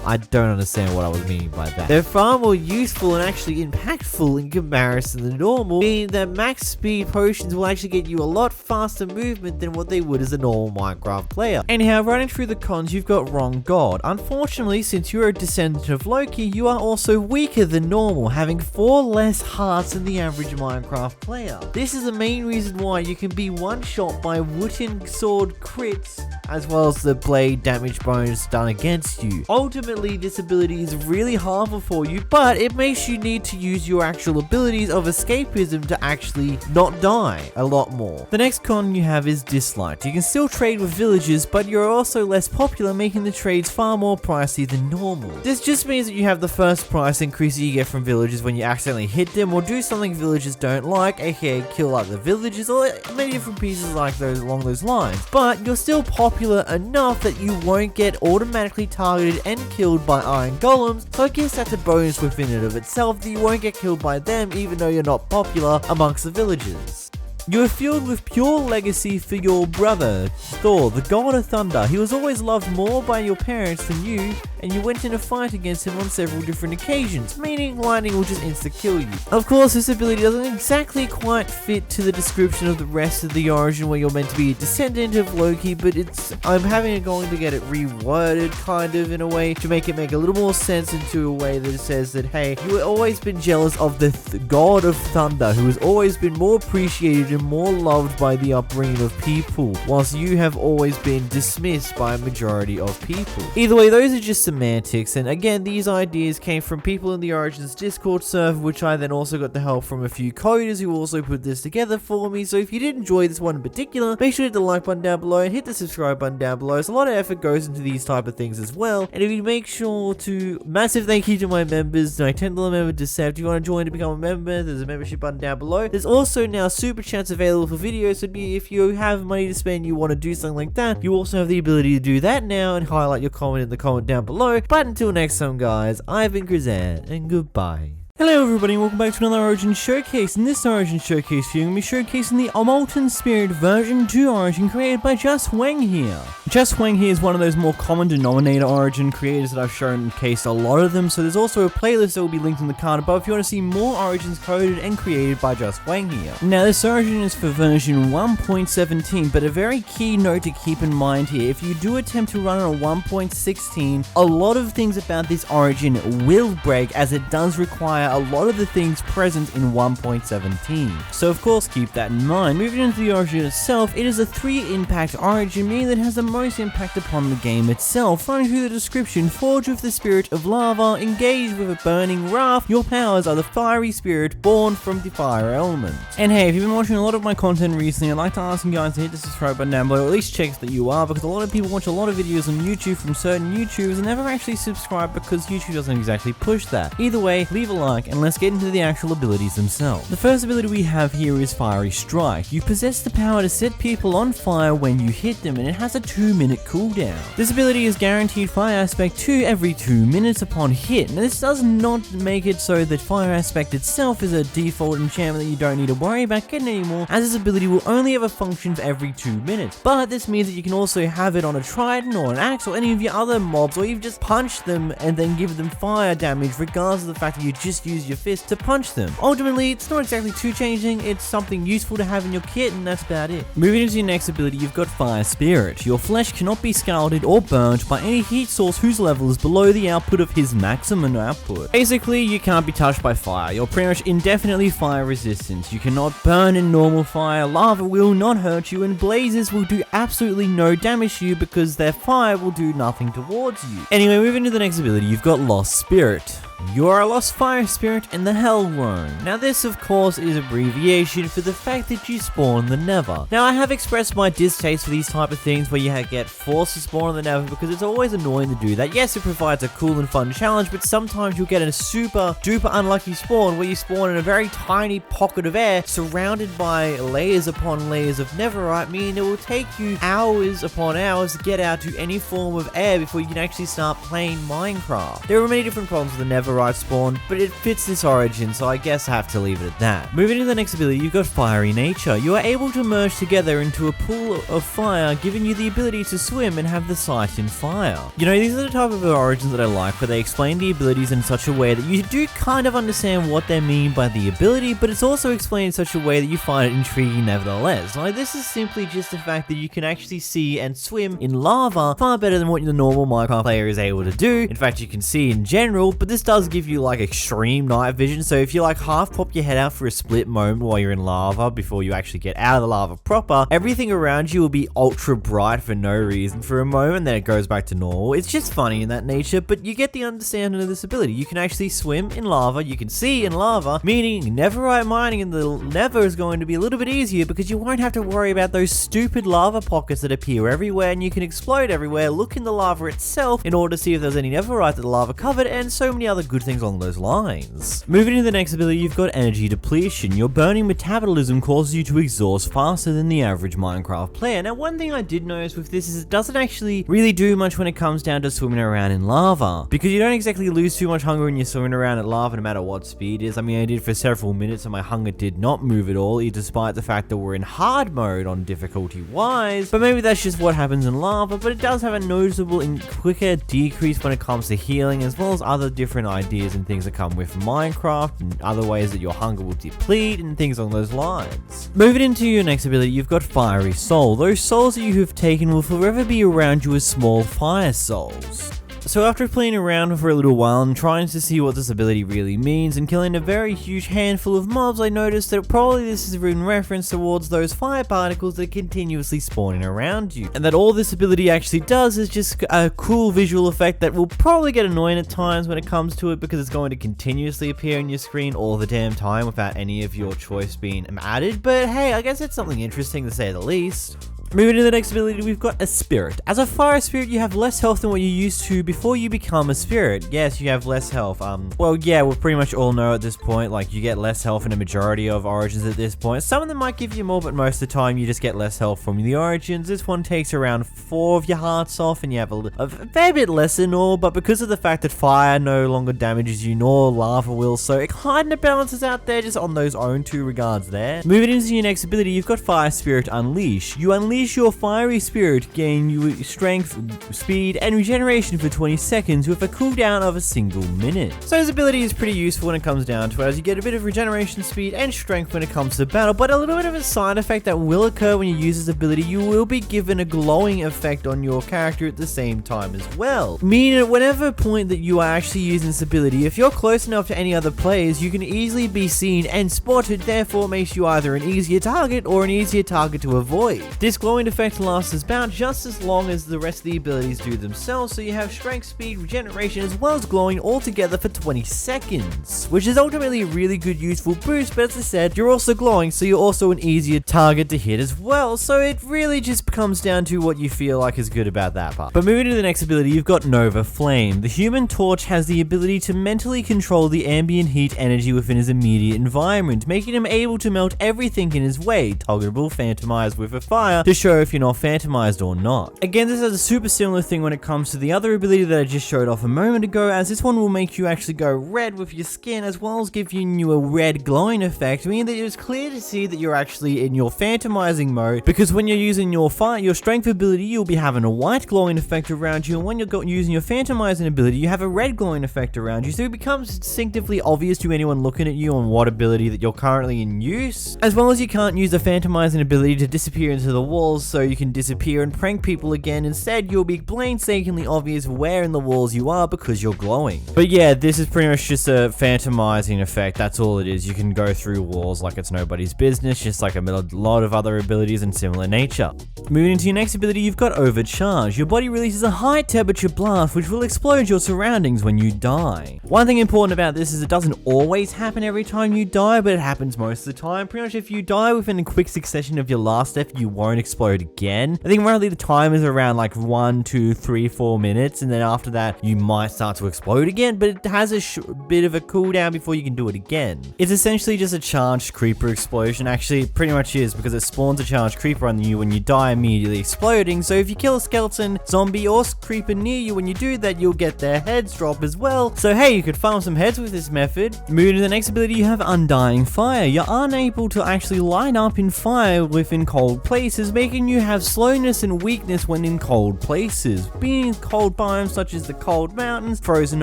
I don't understand what I was meaning by that. They're far more useful and actually impactful in comparison to normal, meaning that max speed potions will actually get you a lot faster movement than what they would as a normal Minecraft player. Anyhow, running through the cons, you've got wrong strong god. Unfortunately, since you're a descendant of Loki, you are also weaker than normal, having 4 less hearts than the average Minecraft player. This is the main reason why you can be one-shot by wooden sword crits, as well as the blade damage bonus done against you. Ultimately, this ability is really harmful for you, but it makes you need to use your actual abilities of escapism to actually not die a lot more. The next con you have is disliked. You can still trade with villagers, but you're also less popular, making the trades far more pricey than normal. This just means that you have the first price increase you get from villagers when you accidentally hit them or do something villagers don't like, aka kill other villagers, or many different pieces like those along those lines. But you're still popular enough that you won't get automatically targeted and killed by iron golems, so I guess that's a bonus within it of itself that you won't get killed by them even though you're not popular amongst the villagers. You are filled with pure legacy for your brother, Thor, the god of thunder. He was always loved more by your parents than you, and you went in a fight against him on several different occasions, meaning lightning will just insta-kill you. Of course, this ability doesn't exactly quite fit to the description of the rest of the origin where you're meant to be a descendant of Loki, but I'm having a going to get it reworded kind of in a way to make it make a little more sense into a way that it says that, hey, you have always been jealous of the god of thunder, who has always been more appreciated and more loved by the upbringing of people, whilst you have always been dismissed by a majority of people. Either way, those are just semantics, and again, these ideas came from people in the Origins Discord server, which I then also got the help from a few coders who also put this together for me. So if you did enjoy this one in particular, make sure to hit the like button down below and hit the subscribe button down below. So a lot of effort goes into these type of things as well. And if you make sure to, massive thank you to my members, my $10 member Decept. If you want to join to become a member, there's a membership button down below. There's also now super chats available for videos, so if you have money to spend, you want to do something like that, you also have the ability to do that now and highlight your comment in the comment down below. But until next time guys, I've been Krizan, and goodbye. Hello everybody and welcome back to another Origin Showcase. In this Origin Showcase video, I'm going to be showcasing the Molten Spirit version 2 Origin created by Just Wang here. Just Wang here is one of those more common denominator Origin creators that I've showcased a lot of them, so there's also a playlist that will be linked in the card above if you want to see more Origins coded and created by Just Wang here. Now this Origin is for version 1.17, but a very key note to keep in mind here, if you do attempt to run on a 1.16, a lot of things about this Origin will break, as it does require a lot of the things present in 1.17. So of course keep that in mind. Moving into the Origin itself, it is a 3 impact Origin, meaning that it has the most impact upon the game itself. Running through the description: forged with the spirit of lava, engaged with a burning raft, your powers are the fiery spirit born from the fire element. And hey, if you've been watching a lot of my content recently, I'd like to ask you guys to hit the subscribe button down below, or at least check that you are, because a lot of people watch a lot of videos on YouTube from certain YouTubers and never actually subscribe because YouTube doesn't exactly push that. Either way, leave a like and let's get into the actual abilities themselves. The first ability we have here is Fiery Strike. You possess the power to set people on fire when you hit them, and it has a 2-minute cooldown. This ability is guaranteed Fire Aspect 2 every 2 minutes upon hit. Now this does not make it so that Fire Aspect itself is a default enchantment that you don't need to worry about getting anymore, as this ability will only ever function for every 2 minutes. But this means that you can also have it on a Trident or an Axe or any of your other mobs, or you just punch them and then give them fire damage regardless of the fact that you just use your fist to punch them. Ultimately, it's not exactly too changing, it's something useful to have in your kit, and that's about it. Moving into your next ability, you've got Fire Spirit. Your flesh cannot be scalded or burnt by any heat source whose level is below the output of his maximum output. Basically, you can't be touched by fire. You're pretty much indefinitely fire resistant. You cannot burn in normal fire, lava will not hurt you, and blazes will do absolutely no damage to you because their fire will do nothing towards you. Anyway, moving to the next ability, you've got Lost Spirit. You are a lost fire spirit in the Hell Realm. Now this of course is abbreviation for the fact that you spawn the Nether. Now I have expressed my distaste for these type of things where you get forced to spawn in the Nether because it's always annoying to do that. Yes, it provides a cool and fun challenge, but sometimes you'll get a super duper unlucky spawn where you spawn in a very tiny pocket of air surrounded by layers upon layers of netherite, meaning it will take you hours upon hours to get out to any form of air before you can actually start playing Minecraft. There are many different problems with the Nether Netherite spawn, but it fits this origin, so I guess I have to leave it at that. Moving to the next ability, you've got Fiery Nature. You are able to merge together into a pool of fire, giving you the ability to swim and have the sight in fire. You know, these are the type of origins that I like, where they explain the abilities in such a way that you do kind of understand what they mean by the ability, but it's also explained in such a way that you find it intriguing nevertheless. Like, this is simply just the fact that you can actually see and swim in lava far better than what the normal Minecraft player is able to do. In fact, you can see in general, but this does give you like extreme night vision, so if you like half pop your head out for a split moment while you're in lava before you actually get out of the lava proper, everything around you will be ultra bright for no reason for a moment, then it goes back to normal. It's just funny in that nature, but you get the understanding of this ability. You can actually swim in lava, you can see in lava, meaning netherite mining in the nether is going to be a little bit easier because you won't have to worry about those stupid lava pockets that appear everywhere, and you can explode everywhere, look in the lava itself in order to see if there's any netherite that the lava covered, and so many other good things along those lines. Moving to the next ability, you've got Energy Depletion. Your burning metabolism causes you to exhaust faster than the average Minecraft player. Now, one thing I did notice with this is it doesn't actually really do much when it comes down to swimming around in lava, because you don't exactly lose too much hunger when you're swimming around in lava no matter what speed is. I mean, I did for several minutes and my hunger did not move at all, despite the fact that we're in hard mode on difficulty wise, but maybe that's just what happens in lava. But it does have a noticeable and quicker decrease when it comes to healing, as well as other different ideas and things that come with Minecraft and other ways that your hunger will deplete and things along those lines. Moving into your next ability, you've got Fiery Soul. Those souls that you have taken will forever be around you as small fire souls. So after playing around for a little while and trying to see what this ability really means and killing a very huge handful of mobs, I noticed that probably this is in reference towards those fire particles that are continuously spawning around you, and that all this ability actually does is just a cool visual effect that will probably get annoying at times when it comes to it, because it's going to continuously appear on your screen all the damn time without any of your choice being added. But hey, I guess it's something interesting to say the least. Moving to the next ability, we've got a Spirit. As a fire spirit, you have less health than what you used to before you become a spirit. Yes, you have less health. Well, yeah, we pretty much all know at this point, like, you get less health in a majority of origins at this point. Some of them might give you more, but most of the time you just get less health from the origins. This one takes around 4 of your hearts off, and you have a fair bit less than all, but because of the fact that fire no longer damages you, nor lava will, so it kind of balances out there just on those own two regards there. Moving into your next ability, you've got Fire Spirit Unleash. You unleash your fiery spirit, gain you strength, speed, and regeneration for 20 seconds with a cooldown of a single minute. So this ability is pretty useful when it comes down to it, as you get a bit of regeneration, speed, and strength when it comes to battle, but a little bit of a side effect that will occur when you use this ability: you will be given a glowing effect on your character at the same time as well. Meaning at whatever point that you are actually using this ability, if you're close enough to any other players, you can easily be seen and spotted, therefore makes you either an easier target or an easier target to avoid. This glowing effect lasts about just as long as the rest of the abilities do themselves, so you have strength, speed, regeneration, as well as glowing all together for 20 seconds, which is ultimately a really good useful boost. But as I said, you're also glowing, so you're also an easier target to hit as well, so it really just comes down to what you feel like is good about that part. But moving to the next ability, you've got Nova Flame. The Human Torch has the ability to mentally control the ambient heat energy within his immediate environment, making him able to melt everything in his way, toggleable, phantomized with a fire to show if you're not phantomized or not. Again, this is a super similar thing when it comes to the other ability that I just showed off a moment ago, as this one will make you actually go red with your skin, as well as giving you a red glowing effect, meaning that it is clear to see that you're actually in your phantomizing mode, because when you're using your strength ability, you'll be having a white glowing effect around you, and when you're using your phantomizing ability, you have a red glowing effect around you, so it becomes distinctively obvious to anyone looking at you on what ability that you're currently in use, as well as you can't use the phantomizing ability to disappear into the walls so you can disappear and prank people again. Instead, you'll be painstakingly obvious where in the walls you are because you're glowing. But yeah, this is pretty much just a phantomizing effect. That's all it is. You can go through walls like it's nobody's business, just like a lot of other abilities in similar nature. Moving into your next ability, you've got Overcharge. Your body releases a high temperature blast which will explode your surroundings when you die. One thing important about this is it doesn't always happen every time you die, but it happens most of the time. Pretty much if you die within a quick succession of your last death, you won't explode explode again. I think roughly the time is around like 1, 2, 3, 4 minutes, and then after that you might start to explode again, but it has a bit of a cooldown before you can do it again. It's essentially just a charged creeper explosion. Actually, it pretty much is, because it spawns a charged creeper on you when you die, immediately exploding. So if you kill a skeleton, zombie, or creeper near you when you do that, you'll get their heads drop as well. So hey, you could farm some heads with this method. Moving to the next ability, you have Undying Fire. You're unable to actually light up in fire within cold places, making you have slowness and weakness when in cold places. Being in cold biomes such as the cold mountains, frozen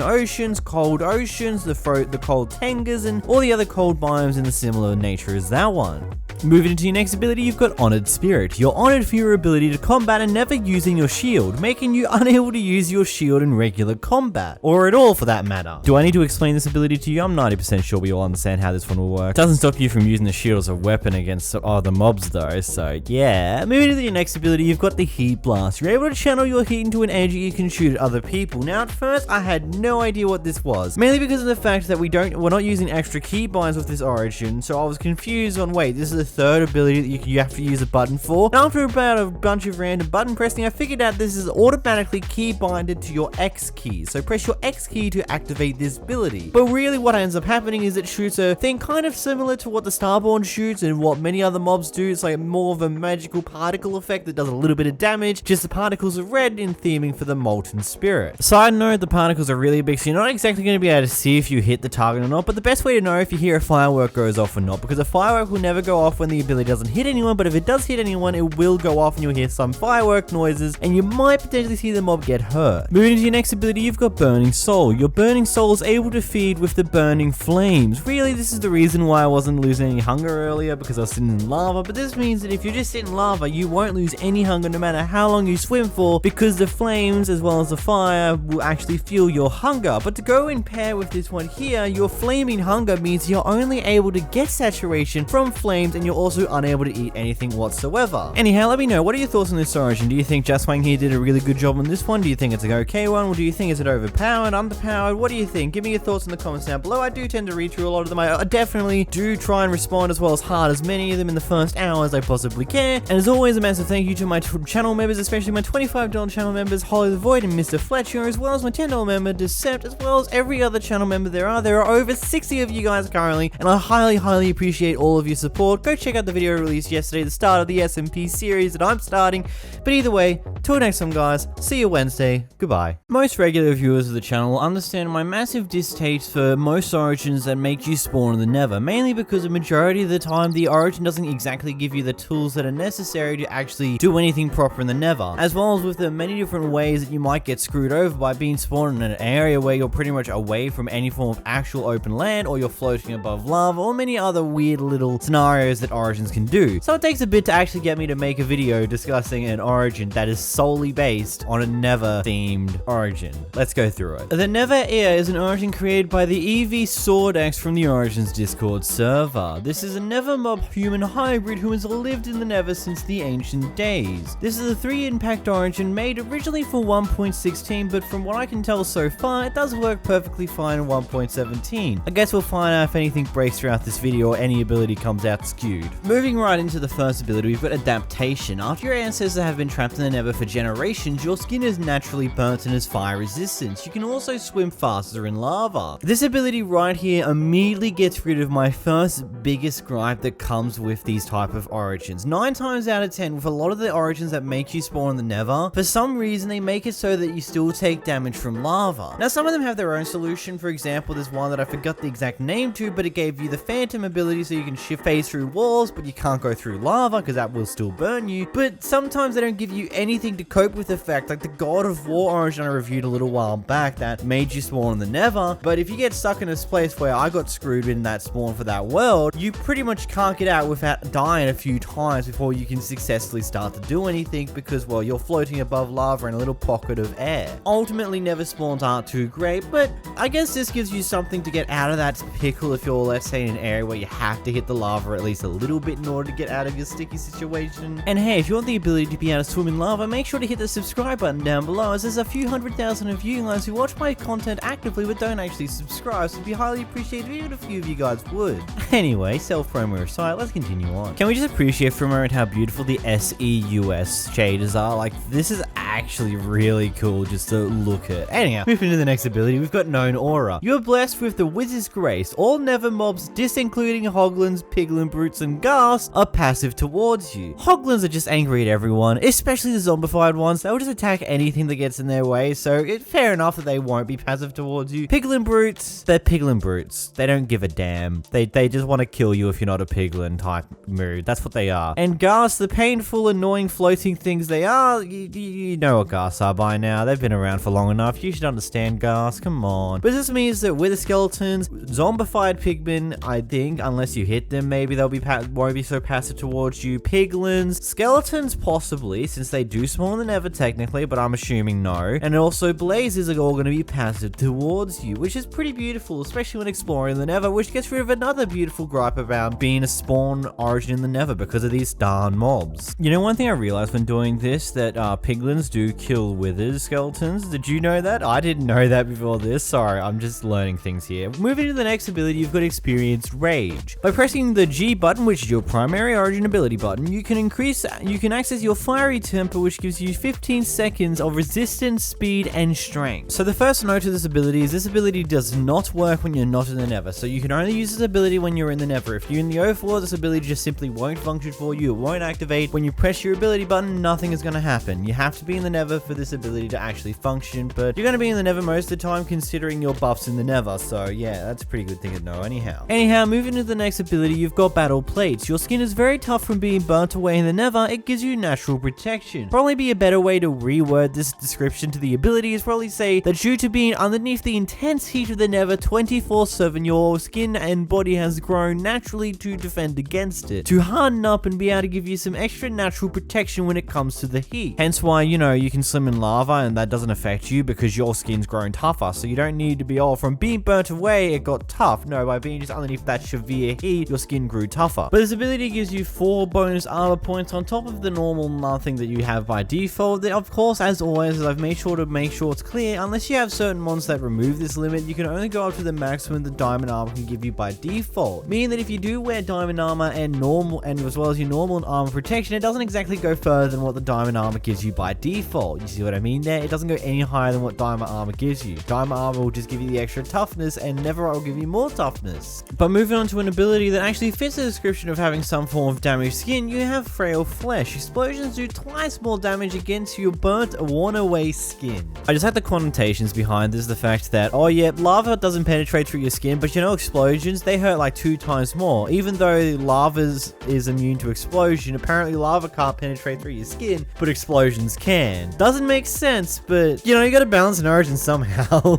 oceans, the cold tangas, and all the other cold biomes in the similar nature as that one. Moving into your next ability, you've got Honored Spirit. You're honored for your ability to combat and never using your shield, making you unable to use your shield in regular combat, or at all for that matter. Do I need to explain this ability to you? I'm 90% sure we all understand how this one will work. Doesn't stop you from using the shield as a weapon against other mobs though, so yeah. Moving to your next ability, you've got the Heat Blast. You're able to channel your heat into an edge you can shoot at other people. Now at first, I had no idea what this was, mainly because of the fact that we're not using extra keybinds with this origin, so I was confused on, wait, this is the third ability that you have to use a button for. And after about a bunch of random button pressing, I figured out this is automatically keybinded to your X key. So press your X key to activate this ability. But really what ends up happening is it shoots a thing kind of similar to what the Starborne shoots and what many other mobs do. It's like more of a magical particle effect that does a little bit of damage, just the particles are red in theming for the Molten Spirit. Side note, the particles are really big, so you're not exactly going to be able to see if you hit the target or not, but the best way to know if you hear a firework goes off or not, because a firework will never go off when the ability doesn't hit anyone, but if it does hit anyone, it will go off and you'll hear some firework noises, and you might potentially see the mob get hurt. Moving into your next ability, you've got Burning Soul. Your Burning Soul is able to feed with the burning flames. Really, this is the reason why I wasn't losing any hunger earlier, because I was sitting in lava, but this means that if you're just sitting in lava, you won't lose any hunger no matter how long you swim for, because the flames as well as the fire will actually fuel your hunger. But to go in pair with this one here, your flaming hunger means you're only able to get saturation from flames, and you're also unable to eat anything whatsoever. Anyhow, let me know, what are your thoughts on this origin? Do you think Justwang here did a really good job on this one? Do you think it's an okay one? Or do you think it's overpowered, underpowered? What do you think? Give me your thoughts in the comments down below. I do tend to read through a lot of them. I definitely do try and respond as well as hard as many of them in the first hour as I possibly can. And as always, a massive thank you to my channel members, especially my $25 channel members, Holly the Void and Mr. Fletcher, as well as my $10 member, Decept, as well as every other channel member there are. There are over 60 of you guys currently, and I highly appreciate all of your support. Go check out the video released yesterday, the start of the SMP series that I'm starting. But either way, till next time guys, see you Wednesday, goodbye. Most regular viewers of the channel will understand my massive distaste for most origins that make you spawn in the Nether, mainly because the majority of the time the origin doesn't exactly give you the tools that are necessary to actually do anything proper in the Nether, as well as with the many different ways that you might get screwed over by being spawned in an area where you're pretty much away from any form of actual open land, or you're floating above lava, or many other weird little scenarios that origins can do. So it takes a bit to actually get me to make a video discussing an origin that is solely based on a Nether themed origin. Let's go through it. The Nether Heir is an origin created by the EV Sword Axe from the Origins Discord server. This is a Nether mob human hybrid who has lived in the Nether since the ancient days. This is a 3 impact origin made originally for 1.16, but from what I can tell so far, it does work perfectly fine in 1.17. I guess we'll find out if anything breaks throughout this video or any ability comes out skewed. Moving right into the first ability, we've got Adaptation. After your ancestors have been trapped in the Nether for generations, your skin is naturally burnt and has fire resistance. You can also swim faster in lava. This ability right here immediately gets rid of my first biggest gripe that comes with these type of origins. 9 times out of 10 with a lot of the origins that make you spawn in the Nether, for some reason they make it so that you still take damage from lava. Now some of them have their own solution. For example, there's one that I forgot the exact name to, but it gave you the Phantom ability so you can shift phase through walls, but you can't go through lava because that will still burn you. But sometimes they don't give you anything to cope with the fact, like the God of War origin I reviewed a little while back that made you spawn in the Nether. But if you get stuck in this place where I got screwed in that spawn for that world, you pretty much can't get out without dying a few times before you can successfully start to do anything, because well, you're floating above lava in a little pocket of air. Ultimately, Nether spawns aren't too great, but I guess this gives you something to get out of that pickle if you're, let's say, in an area where you have to hit the lava at least a little bit in order to get out of your sticky situation. And hey, if you want the ability to be able to swim in lava, make sure to hit the subscribe button down below, as there's a few 100,000 of you guys who watch my content actively but don't actually subscribe, so it'd be highly appreciated if even a few of you guys would. Anyway, self-promo aside, let's continue on. Can we just appreciate for a moment how beautiful the SEUS shaders are? Like, this is actually really cool just to look at. Anyhow, moving to the next ability, we've got Known Aura. You are blessed with the Wizard's Grace. All Nether mobs, disincluding Hoglins, Piglin, Brutes, and Ghast, are passive towards you. Hoglins are just angry at everyone, especially the zombified ones. They'll just attack anything that gets in their way, so it's fair enough that they won't be passive towards you. Piglin Brutes, they're Piglin Brutes. They don't give a damn. They just want to kill you if you're not a Piglin type mood. That's what they are. And Ghast, the painful, annoying, floating things they are, you know what Ghasts are by now. They've been around for long enough. You should understand Ghast. Come on. But this means that with the skeletons, zombified pigmen, I think, unless you hit them, maybe they'll be won't be so passive towards you. Piglins, skeletons possibly, since they do spawn in the Nether technically, but I'm assuming no. And also blazes are all going to be passive towards you, which is pretty beautiful, especially when exploring the Nether, which gets rid of another beautiful gripe about being a spawn origin in the Nether because of these darn mobs. You know, one thing I realized when doing this, that piglins do kill withers skeletons. Did you know that? I didn't know that before this. Sorry, I'm just learning things here. Moving to the next ability, you've got Experienced Rage. By pressing the G button, which is your primary origin ability button, you can access your fiery temper, which gives you 15 seconds of resistance, speed, and strength. So the first note of this ability is this ability does not work when you're not in the Nether. So you can only use this ability when you're in the Nether. If you're in the overworld, this ability just simply won't function for you. It won't activate. When you press your ability button, nothing is going to happen. You have to be in the Nether for this ability to actually function, but you're going to be in the Nether most of the time considering your buffs in the Nether. So yeah, that's a pretty good thing to know anyhow. Moving to the next ability, you've got Battle Plates. Your skin is very tough from being burnt away in the Nether. It gives you natural protection. Probably be a better way to reword this description to the ability is probably say that due to being underneath the intense heat of the Nether 24/7, your skin and body has grown naturally to defend against it, to harden up and be able to give you some extra natural protection when it comes to the heat. Hence why, you know, you can swim in lava and that doesn't affect you because your skin's grown tougher. So you don't need to be all from being burnt away, it got tough. No, by being just underneath that severe heat, your skin grew tougher. But this ability gives you 4 bonus armor points on top of the normal nothing that you have by default. Then, of course, as always, as I've made sure it's clear, unless you have certain mons that remove this limit, you can only go up to the maximum the diamond armor can give you by default. Meaning that if you do wear diamond armor and normal, and as well as your normal armor protection, it doesn't exactly go further than what the diamond armor gives you by default. You see what I mean there? It doesn't go any higher than what diamond armor gives you. Diamond armor will just give you the extra toughness, and Netherite will give you more toughness. But moving on to an ability that actually fits the description of having some form of damaged skin, you have Frail Flesh. Explosions do twice more damage against your burnt, worn away skin. I just had the connotations behind this, the fact that, oh yeah, lava doesn't penetrate through your skin, but you know explosions, they hurt like 2 times more. Even though lava is immune to explosion, apparently lava can't penetrate through your skin, but explosions can. Doesn't make sense, but you know, you gotta balance an origin somehow.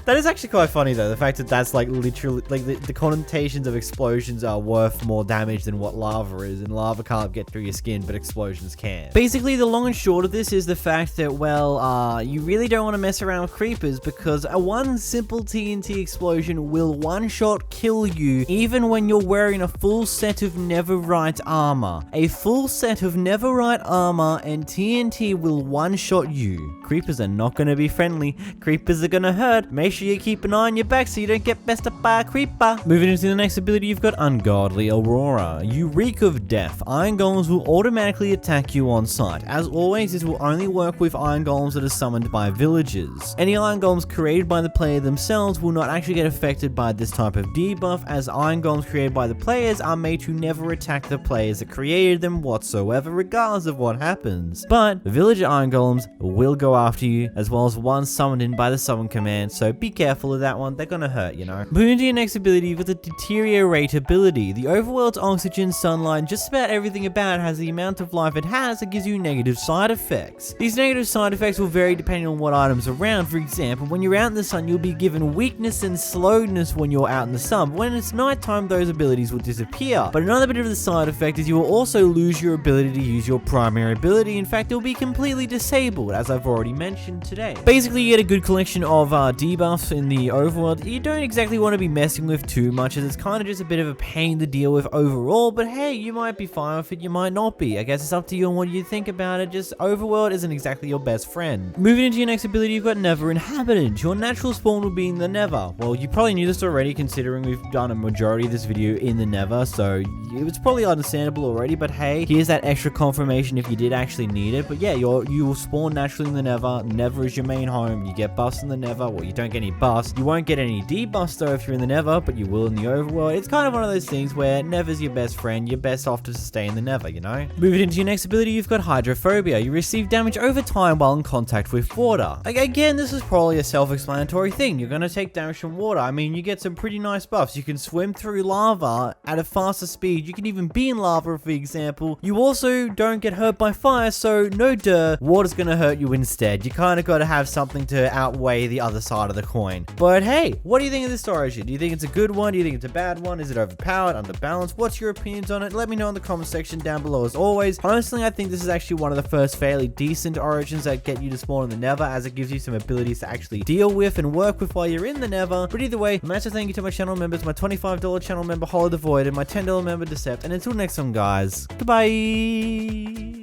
That is actually quite funny though, the fact that that's like literally, like the connotations of explosions are worth more damage than what lava is, and lava can't get through your skin, but explosions can. Basically, the long and short of this is the fact that, well, you really don't want to mess around with creepers because one simple TNT explosion will one-shot kill you even when you're wearing a full set of Netherite armor. A full set of Netherite armor and TNT will one-shot you. Creepers are not going to be friendly. Creepers are going to hurt. Make sure you keep an eye on your back so you don't get messed up by a creeper. Moving into the next ability, you've got Ungodly Aurora. You reek of death. Iron golems will automatically attack you on sight. As always, this will only work with iron golems that are summoned by villagers. Any iron golems created by the player themselves will not actually get affected by this type of debuff, as iron golems created by the players are made to never attack the players that created them whatsoever, regardless of what happens. But villager iron golems will go after you, as well as one summoned in by the summon command, so be careful of that one, they're gonna hurt, you know. Moving to your next ability with the Deteriorate ability. The overworld's oxygen, sunlight, just about everything about it has the amount of life it has that gives you negative side effects. These negative side effects will vary depending on what items are around. For example, when you're out in the sun, you'll be given weakness and slowness when you're out in the sun, but when it's nighttime, those abilities will disappear. But another bit of the side effect is you will also lose your ability to use your primary ability. In fact, it will be completely disabled, as I've already mentioned today. Basically, you get a good collection of debuffs in the overworld. You don't exactly want to be messing with too much, as it's kind of just a bit of a pain to deal with overall, but hey, you might be fine with it, you might not be. I guess it's up to you on what you think about it. Just overworld isn't exactly your best friend. Moving into your next ability, you've got Nether Inhabitant. Your natural spawn will be in the Nether. Well, you probably knew this already considering we've done a majority of this video in the Nether, so it was probably understandable already, but hey, here's that extra confirmation if you did actually need it. But yeah, you will spawn naturally in the Nether. Nether is your main home. You get buffs in the Nether. Well, you don't get any buffs. You won't get any debuffs though if you're in the Nether, but you will in the overworld. It's kind of one of those things where Nether's your best friend. You're best off to stay in the Nether, you know? Moving into your next ability, you've got Hydrophobia. You receive damage over time while in contact with water. Again, this is probably a self-explanatory thing. You're going to take damage from water. I mean, you get some pretty nice buffs. You can swim through lava at a faster speed. You can even be in lava, for example. You also don't get hurt by fire, so no duh, water's going to hurt you instead. You kind of got to have something to outweigh the other side of the coin. But hey, what do you think of this origin? Do you think it's a good one? Do you think it's a bad one? Is it overpowered, underbalanced? What's your opinions on it? Let me know in the comment section down below as always. Personally, I think this is actually one of the first fairly decent origins that get you to spawn in the Nether, as it gives you some abilities to actually deal with and work with while you're in the Nether. But either way, a massive thank you to my channel members, my $25 channel member Hollow the Void, and my $10 member Decept. And until next time guys, goodbye!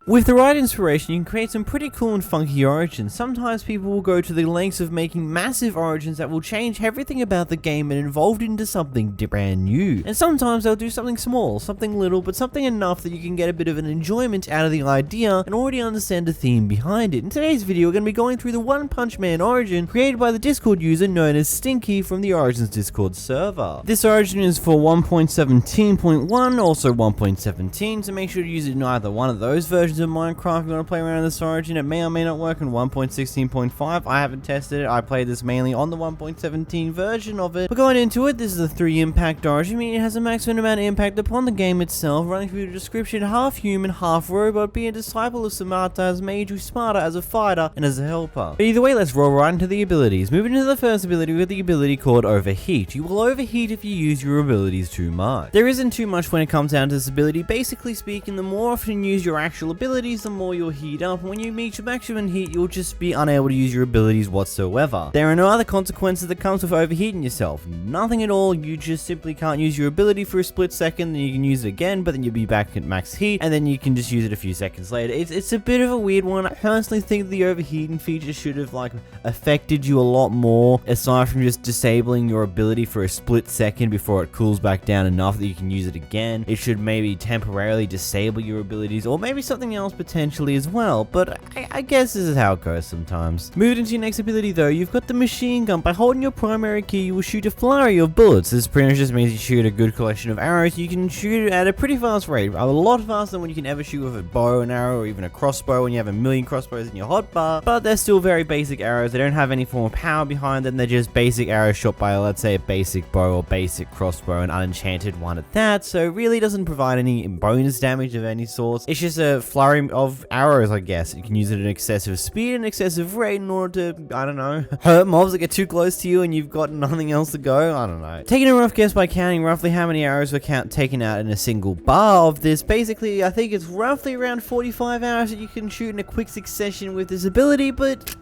With the right inspiration, you can create some pretty cool and funky origins. Sometimes people will go to the lengths of making massive origins that will change everything about the game and evolve it into something brand new. And sometimes they'll do something small, something little, but something enough that you can get a bit of an enjoyment out of the idea and already understand the theme behind it. In today's video, we're going to be going through the One Punch Man origin created by the Discord user known as Stinky from the Origins Discord server. This origin is for 1.17.1, also 1.17, so make sure to use it in either one of those versions of Minecraft. If you want to play around with this origin, it may or may not work in 1.16.5. I haven't tested it. I played this mainly on the 1.17 version of it. But going into it, this is a 3 impact origin, meaning it has a maximum amount of impact upon the game itself. Running through the description, half human, half robot, being a disciple of Samata as mage with Sparta as a fighter and as a helper. But either way, let's roll right into the abilities. Moving into the first ability, we have the ability called Overheat. You will overheat if you use your abilities too much. There isn't too much when it comes down to this ability. Basically speaking, the more often you use your actual abilities, the more you'll heat up. When you reach your maximum heat, you'll just be unable to use your abilities whatsoever. There are no other consequences that comes with overheating yourself. Nothing at all. You just simply can't use your ability for a split second, then you can use it again, but then you'll be back at max heat, and then you can just use it a few seconds later. It's a bit of a weird one. I personally think the overheating feature should have affected you a lot more, aside from just disabling your ability for a split second before it cools back down enough that you can use it again. It should maybe temporarily disable your abilities, or maybe something else potentially as well, but I guess this is how it goes sometimes. Moving into your next ability though, you've got the machine gun. By holding your primary key, you will shoot a flurry of bullets. This pretty much just means you shoot a good collection of arrows. You can shoot it at a pretty fast rate, a lot faster than what you can ever shoot with a bow and arrow or even a crossbow when you have a million crossbows in your hotbar, but they're still very basic arrows. They don't have any form of power behind them. They're just basic arrows shot by, let's say, a basic bow or basic crossbow, an unenchanted one at that, so really doesn't provide any bonus damage of any sort. It's just a flurry of arrows, I guess. You can use it at excessive speed and excessive rate in order to, I don't know, hurt mobs that get too close to you and you've got nothing else to go. I don't know. Taking a rough guess by counting roughly how many arrows were taken out in a single bar of this, basically I think it's roughly around 45 arrows that you can shoot in a quick succession with this ability, but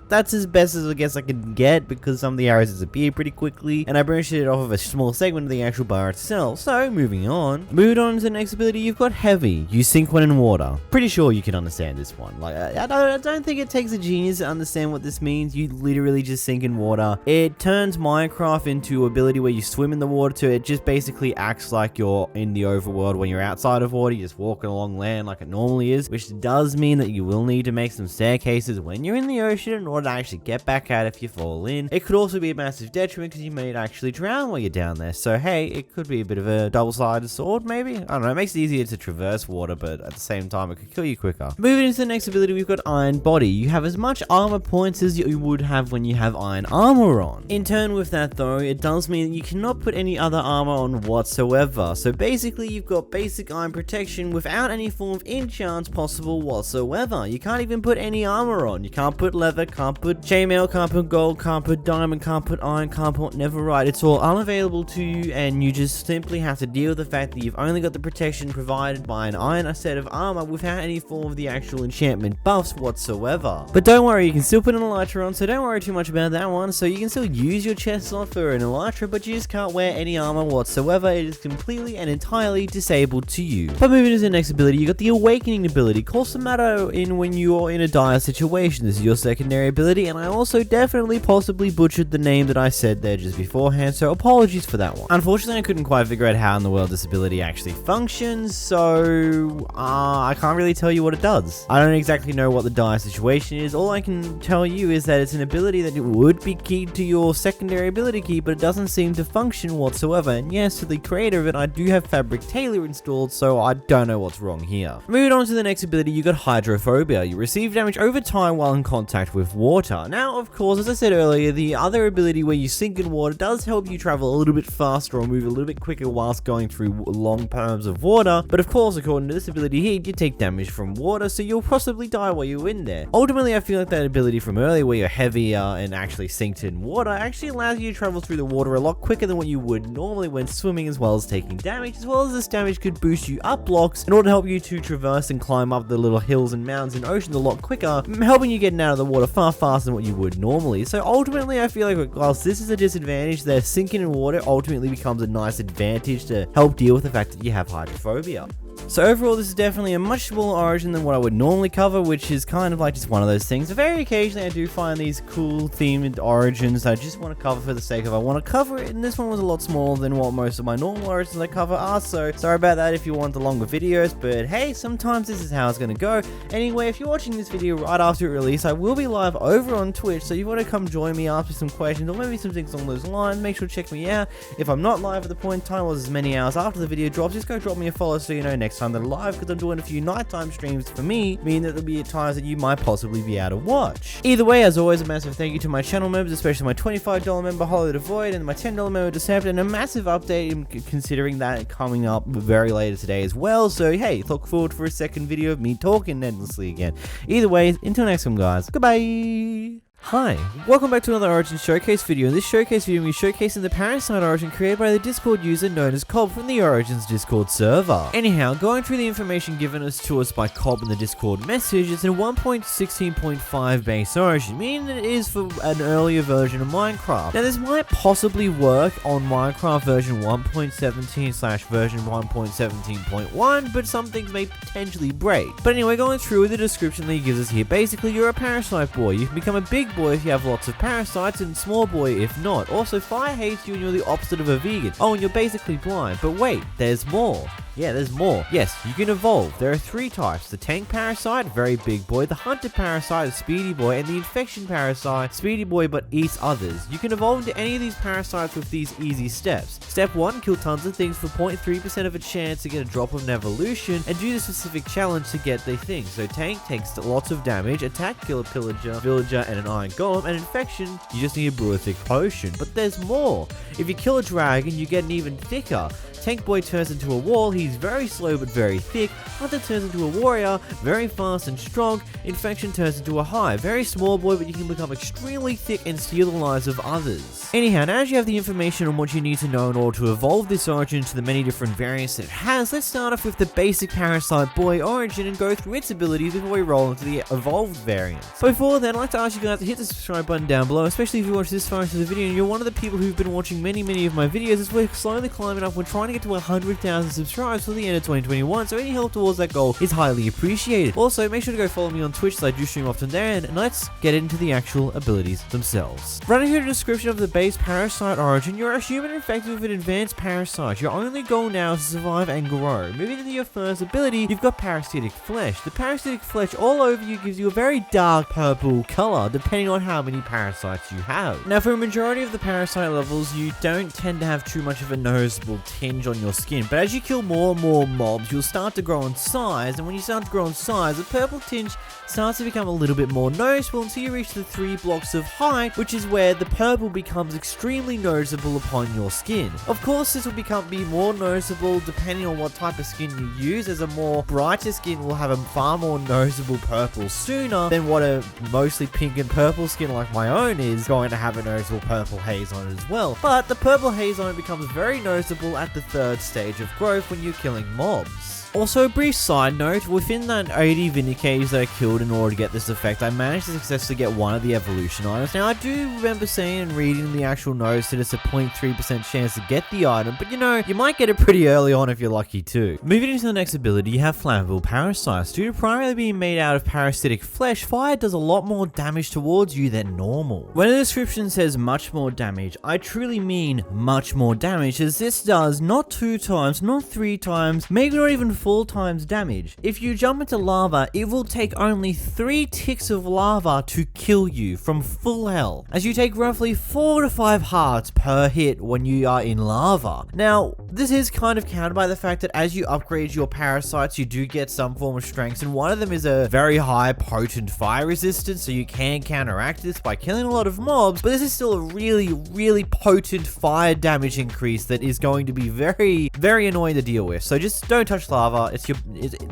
that's as best as I guess I can get because some of the arrows disappear pretty quickly and I branched it off of a small segment of the actual bar itself. So moving on to the next ability, you've got Heavy. You sink when in water. Pretty sure you can understand this one. I don't think it takes a genius to understand what this means. You literally just sink in water. It turns Minecraft into an ability where you swim in the water, so it just basically acts like you're in the overworld when you're outside of water. You're just walking along land like it normally is, which does mean that you will need to make some staircases when you're in the ocean in order to actually get back out if you fall in. It could also be a massive detriment because you may actually drown while you're down there. So hey, it could be a bit of a double-sided sword maybe? I don't know. It makes it easier to traverse water, but at the same time it could kill you quicker. Moving into the next ability, we've got Iron Body. You have as much armor points as you would have when you have iron armor on. In turn with that though, it does mean that you cannot put any other armor on whatsoever. So basically you've got basic iron protection without any form of enchants possible whatsoever. You can't even put any armor on. You can't put leather, can't put chainmail, can't put gold, can't put diamond, can't put iron, can't put netherite. It's all unavailable to you and you just simply have to deal with the fact that you've only got the protection provided by an iron set of armor without without any form of the actual enchantment buffs whatsoever. But don't worry, you can still put an elytra on, so don't worry too much about that one. So you can still use your chest slot for an elytra, but you just can't wear any armor whatsoever. It is completely and entirely disabled to you. But moving to the next ability, you got the Awakening ability. Calls the matter in when you're in a dire situation. This is your secondary ability, and I also definitely possibly butchered the name that I said there just beforehand, so apologies for that one. Unfortunately, I couldn't quite figure out how in the world this ability actually functions, so I can't really tell you what it does. I don't exactly know what the dire situation is. All I can tell you is that it's an ability that would be keyed to your secondary ability key, but it doesn't seem to function whatsoever. And yes, to the creator of it, I do have Fabric Tailor installed, so I don't know what's wrong here. Moving on to the next ability, you got Hydrophobia. You receive damage over time while in contact with water. Now, of course, as I said earlier, the other ability where you sink in water does help you travel a little bit faster or move a little bit quicker whilst going through long perms of water, but of course, according to this ability here, you take damage from water, so you'll possibly die while you're in there. Ultimately, I feel like that ability from earlier where you're heavier and actually sinked in water actually allows you to travel through the water a lot quicker than what you would normally when swimming, as well as taking damage, as well as this damage could boost you up blocks in order to help you to traverse and climb up the little hills and mountains and oceans a lot quicker, helping you getting out of the water far faster than what you would normally. So ultimately, I feel like whilst this is a disadvantage, that sinking in water ultimately becomes a nice advantage to help deal with the fact that you have hydrophobia. So overall, this is definitely a much smaller origin than what I would normally cover, which is kind of like just one of those things. Very occasionally I do find these cool themed origins I just want to cover for the sake of I want to cover it, and this one was a lot smaller than what most of my normal origins I cover are, so sorry about that if you want the longer videos, but hey, sometimes this is how it's going to go. Anyway, if you're watching this video right after it release, I will be live over on Twitch, so if you want to come join me, ask me some questions, or maybe some things along those lines, make sure to check me out. If I'm not live at the point in time, or as many hours after the video drops, just go drop me a follow so you know next time that I'm live, because I'm doing a few nighttime streams for me, meaning that there'll be times that you might possibly be able to watch. Either way, as always, a massive thank you to my channel members, especially my $25 member Hollow the Void and my $10 member Deception, and a massive update considering that coming up very later today as well. So hey, look forward for a second video of me talking endlessly again. Either way, until next time guys, goodbye! Hi, welcome back to another Origin Showcase video. In this showcase video, we're showcasing the Parasite Origin created by the Discord user known as Cobb from the Origins Discord server. Anyhow, going through the information given to us by Cobb in the Discord message, it's a 1.16.5 base Origin, meaning that it is for an earlier version of Minecraft. Now this might possibly work on Minecraft version 1.17/version 1.17.1, but some things may potentially break. But anyway, going through the description that he gives us here, basically you're a Parasite boy. You can become a big boy if you have lots of parasites, and small boy if not. Also, fire hates you and you're the opposite of a vegan. Oh, and you're basically blind. But wait, there's more. Yeah, there's more. Yes, you can evolve. There are 3 types. The tank parasite, very big boy. The hunter parasite, a speedy boy. And the infection parasite, speedy boy but eats others. You can evolve into any of these parasites with these easy steps. Step 1, kill tons of things for 0.3% of a chance to get a drop of an evolution, and do the specific challenge to get the thing. So tank takes lots of damage, attack, kill a pillager, villager, and an iron golem, and infection, you just need to brew a thick potion. But there's more. If you kill a dragon, you get an even thicker. Tank boy turns into a wall, he's very slow but very thick. Hunter turns into a warrior, very fast and strong. Infection turns into a hive, very small boy, but you can become extremely thick and steal the lives of others. Anyhow, now as you have the information on what you need to know in order to evolve this origin to the many different variants that it has, let's start off with the basic Parasite boy origin and go through its abilities before we roll into the evolved variants. So before then, I'd like to ask you guys to hit the subscribe button down below, especially if you watch this far into the video and you're one of the people who've been watching many of my videos, as we're slowly climbing up. We're trying to get to 100,000 subscribers for the end of 2021, so any help towards that goal is highly appreciated. Also, make sure to go follow me on Twitch, as I do stream often there, and let's get into the actual abilities themselves. Running through the description of the base Parasite origin, you're a human infected with an advanced parasite. Your only goal now is to survive and grow. Moving into your first ability, you've got Parasitic Flesh. The Parasitic Flesh all over you gives you a very dark purple color, depending on how many parasites you have. Now, for a majority of the parasite levels, you don't tend to have too much of a noticeable tinge on your skin, but as you kill more and more mobs, you'll start to grow in size, and when you start to grow in size, the purple tinge starts to become a little bit more noticeable until you reach the 3 blocks of height, which is where the purple becomes extremely noticeable upon your skin. Of course, this will be more noticeable depending on what type of skin you use, as a more brighter skin will have a far more noticeable purple sooner than what a mostly pink and purple skin like my own is going to have a noticeable purple haze on it as well. But the purple haze on it becomes very noticeable at the 3rd stage of growth when you're killing mobs. Also, a brief side note, within that 80 Vindicators that I killed in order to get this effect, I managed to successfully get one of the evolution items. Now, I do remember seeing and reading the actual notes that it's a 0.3% chance to get the item, but you know, you might get it pretty early on if you're lucky too. Moving into the next ability, you have Flammable Parasites. Due to primarily being made out of parasitic flesh, fire does a lot more damage towards you than normal. When the description says much more damage, I truly mean much more damage, as this does not 2 times, not 3 times, maybe not even 4 times damage. If you jump into lava, it will take only 3 ticks of lava to kill you from full health, as you take roughly 4 to 5 hearts per hit when you are in lava. Now, this is kind of countered by the fact that as you upgrade your parasites, you do get some form of strengths, and one of them is a very high potent fire resistance, so you can counteract this by killing a lot of mobs, but this is still a really potent fire damage increase that is going to be very annoying to deal with. So just don't touch lava.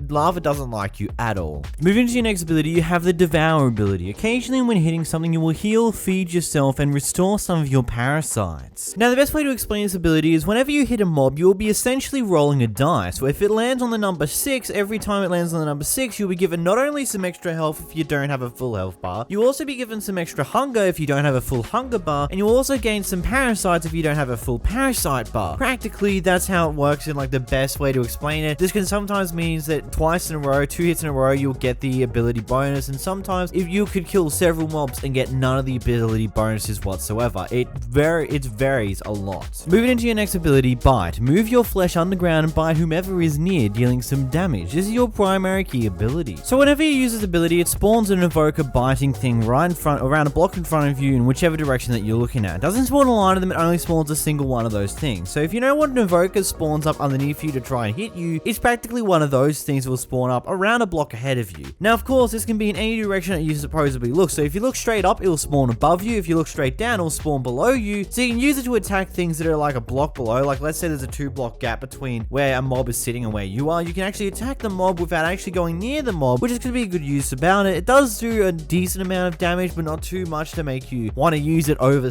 Lava doesn't like you at all. Moving to your next ability, you have the Devour ability. Occasionally when hitting something, you will heal, feed yourself, and restore some of your parasites. Now, the best way to explain this ability is whenever you hit a mob, you will be essentially rolling a dice. So if it lands on the number 6, every time it lands on the number 6, you'll be given not only some extra health if you don't have a full health bar, you'll also be given some extra hunger if you don't have a full hunger bar, and you'll also gain some parasites if you don't have a full parasite bar. Practically, that's how it works in like the best way to explain it. This can sometimes means that twice in a row, 2 hits in a row, you'll get the ability bonus, and sometimes if you could kill several mobs and get none of the ability bonuses whatsoever. It varies a lot. Moving into your next ability, Bite. Move your flesh underground and bite whomever is near, dealing some damage. This is your primary key ability. So whenever you use this ability, it spawns an evoker biting thing right in front, around a block in front of you in whichever direction that you're looking at. It doesn't spawn a line of them, it only spawns a single one of those things. So if you know what an evoker spawns up underneath you to try and hit you, it's practically one of those things that will spawn up around a block ahead of you. Now, of course, this can be in any direction that you supposedly look. So if you look straight up, it'll spawn above you. If you look straight down, it'll spawn below you. So you can use it to attack things that are like a block below. Like let's say there's a 2-block gap between where a mob is sitting and where you are. You can actually attack the mob without actually going near the mob, which is going to be a good use about it. It does do a decent amount of damage, but not too much to make you want to use it over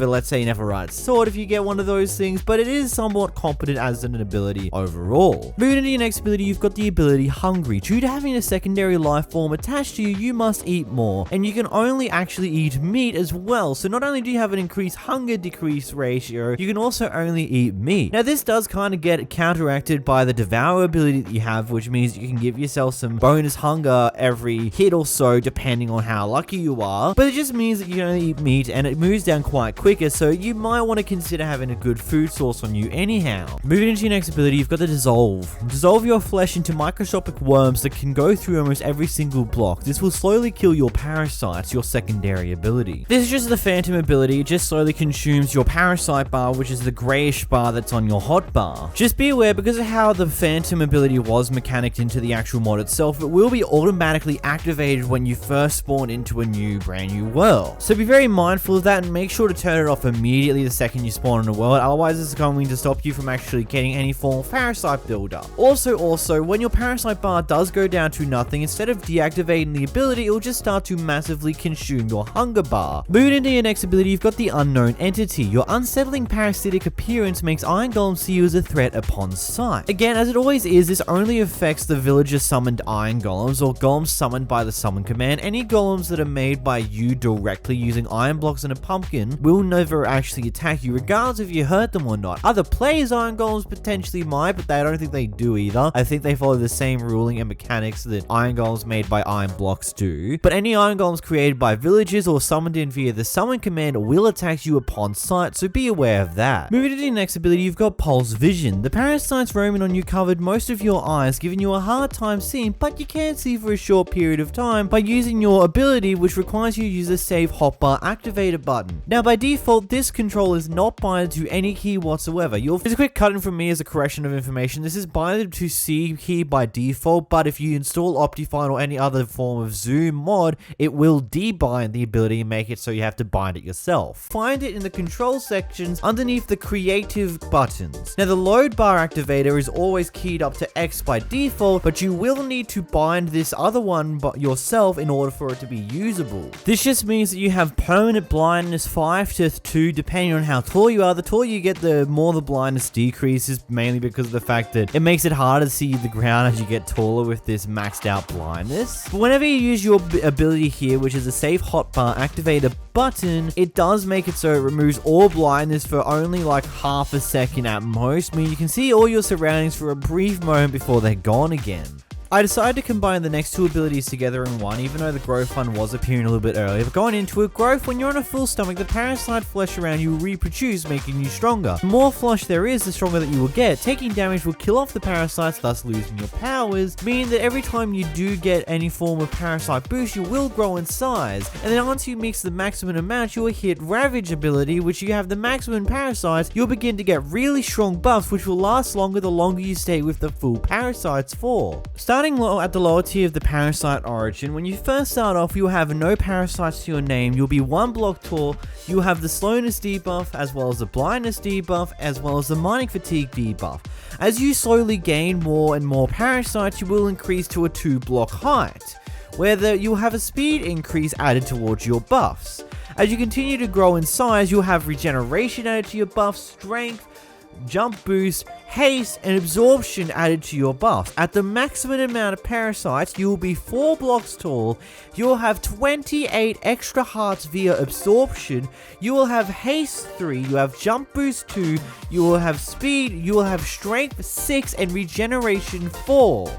let's say Neverite Sword if you get one of those things, but it is somewhat competent as an ability overall. Moving into your next ability, you've got the ability Hungry. Due to having a secondary life form attached to you, you must eat more, and you can only actually eat meat as well. So not only do you have an increased hunger decrease ratio, you can also only eat meat. Now this does kind of get counteracted by the Devour ability that you have, which means you can give yourself some bonus hunger every hit or so depending on how lucky you are, but it just means that you can only eat meat and it moves down quite quicker, so you might want to consider having a good food source on you anyhow. Moving into your next ability, you've got the Dissolve. Dissolve your flesh into microscopic worms that can go through almost every single block. This will slowly kill your parasites, your secondary ability. This is just the Phantom ability. It just slowly consumes your parasite bar, which is the grayish bar that's on your hot bar. Just be aware, because of how the Phantom ability was mechanicked into the actual mod itself, it will be automatically activated when you first spawn into a brand new world. So be very mindful of that and make sure to turn it off immediately the second you spawn in a world, otherwise it's going to stop you from actually getting any form of parasite buildup. Also, when your parasite bar does go down to nothing, instead of deactivating the ability, it will just start to massively consume your hunger bar. Moving into your next ability, you've got the Unknown Entity. Your unsettling parasitic appearance makes Iron Golem see you as a threat upon sight. Again, as it always is, this only affects the villager summoned Iron Golems or golems summoned by the summon command. Any golems that are made by you directly using iron blocks and a pumpkin will never actually attack you, regardless if you hurt them or not. Other players' Iron Golems potentially might, but I don't think they do either. I think they follow the same ruling and mechanics that Iron Golems made by iron blocks do. But any Iron Golems created by villagers or summoned in via the summon command will attack you upon sight, so be aware of that. Moving to the next ability, you've got Pulse Vision. The parasites roaming on you covered most of your eyes, giving you a hard time seeing, but you can see for a short period of time by using your ability, which requires you to use the Save Hotbar Activator button. Now by default, this control is not binded to any key whatsoever. Just a quick cut in from me as a correction of information. This is binded to C key by default, but if you install Optifine or any other form of zoom mod, it will debind the ability and make it so you have to bind it yourself. Find it in the control sections underneath the creative buttons. Now the load bar activator is always keyed up to X by default, but you will need to bind this other one yourself in order for it to be usable. This just means that you have permanent blindness 5 to 2 depending on how tall you are. The taller you get, the more the blindness decreases, mainly because of the fact that it makes it harder harder to see the ground as you get taller with this maxed out blindness. But whenever you use your ability here, which is a save hotbar activator button, it does make it so it removes all blindness for only like half a second at most, meaning you can see all your surroundings for a brief moment before they're gone again. I decided to combine the next two abilities together in one, even though the growth one was appearing a little bit earlier. But going into it, growth, when you're on a full stomach, the parasite flesh around you will reproduce, making you stronger. The more flesh there is, the stronger that you will get. Taking damage will kill off the parasites, thus losing your powers, meaning that every time you do get any form of parasite boost, you will grow in size. And then once you mix the maximum amount, you will hit Ravage ability, which you have the maximum parasites, you'll begin to get really strong buffs, which will last longer the longer you stay with the full parasites for. Starting low at the lower tier of the Parasite origin, when you first start off, you'll have no parasites to your name, you'll be 1 block tall, you'll have the slowness debuff, as well as the blindness debuff, as well as the mining fatigue debuff. As you slowly gain more and more parasites, you will increase to a 2 block height, where you'll have a speed increase added towards your buffs. As you continue to grow in size, you'll have regeneration added to your buffs, strength, jump boost, haste, and absorption added to your buffs. At the maximum amount of parasites, you will be 4 blocks tall, you will have 28 extra hearts via absorption, you will have haste 3, you have jump boost 2, you will have speed, you will have strength 6, and regeneration 4.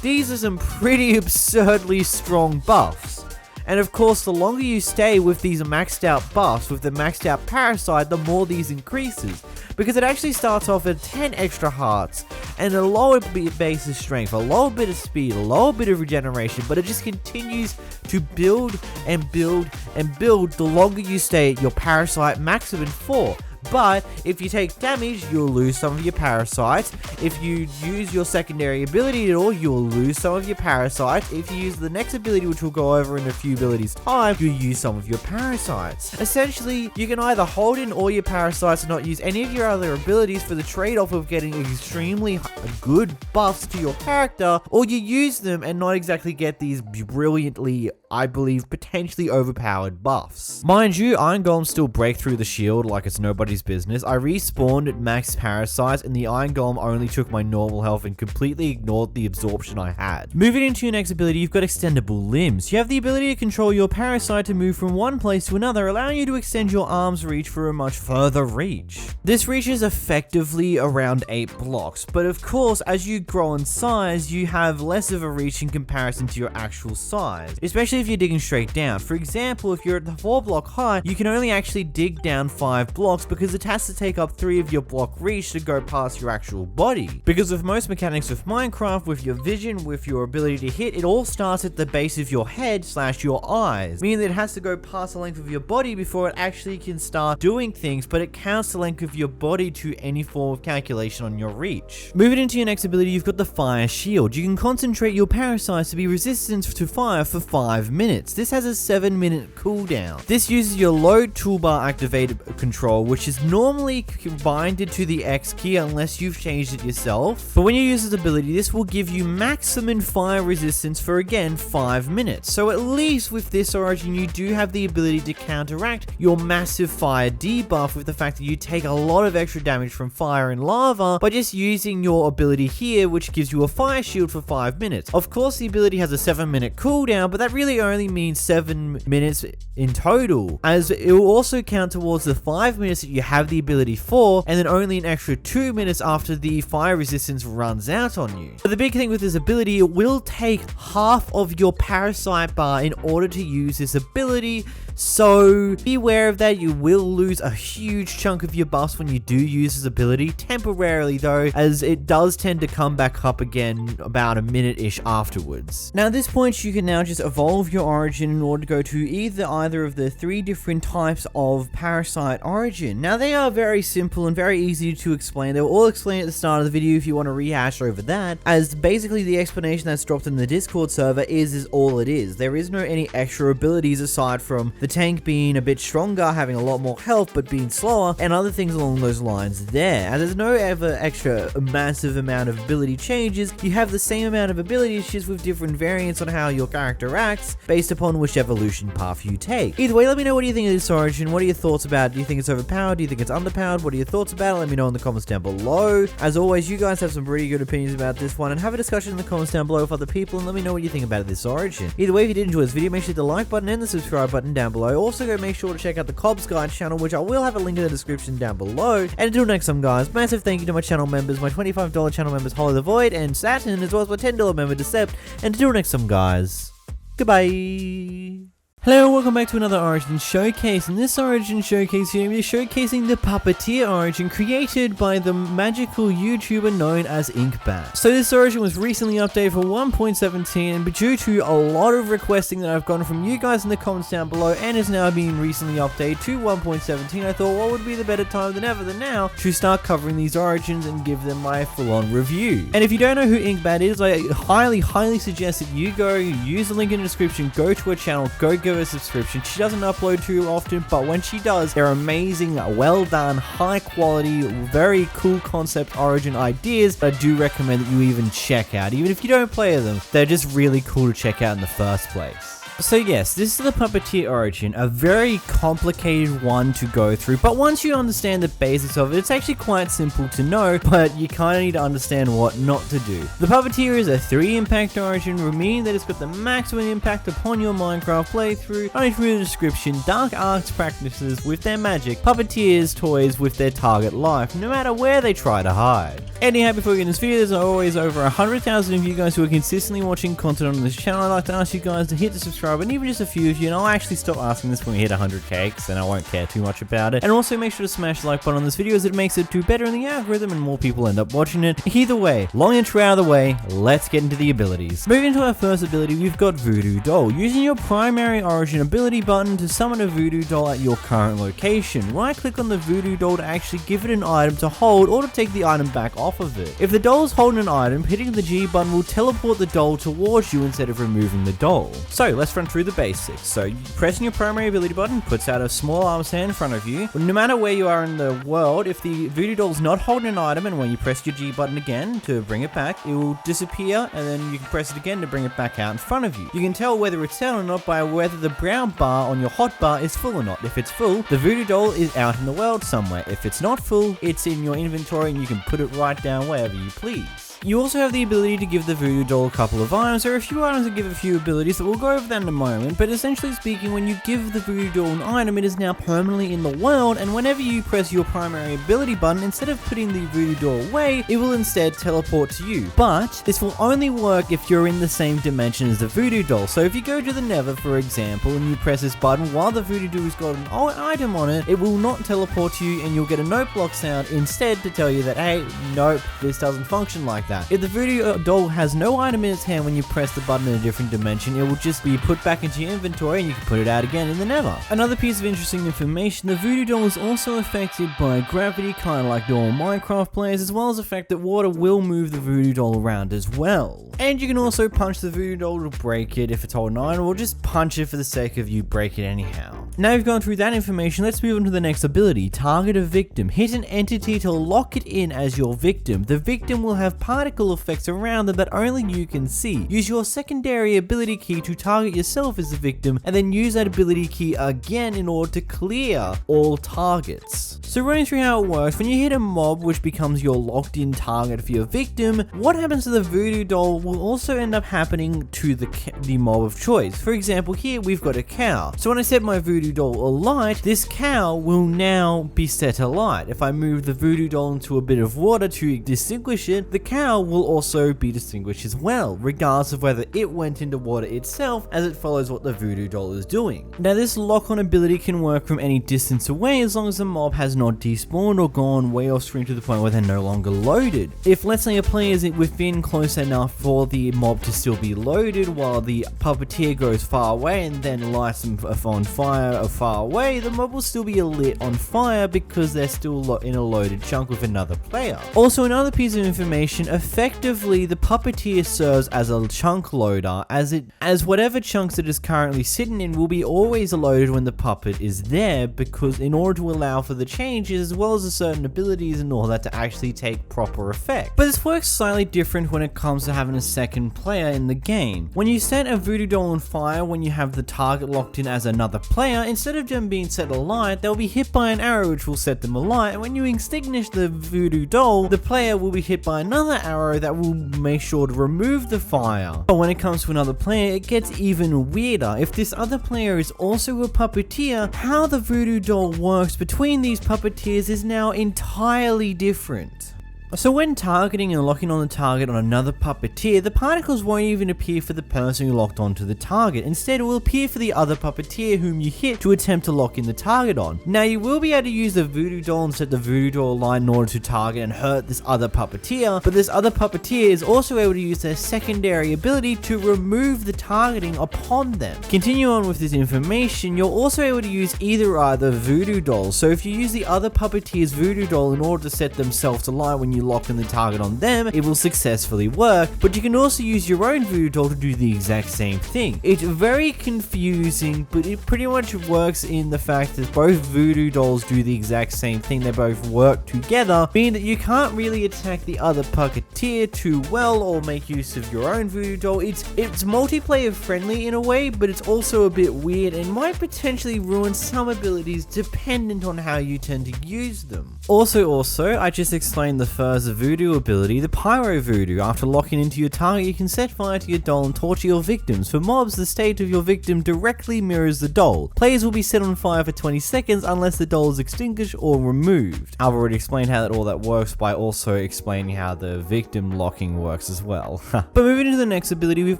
These are some pretty absurdly strong buffs. And of course, the longer you stay with these maxed out buffs, with the maxed out parasite, the more these increases. Because it actually starts off at 10 extra hearts, and a lower base of strength, a lower bit of speed, a lower bit of regeneration, but it just continues to build and build and build the longer you stay at your parasite maximum 4. But if you take damage, you'll lose some of your parasites. If you use your secondary ability at all, you'll lose some of your parasites. If you use the next ability, which we'll go over in a few abilities time, you'll use some of your parasites. Essentially, you can either hold in all your parasites and not use any of your other abilities for the trade-off of getting extremely good buffs to your character, or you use them and not exactly get these brilliantly, I believe, potentially overpowered buffs. Mind you, Iron Golems still break through the shield like it's nobody's business. I respawned at max parasites, and the Iron Golem only took my normal health and completely ignored the absorption I had. Moving into your next ability, you've got extendable limbs. You have the ability to control your parasite to move from one place to another, allowing you to extend your arm's reach for a much further reach. This reach is effectively around 8 blocks, but of course, as you grow in size, you have less of a reach in comparison to your actual size, especially if you're digging straight down. For example, if you're at the 4 block height, you can only actually dig down 5 blocks because it has to take up 3 of your block reach to go past your actual body. Because with most mechanics of Minecraft, with your vision, with your ability to hit, it all starts at the base of your head / your eyes, meaning that it has to go past the length of your body before it actually can start doing things, but it counts the length of your body to any form of calculation on your reach. Moving into your next ability, you've got the Fire Shield. You can concentrate your parasites to be resistant to fire for 5 minutes. This has a 7-minute cooldown. This uses your load toolbar activated control, which is normally combined to the X key unless you've changed it yourself. But when you use this ability, this will give you maximum fire resistance for, again, 5 minutes. So at least with this origin, you do have the ability to counteract your massive fire debuff with the fact that you take a lot of extra damage from fire and lava by just using your ability here, which gives you a fire shield for 5 minutes. Of course, the ability has a 7-minute cooldown, but that really only means 7 minutes in total, as it will also count towards the 5 minutes that you have the ability for, and then only an extra 2 minutes after the fire resistance runs out on you. But the big thing with this ability, it will take half of your parasite bar in order to use this ability, so be aware of that. You will lose a huge chunk of your buffs when you do use this ability, temporarily though, as it does tend to come back up again about a minute-ish afterwards. Now at this point, you can now just evolve your origin in order to go to either of the 3 different types of parasite origin. Now they are very simple and very easy to explain. They were all explained at the start of the video if you want to rehash over that, as basically the explanation that's dropped in the Discord server is all it is. There is no any extra abilities aside from the the tank being a bit stronger, having a lot more health but being slower, and other things along those lines there. As there's no ever extra massive amount of ability changes, you have the same amount of abilities just with different variants on how your character acts based upon which evolution path you take. Either way, let me know what you think of this origin. What are your thoughts about it? Do you think it's overpowered? Do you think it's underpowered? What are your thoughts about it? Let me know in the comments down below. As always, you guys have some pretty good opinions about this one, and have a discussion in the comments down below with other people, and let me know what you think about this origin. Either way, if you did enjoy this video, make sure to hit the like button and the subscribe button down below. Also, go make sure to check out the Cobb's Guide channel, which I will have a link in the description down below. And until next time, guys, massive thank you to my channel members, my $25 channel members Hollow the Void and Saturn, as well as my $10 member Decept. And until next time, guys, goodbye. Hello, welcome back to another Origin Showcase. In this Origin Showcase here, we're showcasing the Puppeteer Origin created by the magical YouTuber known as Inkbat. So this Origin was recently updated for 1.17, and due to a lot of requesting that I've gotten from you guys in the comments down below, and is now being recently updated to 1.17, I thought what would be the better time than ever than now to start covering these Origins and give them my full-on review. And if you don't know who Inkbat is, I highly suggest that you go use the link in the description, go to her channel, go give a subscription. She doesn't upload too often, but when she does, they're amazing, well done, high quality, very cool concept Origin ideas that I do recommend that you even check out. Even if you don't play them, they're just really cool to check out in the first place. So yes, this is the Puppeteer Origin, a very complicated one to go through, but once you understand the basics of it, it's actually quite simple to know, but you kind of need to understand what not to do. The Puppeteer is a 3 impact origin, meaning that it's got the maximum impact upon your Minecraft playthrough, only through the description, dark arts practices with their magic, Puppeteers toys with their target life, no matter where they try to hide. Anyhow, before we get into this video, there's always over 100,000 of you guys who are consistently watching content on this channel. I'd like to ask you guys to hit the subscribe, and even just a few of you, and I'll actually stop asking this when we hit 100k, because then I won't care too much about it. And also make sure to smash the like button on this video, as it makes it do better in the algorithm and more people end up watching it. Either way, long intro out of the way, let's get into the abilities. Moving to our first ability, we've got Voodoo Doll. Using your primary Origin ability button to summon a Voodoo Doll at your current location. Right click on the Voodoo Doll to actually give it an item to hold or to take the item back off of it. If the doll is holding an item, hitting the G button will teleport the doll towards you instead of removing the doll. So let's run through the basics. So pressing your primary ability button puts out a small arm stand in front of you. No matter where you are in the world, if the Voodoo Doll is not holding an item, and when you press your G button again to bring it back, it will disappear, and then you can press it again to bring it back out in front of you. You can tell whether it's out or not by whether the brown bar on your hotbar is full or not. If it's full, the Voodoo Doll is out in the world somewhere. If it's not full, it's in your inventory and you can put it right down wherever you please. You also have the ability to give the Voodoo Doll a couple of items. There are a few items that give a few abilities, that we'll go over that in a moment, but essentially speaking, when you give the Voodoo Doll an item, it is now permanently in the world, and whenever you press your primary ability button, instead of putting the Voodoo Doll away, it will instead teleport to you. But this will only work if you're in the same dimension as the Voodoo Doll. So if you go to the Nether, for example, and you press this button while the Voodoo Doll's got an item on it, it will not teleport to you, and you'll get a note block sound instead to tell you that, hey, nope, this doesn't function like that. If the Voodoo Doll has no item in its hand when you press the button in a different dimension, it will just be put back into your inventory and you can put it out again in the Nether. Another piece of interesting information, the Voodoo Doll is also affected by gravity, kind of like normal Minecraft players, as well as the fact that water will move the Voodoo Doll around as well. And you can also punch the Voodoo Doll to break it if it's holding an item, or just punch it for the sake of you break it anyhow. Now you've gone through that information, let's move on to the next ability, Target a Victim. Hit an entity to lock it in as your victim. The victim will have particle effects around them that only you can see. Use your secondary ability key to target yourself as the victim, and then use that ability key again in order to clear all targets. So running through how it works, when you hit a mob which becomes your locked in target for your victim, what happens to the Voodoo Doll will also end up happening to the mob of choice. For example, here we've got a cow. So when I set my Voodoo Doll alight, this cow will now be set alight. If I move the Voodoo Doll into a bit of water to distinguish it, the cow will also be distinguished as well, regardless of whether it went into water itself, as it follows what the Voodoo Doll is doing. Now this lock-on ability can work from any distance away as long as the mob has not despawned or gone way off screen to the point where they're no longer loaded. If let's say a player is within close enough for the mob to still be loaded while the Puppeteer goes far away and then lights them on fire somewhere far away, the mob will still be lit on fire because they're still in a loaded chunk with another player. Also, another piece of information, effectively the Puppeteer serves as a chunk loader, as whatever chunks it is currently sitting in will be always loaded when the puppet is there, because in order to allow for the changes as well as the certain abilities and all that to actually take proper effect. But this works slightly different when it comes to having a second player in the game. When you set a voodoo doll on fire when you have the target locked in as another player, instead of them being set alight, they'll be hit by an arrow which will set them alight, and when you extinguish the voodoo doll, the player will be hit by another arrow that will make sure to remove the fire. But when it comes to another player, it gets even weirder. If this other player is also a puppeteer, how the voodoo doll works between these puppeteers is now entirely different. So when targeting and locking on the target on another puppeteer, the particles won't even appear for the person who locked onto the target. Instead, it will appear for the other puppeteer whom you hit to attempt to lock in the target on. Now, you will be able to use the voodoo doll and set the voodoo doll alight in order to target and hurt this other puppeteer, but this other puppeteer is also able to use their secondary ability to remove the targeting upon them. Continue on with this information, you're also able to use either voodoo dolls. So if you use the other puppeteer's voodoo doll in order to set themselves alight when you lock in the target on them, it will successfully work, but you can also use your own voodoo doll to do the exact same thing. It's very confusing, but it pretty much works in the fact that both voodoo dolls do the exact same thing. They both work together, meaning that you can't really attack the other puppeteer too well or make use of your own voodoo doll. It's multiplayer friendly in a way, but it's also a bit weird and might potentially ruin some abilities dependent on how you tend to use them. Also, I just explained the first voodoo ability, the Pyro Voodoo. After locking into your target, you can set fire to your doll and torture your victims. For mobs, the state of your victim directly mirrors the doll. Players will be set on fire for 20 seconds unless the doll is extinguished or removed. I've already explained how all that works by also explaining how the victim locking works as well. But moving to the next ability, we've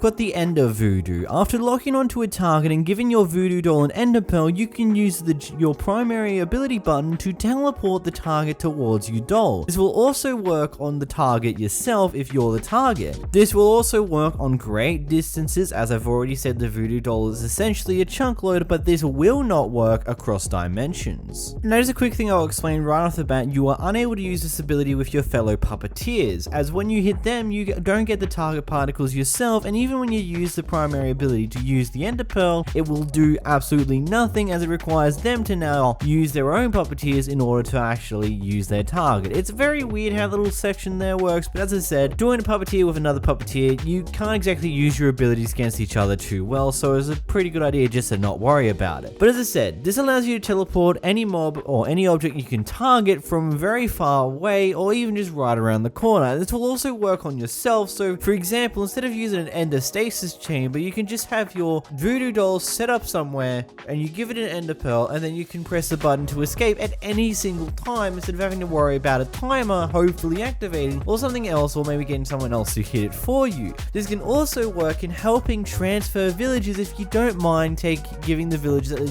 got the Ender Voodoo. After locking onto a target and giving your voodoo doll an Ender Pearl, you can use your primary ability button to teleport the target towards your doll. This will also work on the target yourself if you're the target. This will also work on great distances. As I've already said, the voodoo doll is essentially a chunk loader, but this will not work across dimensions. Now, just a quick thing I'll explain right off the bat, you are unable to use this ability with your fellow puppeteers, as when you hit them, you don't get the target particles yourself, and even when you use the primary ability to use the Ender Pearl, it will do absolutely nothing, as it requires them to now use their own puppeteers in order to actually use their target. It's very weird how the little section there works, but as I said, doing a puppeteer with another puppeteer, you can't exactly use your abilities against each other too well, so it's a pretty good idea just to not worry about it. But as I said, this allows you to teleport any mob or any object you can target from very far away or even just right around the corner. This will also work on yourself, so for example, instead of using an Ender Stasis chamber, you can just have your voodoo doll set up somewhere and you give it an Ender Pearl, and then you can press the button to escape at any single time instead of having to worry about a timer hopefully activating or something else, or maybe getting someone else to hit it for you. This can also work in helping transfer villages if you don't mind giving the villagers a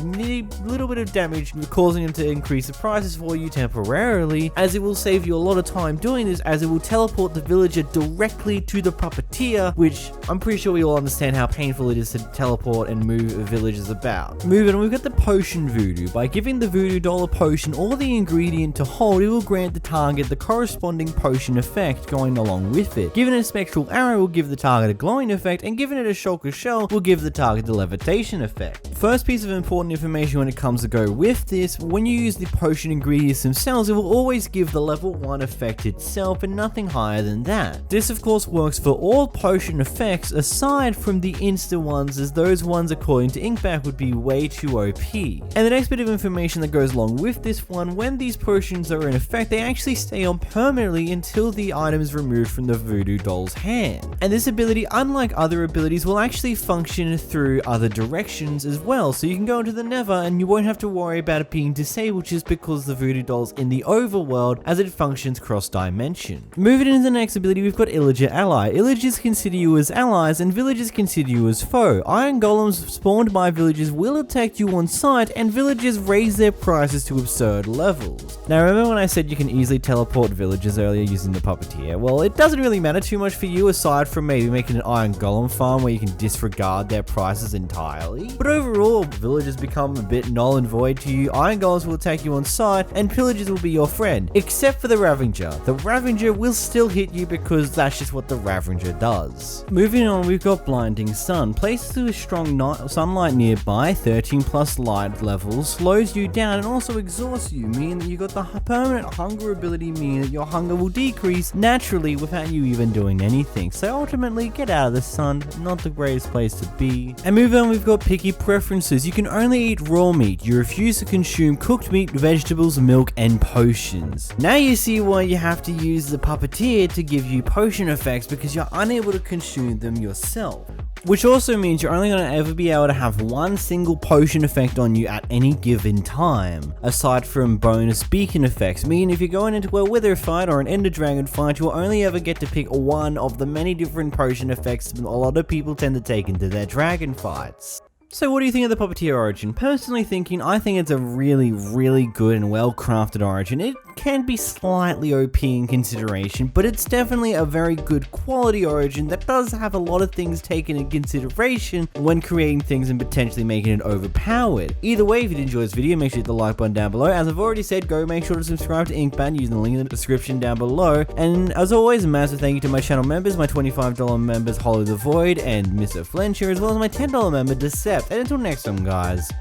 little bit of damage, causing them to increase the prices for you temporarily, as it will save you a lot of time doing this, as it will teleport the villager directly to the puppeteer, which I'm pretty sure we all understand how painful it is to teleport and move villagers about. Moving on, we've got the Potion Voodoo. By giving the voodoo doll a potion or the ingredient to hold, it will grant the target the corresponding potion effect going along with it. Given it a spectral arrow will give the target a glowing effect, and given it a shulker shell will give the target the levitation effect. First piece of important information when it comes to go with this, when you use the potion ingredients themselves, it will always give the level 1 effect itself and nothing higher than that. This of course works for all potion effects aside from the insta ones, as those ones according to Inkback would be way too OP. And the next bit of information that goes along with this one, when these potions are in effect, they actually stay on permanently until the item is removed from the voodoo doll's hand. And this ability, unlike other abilities, will actually function through other directions as well, so you can go into the Nether and you won't have to worry about it being disabled just because the voodoo doll's in the overworld, as it functions cross dimension. Moving into the next ability, we've got Illager Ally. Illagers consider you as allies and villagers consider you as foe. Iron golems spawned by villagers will attack you on sight, and villagers raise their prices to absurd levels. Now remember when I said you can easily teleport villagers earlier using the puppeteer? Well, it doesn't really matter too much for you aside from maybe making an iron golem farm where you can disregard their prices entirely. But overall, overall, villagers become a bit null and void to you, iron golems will attack you on sight, and pillagers will be your friend. Except for the Ravager. The Ravager will still hit you because that's just what the Ravager does. Moving on, we've got Blinding Sun. Places with strong sunlight nearby, 13 plus light levels, slows you down and also exhausts you, meaning that you got the permanent hunger ability, meaning that your hunger will decrease naturally without you even doing anything. So ultimately, get out of the sun, not the greatest place to be. And moving on, we've got picky preferences. You can only eat raw meat. You refuse to consume cooked meat, vegetables, milk, and potions. Now you see why you have to use the Puppeteer to give you potion effects, because you're unable to consume them yourself. Which also means you're only going to ever be able to have one single potion effect on you at any given time, aside from bonus beacon effects, meaning if you're going into a wither fight or an ender dragon fight, you'll only ever get to pick one of the many different potion effects a lot of people tend to take into their dragon fights. So what do you think of the Puppeteer origin? Personally thinking, I think it's a really, really good and well-crafted origin. It can be slightly OP in consideration, but it's definitely a very good quality origin that does have a lot of things taken in consideration when creating things and potentially making it overpowered. Either way, if you did enjoy this video, make sure to hit the like button down below. As I've already said, go make sure to subscribe to Inkbat using the link in the description down below. And as always, a massive thank you to my channel members, my $25 members Hollow the Void and Mr. Filcher, as well as my $10 member Decept. And until next time, guys,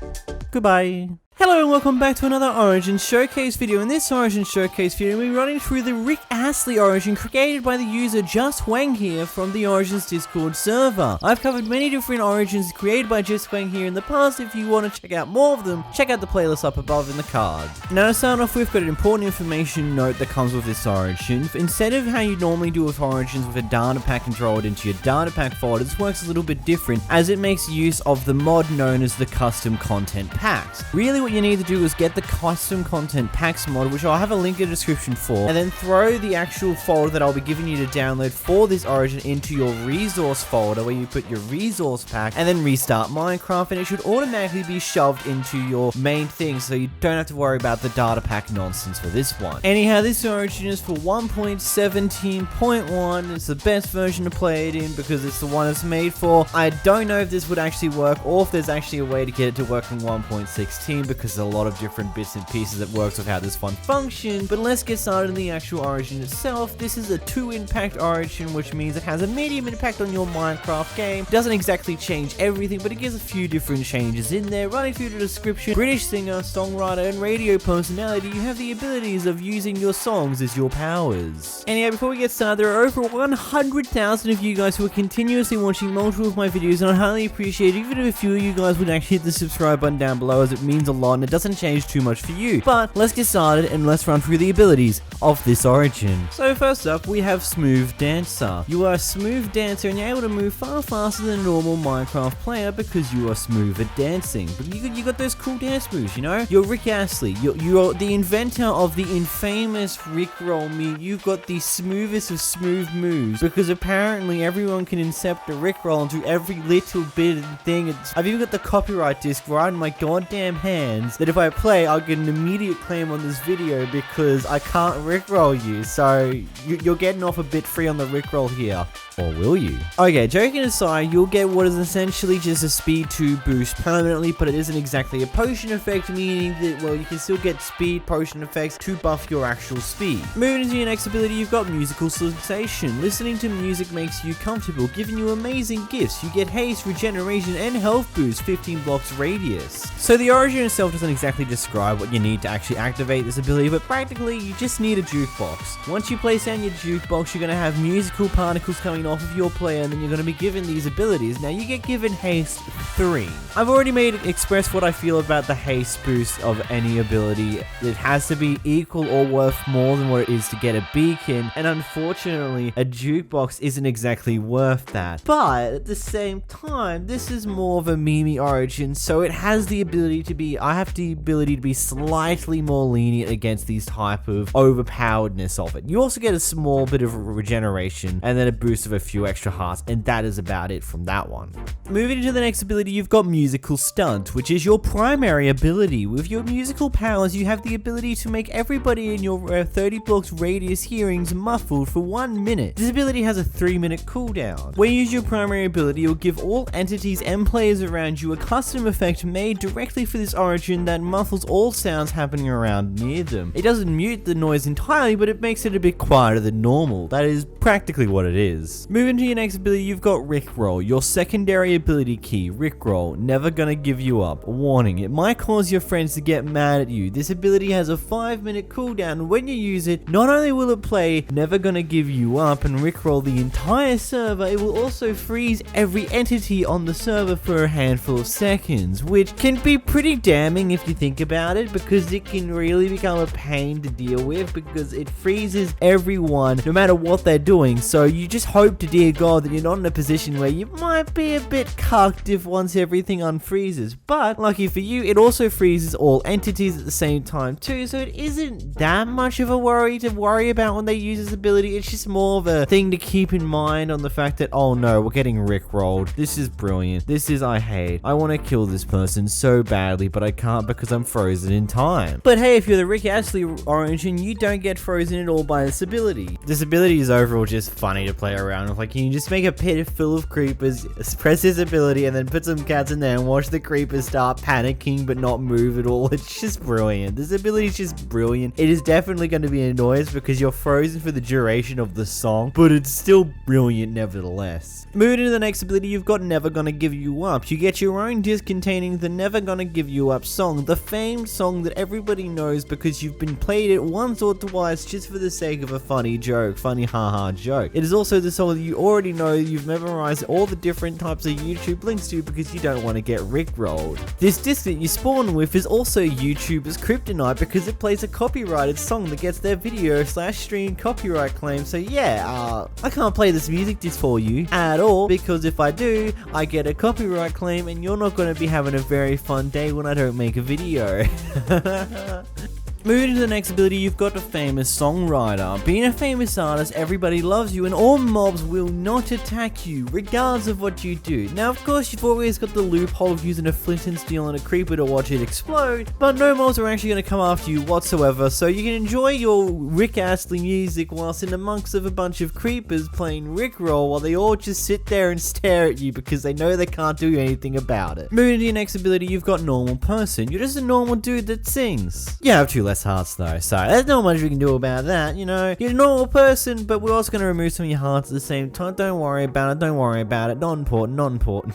goodbye. Hello and welcome back to another Origin Showcase video. In this Origin Showcase video, we're running through the Astley origin created by the user Just Wang here from the Origins Discord server. I've covered many different origins created by Just Wang here in the past. If you want to check out more of them, check out the playlist up above in the card. Now to start off, we've got an important information note that comes with this origin. Instead of how you normally do with origins with a data pack controlled into your data pack folder, this works a little bit different as it makes use of the mod known as the custom content packs. Really what you need to do is get the custom content packs mod, which I'll have a link in the description for, and then throw the actual folder that I'll be giving you to download for this origin into your resource folder where you put your resource pack, and then restart Minecraft, and it should automatically be shoved into your main thing, so you don't have to worry about the data pack nonsense for this one. Anyhow, this origin is for 1.17.1. It's the best version to play it in because it's the one it's made for. I don't know if this would actually work or if there's actually a way to get it to work in 1.16 because there's a lot of different bits and pieces that works with how this one functions. But let's get started in the actual origin itself. This is a 2 impact origin, which means it has a medium impact on your Minecraft game. Doesn't exactly change everything, but it gives a few different changes in there. Running through the description: British singer, songwriter, and radio personality. You have the abilities of using your songs as your powers. Anyhow, before we get started, there are over 100,000 of you guys who are continuously watching multiple of my videos, and I highly appreciate it even if a few of you guys would actually hit the subscribe button down below, as it means a lot and it doesn't change too much for you. But let's get started and let's run through the abilities of this origin. So first up, we have Smooth Dancer. You are a smooth dancer and you're able to move far faster than a normal Minecraft player because you are smooth at dancing. But you got those cool dance moves, you know? You're Rick Astley. You're the inventor of the infamous Rickroll meme. You've got the smoothest of smooth moves because apparently everyone can incept a Rickroll into every little bit of the thing. I've even got the copyright disc right in my goddamn hands that if I play, I'll get an immediate claim on this video because I can't Rickroll you. So you're getting off a bit free on the Rickroll here. Or will you? Okay, joking aside, you'll get what is essentially just a speed 2 boost permanently, but it isn't exactly a potion effect, meaning that, well, you can still get speed potion effects to buff your actual speed. Moving into your next ability, you've got Musical Sensation. Listening to music makes you comfortable, giving you amazing gifts. You get haste, regeneration, and health boost, 15 blocks radius. So the origin itself doesn't exactly describe what you need to actually activate this ability, but practically you just need a jukebox. Once you place down your jukebox, you're going to have musical particles coming off of your player, and then you're going to be given these abilities. Now you get given haste 3. I've already expressed what I feel about the haste boost of any ability. It has to be equal or worth more than what it is to get a beacon, and unfortunately a jukebox isn't exactly worth that. But at the same time, this is more of a meme origin, so it has the ability to be, I have the ability to be slightly more lenient against these type of overpoweredness of it. You also get a small bit of regeneration and then a boost of a few extra hearts, and that is about it from that one. Moving into the next ability, you've got Musical Stunt, which is your primary ability. With your musical powers, you have the ability to make everybody in your 30 blocks radius hearings muffled for 1 minute. This ability has a 3-minute cooldown. When you use your primary ability, it will give all entities and players around you a custom effect made directly for this origin that muffles all sounds happening around near them. It doesn't mute the noise entirely, but it makes it a bit quieter than normal. That is practically what it is. Moving to your next ability, you've got Rickroll, your secondary ability key. Rickroll, never gonna give you up. Warning, it might cause your friends to get mad at you. This ability has a 5-minute cooldown. When you use it, not only will it play Never Gonna Give You Up and Rickroll the entire server, it will also freeze every entity on the server for a handful of seconds, which can be pretty damning if you think about it, because it can really become a pain to deal with because it freezes everyone no matter what they're doing. So you just hope to dear God that you're not in a position where you might be a bit cucked if once everything unfreezes. But lucky for you, it also freezes all entities at the same time too, so it isn't that much of a worry to worry about when they use this ability. It's just more of a thing to keep in mind on the fact that, oh no, we're getting rickrolled. This is brilliant. This is I want to kill this person so badly, but I can't because I'm frozen in time. But hey, if you're the Rick Astley origin, you don't get frozen at all by this ability. This ability is overall just funny to play around with. Like, you can just make a pit full of creepers, press this ability, and then put some cats in there and watch the creepers start panicking but not move at all. It's just brilliant. This ability is just brilliant. It is definitely going to be annoying because you're frozen for the duration of the song, but it's still brilliant nevertheless. Moving to the next ability, you've got Never Gonna Give You Up. You get your own disc containing the Never Gonna Give You Up song, the famed song that everybody knows because you've been played it once or twice just for the sake of a funny joke, funny haha joke. It is also the song that you already know, you've memorized all the different types of YouTube links to because you don't want to get rickrolled. This disc that you spawn with is also YouTuber's kryptonite because it plays a copyrighted song that gets their video/stream copyright claim. So yeah, I can't play this music disc for you at all because if I do, I get a copyright claim and you're not going to be having a very fun day when I don't make a video. Moving to the next ability, you've got a famous songwriter. Being a famous artist, everybody loves you and all mobs will not attack you, regardless of what you do. Now, of course, you've always got the loophole of using a flint and steel on a creeper to watch it explode, but no mobs are actually going to come after you whatsoever, so you can enjoy your Rick Astley music whilst in amongst of a bunch of creepers playing Rickroll while they all just sit there and stare at you because they know they can't do anything about it. Moving to your next ability, you've got Normal Person. You're just a normal dude that sings. You have 2 less hearts though, so there's not much we can do about that, you know. You're a normal person, but we're also going to remove some of your hearts at the same time. Don't worry about it, don't worry about it. Not important, not important.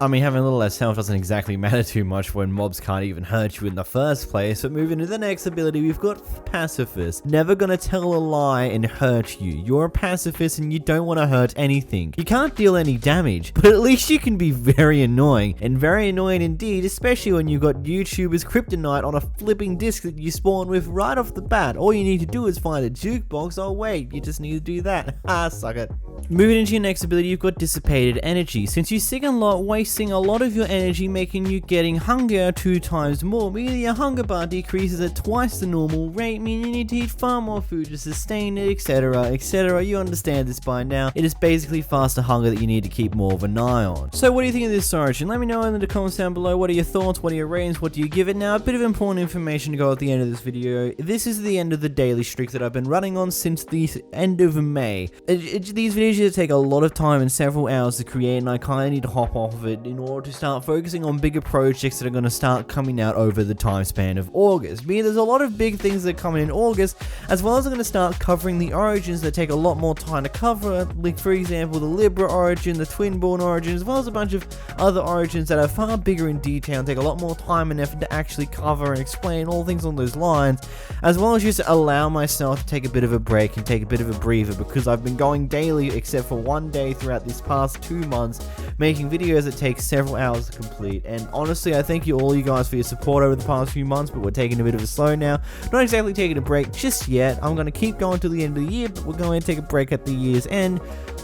I mean, having a little less health doesn't exactly matter too much when mobs can't even hurt you in the first place. But moving to the next ability, we've got Pacifist. Never gonna tell a lie and hurt you. You're a pacifist and you don't want to hurt anything. You can't deal any damage, but at least you can be very annoying. And very annoying indeed, especially when you've got YouTuber's kryptonite on a flipping disc that you spawn with right off the bat. All you need to do is find a jukebox. Oh wait, you just need to do that. Ah, suck it. Moving into your next ability, you've got Dissipated Energy. Since you sing a lot, wasting a lot of your energy, making you getting hunger 2 times more, meaning your hunger bar decreases at twice the normal rate, meaning you need to eat far more food to sustain it, etc, etc. You understand this by now. It is basically faster hunger that you need to keep more of an eye on. So what do you think of this origin? Let me know in the comments down below. What are your thoughts? What are your ratings? What do you give it? Now, a bit of important information to go at the end of this video. This is the end of the daily streak that I've been running on since the end of May. These videos take a lot of time and several hours to create, and I kind of need to hop off of it in order to start focusing on bigger projects that are going to start coming out over the time span of August. There's a lot of big things that are coming in August, as well as I'm going to start covering the origins that take a lot more time to cover, like for example the Libra origin, the Twinborn origin, as well as a bunch of other origins that are far bigger in detail and take a lot more time and effort to actually cover and explain all things on those lines, as well as just allow myself to take a bit of a break and take a bit of a breather, because I've been going daily except for one day throughout these past 2 months, making videos that take several hours to complete. And honestly, I thank all you guys for your support over the past few months, but we're taking a bit of a slow now. Not exactly taking a break just yet. I'm going to keep going till the end of the year, but we're going to take a break at the year's end.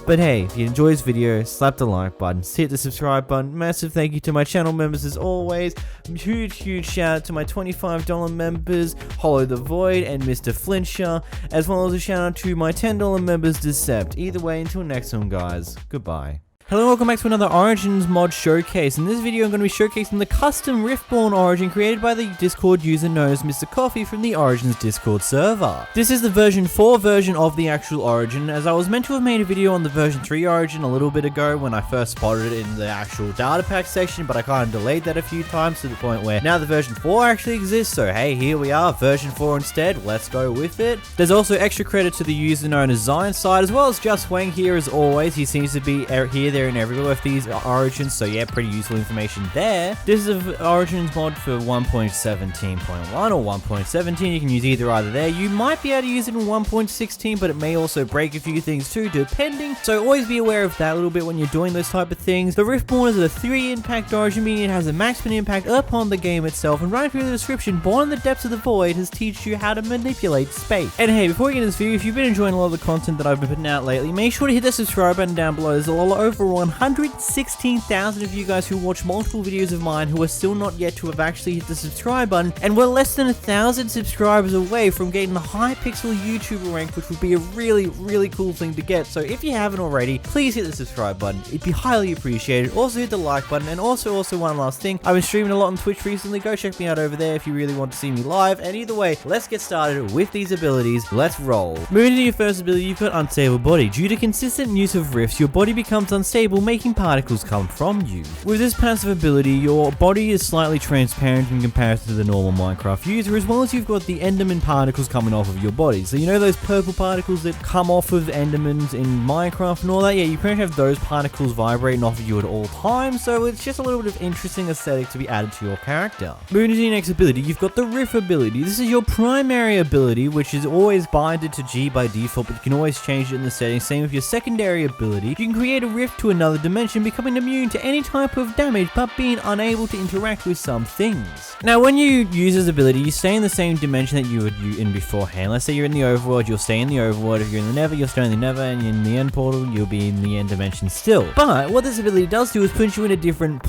But hey, if you enjoyed this video, slap the like button, hit the subscribe button. Massive thank you to my channel members as always. Huge shout out to my $25 members, Hollow the Void and Mr. Filcher, as well as a shout out to my $10 members, Decept. Either way, until next time guys, goodbye. Hello and welcome back to another Origins mod showcase. In this video I'm going to be showcasing the custom Riftborn origin created by the Discord user known as Mr. Coffee from the Origins Discord server. This is the version 4 version of the actual origin, as I was meant to have made a video on the version 3 origin a little bit ago when I first spotted it in the actual data pack section, but I kind of delayed that a few times to the point where now the version 4 actually exists, so hey, here we are, version 4 instead, let's go with it. There's also extra credit to the user known as Zionside, as well as Just Wang here as always. He seems to be here, there and everywhere with these origins, so yeah, pretty useful information there. This is an origins mod for 1.17.1 or 1.17. You can use either there. You might be able to use it in 1.16, but it may also break a few things too, depending, so always be aware of that a little bit when you're doing those type of things. The Riftborn is a 3 impact origin, meaning it has a maximum impact upon the game itself, and right through the description, Born in the Depths of the Void has teach you how to manipulate space. And hey, before we get into this video, if you've been enjoying a lot of the content that I've been putting out lately, make sure to hit the subscribe button down below. There's a lot over 116,000 of you guys who watch multiple videos of mine who are still not yet to have actually hit the subscribe button, and we're less than 1,000 subscribers away from getting the Hypixel YouTuber rank, which would be a really cool thing to get. So if you haven't already, please hit the subscribe button. It'd be highly appreciated. Also hit the like button, and also one last thing, I've been streaming a lot on Twitch recently. Go check me out over there if you really want to see me live. And either way, let's get started with these abilities. Let's roll. Moving to your first ability, you've got Unstable Body. Due to consistent use of rifts, your body becomes unstable, making particles come from you. With this passive ability, your body is slightly transparent in comparison to the normal Minecraft user, as well as you've got the Enderman particles coming off of your body. So you know those purple particles that come off of Endermans in Minecraft and all that? Yeah, you pretty much have those particles vibrating off of you at all times, so it's just a little bit of interesting aesthetic to be added to your character. Moving to your next ability, you've got the Rift ability. This is your primary ability, which is always binded to G by default, but you can always change it in the settings. Same with your secondary ability. You can create a rift to another dimension, becoming immune to any type of damage, but being unable to interact with some things. Now, when you use this ability, you stay in the same dimension that you were in beforehand. Let's say you're in the overworld, you'll stay in the overworld. If you're in the Nether, you'll stay in the Nether, and you're in the end portal, you'll be in the end dimension still. But what this ability does do is put you in a different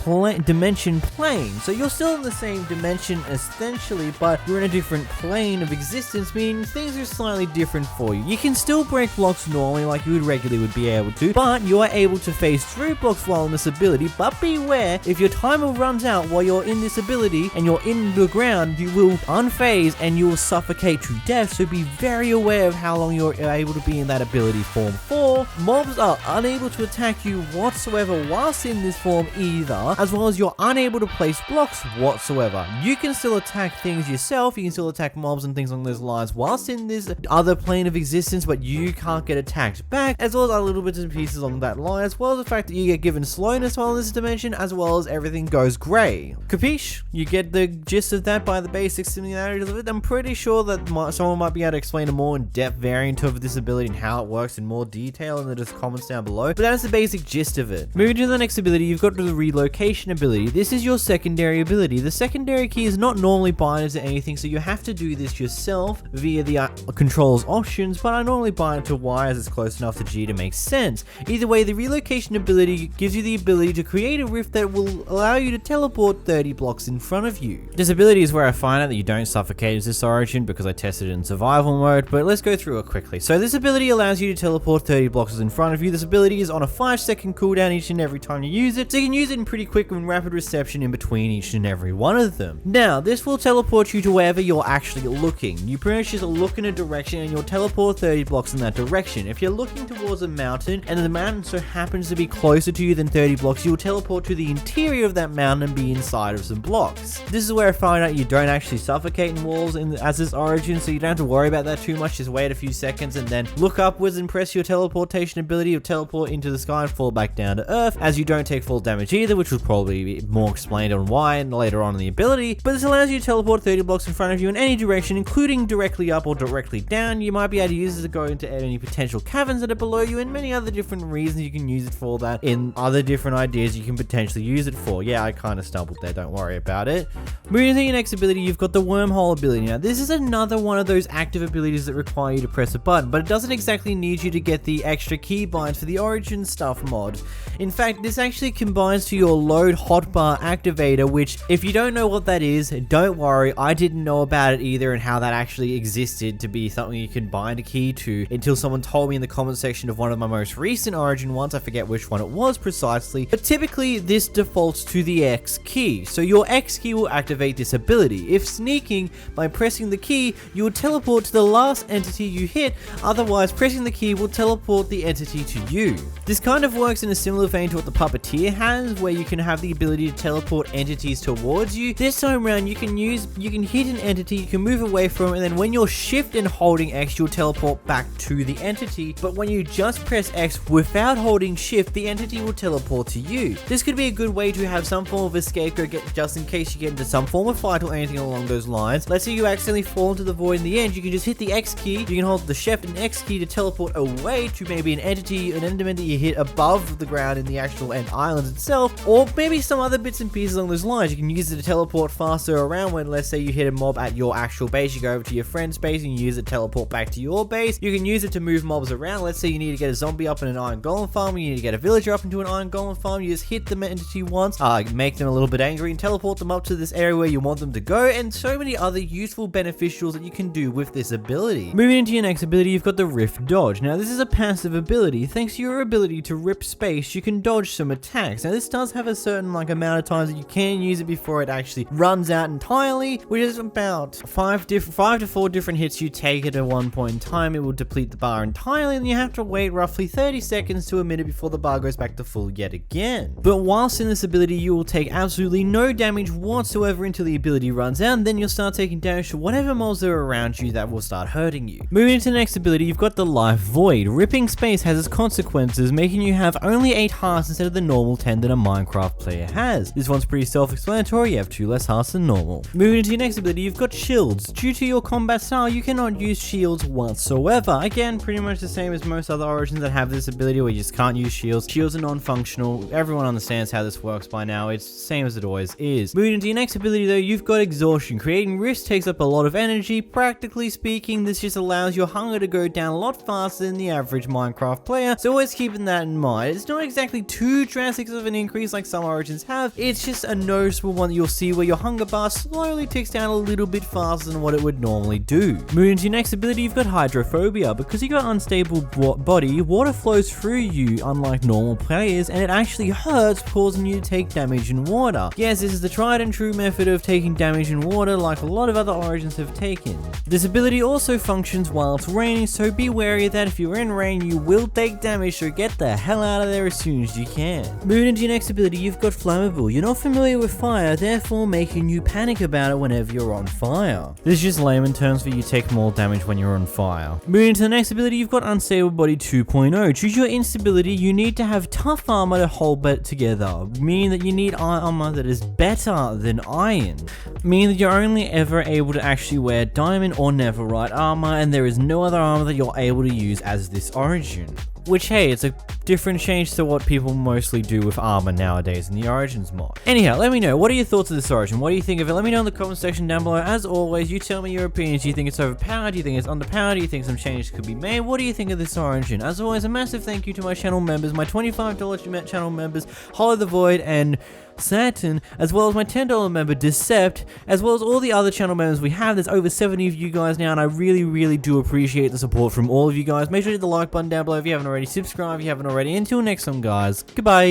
dimension plane. So you're still in the same dimension essentially, but you're in a different plane of existence, meaning things are slightly different for you. You can still break blocks normally like you would regularly would be able to, but you are able to phase through blocks while in this ability. But beware, if your timer runs out while you're in this ability and you're in the ground, you will unphase and you will suffocate to death, so be very aware of how long you're able to be in that ability form. 4, mobs are unable to attack you whatsoever whilst in this form either, as well as you're unable to place blocks whatsoever. You can still attack things yourself, you can still attack mobs and things along those lines whilst in this other plane of existence, but you can't get attacked back, as well as other little bits and pieces along that line, as well as the fact that you get given slowness while in this dimension, as well as everything goes grey. Capiche? You get the gist of that by the basic similarities of it. I'm pretty sure that someone might be able to explain a more in-depth variant of this ability and how it works in more detail in the comments down below, but that's the basic gist of it. Moving to the next ability, you've got the relocation ability. This is your secondary ability. The secondary key is not normally binded to anything, so you have to do this yourself via the controls options, but I normally bind it to Y as it's close enough to G to make sense. Either way, the relocation ability gives you the ability to create a rift that will allow you to teleport 30 blocks in front of you. This ability is where I find out that you don't suffocate as this origin because I tested it in survival mode, but let's go through it quickly. So this ability allows you to teleport 30 blocks in front of you. This ability is on a 5-second cooldown each and every time you use it, so you can use it in pretty quick and rapid reception in between each and every one of them. Now, this will teleport you to wherever you're actually looking. You pretty much just look in a direction and you'll teleport 30 blocks in that direction. If you're looking towards a mountain and the mountain so happens to be closer to you than 30 blocks, you'll teleport to the interior of that mountain and be inside of some blocks. This is where I find out you don't actually suffocate in walls as this origin, so you don't have to worry about that too much. Just wait a few seconds and then look upwards and press your teleportation ability. You'll teleport into the sky and fall back down to earth, as you don't take full damage either, which will probably be more explained on why and later on in the ability. But this allows you to teleport 30 blocks in front of you in any direction, including directly up or directly down. You might be able to use it to go into any potential caverns that are below you, and many other different reasons you can use it for that in other different ideas you can potentially use it for. Yeah, I kind of stumbled there, don't worry about it. Moving to your next ability, you've got the Wormhole ability. Now, this is another one of those active abilities that require you to press a button, but it doesn't exactly need you to get the extra keybinds for the Origin stuff mod. In fact, this actually combines to your load hotbar activator, which, if you don't know what that is, don't worry, I didn't know about it either and how that actually existed to be something you can bind a key to until someone told me in the comment section of one of my most recent Origin ones. I forget which one it was precisely, but typically this defaults to the X key. So your X key will activate this ability. If sneaking, by pressing the key, you will teleport to the last entity you hit, otherwise pressing the key will teleport the entity to you. This kind of works in a similar vein to what the Puppeteer has, where you can have the ability to teleport entities towards you. This time around, you can hit an entity, you can move away from it, and then when you're shift and holding X, you'll teleport back to the entity. But when you just press X without holding shift, the entity will teleport to you. This could be a good way to have some form of escape just in case you get into some form of fight or anything along those lines. Let's say you accidentally fall into the void in the end, you can just hit the X key, you can hold the shift and X key to teleport away to maybe an enderman that you hit above the ground in the actual end island itself, or maybe some other bits and pieces along those lines. You can use it to teleport faster around when, let's say, you hit a mob at your actual base, you go over to your friend's base and you use it to teleport back to your base. You can use it to move mobs around. Let's say you need to get a zombie up in an iron golem farm, you need to get a villager up into an iron golem farm, you just hit the entity once, make them a little bit angry and teleport them up to this area where you want them to go, and so many other useful beneficials that you can do with this ability. Moving into your next ability, you've got the Rift Dodge. Now, this is a passive ability. Thanks to your ability to rip space, you can dodge some attacks. Now, this does have a certain amount of times that you can use it before it actually runs out entirely, which is about 5 to 4 different hits you take at one point in time. It will deplete the bar entirely, and you have to wait roughly 30 seconds to a minute before the bar goes back to full yet again. But whilst in this ability, you will take absolutely no damage whatsoever until the ability runs out, and then you'll start taking damage to whatever mobs are around you that will start hurting you. Moving into the next ability, you've got the Life Void. Ripping space has its consequences, making you have only 8 hearts instead of the normal 10 that a Minecraft player has. This one's pretty self-explanatory, you have 2 less hearts than normal. Moving into your next ability, you've got shields. Due to your combat style, you cannot use shields whatsoever. Again, pretty much the same as most other Origins that have this ability where you just can't use shields. Shields are non-functional. Everyone understands how this works by now. It's the same as it always is. Moving into your next ability though, you've got Exhaustion. Creating rifts takes up a lot of energy. Practically speaking, this just allows your hunger to go down a lot faster than the average Minecraft player, so always keeping that in mind. It's not exactly too drastic of an increase like some Origins have, it's just a noticeable one that you'll see where your hunger bar slowly ticks down a little bit faster than what it would normally do. Moving into your next ability, you've got Hydrophobia. Because you've got unstable body, water flows through you unlike normal players, and it actually hurts, causing you to take damage in water. Yes, this is the tried and true method of taking damage in water like a lot of other Origins have taken. This ability also functions while it's raining, so be wary that if you're in rain, you will take damage, so get the hell out of there as soon as you can. Moving into your next ability, you've got Flammable. You're not familiar with fire, therefore making you panic about it whenever you're on fire. This is just layman terms for you take more damage when you're on fire. Moving into the next ability, you've got Unstable Body 2.0. Due to your instability, you need to have tough armor to hold it together, meaning that you need armor that is better than iron, meaning that you're only ever able to actually wear diamond or netherite armor, and there is no other armor that you're able to use as this Origin. Which, hey, it's a different change to what people mostly do with armor nowadays in the Origins mod. Anyhow, let me know, what are your thoughts of this Origin? What do you think of it? Let me know in the comment section down below. As always, you tell me your opinions. Do you think it's overpowered? Do you think it's underpowered? Do you think some changes could be made? What do you think of this Origin? As always, a massive thank you to my channel members, my $25 channel members, Hollow the Void and Saturn, as well as my $10 member Decept, as well as all the other channel members we have. There's over 70 of you guys now, and I really do appreciate the support from all of you guys. Make sure to hit the like button down below if you haven't already, subscribe if you haven't already. Until next time guys, goodbye.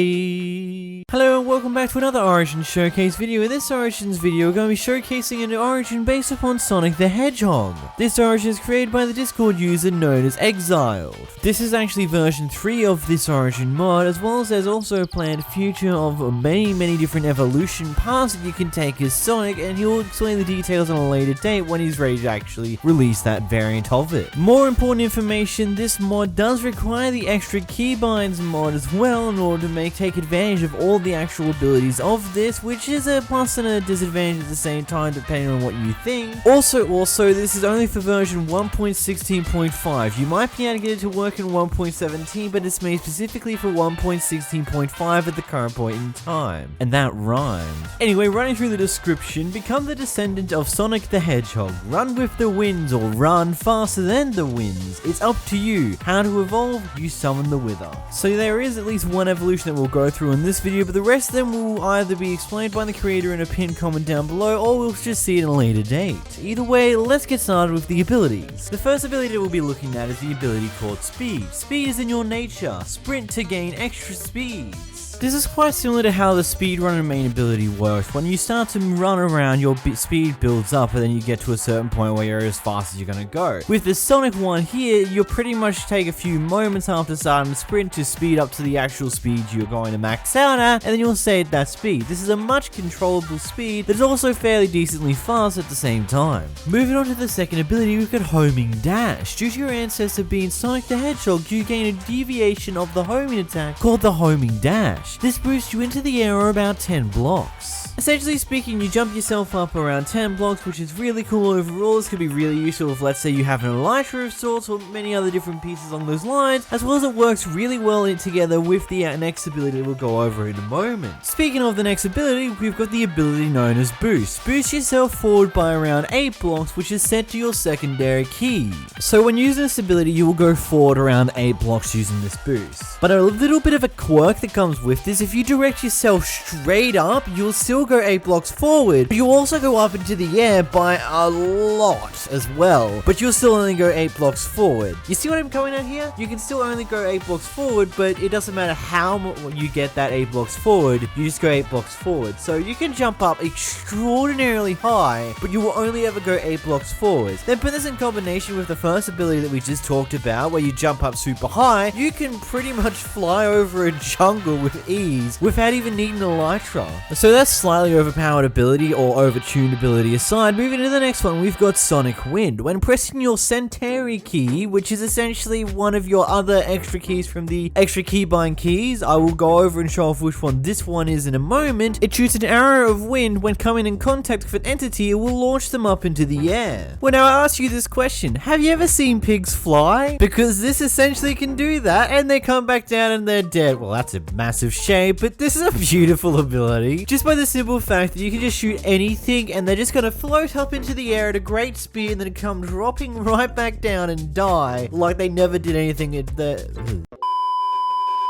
Hello and welcome back to another Origin Showcase video. In this Origins video, we're going to be showcasing an Origin based upon Sonic the Hedgehog. This Origin is created by the Discord user known as Exiled. This is actually version 3 of this Origin mod, as well as there's also a planned future of many different evolution paths that you can take as Sonic, and he'll explain the details on a later date when he's ready to actually release that variant of it. More important information, this mod does require the extra keybinds mod as well in order to take advantage of all all the actual abilities of this, which is a plus and a disadvantage at the same time depending on what you think. Also, this is only for version 1.16.5. You might be able to get it to work in 1.17, but it's made specifically for 1.16.5 at the current point in time. And that rhymed. Anyway, running through the description, become the descendant of Sonic the Hedgehog. Run with the winds or run faster than the winds. It's up to you. How to evolve? You summon the Wither. So there is at least one evolution that we'll go through in this video, but the rest of them will either be explained by the creator in a pinned comment down below, or we'll just see it in a later date. Either way, let's get started with the abilities. The first ability that we'll be looking at is the ability called Speed. Speed is in your nature. Sprint to gain extra speed. This is quite similar to how the speedrunner main ability works. When you start to run around, your speed builds up, and then you get to a certain point where you're as fast as you're gonna go. With the Sonic one here, you'll pretty much take a few moments after starting to sprint to speed up to the actual speed you're going to max out at, and then you'll stay at that speed. This is a much controllable speed that is also fairly decently fast at the same time. Moving on to the second ability, we've got Homing Dash. Due to your ancestor being Sonic the Hedgehog, you gain a deviation of the homing attack called the Homing Dash. This boosts you into the air about 10 blocks. Essentially speaking, you jump yourself up around 10 blocks, which is really cool overall. This could be really useful if, let's say, you have an elytra of sorts or many other different pieces along those lines, as well as it works really well together with the next ability we'll go over in a moment. Speaking of the next ability, we've got the ability known as Boost. Boost yourself forward by around 8 blocks, which is set to your secondary key. So when using this ability, you will go forward around 8 blocks using this boost. But a little bit of a quirk that comes with this, if you direct yourself straight up, you'll still go 8 blocks forward, but you also go up into the air by a lot as well, but you'll still only go 8 blocks forward. You see what I'm coming at here? You can still only go 8 blocks forward, but it doesn't matter how you get that 8 blocks forward, you just go 8 blocks forward. So you can jump up extraordinarily high, but you will only ever go 8 blocks forward. Then put this in combination with the first ability that we just talked about, where you jump up super high, you can pretty much fly over a jungle with ease without even needing an elytra. So that's slightly overpowered ability or overtuned ability aside. Moving to the next one, we've got Sonic Wind. When pressing your Centauri key, which is essentially one of your other extra keys from the extra keybind keys, I will go over and show off which one this one is in a moment. It shoots an arrow of wind. When coming in contact with an entity, it will launch them up into the air. Well, now I ask you this question, have you ever seen pigs fly? Because this essentially can do that, and they come back down and they're dead. Well, that's a massive shame, but this is a beautiful ability. Just by the simple fact that you can just shoot anything and they're just gonna float up into the air at a great speed and then come dropping right back down and die like they never did anything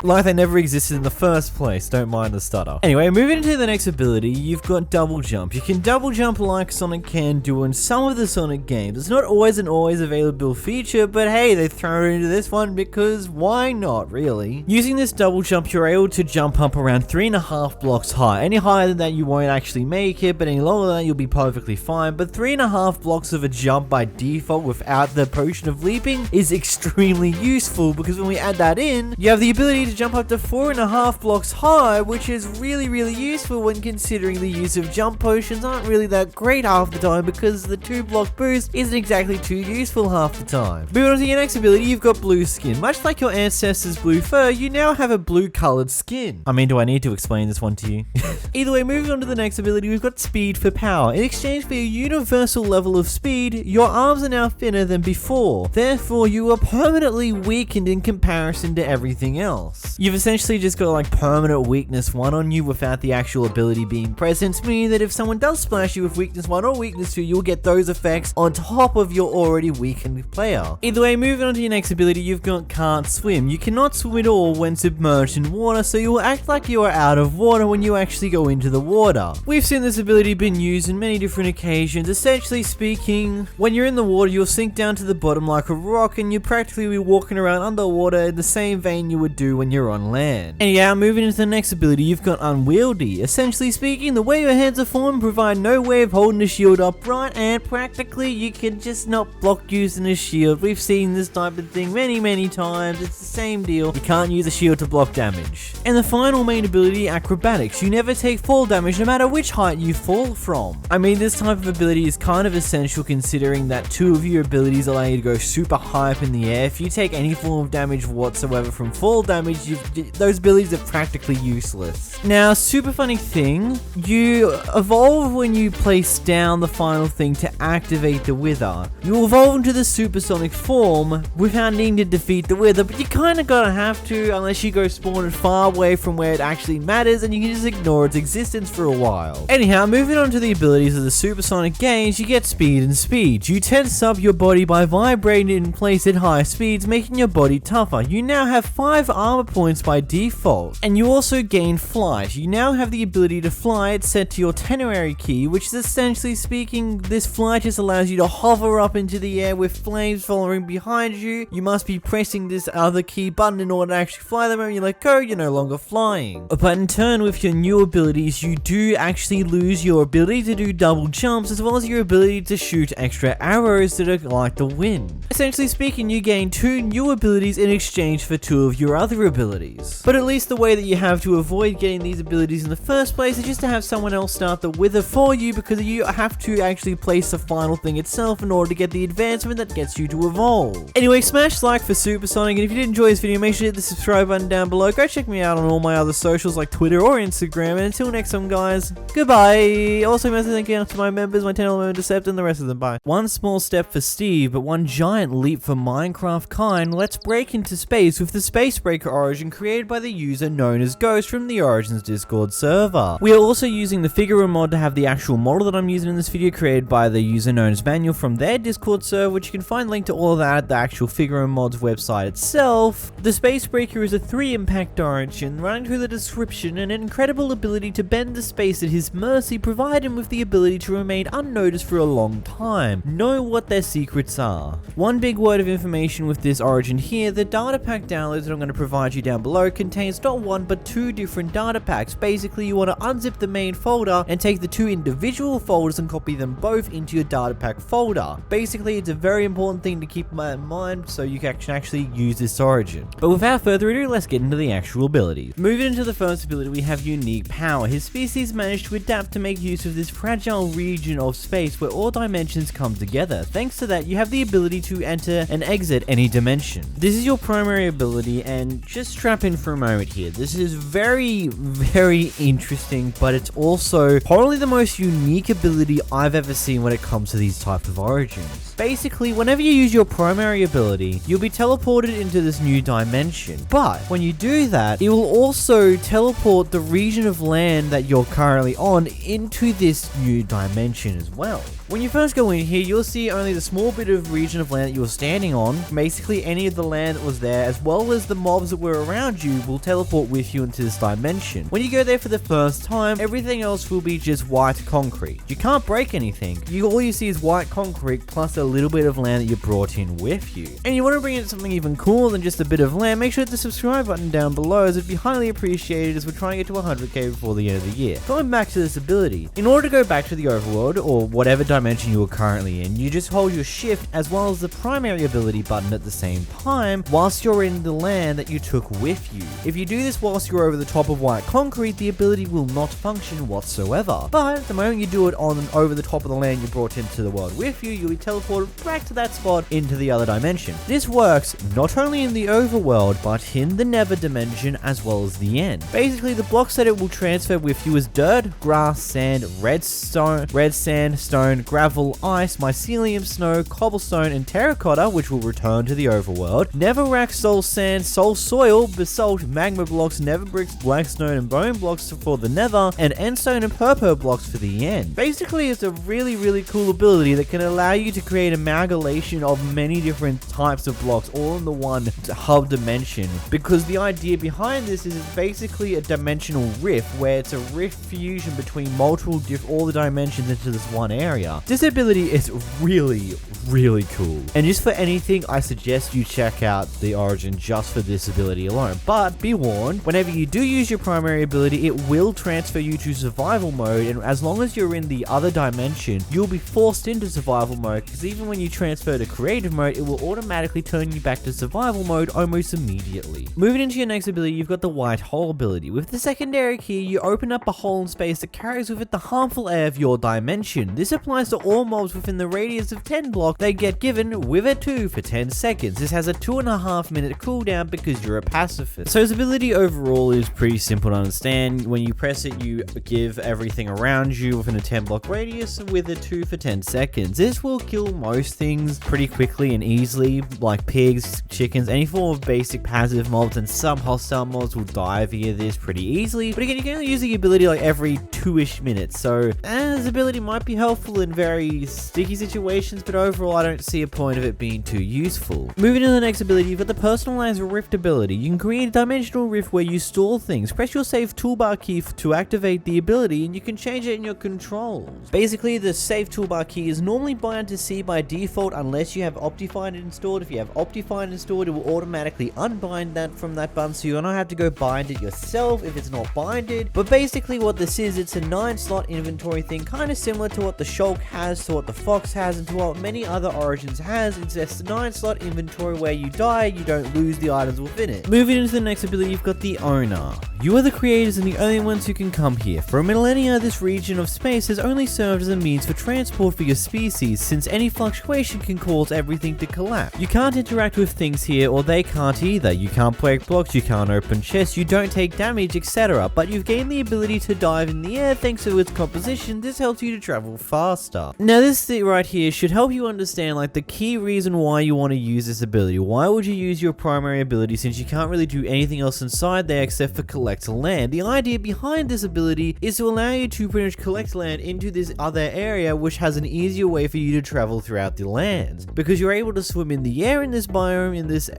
like they never existed in the first place. Don't mind the stutter. Anyway, moving into the next ability, you've got Double Jump. You can double jump like Sonic can do in some of the Sonic games. It's not always an available feature, but hey, they throw it into this one because why not, really? Using this double jump, you're able to jump up around 3.5 blocks high. Any higher than that, you won't actually make it, but any lower than that, you'll be perfectly fine. But 3.5 blocks of a jump by default without the potion of leaping is extremely useful, because when we add that in, you have the ability to jump up to 4.5 blocks high, which is really useful when considering the use of jump potions aren't really that great half the time, because the 2-block boost isn't exactly too useful half the time. Moving on to your next ability, you've got Blue Skin. Much like your ancestors' blue fur, you now have a blue colored skin. I mean, do I need to explain this one to you? Either way, moving on to the next ability, we've got Speed for Power. In exchange for your universal level of speed, your arms are now thinner than before. Therefore, you are permanently weakened in comparison to everything else. You've essentially just got like permanent weakness 1 on you without the actual ability being present, meaning that if someone does splash you with weakness 1 or weakness 2, you'll get those effects on top of your already weakened player. Either way, moving on to your next ability, you've got Can't Swim. You cannot swim at all when submerged in water, so you will act like you are out of water when you actually go into the water. We've seen this ability being used in many different occasions. Essentially speaking, when you're in the water, you'll sink down to the bottom like a rock, and you'll practically be walking around underwater in the same vein you would do when you're on land. And yeah, moving into the next ability, you've got Unwieldy. Essentially speaking, the way your hands are formed provide no way of holding the shield upright, and practically you can just not block using a shield. We've seen this type of thing many times. It's the same deal. You can't use a shield to block damage. And the final main ability, Acrobatics. You never take fall damage no matter which height you fall from. I mean, this type of ability is kind of essential considering that 2 of your abilities allow you to go super high up in the air. If you take any form of damage whatsoever from fall damage, abilities, those abilities are practically useless. Now, super funny thing, you evolve when you place down the final thing to activate the Wither. You evolve into the supersonic form without needing to defeat the Wither, but you kinda gotta have to unless you go spawn it far away from where it actually matters and you can just ignore its existence for a while. Anyhow, moving on to the abilities of the supersonic gauge, you get speed and speed. You tense up your body by vibrating it in place at high speeds, making your body tougher. You now have 5 armor points by default, and you also gain flight. You now have the ability to fly. It's set to your tenorary key, which is essentially speaking, this flight just allows you to hover up into the air with flames following behind you. You must be pressing this other key button in order to actually fly. The moment you let go, you're no longer flying. But in turn, with your new abilities, you do actually lose your ability to do double jumps, as well as your ability to shoot extra arrows that are like the wind. Essentially speaking, you gain 2 new abilities in exchange for 2 of your other abilities. But at least the way that you have to avoid getting these abilities in the first place is just to have someone else start the Wither for you, because you have to actually place the final thing itself in order to get the advancement that gets you to evolve. Anyway, smash like for Supersonic, and if you did enjoy this video, make sure to hit the subscribe button down below. Go check me out on all my other socials like Twitter or Instagram, and until next time guys, goodbye. Also, massive thank you to my members, my 10 element Decept, and the rest of them. Bye. One small step for Steve, but one giant leap for Minecraft kind. Let's break into space with the Spacebreaker origin created by the user known as Ghost from the Origins Discord server. We are also using the figure mod to have the actual model that I'm using in this video created by the user known as Manual from their Discord server, which you can find linked to all of that at the actual figure mods website itself. The Spacebreaker is a 3 impact origin running through the description, and an incredible ability to bend the space at his mercy, provide him with the ability to remain unnoticed for a long time. Know what their secrets are. One big word of information with this origin here, the data pack downloads that I'm going to provide you down below contains not 1 but 2 different data packs. Basically, you want to unzip the main folder and take the 2 individual folders and copy them both into your data pack folder. Basically, it's a very important thing to keep in mind so you can actually use this origin. But without further ado, let's get into the actual abilities. Moving into the first ability, we have Unique Power. His species managed to adapt to make use of this fragile region of space where all dimensions come together. Thanks to that, you have the ability to enter and exit any dimension. This is your primary ability, and just strap in for a moment here. This is very, very interesting, but it's also probably the most unique ability I've ever seen when it comes to these type of origins. Basically, whenever you use your primary ability, you'll be teleported into this new dimension. But when you do that, it will also teleport the region of land that you're currently on into this new dimension as well. When you first go in here, you'll see only the small bit of region of land that you were standing on. Basically, any of the land that was there, as well as the mobs that were around you, will teleport with you into this dimension. When you go there for the first time, everything else will be just white concrete. You can't break anything. All you see is white concrete plus a little bit of land that you brought in with you. And you want to bring in something even cooler than just a bit of land, make sure to hit the subscribe button down below, as it'd be highly appreciated as we're trying to get to 100k before the end of the year. Going back to this ability, in order to go back to the overworld, or whatever dimension you are currently in, you just hold your shift as well as the primary ability button at the same time whilst you're in the land that you took with you. If you do this whilst you're over the top of white concrete, the ability will not function whatsoever. But the moment you do it on and over the top of the land you brought into the world with you, you'll be teleported back to that spot into the other dimension. This works not only in the overworld, but in the Nether dimension as well as the end. Basically, the blocks that it will transfer with you is dirt, grass, sand, red sand, stone, gravel, ice, mycelium, snow, cobblestone, and terracotta, which will return to the overworld. Netherrack, soul sand, soul soil, basalt, magma blocks, nether bricks, blackstone, and bone blocks for the nether, and endstone and purple blocks for the end. Basically, it's a really, really cool ability that can allow you to create amalgamation of many different types of blocks all in the one hub dimension, because the idea behind this is it's basically a dimensional rift where it's a rift fusion between multiple all the dimensions into this one area. This ability is really, really cool, and just for anything, I suggest you check out the origin just for this ability alone. But be warned, whenever you do use your primary ability, it will transfer you to survival mode, and as long as you're in the other dimension, you'll be forced into survival mode, because even when you transfer to creative mode, it will automatically turn you back to survival mode almost immediately. Moving into your next ability, you've got the white hole ability. With the secondary key, you open up a hole in space that carries with it the harmful air of your dimension. This applies to all mobs within the radius of 10 blocks. They get given with it too for 10 seconds. This has a 2.5 minute cooldown because you're a pacifist. So his ability overall is pretty simple to understand. When you press it, you give everything around you within a 10 block radius with a 2 for 10 seconds. This will kill most things pretty quickly and easily, like pigs, chickens, any form of basic passive mobs, and some hostile mobs will die via this pretty easily. But again, you can only use the ability like every 2-ish minutes, so this ability might be helpful in very sticky situations, but overall I don't see a point of it being too useful. Moving to the next ability, you've got the personalized rift ability. You can create a dimensional rift where you store things. Press your save toolbar key to activate the ability, and you can change it in your controls. Basically, the save toolbar key is normally bound to C by default unless you have Optifine installed. If you have Optifine installed, it will automatically unbind that from that button, so you're gonna have to go bind it yourself if it's not binded. But basically what this is, it's a 9-slot inventory thing, kind of similar to what the Shulk has, to what the Fox has, and to what many other Origins has. It's just a 9-slot inventory where you die, you don't lose the items within it. Moving into the next ability, you've got the Owner. You are the creators and the only ones who can come here. For millennia, this region of space has only served as a means for transport for your species, since any fluctuation can cause everything to collapse. You can't interact with things here, or they can't either. You can't break blocks, you can't open chests, you don't take damage, etc. But you've gained the ability to dive in the air thanks to its composition. This helps you to travel faster. Now this thing right here should help you understand like the key reason why you want to use this ability. Why would you use your primary ability since you can't really do anything else inside there except for collect land? The idea behind this ability is to allow you to pretty much collect land into this other area, which has an easier way for you to travel throughout the lands. Because you're able to swim in the air in this biome, in this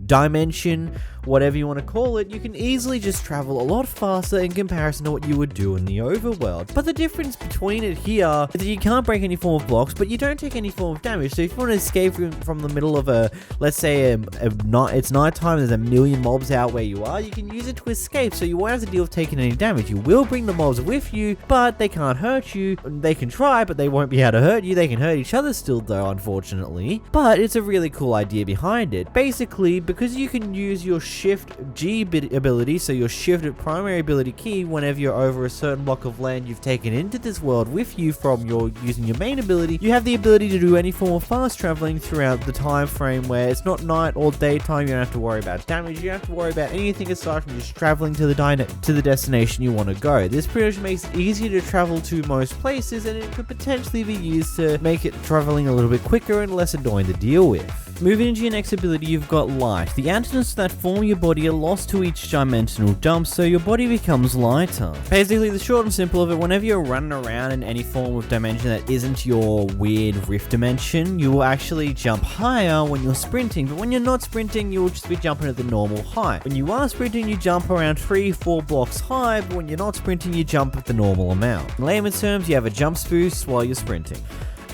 dimension, whatever you want to call it, you can easily just travel a lot faster in comparison to what you would do in the overworld. But the difference between it here is that you can't break any form of blocks, but you don't take any form of damage. So if you want to escape from the middle of a, let's say it's nighttime, there's a million mobs out where you are, you can use it to escape, so you won't have to deal with taking any damage. You will bring the mobs with you, but they can't hurt you. They can try, but they won't be able to hurt you. They can hurt each other still though, unfortunately. But it's a really cool idea behind it. Basically, because you can use your Shift G ability, so your Shift primary ability key, whenever you're over a certain block of land you've taken into this world with you from using your main ability, you have the ability to do any form of fast traveling throughout the time frame where it's not night or daytime. You don't have to worry about damage, you don't have to worry about anything aside from just traveling to the destination you want to go. This pretty much makes it easier to travel to most places, and it could potentially be used to make it traveling a little bit quicker and less annoying to deal with. Moving into your next ability, you've got Light. The antidotes that form your body are lost to each dimensional jump, so your body becomes lighter. Basically, the short and simple of it, whenever you're running around in any form of dimension that isn't your weird rift dimension, you will actually jump higher when you're sprinting, but when you're not sprinting, you will just be jumping at the normal height. When you are sprinting, you jump around 3-4 blocks high, but when you're not sprinting, you jump at the normal amount. In layman's terms, you have a jump boost while you're sprinting.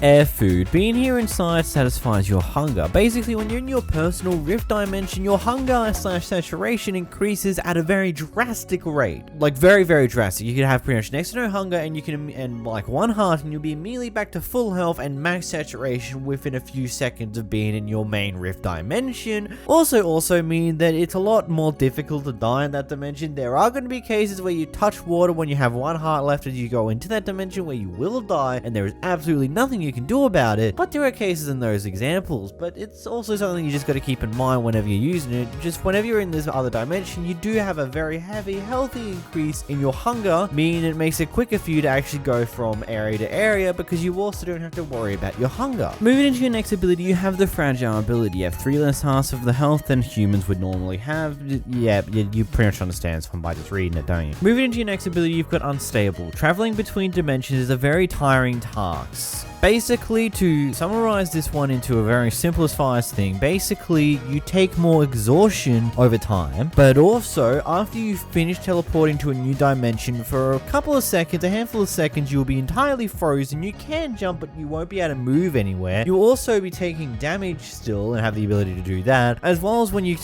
Air food. Being here inside satisfies your hunger. Basically, when you're in your personal rift dimension, your hunger / saturation increases at a very drastic rate. Like very, very drastic. You can have pretty much next to no hunger, and you can like 1 heart, and you'll be immediately back to full health and max saturation within a few seconds of being in your main rift dimension. Also mean that it's a lot more difficult to die in that dimension. There are going to be cases where you touch water when you have 1 heart left as you go into that dimension where you will die, and there is absolutely nothing you can do about it. But there are cases in those examples, but it's also something you just got to keep in mind whenever you're using it. Just whenever you're in this other dimension, you do have a very heavy, healthy increase in your hunger, meaning it makes it quicker for you to actually go from area to area because you also don't have to worry about your hunger. Moving into your next ability, you have the Fragile ability. You have 3 less hearts of the health than humans would normally have. Yeah, you pretty much understand this one by just reading it, don't you? Moving into your next ability, you've got Unstable. Traveling between dimensions is a very tiring task. Basically, to summarize this one into a very simplified thing, basically you take more exhaustion over time, but also after you finish teleporting to a new dimension for a couple of seconds, a handful of seconds, you'll be entirely frozen. You can jump, but you won't be able to move anywhere. You'll also be taking damage still and have the ability to do that, as well as when you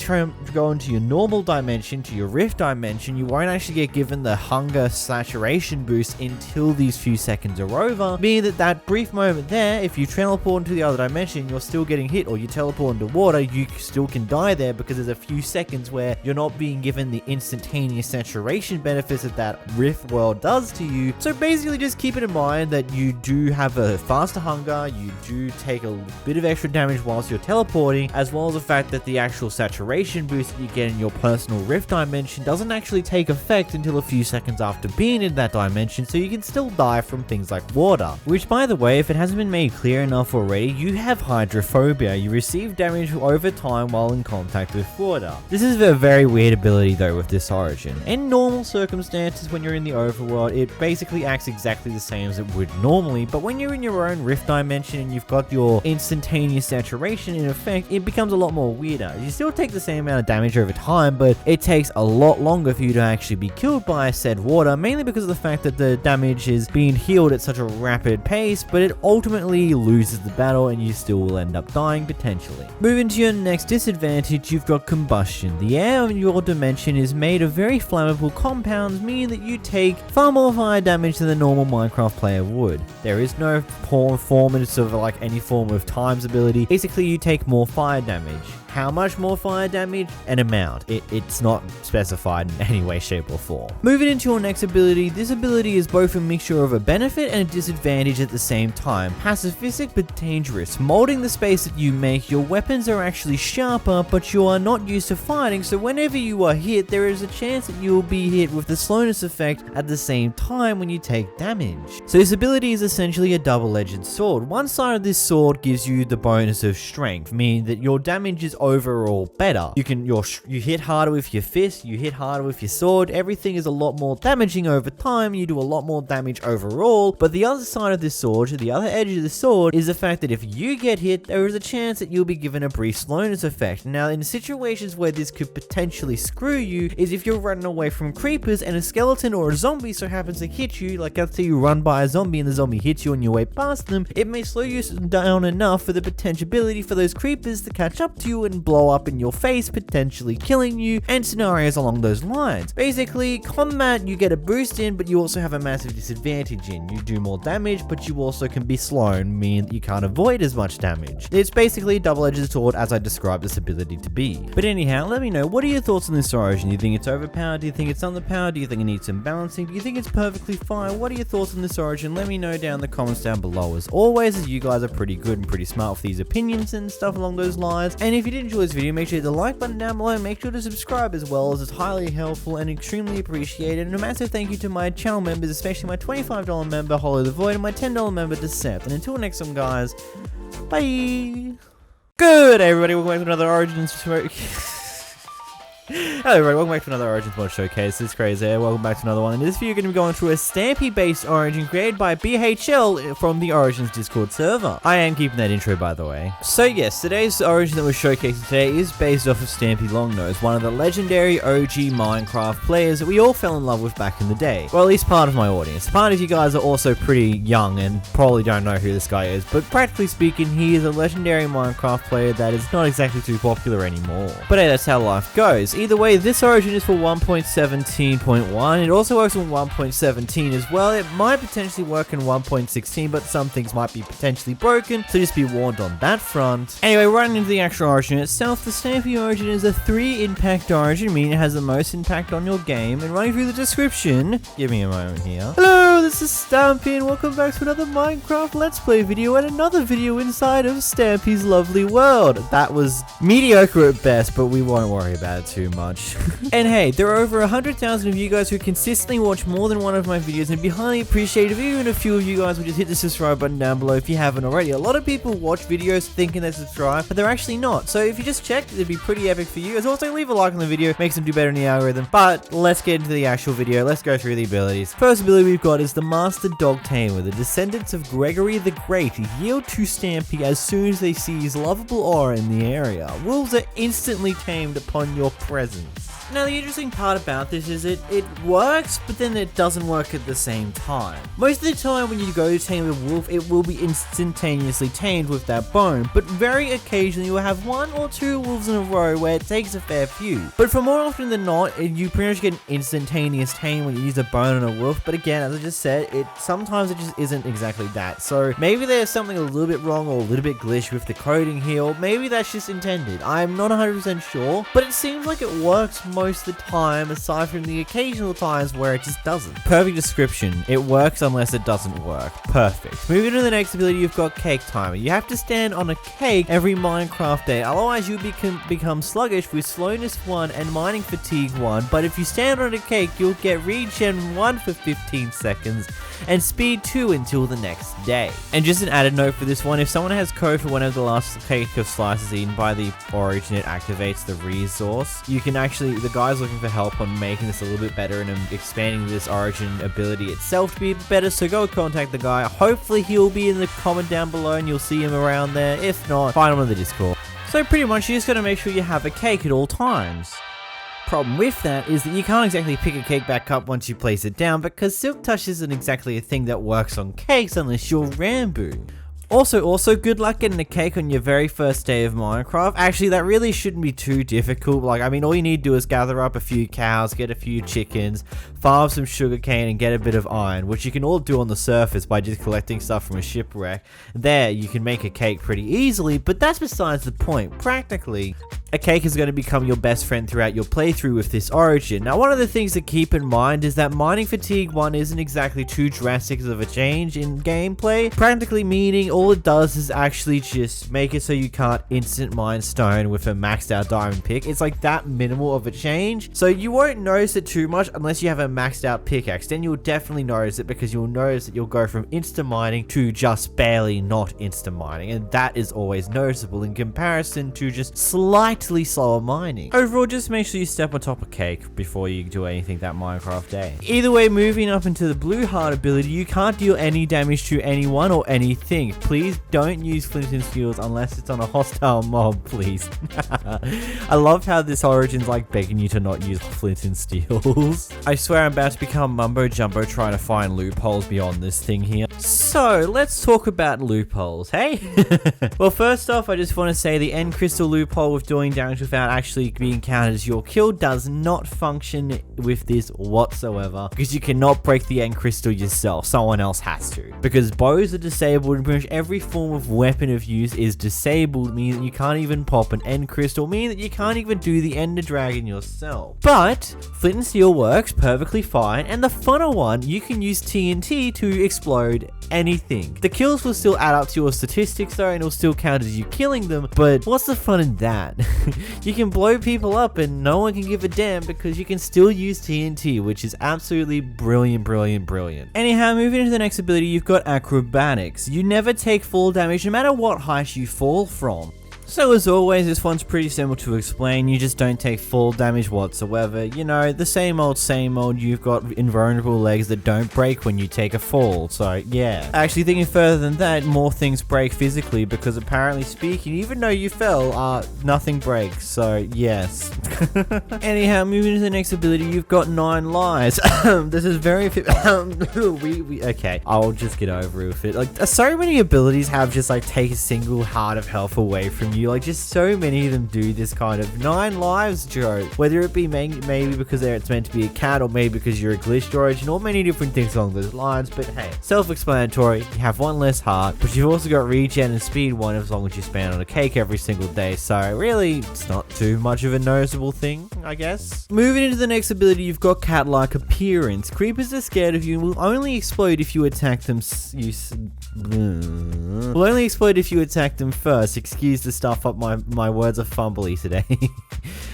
go into your normal dimension, to your rift dimension, you won't actually get given the hunger saturation boost until these few seconds are over, meaning that brief moment moment there, if you teleport into the other dimension, you're still getting hit, or you teleport into water, you still can die there because there's a few seconds where you're not being given the instantaneous saturation benefits that Rift World does to you. So basically just keep it in mind that you do have a faster hunger, you do take a bit of extra damage whilst you're teleporting, as well as the fact that the actual saturation boost that you get in your personal Rift dimension doesn't actually take effect until a few seconds after being in that dimension, so you can still die from things like water. Which, by the way, if it hasn't been made clear enough already, you have hydrophobia. You receive damage over time while in contact with water. This is a very weird ability though with this origin. In normal circumstances, when you're in the overworld, it basically acts exactly the same as it would normally, but when you're in your own Rift dimension and you've got your instantaneous saturation in effect, it becomes a lot more weirder. You still take the same amount of damage over time, but it takes a lot longer for you to actually be killed by said water, mainly because of the fact that the damage is being healed at such a rapid pace, but it ultimately loses the battle and you still will end up dying potentially. Moving to your next disadvantage, you've got combustion. The air in your dimension is made of very flammable compounds, meaning that you take far more fire damage than the normal Minecraft player would. There is no performance of like any form of times ability. Basically, you take more fire damage. How much more fire damage? An amount. It's not specified in any way, shape, or form. Moving into your next ability, this ability is both a mixture of a benefit and a disadvantage at the same time. Pacifistic but dangerous. Molding the space that you make, your weapons are actually sharper, but you are not used to fighting, so whenever you are hit, there is a chance that you will be hit with the slowness effect at the same time when you take damage. So this ability is essentially a double-edged sword. One side of this sword gives you the bonus of strength, meaning that your damage is overall better. You hit harder with your fist, you hit harder with your sword, everything is a lot more damaging over time, you do a lot more damage overall, but the other side of this sword, the other edge of the sword, is the fact that if you get hit, there is a chance that you'll be given a brief slowness effect. Now, in situations where this could potentially screw you, is if you're running away from creepers and a skeleton or a zombie so happens to hit you, like let's say you run by a zombie and the zombie hits you on your way past them, it may slow you down enough for the potentiality for those creepers to catch up to you and blow up in your face, potentially killing you, and scenarios along those lines. Basically, combat you get a boost in, but you also have a massive disadvantage in. You do more damage, but you also can be slown, meaning that you can't avoid as much damage. It's basically a double-edged sword as I described this ability to be. But anyhow, let me know, what are your thoughts on this origin? Do you think it's overpowered? Do you think it's underpowered? Do you think it needs some balancing? Do you think it's perfectly fine? What are your thoughts on this origin? Let me know down in the comments down below. As always, as you guys are pretty good and pretty smart with these opinions and stuff along those lines. And if you did enjoy this video, make sure to hit the like button down below, make sure to subscribe as well, as it's highly helpful and extremely appreciated. And a massive thank you to my channel members, especially my $25 member Hollow the Void and my $10 member Decept. And until next time guys, bye! Good everybody, welcome back to another Origins Hello everybody, welcome back to another Origins mod showcase. This is Crazy. Welcome back to another one. In this video, you're going to be going through a Stampy based origin created by BHL from the Origins Discord server. I am keeping that intro, by the way. So yes, today's origin that we're showcasing today is based off of Stampy Longnose, one of the legendary OG Minecraft players that we all fell in love with back in the day. Well, at least part of my audience. Part of you guys are also pretty young and probably don't know who this guy is, but practically speaking, he is a legendary Minecraft player that is not exactly too popular anymore. But hey, that's how life goes. Either way, this origin is for 1.17.1. It also works on 1.17 as well. It might potentially work in 1.16, but some things might be potentially broken, so just be warned on that front. Anyway, running into the actual origin itself, the Stampy origin is a 3 impact origin, meaning it has the most impact on your game. And running through the description, give me a moment here. Hello, this is Stampy and welcome back to another Minecraft Let's Play video and another video inside of Stampy's lovely world. That was mediocre at best, but we won't worry about it too much. And hey, there are over 100,000 of you guys who consistently watch more than one of my videos, and it'd be highly appreciated if even a few of you guys would just hit the subscribe button down below if you haven't already. A lot of people watch videos thinking they're subscribed, but they're actually not. So if you just checked, it'd be pretty epic for you. As also, leave a like on the video, makes them do better in the algorithm. But let's get into the actual video. Let's go through the abilities. First ability we've got is the Master Dog Tamer. The descendants of Gregory the Great yield to Stampy as soon as they see his lovable aura in the area. Wolves are instantly tamed upon your presence. Now the interesting part about this is it works, but then it doesn't work at the same time. Most of the time when you go to tame a wolf, it will be instantaneously tamed with that bone, but very occasionally you will have 1 or 2 wolves in a row where it takes a fair few. But for more often than not, you pretty much get an instantaneous tame when you use a bone on a wolf, but again, as I just said, sometimes it just isn't exactly that. So maybe there's something a little bit wrong or a little bit glitch with the coding here, or maybe that's just intended. I'm not 100% sure, but it seems like it works most of the time, aside from the occasional times where it just doesn't. Perfect description. It works unless it doesn't work. Perfect. Moving to the next ability, you've got Cake Timer. You have to stand on a cake every Minecraft day, otherwise you become sluggish with Slowness 1 and Mining Fatigue 1, but if you stand on a cake, you'll get Regen 1 for 15 seconds and Speed 2 until the next day. And just an added note for this one, if someone has code for whenever the last cake of slices eaten by the origin, it activates the resource. You can actually, the guy's looking for help on making this a little bit better and expanding this origin ability itself to be better, so go contact the guy. Hopefully he'll be in the comment down below and you'll see him around there. If not, find him on the Discord. So pretty much you just gotta make sure you have a cake at all times. Problem with that is that you can't exactly pick a cake back up once you place it down, because Silk Touch isn't exactly a thing that works on cakes unless you're Rambo. Also, good luck getting a cake on your very first day of Minecraft. Actually, that really shouldn't be too difficult. Like, I mean, all you need to do is gather up a few cows, get a few chickens, farm some sugarcane, and get a bit of iron, which you can all do on the surface by just collecting stuff from a shipwreck. There, you can make a cake pretty easily, but that's besides the point. Practically, a cake is going to become your best friend throughout your playthrough with this origin. Now, one of the things to keep in mind is that Mining Fatigue 1 isn't exactly too drastic of a change in gameplay, practically meaning all it does is actually just make it so you can't instant mine stone with a maxed out diamond pick. It's like that minimal of a change, so you won't notice it too much unless you have a maxed out pickaxe. Then you'll definitely notice it, because you'll notice that you'll go from insta mining to just barely not insta mining, and that is always noticeable in comparison to just slightly slower mining. Overall, just make sure you step on top of cake before you do anything that Minecraft day. Either way, moving up into the blue heart ability, you can't deal any damage to anyone or anything. Please don't use flint and steels unless it's on a hostile mob, please. I love how this origin's like begging you to not use flint and steels. I swear I'm about to become mumbo jumbo trying to find loopholes beyond this thing here. So let's talk about loopholes, hey? Well, first off, I just want to say the end crystal loophole with doing damage without actually being counted as your kill does not function with this whatsoever, because you cannot break the end crystal yourself. Someone else has to, because bows are disabled and pretty much every form of weapon of use is disabled, meaning that you can't even pop an end crystal, meaning that you can't even do the ender dragon yourself. But flint and steel works perfectly fine, and the funner one, you can use TNT to explode anything. The kills will still add up to your statistics though, and it'll still count as you killing them, but what's the fun in that? You can blow people up and no one can give a damn, because you can still use TNT, which is absolutely brilliant. Anyhow, moving into the next ability, you've got acrobatics. You never take full damage no matter what height you fall from. So as always, this one's pretty simple to explain. You just don't take full damage whatsoever. You know, the same old, you've got invulnerable legs that don't break when you take a fall. So yeah. Actually, thinking further than that, more things break physically, because apparently speaking, even though you fell, nothing breaks. So yes. Anyhow, moving to the next ability, you've got 9 lives. This is very okay, I'll just get over it with it. Like, so many abilities have just like take a single heart of health away from you. Like, just so many of them do this kind of 9 lives joke, whether it be maybe because it's meant to be a cat, or maybe because you're a glitched origin, or many different things along those lines. But hey, self-explanatory. You have 1 less heart, but you've also got regen and speed 1 as long as you spend on a cake every single day, so really it's not too much of a noticeable thing, I guess. Moving into the next ability, you've got cat-like appearance. Creepers are scared of you and will only explode if you attack them first. Excuse the stuff up, my words are fumbly today.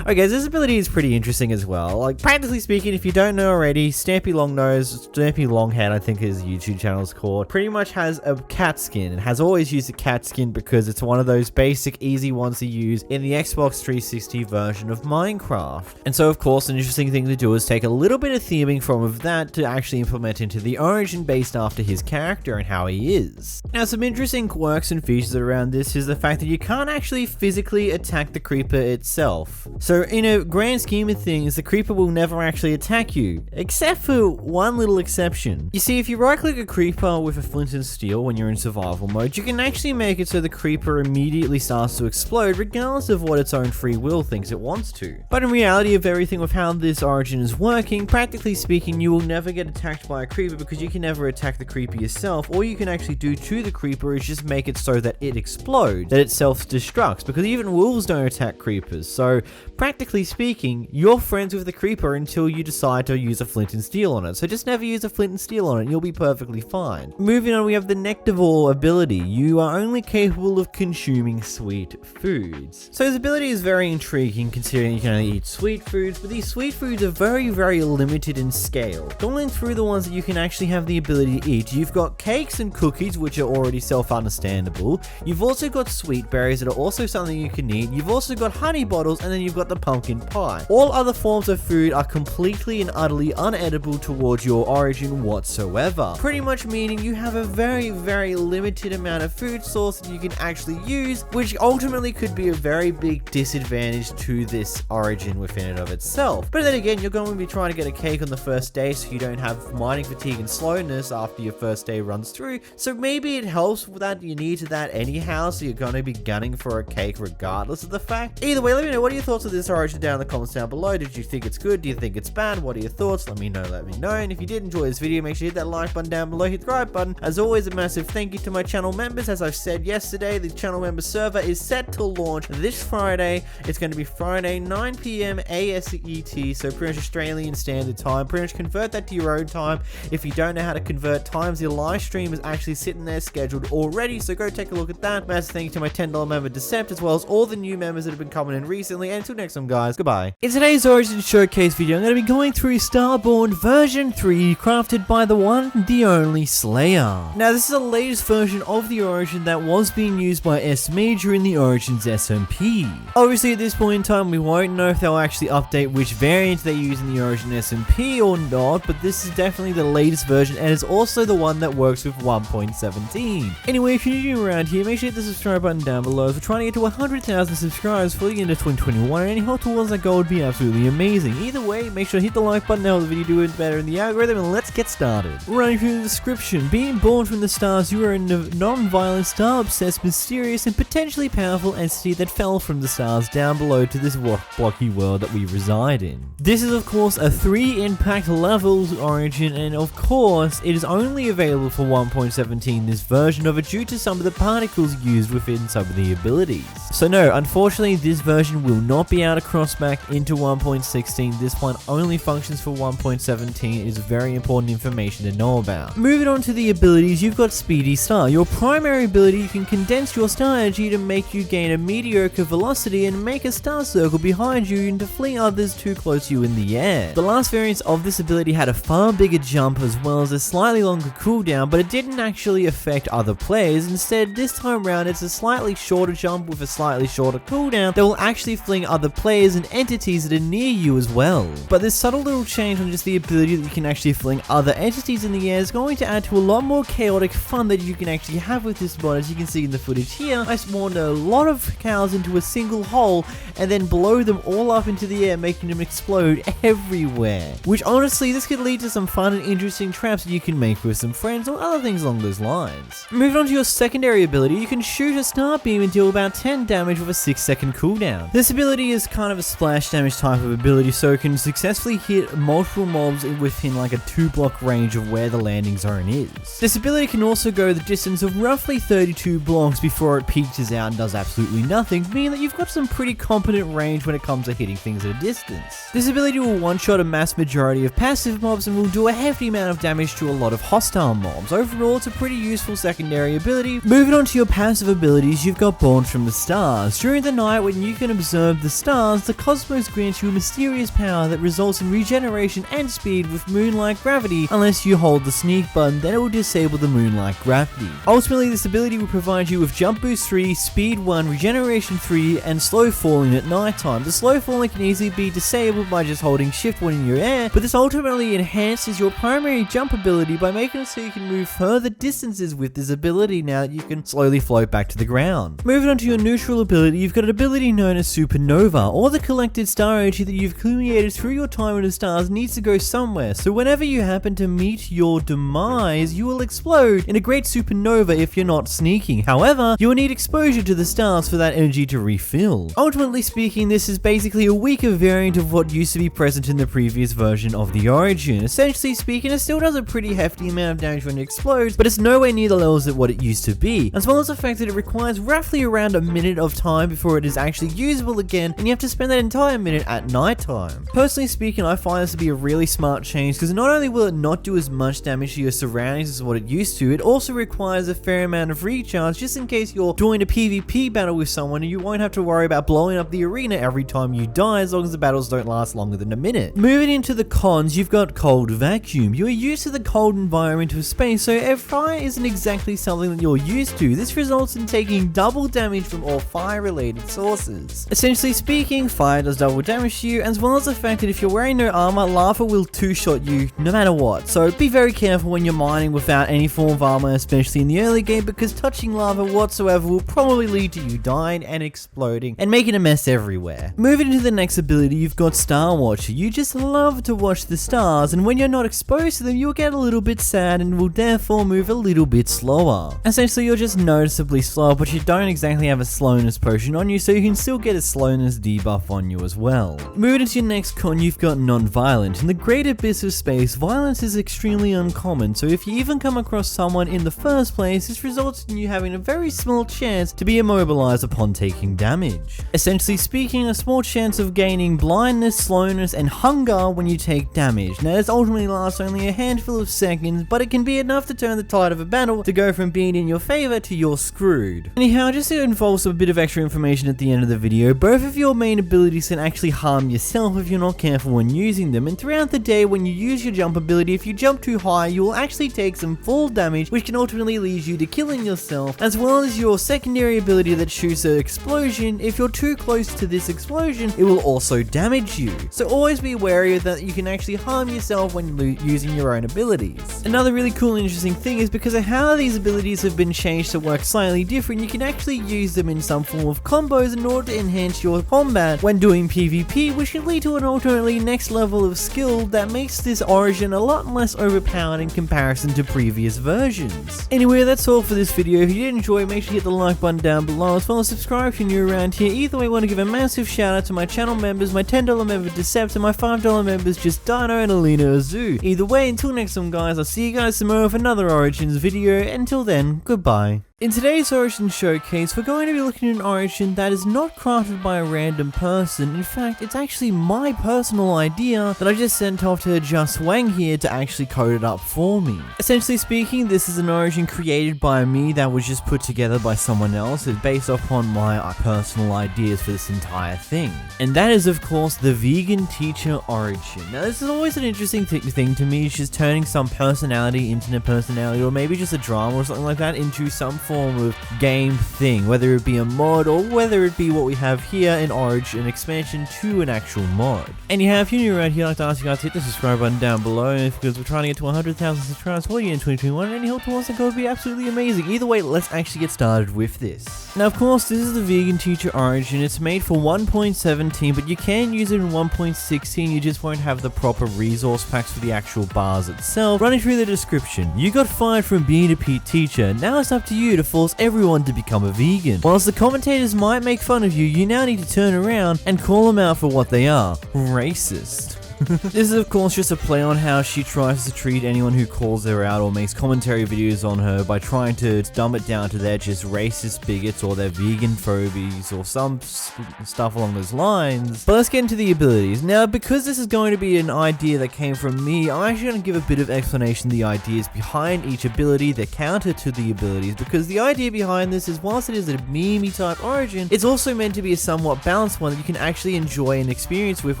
Okay, this ability is pretty interesting as well. Like, practically speaking, if you don't know already, Stampy Longhead, I think his YouTube channel is called, pretty much has a cat skin, and has always used a cat skin because it's one of those basic, easy ones to use in the Xbox 360 version of Minecraft. And so, of course, an interesting thing to do is take a little bit of theming from that to actually implement into the origin based after his character and how he is. Now, some interesting quirks and features around this is the fact that you can't actually physically attack the creeper itself. So in a grand scheme of things, the creeper will never actually attack you, except for one little exception. You see, if you right click a creeper with a flint and steel when you're in survival mode, you can actually make it so the creeper immediately starts to explode regardless of what its own free will thinks it wants to. But in reality of everything with how this origin is working, practically speaking, you will never get attacked by a creeper because you can never attack the creeper yourself. All you can actually do to the creeper is just make it so that it explodes, that it self-destructs, because even wolves don't attack creepers. So practically speaking, you're friends with the creeper until you decide to use a flint and steel on it. So just never use a flint and steel on it and you'll be perfectly fine. Moving on, we have the Nectarvore ability. You are only capable of consuming sweet foods. So this ability is very intriguing considering you can only eat sweet foods, but these sweet foods are very, very limited in scale. Going through the ones that you can actually have the ability to eat, you've got cakes and cookies, which are already self-understandable. You've also got sweet berries that are also something you can eat. You've also got honey bottles, and then you've got the pumpkin pie. All other forms of food are completely and utterly unedible towards your origin whatsoever. Pretty much meaning you have a very, very limited amount of food source that you can actually use, which ultimately could be a very big disadvantage to this origin within and of itself. But then again, you're going to be trying to get a cake on the first day so you don't have mining fatigue and slowness after your first day runs through. So maybe it helps that you need that anyhow, so you're going to be gunning for a cake regardless of the fact. Either way, let me know, what are your thoughts of this origin down in the comments down below. Did you think it's good? Do you think it's bad? What are your thoughts? Let me know. And if you did enjoy this video, make sure you hit that like button down below, hit the subscribe button. As always, a massive thank you to my channel members. As I've said yesterday, the channel member server is set to launch this Friday. It's going to be Friday 9 PM ASET, so pretty much Australian Standard Time. Pretty much convert that to your own time. If you don't know how to convert times, your live stream is actually sitting there scheduled already, so go take a look at that. Massive thank you to my $10 member Decept, as well as all the new members that have been coming in recently. And until next time, guys, goodbye. In today's Origin Showcase video, I'm going to be going through Starborne version 3, crafted by the one, the only Slayer. Now, this is the latest version of the Origin that was being used by S Major in the Origin's SMP. Obviously, at this point in time, we won't know if they'll actually update which variant they use in the Origin SMP or not, but this is definitely the latest version, and it's also the one that works with 1.17. Anyway, if you're new around here, make sure you hit the subscribe button down below. We're trying to get to 100,000 subscribers for the end of 2021, and any help towards that goal would be absolutely amazing. Either way, make sure to hit the like button to help the video do it better in the algorithm, and let's get started. Running through the description: being born from the stars, you are a non-violent, star-obsessed, mysterious, and potentially powerful entity that fell from the stars down below to this blocky world that we reside in. This is, of course, a 3 impact levels origin, and of course, it is only available for 1.17, this version of it, due to some of the particles used within some of the abilities. So no, unfortunately, this version will not be able to cross back into 1.16. This one only functions for 1.17. It is very important information to know about. Moving on to the abilities, you've got Speedy Star. Your primary ability, you can condense your star energy to make you gain a mediocre velocity and make a star circle behind you and to fling others too close to you in the air. The last variants of this ability had a far bigger jump as well as a slightly longer cooldown, but it didn't actually affect other players. Instead, this time around, it's a slightly shorter jump with a slightly shorter cooldown that will actually fling other players and entities that are near you as well. But this subtle little change on just the ability that you can actually fling other entities in the air is going to add to a lot more chaotic fun that you can actually have with this mod. As you can see in the footage here, I spawned a lot of cows into a single hole and then blow them all up into the air, making them explode everywhere. Which honestly, this could lead to some fun and interesting traps that you can make with some friends or other things along those lines. Moving on to your secondary ability, you can shoot a star beam and deal about 10 damage with a 6-second cooldown. This ability is kind of a splash damage type of ability, so it can successfully hit multiple mobs within like a 2-block range of where the landing zone is. This ability can also go the distance of roughly 32 blocks before it peaks out and does absolutely nothing, meaning that you've got some pretty competent range when it comes to hitting things at a distance. This ability will one-shot a mass majority of passive mobs and will do a hefty amount of damage to a lot of hostile mobs. Overall, it's a pretty useful secondary ability. Moving on to your passive abilities, you've got Born from the Stars. During the night, when you can observe the stars, the cosmos grants you a mysterious power that results in regeneration and speed with moon-like gravity. Unless you hold the sneak button, then it will disable the moon-like gravity. Ultimately, this ability will provide you with jump boost 3, speed 1, regeneration 3, and slow falling at nighttime. The slow falling can easily be disabled by just holding shift when in your air, but this ultimately enhances your primary jump ability by making it so you can move further distances with this ability now that you can slowly float back to the ground. Moving on to your neutral ability, you've got an ability known as Supernova. However, all the collected star energy that you've accumulated through your time with the stars needs to go somewhere, so whenever you happen to meet your demise, you will explode in a great supernova if you're not sneaking. However, you will need exposure to the stars for that energy to refill. Ultimately speaking, this is basically a weaker variant of what used to be present in the previous version of the Origin. Essentially speaking, it still does a pretty hefty amount of damage when it explodes, but it's nowhere near the levels of what it used to be, as well as the fact that it requires roughly around a minute of time before it is actually usable again, and you have to spend that entire minute at night time. Personally speaking, I find this to be a really smart change, because not only will it not do as much damage to your surroundings as what it used to, it also requires a fair amount of recharge just in case you're doing a PvP battle with someone and you won't have to worry about blowing up the arena every time you die, as long as the battles don't last longer than a minute. Moving into the cons, you've got cold vacuum. You are used to the cold environment of space, so if fire isn't exactly something that you're used to, this results in taking double damage from all fire related sources. Essentially speaking, fire does double damage to you, as well as the fact that if you're wearing no armor, lava will two-shot you no matter what. So be very careful when you're mining without any form of armor, especially in the early game, because touching lava whatsoever will probably lead to you dying and exploding and making a mess everywhere. Moving into the next ability, you've got Star Watcher. You just love to watch the stars, and when you're not exposed to them, you'll get a little bit sad and will therefore move a little bit slower. Essentially, you're just noticeably slow, but you don't exactly have a slowness potion on you, so you can still get a slowness debuff on you as well. Moving into your next con, you've got non-violent. In the great abyss of space, violence is extremely uncommon, so if you even come across someone in the first place, this results in you having a very small chance to be immobilized upon taking damage. Essentially speaking, a small chance of gaining blindness, slowness, and hunger when you take damage. Now this ultimately lasts only a handful of seconds, but it can be enough to turn the tide of a battle to go from being in your favor to you're screwed. Anyhow, just to involve some bit of extra information at the end of the video, both of your main abilities can actually harm yourself if you're not careful when using them, and throughout the day when you use your jump ability, if you jump too high, you will actually take some full damage, which can ultimately lead you to killing yourself, as well as your secondary ability that shoots an explosion. If you're too close to this explosion, it will also damage you. So always be wary that you can actually harm yourself when using your own abilities. Another really cool and interesting thing is because of how these abilities have been changed to work slightly different, you can actually use them in some form of combos in order to enhance your combat when doing PvP, which can lead to an ultimately next level of skill that makes this Origin a lot less overpowered in comparison to previous versions. Anyway, that's all for this video. If you did enjoy, make sure you hit the like button down below, as well as subscribe if you're new around here. Either way, I want to give a massive shout out to my channel members, my $10 member Decept, and my $5 members Just Dino and Alina Azu. Either way, until next time guys, I'll see you guys tomorrow with another Origins video. Until then, goodbye. In today's Origin showcase, we're going to be looking at an Origin that is not crafted by a random person. In fact, it's actually my personal idea that I just sent off to Just Wang here to actually code it up for me. Essentially speaking, this is an Origin created by me that was just put together by someone else. It's based upon my personal ideas for this entire thing. And that is, of course, the Vegan Teacher Origin. Now, this is always an interesting thing to me. It's just turning some personality, internet personality, or maybe just a drama or something like that into some form of game thing, whether it be a mod or whether it be what we have here in Origin, an expansion to an actual mod. Anyhow, if you're new around here, I'd like to ask you guys to hit the subscribe button down below, because we're trying to get to 100,000 subscribers for you in 2021, and any help towards that would be absolutely amazing. Either way, let's actually get started with this. Now, of course, this is the Vegan Teacher Origin. It's made for 1.17, but you can use it in 1.16, you just won't have the proper resource packs for the actual bars itself. Running through the description, you got fired from being a teacher, now it's up to you to force everyone to become a vegan. Whilst the commentators might make fun of you, you now need to turn around and call them out for what they are: racist. This is of course just a play on how she tries to treat anyone who calls her out or makes commentary videos on her by trying to dumb it down to they're just racist bigots or they're vegan phobies or some stuff along those lines. But let's get into the abilities. Now, because this is going to be an idea that came from me, I'm actually going to give a bit of explanation of the ideas behind each ability, the counter to the abilities, because the idea behind this is, whilst it is a meme type Origin, it's also meant to be a somewhat balanced one that you can actually enjoy and experience with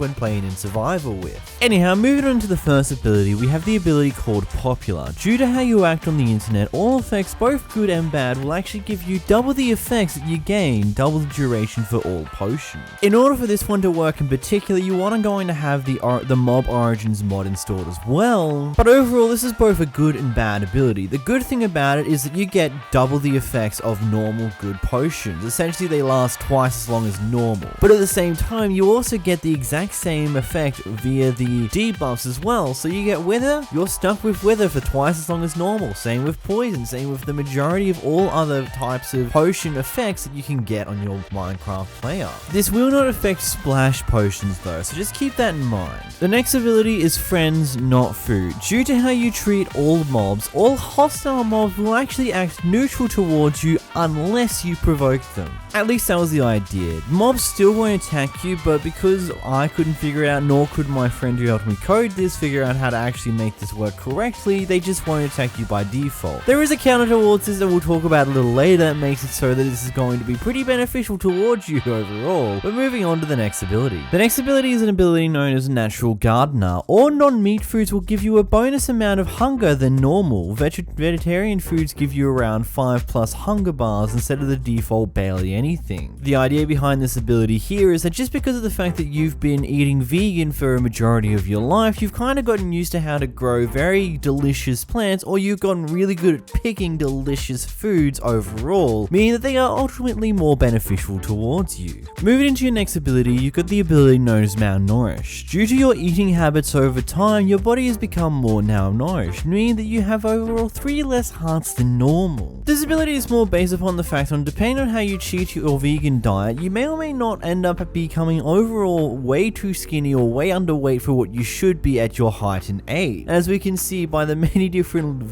when playing in survival with. with. Anyhow, moving on to the first ability, we have the ability called Popular. Due to how you act on the internet, all effects, both good and bad, will actually give you double the effects that you gain, double the duration for all potions. In order for this one to work in particular, you are going to have the Mob Origins mod installed as well, but overall this is both a good and bad ability. The good thing about it is that you get double the effects of normal good potions. Essentially they last twice as long as normal, but at the same time you also get the exact same effect via the debuffs as well. So you get Wither, you're stuck with Wither for twice as long as normal. Same with Poison, same with the majority of all other types of potion effects that you can get on your Minecraft player. This will not affect splash potions though, so just keep that in mind. The next ability is Friends Not Food. Due to how you treat all mobs, all hostile mobs will actually act neutral towards you unless you provoke them. At least that was the idea. Mobs still won't attack you, but because I couldn't figure it out, nor could my friend who helped me code this figure out how to actually make this work correctly, they just won't attack you by default. There is a counter towards this that we'll talk about a little later that makes it so that this is going to be pretty beneficial towards you overall. But moving on to the next ability. The next ability is an ability known as Natural Gardener. All non-meat foods will give you a bonus amount of hunger than normal. Vegetarian foods give you around 5+ hunger bars instead of the default barely anything. The idea behind this ability here is that just because of the fact that you've been eating vegan for a majority of your life, you've kind of gotten used to how to grow very delicious plants, or you've gotten really good at picking delicious foods overall, meaning that they are ultimately more beneficial towards you. Moving into your next ability, you've got the ability known as Malnourished. Due to your eating habits over time, your body has become more malnourished, meaning that you have overall 3 less hearts than normal. This ability is more based upon the fact that depending on how you cheat your vegan diet, you may or may not end up becoming overall way too skinny or way underweight for what you should be at your height and age. As we can see by the many different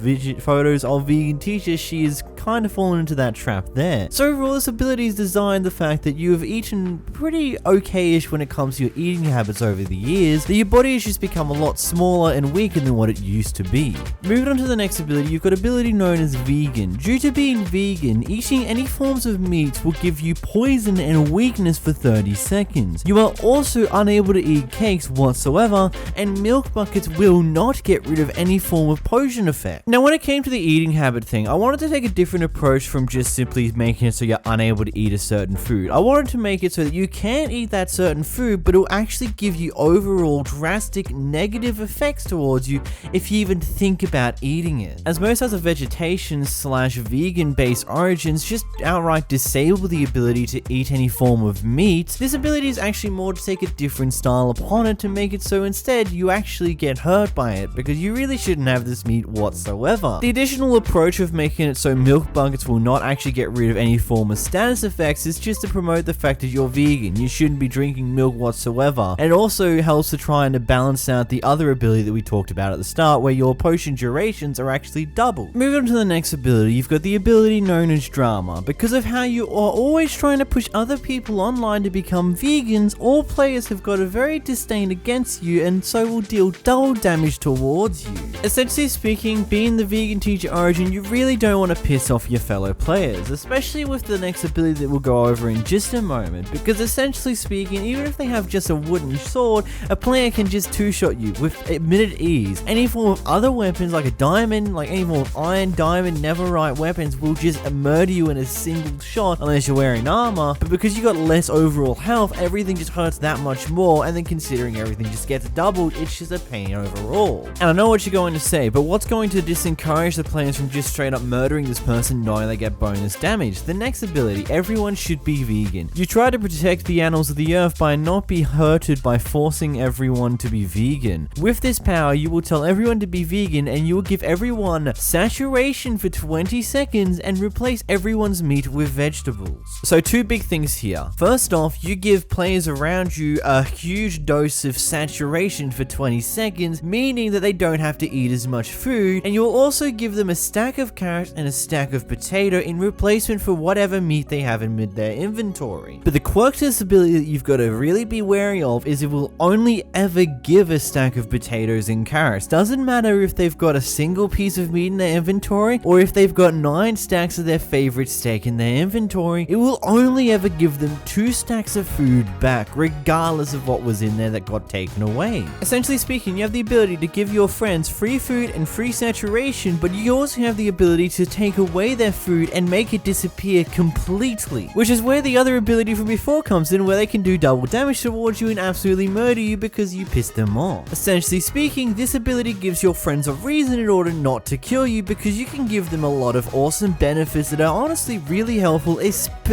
photos of vegan teachers, she is kind of fallen into that trap there. So overall, this ability is designed the fact that you have eaten pretty okay-ish when it comes to your eating habits over the years, that your body has just become a lot smaller and weaker than what it used to be. Moving on to the next ability, you've got ability known as Vegan. Due to being vegan, eating any forms of meat will give you poison and weakness for 30 seconds. You are also unable to eat cakes whatsoever, and milk buckets will not get rid of any form of potion effect. Now when it came to the eating habit thing, I wanted to take a different approach from just simply making it so you're unable to eat a certain food. I wanted to make it so that you can eat that certain food, but it will actually give you overall drastic negative effects towards you if you even think about eating it. As most types of vegetation / vegan based origins just outright disable the ability to eat any form of meat, this ability is actually more to take a different style upon it to make it so instead you actually get hurt by it, because you really shouldn't have this meat whatsoever. The additional approach of making it so milk buckets will not actually get rid of any form of status effects is just to promote the fact that you're vegan, you shouldn't be drinking milk whatsoever, and also helps to try and balance out the other ability that we talked about at the start where your potion durations are actually doubled. Moving on to the next ability, you've got the ability known as Drama. Because of how you are always trying to push other people online to become vegans, all players have got a very disdain against you and so will deal double damage towards you. Essentially speaking, being the vegan teacher origin, you really don't want to piss off your fellow players, especially with the next ability that we'll go over in just a moment, because essentially speaking, even if they have just a wooden sword, a player can just two-shot you with admitted ease. Any form of other weapons like a diamond, like any form of iron, diamond, netherite weapons will just murder you in a single shot unless you're wearing armor, but because you got less overall health, everything just hurts that much more, and then considering everything just gets doubled, it's just a pain overall. And I know what you're going to say, but what's going to disencourage the players from just straight up murdering this person knowing they get bonus damage? The next ability, Everyone Should Be Vegan. You try to protect the animals of the earth by not be hurted by forcing everyone to be vegan. With this power, you will tell everyone to be vegan and you will give everyone saturation for 20 seconds and replace everyone's meat with vegetables. So 2 big things here. First off, you give players around you a huge dose of saturation for 20 seconds, meaning that they don't have to eat as much food, and you'll also give them a stack of carrots and a stack of potato in replacement for whatever meat they have in their inventory. But the quirk to this ability that you've got to really be wary of is it will only ever give a stack of potatoes and carrots. Doesn't matter if they've got a single piece of meat in their inventory or if they've got 9 stacks of their favorite steak in their inventory, it will only ever give them 2 stacks of food back, regardless of what was in there that got taken away. Essentially speaking, you have the ability to give your friends free food and free saturation, but you also have the ability to take away their food and make it disappear completely, which is where the other ability from before comes in, where they can do double damage towards you and absolutely murder you because you pissed them off. Essentially speaking, this ability gives your friends a reason in order not to kill you, because you can give them a lot of awesome benefits that are honestly really helpful, especially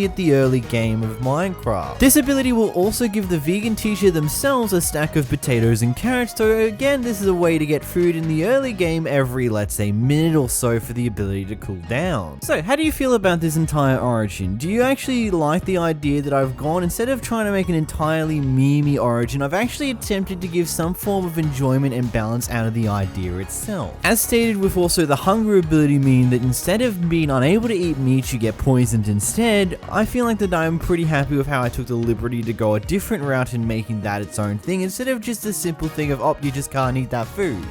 at the early game of Minecraft. This ability will also give the vegan teacher themselves a stack of potatoes and carrots, so again, this is a way to get food in the early game every, let's say, minute or so for the ability to cool down. So how do you feel about this entire origin? Do you actually like the idea that I've gone, instead of trying to make an entirely memey origin, I've actually attempted to give some form of enjoyment and balance out of the idea itself? As stated, with also the hunger ability meaning that instead of being unable to eat meat, you get poisoned instead, I feel like that I'm pretty happy with how I took the liberty to go a different route in making that its own thing, instead of just a simple thing of, oh, you just can't eat that food.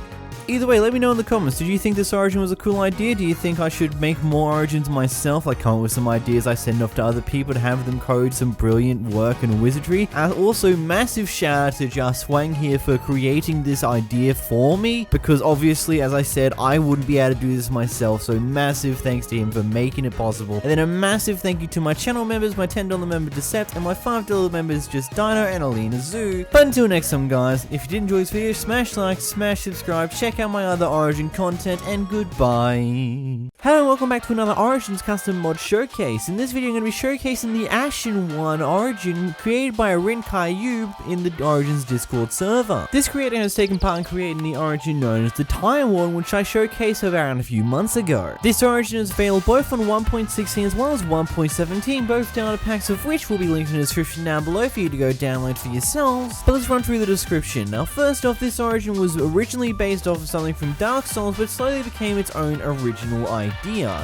Either way, let me know in the comments, did you think this origin was a cool idea? Do you think I should make more origins myself, like come up with some ideas I send off to other people to have them code some brilliant work and wizardry? And also, massive shout out to Just Swang here for creating this idea for me, because obviously, as I said, I wouldn't be able to do this myself, so massive thanks to him for making it possible. And then a massive thank you to my channel members, my $10 member Decept, and my $5 members Just Dino and Alina Zoo. But until next time guys, if you did enjoy this video, smash like, smash subscribe, check out my other Origin content, and goodbye. Hello and welcome back to another Origins custom mod showcase. In this video I'm going to be showcasing the Ashen One Origin created by Rin Kayub in the Origins Discord server. This creator has taken part in creating the Origin known as the Taiwan, which I showcased around a few months ago. This Origin is available both on 1.16 as well as 1.17, both data packs of which will be linked in the description down below for you to go download for yourselves. But let's run through the description. Now first off, this Origin was originally based off of something from Dark Souls, but slowly became its own original idea.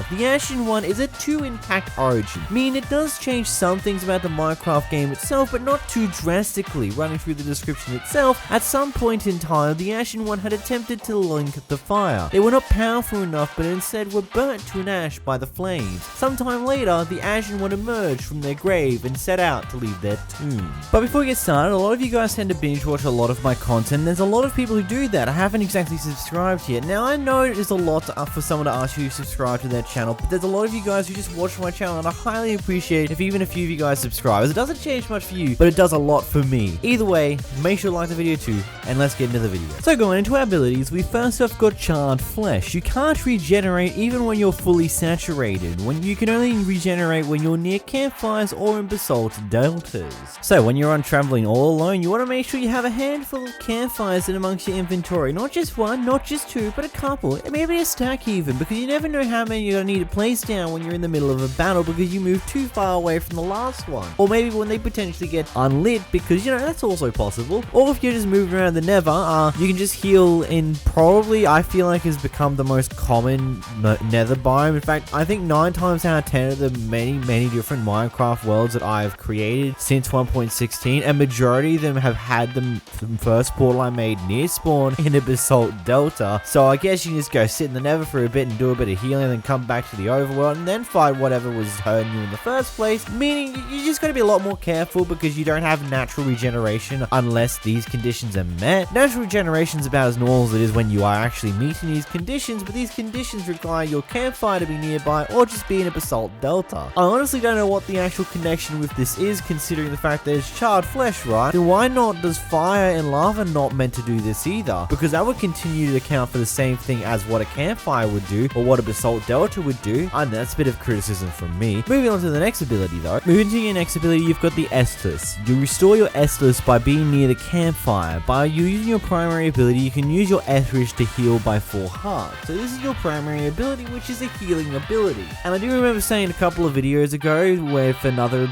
The Ashen One is a 2-impact origin, meaning it does change some things about the Minecraft game itself, but not too drastically. Running through the description itself, at some point in time, the Ashen One had attempted to link the fire. They were not powerful enough, but instead were burnt to an ash by the flames. Sometime later, the Ashen One emerged from their grave and set out to leave their tomb. But before we get started, a lot of you guys tend to binge watch a lot of my content. There's a lot of people who do that. I haven't exactly subscribed yet. Now I know it is a lot for someone to ask you to subscribe to their channel, but there's a lot of you guys who just watch my channel, and I highly appreciate if even a few of you guys subscribe, as it doesn't change much for you, but it does a lot for me. Either way, make sure to like the video too, and let's get into the video. So going into our abilities, we first off got Charred Flesh. You can't regenerate even when you're fully saturated, when you can only regenerate when you're near campfires or in basalt deltas. So when you're on traveling all alone, you want to make sure you have a handful of campfires in amongst your inventory, not just one, not just two, but a couple, and maybe a stack even, because you never know how many you're going to need to place down when you're in the middle of a battle because you move too far away from the last one. Or maybe when they potentially get unlit, because, you know, that's also possible. Or if you're just moving around the Nether, you can just heal in probably, I feel like, has become the most common Nether biome. In fact, I think 9 times out of 10 of the many different Minecraft worlds that I've created since 1.16, a majority of them have had the first portal I made near spawn in a basalt delta. So I guess you can just go sit in the Nether for a bit and do a bit of healing, and then come back to the overworld and then fight whatever was hurting you in the first place, meaning you just got to be a lot more careful because you don't have natural regeneration unless these conditions are met. Natural regeneration is about as normal as it is when you are actually meeting these conditions, but these conditions require your campfire to be nearby or just be in a basalt delta. I honestly don't know what the actual connection with this is, considering the fact that it's charred flesh, right? Then why not does fire and lava not meant to do this either? Because that would continue to account for the same thing as what a campfire would do or what a basalt delta would do. And that's a bit of criticism from me. Moving on to the next ability though. Moving to your next ability, you've got the Estus. You restore your Estus by being near the campfire. By using your primary ability, you can use your Etherish to heal by 4 hearts. So this is your primary ability, which is a healing ability. And I do remember saying a couple of videos ago where if another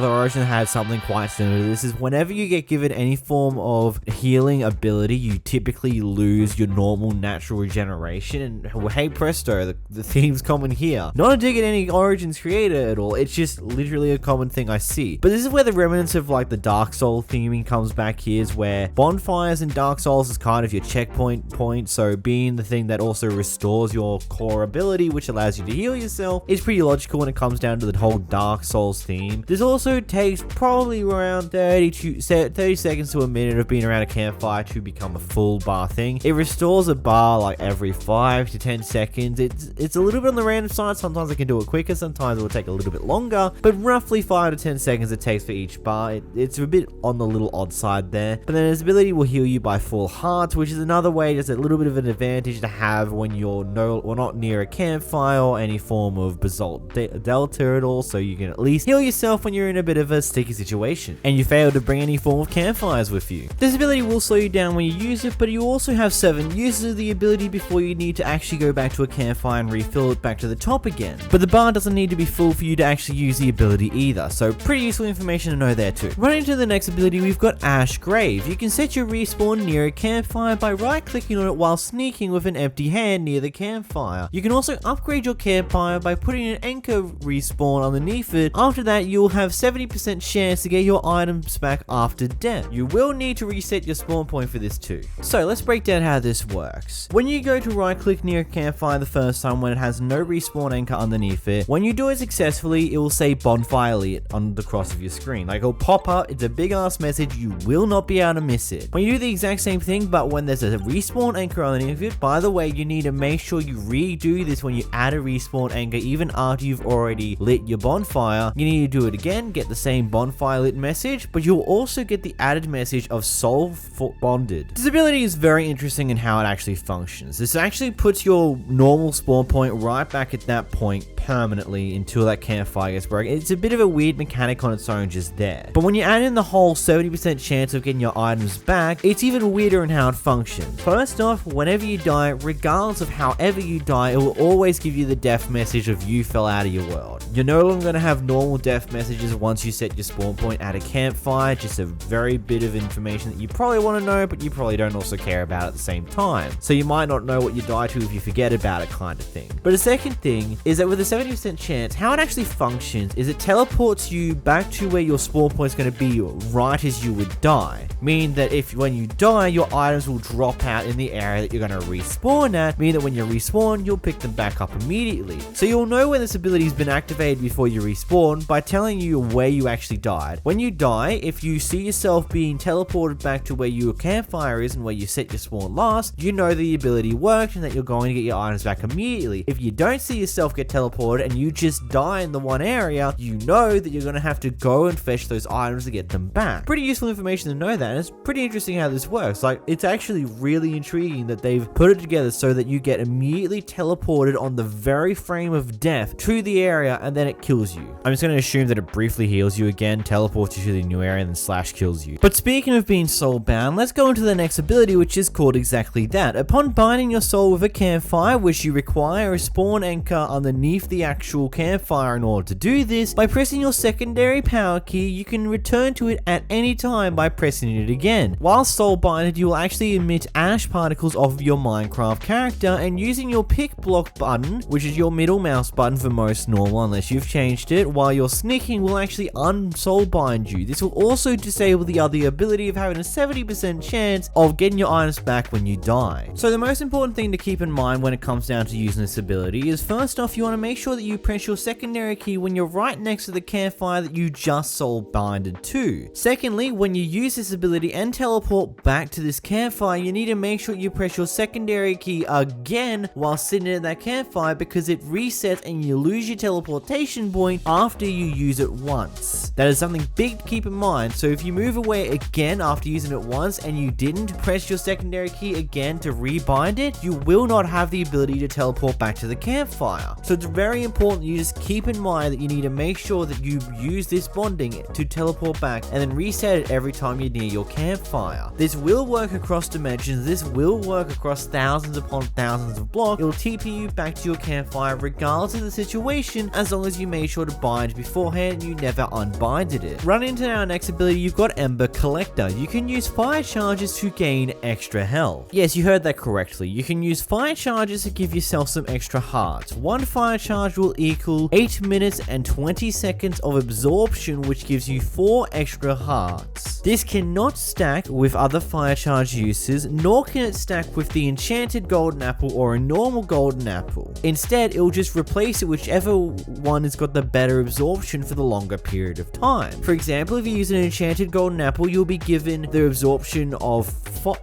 origin had something quite similar to this, is whenever you get given any form of healing ability, you typically lose your normal natural regeneration, and hey presto, the theme's common here. Not a dig at any Origins creator at all, it's just literally a common thing I see. But this is where the remnants of like the Dark Soul theming comes back here, is where bonfires in Dark Souls is kind of your checkpoint point, so being the thing that also restores your core ability, which allows you to heal yourself, is pretty logical when it comes down to the whole Dark Souls theme. This also takes probably around 30 seconds to a minute of being around a campfire to become a full bar thing. It restores a bar like every 5 to 10 seconds. It's a little bit on the random side. Sometimes I can do it quicker, sometimes it will take a little bit longer, but roughly 5 to 10 seconds it takes for each bar. It's a bit on the little odd side there. But then his ability will heal you by full hearts, which is another way, just a little bit of an advantage to have when you're not near a campfire or any form of basalt delta at all, so you can at least heal yourself when you're in a bit of a sticky situation and you fail to bring any form of campfires with you. This ability will slow you down when you use it, but you also have 7 uses of the ability before you need to actually go back to a campfire and refill it back to the top again. But the bar doesn't need to be full for you to actually use the ability either, so pretty useful information to know there too. Running to the next ability, we've got Ash Grave. You can set your respawn near a campfire by right clicking on it while sneaking with an empty hand near the campfire. You can also upgrade your campfire by putting an anchor respawn underneath it. After that, you'll have 70% chance to get your items back after death. You will need to reset your spawn point for this too. So let's break down how this works. When you go to right click near a campfire the first time when it has no respawn anchor underneath it, when you do it successfully, it will say bonfire lit on the cross of your screen. Like, it'll pop up, it's a big ass message, you will not be able to miss it. When you do the exact same thing, but when there's a respawn anchor underneath it, by the way, you need to make sure you redo this when you add a respawn anchor, even after you've already lit your bonfire. You need to do it again, get the same bonfire lit message, but you'll also get the added message of soul bonded. This ability is very interesting in how it actually functions. This actually puts your normal spawn point right back at that point permanently until that campfire gets broken. It's a bit of a weird mechanic on its own just there. But when you add in the whole 70% chance of getting your items back, it's even weirder in how it functions. First off, whenever you die, regardless of however you die, it will always give you the death message of you fell out of your world. You're no longer going to have normal death messages once you set your spawn point at a campfire, just a very bit of information that you probably want to know, but you probably don't also care about at the same time. So you might not know what you die to if you forget about it, kind of thing. But the second thing is that with a 70% chance, how it actually functions is it teleports you back to where your spawn point is going to be right as you would die. Meaning that if when you die, your items will drop out in the area that you're going to respawn at, meaning that when you respawn, you'll pick them back up immediately. So you'll know when this ability has been activated before you respawn by telling you where you actually died. When you die, if you see yourself being teleported back to where your campfire is and where you set your spawn last, you know the ability worked and that you're going to get your items back immediately. If you don't see yourself get teleported and you just die in the one area, you know that you're going to have to go and fetch those items to get them back. Pretty useful information to know that, and it's pretty interesting how this works. Like, it's actually really intriguing that they've put it together so that you get immediately teleported on the very frame of death to the area and then it kills you. I'm just going to assume that it briefly heals you again, teleports you to the new area, and then slash kills you. But speaking of being soul bound, let's go into the next ability, which is called exactly that. Upon binding your soul with a campfire, which you require a spawn anchor underneath the actual campfire in order to do this, by pressing your secondary power key, you can return to it at any time by pressing it again. While soul binded, you will actually emit ash particles off of your Minecraft character, and using your pick block button, which is your middle mouse button for most normal unless you've changed it, while you're sneaking will actually unsoul bind you. This will also disable the other ability of having a 70% chance of getting your items back when you die. So the most important thing to keep in mind when it comes down to using this ability is, first off, you want to make sure that you press your secondary key when you're right next to the campfire that you just soul binded to. Secondly, when you use this ability and teleport back to this campfire, you need to make sure you press your secondary key again while sitting at that campfire, because it resets and you lose your teleportation point after you use it once. That is something big to keep in mind. So if you move away again after using it once and you didn't press your secondary key again to rebind it, you will not have the ability to teleport back to the campfire. So it's very very important that you just keep in mind that you need to make sure that you use this bonding to teleport back and then reset it every time you're near your campfire. This will work across dimensions, this will work across thousands upon thousands of blocks. It will TP you back to your campfire regardless of the situation, as long as you made sure to bind beforehand and you never unbinded it. Running into our next ability, you've got Ember Collector. You can use fire charges to gain extra health. Yes, you heard that correctly. You can use fire charges to give yourself some extra hearts. One fire charge will equal 8 minutes and 20 seconds of absorption, which gives you 4 extra hearts. This cannot stack with other fire charge uses, nor can it stack with the enchanted golden apple or a normal golden apple. Instead, it will just replace it whichever one has got the better absorption for the longer period of time. For example, if you use an enchanted golden apple, you'll be given the absorption of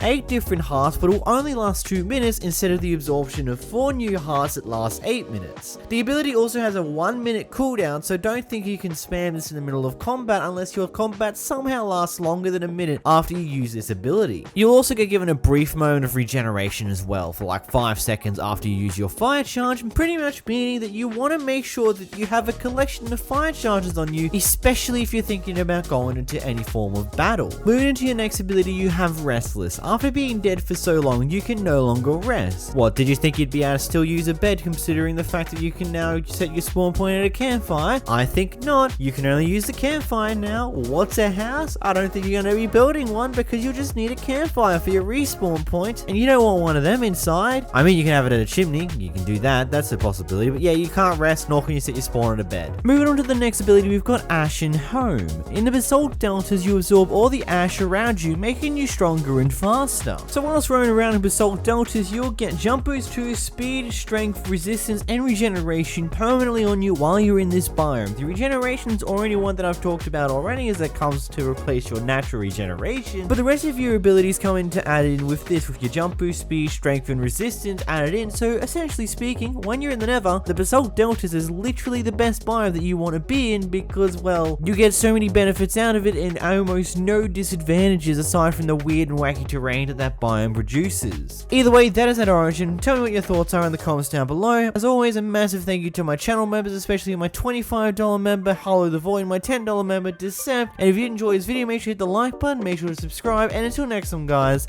8 different hearts, but it will only last 2 minutes instead of the absorption of 4 new hearts that last 8 minutes. The ability also has a 1-minute cooldown, so don't think you can spam this in the middle of combat unless your combat somehow lasts longer than a minute after you use this ability. You'll also get given a brief moment of regeneration as well for like 5 seconds after you use your fire charge, pretty much meaning that you want to make sure that you have a collection of fire charges on you, especially if you're thinking about going into any form of battle. Moving into your next ability, you have Restless. After being dead for so long, you can no longer rest. What, did you think you'd be able to still use a bed considering the fact that you can now set your spawn point at a campfire? I think not. You can only use the campfire now. What's a house? I don't think you're going to be building one because you'll just need a campfire for your respawn point, and you don't want one of them inside. I mean, you can have it at a chimney. You can do that. That's a possibility. But yeah, you can't rest, nor can you set your spawn at a bed. Moving on to the next ability, we've got Ashen Home. In the Basalt Deltas, you absorb all the ash around you, making you stronger and faster. So whilst roaming around in Basalt Deltas, you'll get jump boost to speed, strength, resistance, and regeneration permanently on you while you're in this biome. The regeneration is already one that I've talked about already, as it comes to replace your natural regeneration, but the rest of your abilities come in to add in with this, with your jump boost, speed, strength, and resistance added in. So essentially speaking, when you're in the Nether, the Basalt Deltas is literally the best biome that you want to be in because, well, you get so many benefits out of it and almost no disadvantages aside from the weird and wacky terrain that biome produces. Either way, that is at Origin. Tell me what your thoughts are in the comments down below. As always, a massive thank you to my channel members, especially my $25 member, Hollow the Void, my $10 member, Decept. And if you enjoyed this video, make sure to hit the like button, make sure to subscribe, and until next time, guys,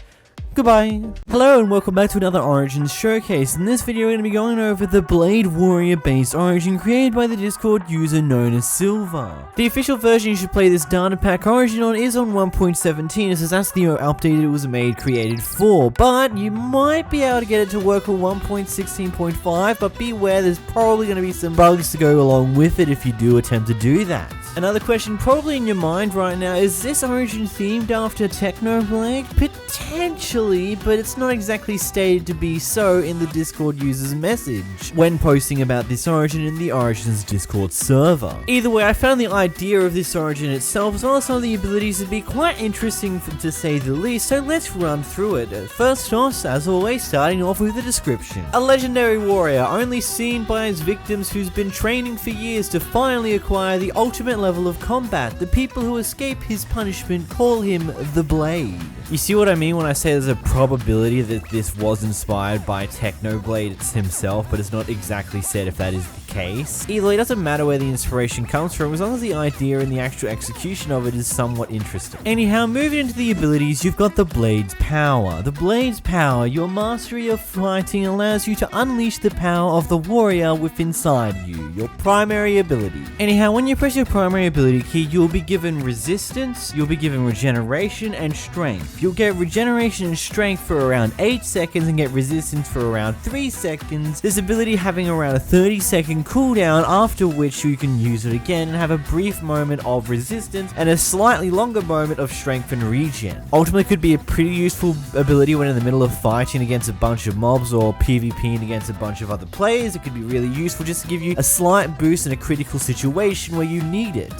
goodbye. Hello and welcome back to another Origins showcase. In this video, we're going to be going over the Blade Warrior based Origin created by the Discord user known as Silver. The official version you should play this data pack Origin on is on 1.17, as that's the update it was created for, but you might be able to get it to work on 1.16.5, but beware, there's probably going to be some bugs to go along with it if you do attempt to do that. Another question probably in your mind right now, is this Origin themed after Technoblade? Potentially, but it's not exactly stated to be so in the Discord user's message when posting about this Origin in the Origin's Discord server. Either way, I found the idea of this Origin itself as well as some of the abilities to be quite interesting to say the least, so let's run through it. First off, as always, starting off with the description. A legendary warrior, only seen by his victims, who's been training for years to finally acquire the ultimate level of combat. The people who escape his punishment call him the Blade. You see what I mean when I say there's a probability that this was inspired by Technoblade himself, but it's not exactly said if that is the case. Either way, it doesn't matter where the inspiration comes from, as long as the idea and the actual execution of it is somewhat interesting. Anyhow, moving into the abilities, you've got the Blade's Power. The Blade's Power, your mastery of fighting allows you to unleash the power of the warrior within inside you, your primary ability. Anyhow, when you press your primary ability key, you'll be given resistance, you'll be given regeneration, and strength. You'll get regeneration and strength for around 8 seconds and get resistance for around 3 seconds. This ability having around a 30-second cooldown, after which you can use it again and have a brief moment of resistance and a slightly longer moment of strength and regen. Ultimately could be a pretty useful ability when in the middle of fighting against a bunch of mobs or PvPing against a bunch of other players. It could be really useful just to give you a slight boost in a critical situation where you need it.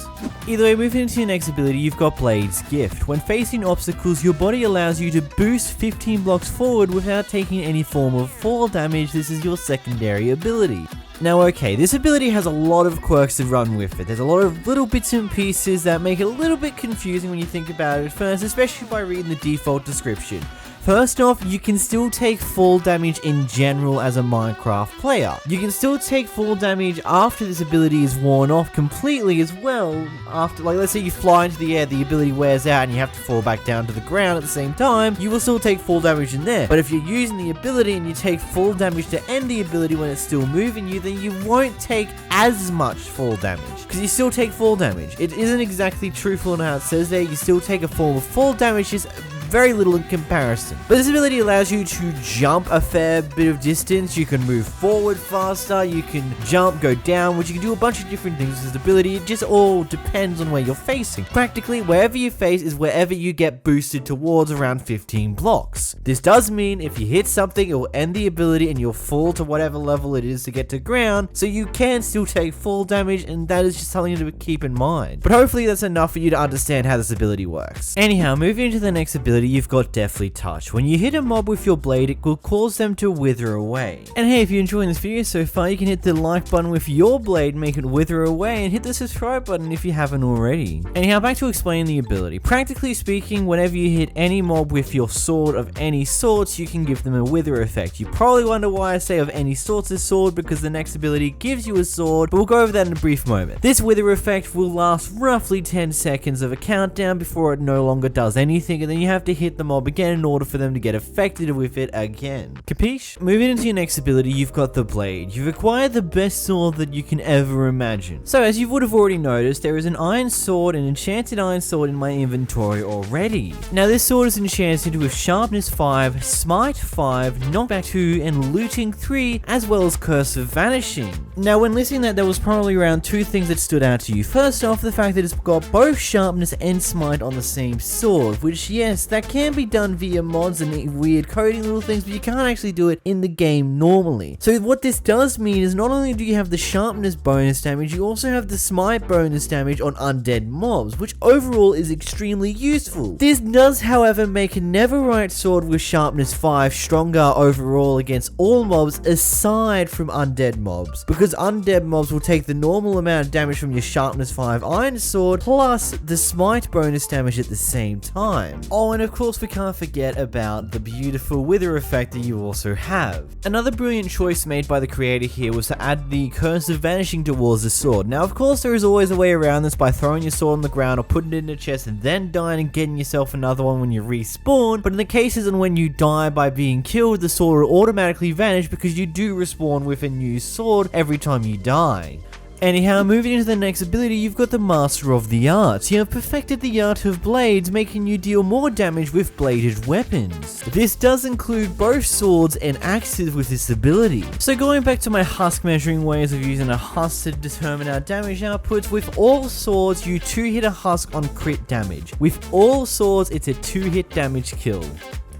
Either way, moving into your next ability, you've got Blade's Gift. When facing obstacles, your body allows you to boost 15 blocks forward without taking any form of fall damage. This is your secondary ability. Now okay, this ability has a lot of quirks to run with it. There's a lot of little bits and pieces that make it a little bit confusing when you think about it at first, especially by reading the default description. First off, you can still take fall damage in general as a Minecraft player. You can still take fall damage after this ability is worn off completely as well. After, like, let's say you fly into the air, the ability wears out and you have to fall back down to the ground at the same time, you will still take fall damage in there. But if you're using the ability and you take fall damage to end the ability when it's still moving you, then you won't take as much fall damage, because you still take fall damage. It isn't exactly truthful in how it says there. You still take a form of fall damage, just very little in comparison. But this ability allows you to jump a fair bit of distance. You can move forward faster, you can jump, go downwards, you can do a bunch of different things with this ability. It just all depends on where you're facing. Practically, wherever you face is wherever you get boosted towards around 15 blocks. This does mean if you hit something, it will end the ability and you'll fall to whatever level it is to get to ground, so you can still take fall damage, and that is just something to keep in mind. But hopefully that's enough for you to understand how this ability works. Anyhow, moving into the next ability, you've got Deathly Touch. When you hit a mob with your blade, it will cause them to wither away. And hey, if you're enjoying this video so far, you can hit the like button with your blade, make it wither away, and hit the subscribe button if you haven't already. Anyhow, back to explaining the ability. Practically speaking, whenever you hit any mob with your sword of any sorts, you can give them a wither effect. You probably wonder why I say of any sorts of sword, because the next ability gives you a sword, but we'll go over that in a brief moment. This wither effect will last roughly 10 seconds of a countdown before it no longer does anything, and then you have to hit the mob again in order for them to get affected with it again. Capiche? Moving into your next ability, you've got the blade. You've acquired the best sword that you can ever imagine. So as you would have already noticed, there is an iron sword, an enchanted iron sword in my inventory already. Now this sword is enchanted with sharpness 5, smite 5, knockback 2, and looting 3, as well as curse of vanishing. Now when listening that, there was probably around 2 things that stood out to you. First off, the fact that it's got both sharpness and smite on the same sword, which yes, that can be done via mods and weird coding little things, but you can't actually do it in the game normally. So what this does mean is not only do you have the sharpness bonus damage, you also have the smite bonus damage on undead mobs, which overall is extremely useful. This does, however, make a Netherite sword with sharpness 5 stronger overall against all mobs aside from undead mobs, because undead mobs will take the normal amount of damage from your sharpness 5 iron sword plus the smite bonus damage at the same time. Oh, and of course we can't forget about the beautiful wither effect that you also have. Another brilliant choice made by the creator here was to add the curse of vanishing towards the sword. Now of course there is always a way around this by throwing your sword on the ground or putting it in a chest and then dying and getting yourself another one when you respawn, but in the cases and when you die by being killed, the sword will automatically vanish because you do respawn with a new sword every time you die. Anyhow, moving into the next ability, you've got the Master of the Arts. You have perfected the art of blades, making you deal more damage with bladed weapons. This does include both swords and axes with this ability. So going back to my husk measuring ways of using a husk to determine our damage outputs, with all swords you 2-hit a husk on crit damage. With all swords it's a 2-hit damage kill.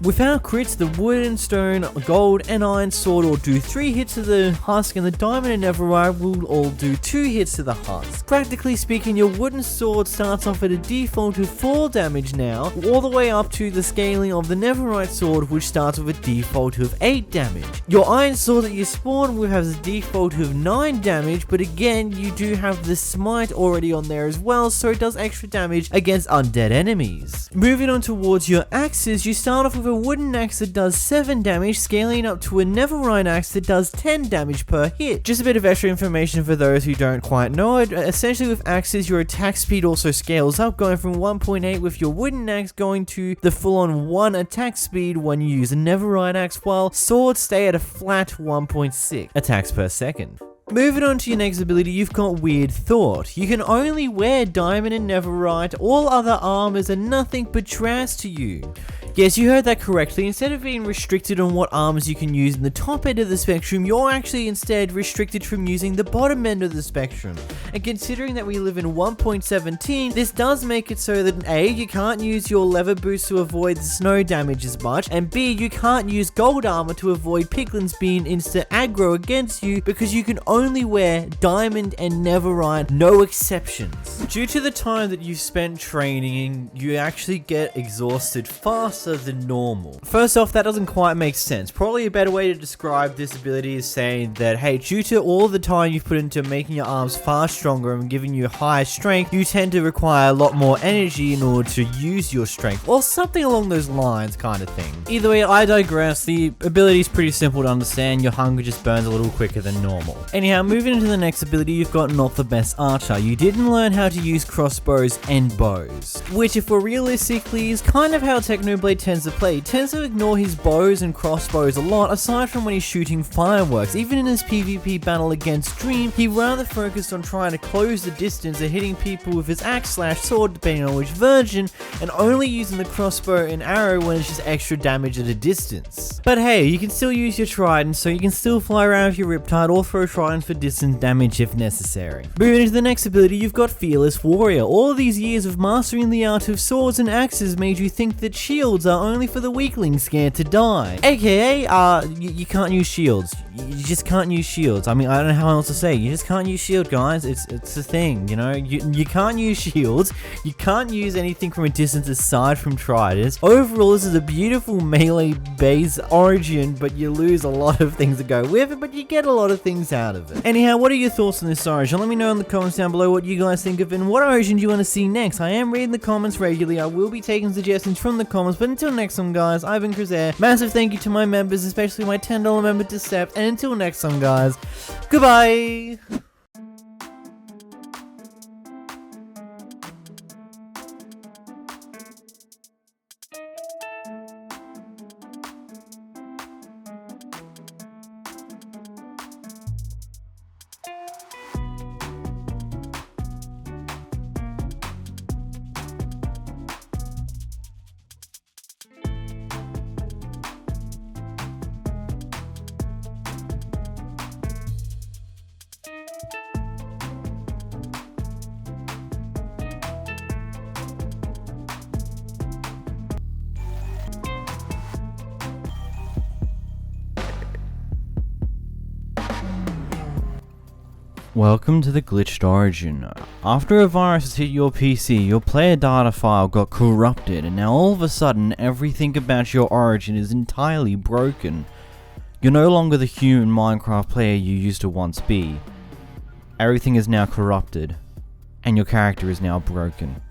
Without crits, the wooden, stone, gold, and iron sword will do 3 hits to the husk, and the diamond and netherite will all do 2 hits to the husk. Practically speaking, your wooden sword starts off at a default of 4 damage now, all the way up to the scaling of the netherite sword, which starts with a default of 8 damage. Your iron sword that you spawn with has a default of 9 damage, but again, you do have the smite already on there as well, so it does extra damage against undead enemies. Moving on towards your axes, you start off with a wooden axe that does 7 damage, scaling up to a netherite axe that does 10 damage per hit. Just a bit of extra information for those who don't quite know it. Essentially with axes, your attack speed also scales up, going from 1.8 with your wooden axe going to the full-on 1 attack speed when you use a netherite axe, while swords stay at a flat 1.6 attacks per second. Moving on to your next ability, you've got Weird Thought. You can only wear diamond and netherite, all other armors are nothing but trash to you. Yes, you heard that correctly. Instead of being restricted on what armors you can use in the top end of the spectrum, you're actually instead restricted from using the bottom end of the spectrum. And considering that we live in 1.17, this does make it so that A, you can't use your leather boots to avoid the snow damage as much, and B, you can't use gold armor to avoid piglins being instant aggro against you, because you can only wear diamond and netherite, no exceptions. Due to the time that you've spent training, you actually get exhausted faster than normal. First off, that doesn't quite make sense. Probably a better way to describe this ability is saying that, hey, due to all the time you've put into making your arms far stronger and giving you higher strength, you tend to require a lot more energy in order to use your strength, or something along those lines kind of thing. Either way, I digress. The ability is pretty simple to understand. Your hunger just burns a little quicker than normal. Anyhow, moving into the next ability, you've got Not the Best Archer. You didn't learn how to use crossbows and bows, which, if we're realistically, is kind of how Technoblade tends to play. He tends to ignore his bows and crossbows a lot, aside from when he's shooting fireworks. Even in his PvP battle against Dream, he rather focused on trying to close the distance and hitting people with his axe/sword, depending on which version, and only using the crossbow and arrow when it's just extra damage at a distance. But hey, you can still use your trident, so you can still fly around with your Riptide or throw trident for distance damage if necessary. Moving into the next ability, you've got Fearless Warrior. All of these years of mastering the art of swords and axes made you think that shields are only for the weaklings scared to die. AKA, you can't use shields. You just can't use shields. I mean, I don't know how else to say. You just can't use shield, guys. It's a thing, you know? You can't use shields. You can't use anything from a distance aside from tridents. Overall, this is a beautiful melee-based origin, but you lose a lot of things to go with it, but you get a lot of things out of it. Anyhow, what are your thoughts on this origin? Let me know in the comments down below what you guys think of it and what origin do you want to see next. I am reading the comments regularly. I will be taking suggestions from the comments, but until next time, guys, I've been Crusair. Massive thank you to my members, especially my $10 member Decept, and until next time, guys, goodbye! Welcome to the glitched origin. After a virus has hit your PC, your player data file got corrupted, and now all of a sudden everything about your origin is entirely broken. You're no longer the human Minecraft player you used to once be. Everything is now corrupted, and your character is now broken.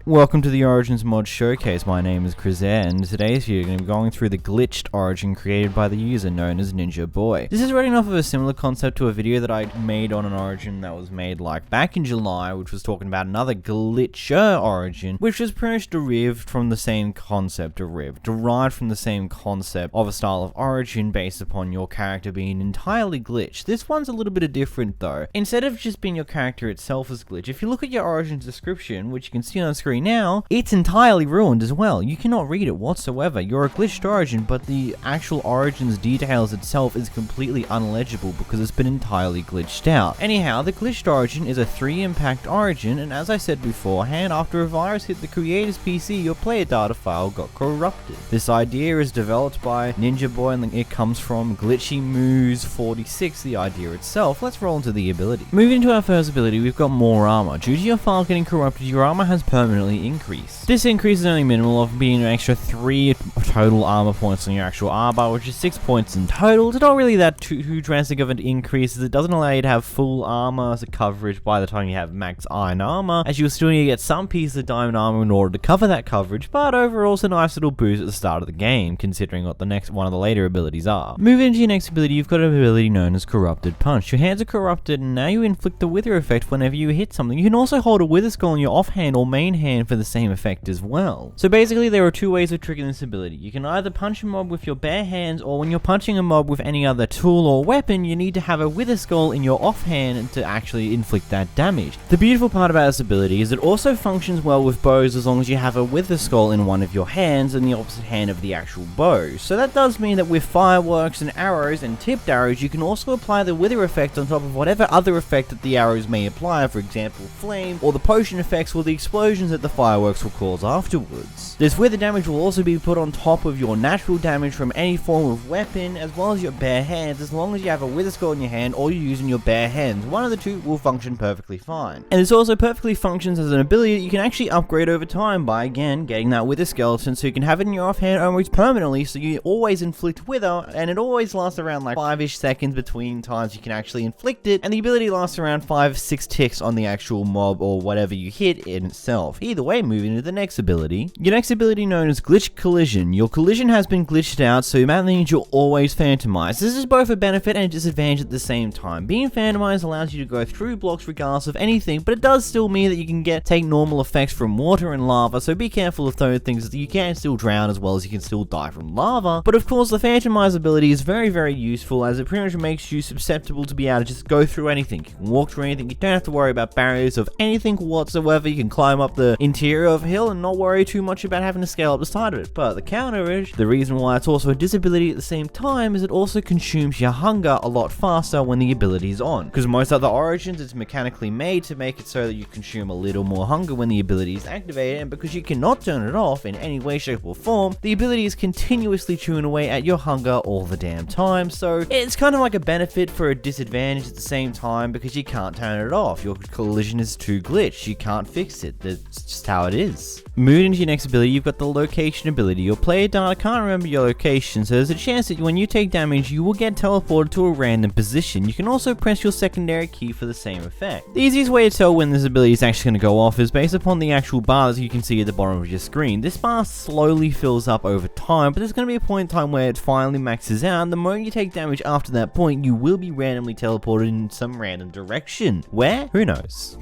Welcome to the Origins mod showcase. My name is Crusair, and in today's video, I'm going to be going through the glitched origin created by the user known as Ninja Boy. This is running off of a similar concept to a video that I made on an origin that was made like back in July, which was talking about another glitcher origin, which was pretty much derived from the same concept of derived from the same concept of a style of origin based upon your character being entirely glitched. This one's a little bit different though. Instead of just being your character itself as glitch, if you look at your origin's description, which you can see on screen now, it's entirely ruined as well. You cannot read it whatsoever. You're a glitched origin, but the actual origin's details itself is completely unlegible because it's been entirely glitched out. Anyhow, the glitched origin is a 3 impact origin, and as I said beforehand, after a virus hit the creator's PC, your player data file got corrupted. This idea is developed by Ninja Boy, and it comes from Glitchy Moose 46, the idea itself. Let's roll into the ability. Moving into our first ability, we've got more armor. Due to your file getting corrupted, your armor has permanently increased. This increase is only minimal, of being an extra 3 total armor points on your actual armor, which is 6 points in total. It's not really that too drastic of an increase, as it doesn't allow you to have full armor as a coverage by the time you have max iron armor, as you'll still need to get some piece of diamond armor in order to cover that coverage, but overall it's a nice little boost at the start of the game, considering what the next one of the later abilities are. Moving into your next ability, you've got an ability known as Corrupted Punch. Your hands are corrupted, and now you inflict the Wither effect whenever you hit something. You can also hold a Wither Skull in your offhand or main hand for the same effect as well. So basically there are 2 ways of triggering this ability. You can either punch a mob with your bare hands, or when you're punching a mob with any other tool or weapon, you need to have a Wither Skull in your offhand to actually inflict that damage. The beautiful part about this ability is it also functions well with bows as long as you have a Wither Skull in one of your hands and the opposite hand of the actual bow. So that does mean that with fireworks and arrows and tipped arrows, you can also apply the Wither effect on top of whatever other effect that the arrows may apply, for example flame, or the potion effects or the explosions that the fireworks will cause afterwards. This wither damage will also be put on top of your natural damage from any form of weapon, as well as your bare hands. As long as you have a wither skull in your hand or you're using your bare hands, one of the two will function perfectly fine. And this also perfectly functions as an ability that you can actually upgrade over time by, again, getting that wither skeleton so you can have it in your offhand almost permanently, so you always inflict wither, and it always lasts around like 5-ish seconds between times you can actually inflict it, and the ability lasts around 5-6 ticks on the actual mob or whatever you hit in itself. Either way, moving to the next ability. Your next ability, known as Glitch Collision. Your collision has been glitched out, so that means you'll always phantomize. This is both a benefit and a disadvantage at the same time. Being phantomized allows you to go through blocks regardless of anything, but it does still mean that you can take normal effects from water and lava, so be careful of those things. You can still drown as well as you can still die from lava. But of course, the phantomize ability is very, very useful, as it pretty much makes you susceptible to be able to just go through anything. You can walk through anything. You don't have to worry about barriers of anything whatsoever. You can climb up the interior of a hill and not worry too much about having to scale up the side of it. But the counter is, the reason why it's also a disability at the same time, is it also consumes your hunger a lot faster when the ability is on. Because most other origins, it's mechanically made to make it so that you consume a little more hunger when the ability is activated, and because you cannot turn it off in any way, shape, or form, the ability is continuously chewing away at your hunger all the damn time. So it's kind of like a benefit for a disadvantage at the same time, because you can't turn it off. Your collision is too glitched. You can't fix it. That's just how it is. Moving into your next ability, you've got the location ability. Your player data can't remember your location, so there's a chance that when you take damage, you will get teleported to a random position. You can also press your secondary key for the same effect. The easiest way to tell when this ability is actually going to go off is based upon the actual bar that you can see at the bottom of your screen. This bar slowly fills up over time, but there's going to be a point in time where it finally maxes out, and the moment you take damage after that point, you will be randomly teleported in some random direction. Where? Who knows?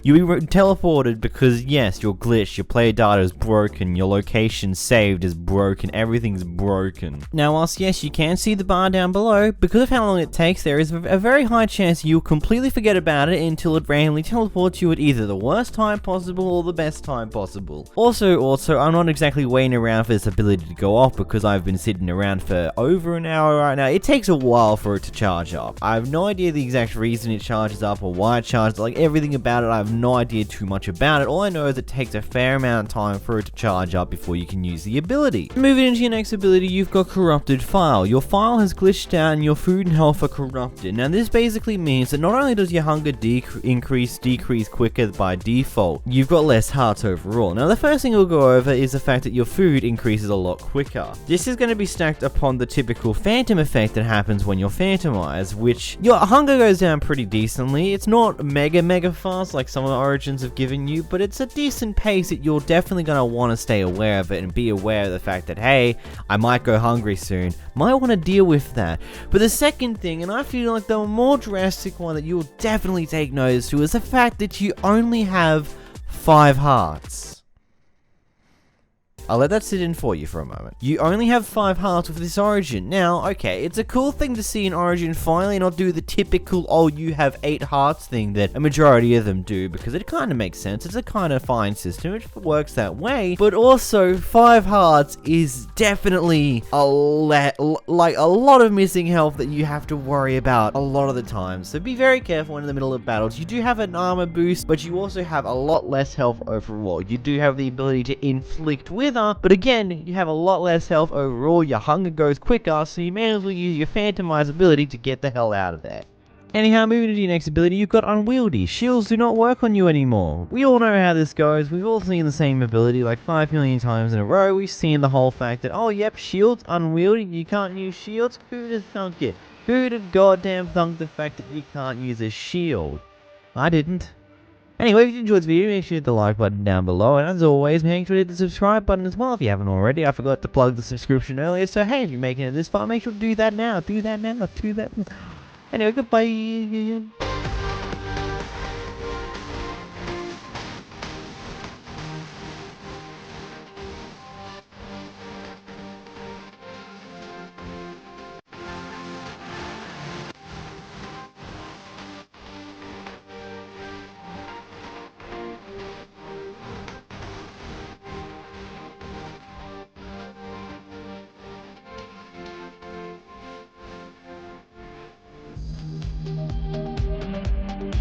You'll be teleported because, yes, you're glitched, your player data is broken, your location saved is broken, everything's broken. Now, whilst yes, you can see the bar down below, because of how long it takes, there is a very high chance you'll completely forget about it until it randomly teleports you at either the worst time possible or the best time possible. Also, I'm not exactly waiting around for this ability to go off, because I've been sitting around for over an hour right now. It takes a while for it to charge up. I have no idea the exact reason it charges up or why it charges, like everything about it, I have no idea too much about it. All I know is it takes a fair amount of time for it to charge up before you can use the ability. Moving into your next ability, you've got Corrupted File. Your file has glitched out and your food and health are corrupted. Now this basically means that not only does your hunger decrease quicker by default, you've got less hearts overall. Now the first thing we'll go over is the fact that your food increases a lot quicker. This is going to be stacked upon the typical phantom effect that happens when you're phantomized, which your hunger goes down pretty decently. It's not mega fast like some of the origins have given you, but it's a decent pace that you're definitely going to want to stay aware of it and be aware of the fact that, hey, I might go hungry soon, might want to deal with that. But the second thing, and I feel like the more drastic one that you'll definitely take notice to, is the fact that you only have 5 hearts. I'll let that sit in for you for a moment. You only have 5 hearts with this origin. Now, okay, it's a cool thing to see an origin finally not do the typical, oh, you have 8 hearts thing that a majority of them do, because it kind of makes sense. It's a kind of fine system. It works that way. But also, 5 hearts is definitely a lot of missing health that you have to worry about a lot of the time. So be very careful when in the middle of battles. You do have an armor boost, but you also have a lot less health overall. You do have the ability to inflict with, but again, you have a lot less health overall, your hunger goes quicker, so you may as well use your phantomize ability to get the hell out of there. Anyhow, moving to your next ability, you've got Unwieldy. Shields do not work on you anymore. We all know how this goes. We've all seen the same ability like 5 million times in a row. We've seen the whole fact that, oh yep, shields, unwieldy, you can't use shields. Who does thunk it? Who did goddamn thunk the fact that you can't use a shield? I didn't. Anyway, if you enjoyed this video, make sure to hit the like button down below, and as always, make sure to hit the subscribe button as well if you haven't already. I forgot to plug the subscription earlier, so hey, if you're making it this far, make sure to do that now. Do that now. Do that. Anyway, goodbye.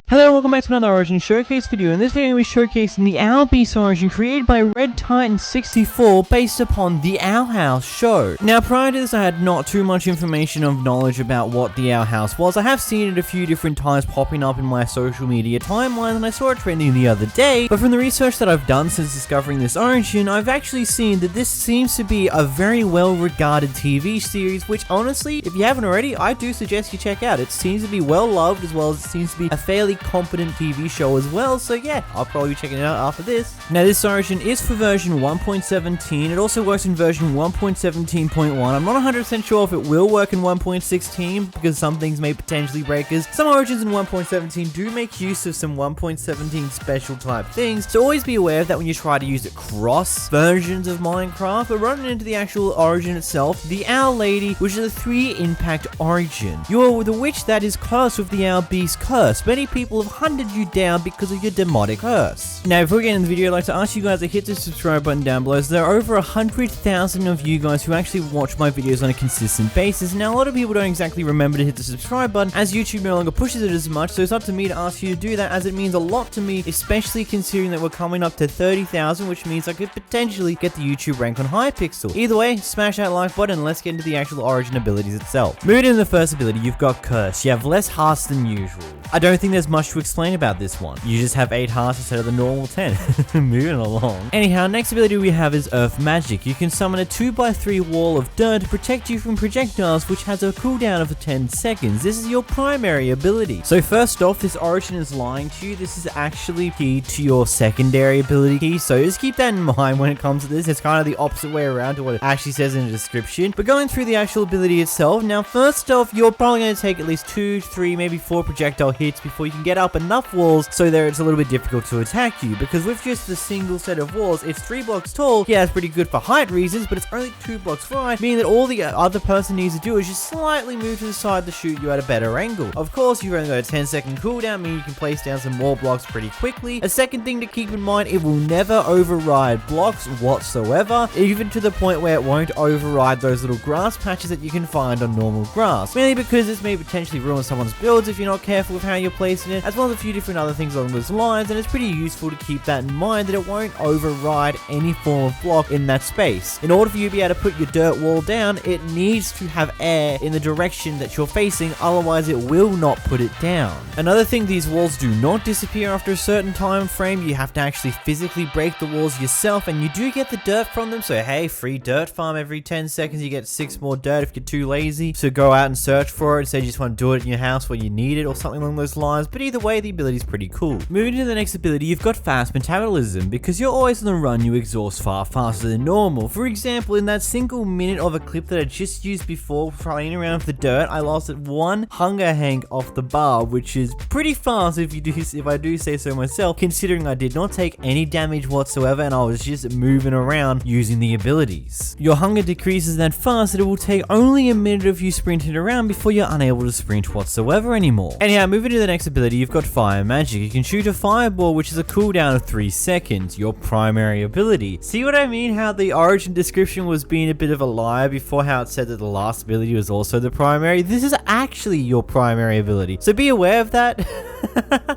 Hello and welcome back to another Origin Showcase video. In this video we're showcasing the Owl Beast Origin created by Red Titan 64 based upon the Owl House show. Now prior to this I had not too much information of knowledge about what the Owl House was. I have seen it a few different times popping up in my social media timeline and I saw it trending the other day, but from the research that I've done since discovering this origin, I've actually seen that this seems to be a very well regarded TV series, which honestly, if you haven't already, I do suggest you check out. It seems to be well loved as well as it seems to be a fairly competent TV show as well, so yeah, I'll probably be checking it out after this. Now this origin is for version 1.17, it also works in version 1.17.1, I'm not 100% sure if it will work in 1.16 because some things may potentially break us. Some origins in 1.17 do make use of some 1.17 special type things, so always be aware of that when you try to use it cross versions of Minecraft. But running into the actual origin itself, the Owl Lady, which is a 3 impact origin. You're the witch that is cursed with the Owl Beast curse. Many people have hunted you down because of your demonic curse. Now before we get into the video, I'd like to ask you guys to hit the subscribe button down below. So there are over 100,000 of you guys who actually watch my videos on a consistent basis. Now a lot of people don't exactly remember to hit the subscribe button as YouTube no longer pushes it as much, so it's up to me to ask you to do that as it means a lot to me, especially considering that we're coming up to 30,000, which means I could potentially get the YouTube rank on Hypixel. Either way, smash that like button and let's get into the actual origin abilities itself. Moving into the first ability, you've got Curse. You have less hearts than usual. I don't think there's much to explain about this one. You just have 8 hearts instead of the normal 10. Moving along. Anyhow, next ability we have is Earth Magic. You can summon a 2x3 wall of dirt to protect you from projectiles, which has a cooldown of 10 seconds. This is your primary ability. So first off, this origin is lying to you. This is actually key to your secondary ability key, so just keep that in mind when it comes to this. It's kind of the opposite way around to what it actually says in the description. But going through the actual ability itself, now first off, you're probably going to take at least 2, 3, maybe 4 projectile hits before you can get up enough walls so there it's a little bit difficult to attack you, because with just a single set of walls, it's 3 blocks tall. Yeah, it's pretty good for height reasons, but it's only 2 blocks wide, meaning that all the other person needs to do is just slightly move to the side to shoot you at a better angle. Of course, you've only got a 10-second cooldown, meaning you can place down some more blocks pretty quickly. A second thing to keep in mind, it will never override blocks whatsoever, even to the point where it won't override those little grass patches that you can find on normal grass, mainly because this may potentially ruin someone's builds if you're not careful with how you're placing it, as well as a few different other things along those lines, and it's pretty useful to keep that in mind that it won't override any form of block in that space. In order for you to be able to put your dirt wall down, it needs to have air in the direction that you're facing, otherwise it will not put it down. Another thing, these walls do not disappear after a certain time frame. You have to actually physically break the walls yourself, and you do get the dirt from them, so hey, free dirt farm every 10 seconds, you get 6 more dirt if you're too lazy to go out and search for it, instead you just want to do it in your house where you need it or something along those lines. But either way, the ability is pretty cool. Moving to the next ability, you've got Fast Metabolism. Because you're always on the run, you exhaust far faster than normal. For example, in that single minute of a clip that I just used before playing around with the dirt, I lost 1 hunger hank off the bar, which is pretty fast if I do say so myself, considering I did not take any damage whatsoever and I was just moving around using the abilities. Your hunger decreases that fast that it will take only a minute of you sprinting around before you're unable to sprint whatsoever anymore. Anyhow, moving to the next ability, you've got Fire Magic. You can shoot a fireball, which is a cooldown of 3 seconds, your primary ability. See what I mean? How the origin description was being a bit of a liar before, how it said that the last ability was also the primary. This is actually your primary ability, so be aware of that.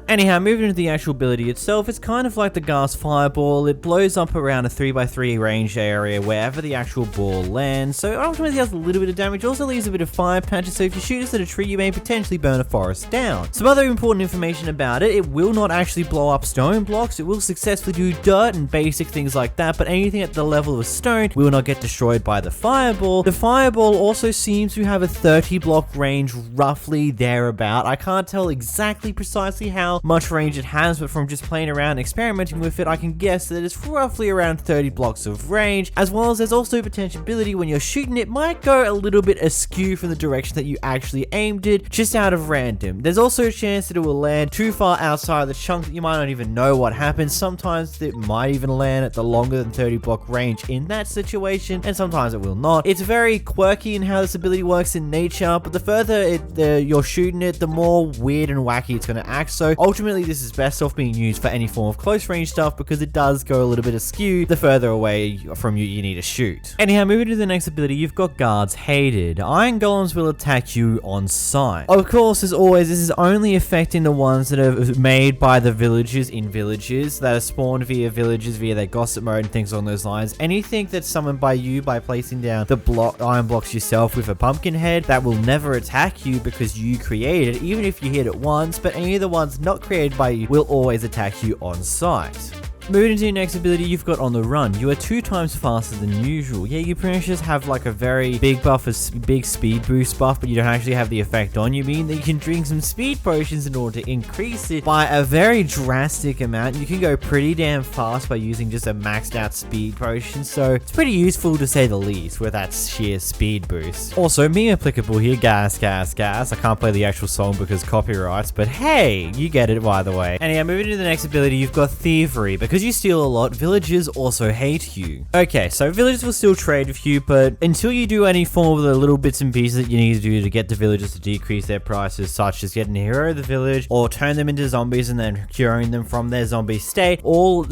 Anyhow, moving into the actual ability itself, it's kind of like the gas fireball. It blows up around a 3x3 range area wherever the actual ball lands, so ultimately it does a little bit of damage, also leaves a bit of fire patches, so if you shoot us at a tree you may potentially burn a forest down. Some other important information about it, it will not actually blow up stone blocks, it will successfully do dirt and basic things like that, but anything at the level of stone will not get destroyed by the fireball. The fireball also seems to have a 30 block range, roughly thereabout. I can't tell exactly precisely how much range it has, but from just playing around and experimenting with it, I can guess that it's roughly around 30 blocks of range, as well as there's also potentiality when you're shooting it might go a little bit askew from the direction that you actually aimed it, just out of random. There's also a chance that it will land too far outside of the chunk that you might not even know what happens. Sometimes it might even land at the longer than 30 block range in that situation, and sometimes it will not. It's very quirky in how this ability works in nature, but the further you're shooting it, the more weird and wacky it's going to axe. So ultimately this is best off being used for any form of close range stuff because it does go a little bit askew the further away from you need to shoot. Anyhow, moving to the next ability, you've got Guards Hated. Iron Golems will attack you on sight. Of course, as always, this is only affecting the ones that are made by the villagers in villages, that are spawned via villages, via their gossip mode and things along those lines. Anything that's summoned by you by placing down the iron blocks yourself with a pumpkin head, that will never attack you because you created it, even if you hit it once, but any of the ones not created by you will always attack you on sight. Moving into your next ability, you've got On the Run. You are 2 times faster than usual. Yeah, you pretty much just have like a very big buff, a big speed boost buff, but you don't actually have the effect on you, meaning that you can drink some speed potions in order to increase it by a very drastic amount. You can go pretty damn fast by using just a maxed out speed potion, so it's pretty useful to say the least with that sheer speed boost. Also, meme applicable here, gas. I can't play the actual song because copyrights, but hey, you get it by the way. Anyhow, moving to the next ability, you've got Thievery. Because you steal a lot, villagers also hate you. Okay, so villagers will still trade with you, but until you do any form of the little bits and pieces that you need to do to get the villagers to decrease their prices, such as getting a hero of the village, or turn them into zombies and then curing them from their zombie state, all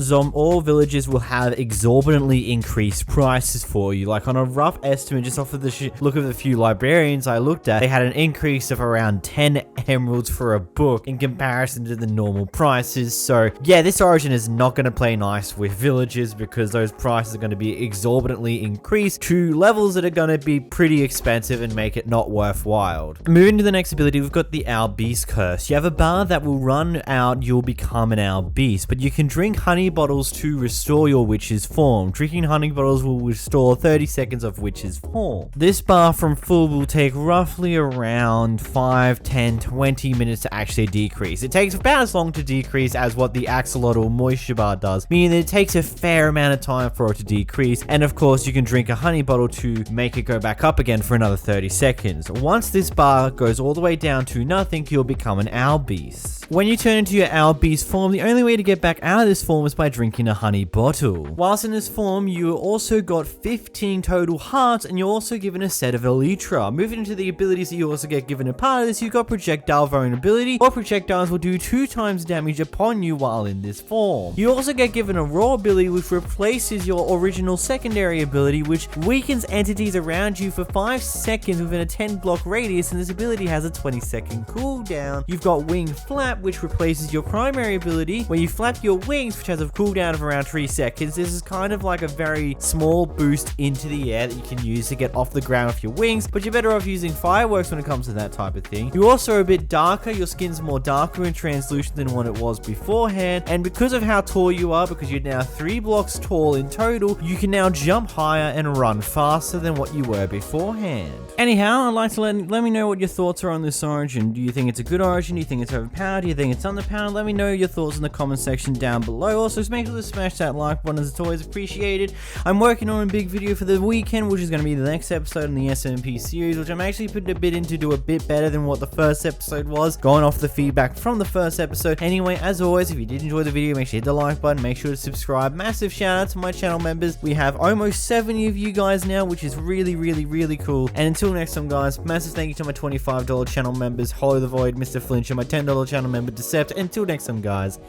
villagers will have exorbitantly increased prices for you. Like on a rough estimate, just off of the look of the few librarians I looked at, they had an increase of around 10 emeralds for a book in comparison to the normal prices. So yeah, this origin is not going to play nice with villagers because those prices are going to be exorbitantly increased to levels that are going to be pretty expensive and make it not worthwhile. Moving to the next ability, we've got the Owl Beast Curse. You have a bar that will run out, you'll become an Owl Beast, but you can drink honey bottles to restore your witch's form. Drinking honey bottles will restore 30 seconds of witch's form. This bar from full will take roughly around 5, 10, 20 minutes to actually decrease. It takes about as long to decrease as what the Axolotl moisture bar does, meaning that it takes a fair amount of time for it to decrease, and of course you can drink a honey bottle to make it go back up again for another 30 seconds. Once this bar goes all the way down to nothing, you'll become an Owl Beast. When you turn into your Owl Beast form, the only way to get back out of this form is by drinking a honey bottle. Whilst in this form, you also got 15 total hearts, and you're also given a set of Elytra. Moving into the abilities that you also get given a part of this, you got Projectile Vulnerability, or projectiles will do 2 times damage upon you while in this form. You also get given a Raw ability which replaces your original secondary ability, which weakens entities around you for 5 seconds within a 10 block radius, and this ability has a 20-second cooldown. You've got Wing Flap, which replaces your primary ability, where you flap your wings, which has a cooldown of around 3 seconds. This is kind of like a very small boost into the air that you can use to get off the ground with your wings, but you're better off using fireworks when it comes to that type of thing. You're also a bit darker, your skin's more darker and translucent than what it was beforehand, and because of how tall you are, because you're now 3 blocks tall in total, you can now jump higher and run faster than what you were beforehand. Anyhow, I'd like to let me know what your thoughts are on this origin. Do you think it's a good origin? Do you think it's overpowered? Do you think it's underpowered? Let me know your thoughts in the comment section down below. Also, just make sure to smash that like button as it's always appreciated. I'm working on a big video for the weekend, which is going to be the next episode in the SMP series, which I'm actually putting a bit into do a bit better than what the first episode was, going off the feedback from the first episode. Anyway, as always, if you did enjoy the video, make sure you hit the like button, make sure to subscribe. Massive shout out to my channel members. We have almost 70 of you guys now, which is really cool. And until next time, guys, massive thank you to my $25 channel members, Hollow the Void, Mr. Filcher, my $10 channel member, Decept. Until next time, guys,